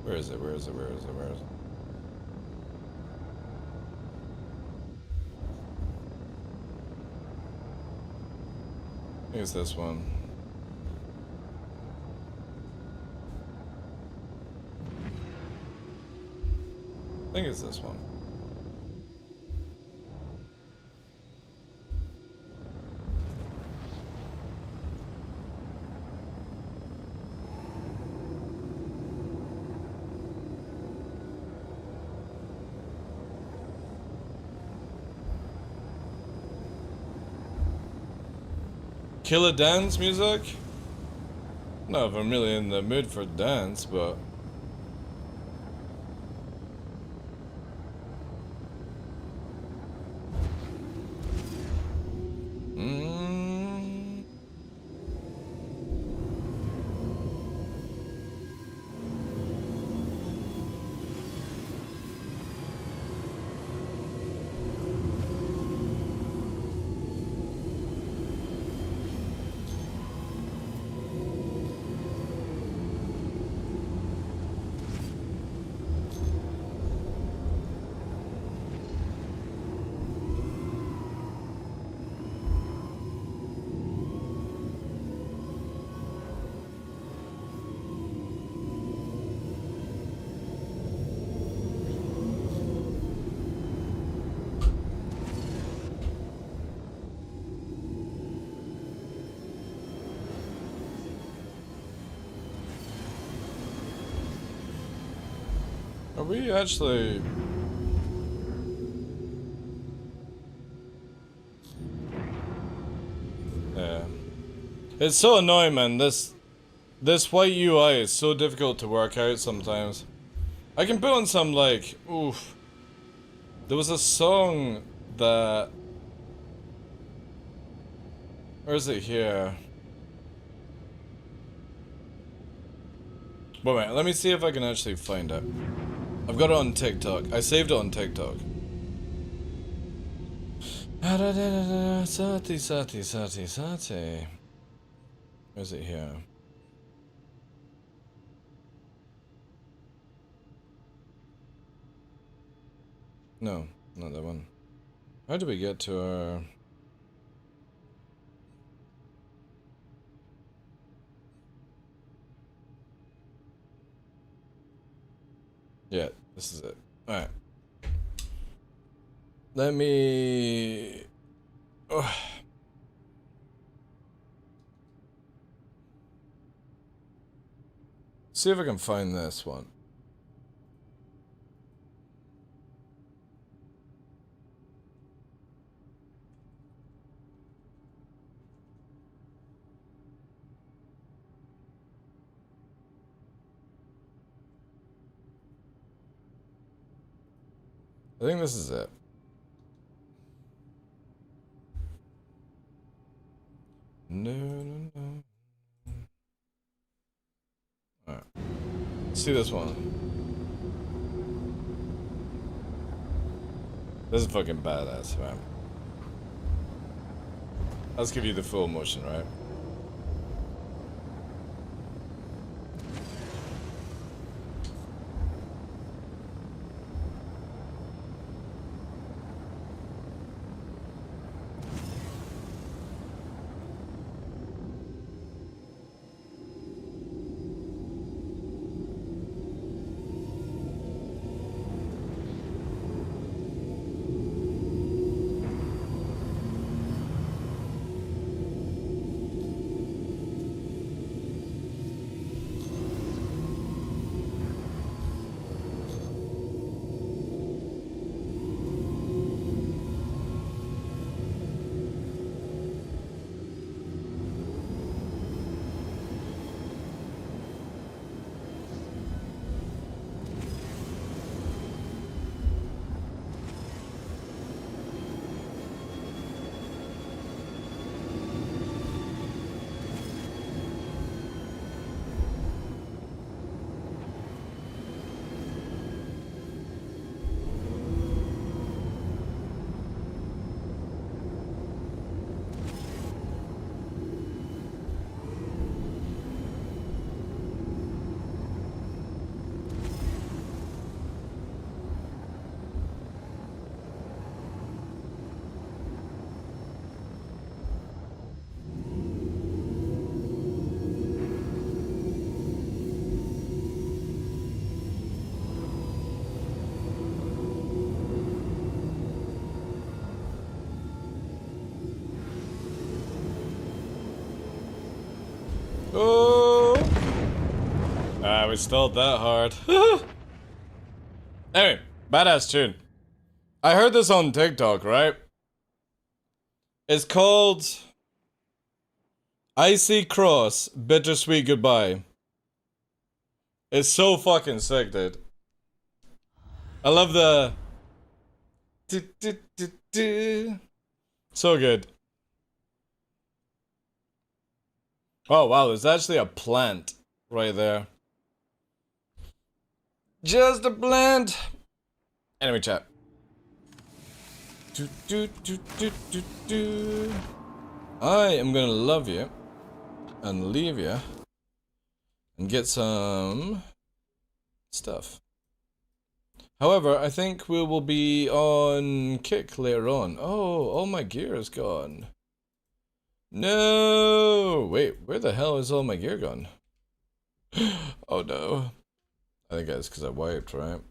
Where is it? Where is it? Where is it? Where is it? I think it's this one. I think it's this one. Killer dance music? No, if I'm really in the mood for dance, but... Are we actually... Yeah. It's so annoying, man. This white UI is so difficult to work out sometimes. I can put on some, like, oof. There was a song that... Where is it here? Wait, let me see if I can actually find it. I've got it on TikTok. I saved it on TikTok. Sati. Where's it here? No, not that one. How do we get to our... Yeah, this is it. Alright. Let me... Oh. See if I can find this one. I think this is it. No. Alright. Let's see this one. This is fucking badass, man. Let's give you the full motion, right? Oh! Ah, we stalled that hard. Anyway, badass tune. I heard this on TikTok, right? It's called Icy Cross, Bittersweet Goodbye. It's so fucking sick, dude. I love the... So good. Oh wow, there's actually a plant right there. Just a plant. Anyway, chat. I am gonna love you and leave you and get some stuff. However, I think we will be on Kick later on. Oh, all my gear is gone. No! Wait, where the hell is all my gear gone? Oh no. I think that's because I wiped, right?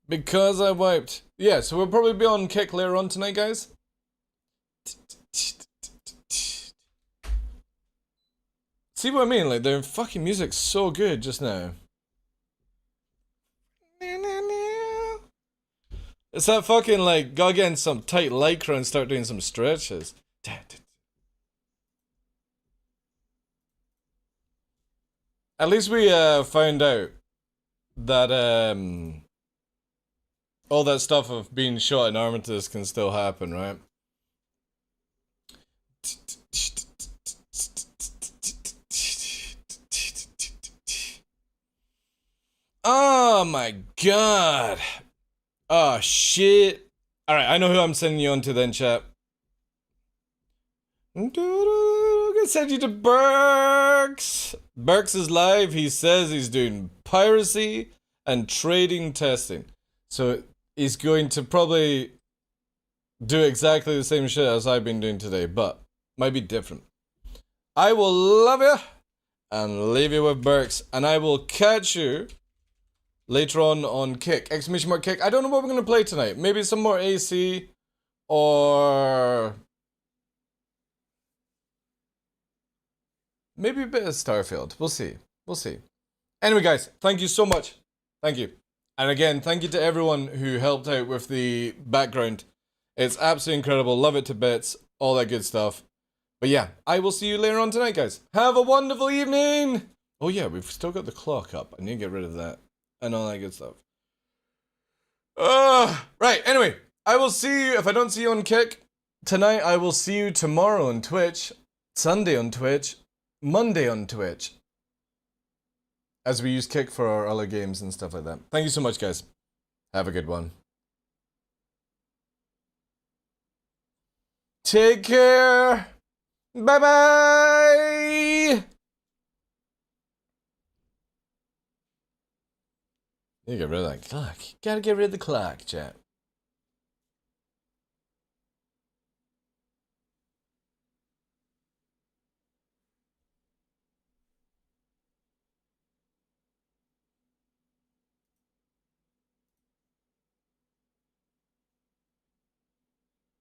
Because I wiped. Yeah, so we'll probably be on Kick later on tonight, guys. See what I mean? Like, their fucking music's so good just now. It's that fucking, like, gotta get in some tight lycra and start doing some stretches. At least we found out that all that stuff of being shot in Armistice can still happen, right? Oh my god. Oh shit. Alright, I know who I'm sending you on to then, chat. I'm gonna send you to Burks. Burks is live. He says he's doing piracy and trading testing. So he's going to probably do exactly the same shit as I've been doing today, but might be different. I will love you and leave you with Burks, and I will catch you later on Kick. Exclamation mark Kick. I don't know what we're going to play tonight. Maybe some more AC or maybe a bit of Starfield. We'll see. We'll see. Anyway, guys, thank you so much. Thank you. And again, thank you to everyone who helped out with the background. It's absolutely incredible. Love it to bits. All that good stuff. But yeah, I will see you later on tonight, guys. Have a wonderful evening. Oh yeah, we've still got the clock up. I need to get rid of that. And all that good stuff. Right, anyway. I will see you, if I don't see you on Kick tonight, I will see you tomorrow on Twitch. Sunday on Twitch. Monday on Twitch. As we use Kick for our other games and stuff like that. Thank you so much, guys. Have a good one. Take care. Bye-bye. You get rid of that clock. Gotta get rid of the clock, chat.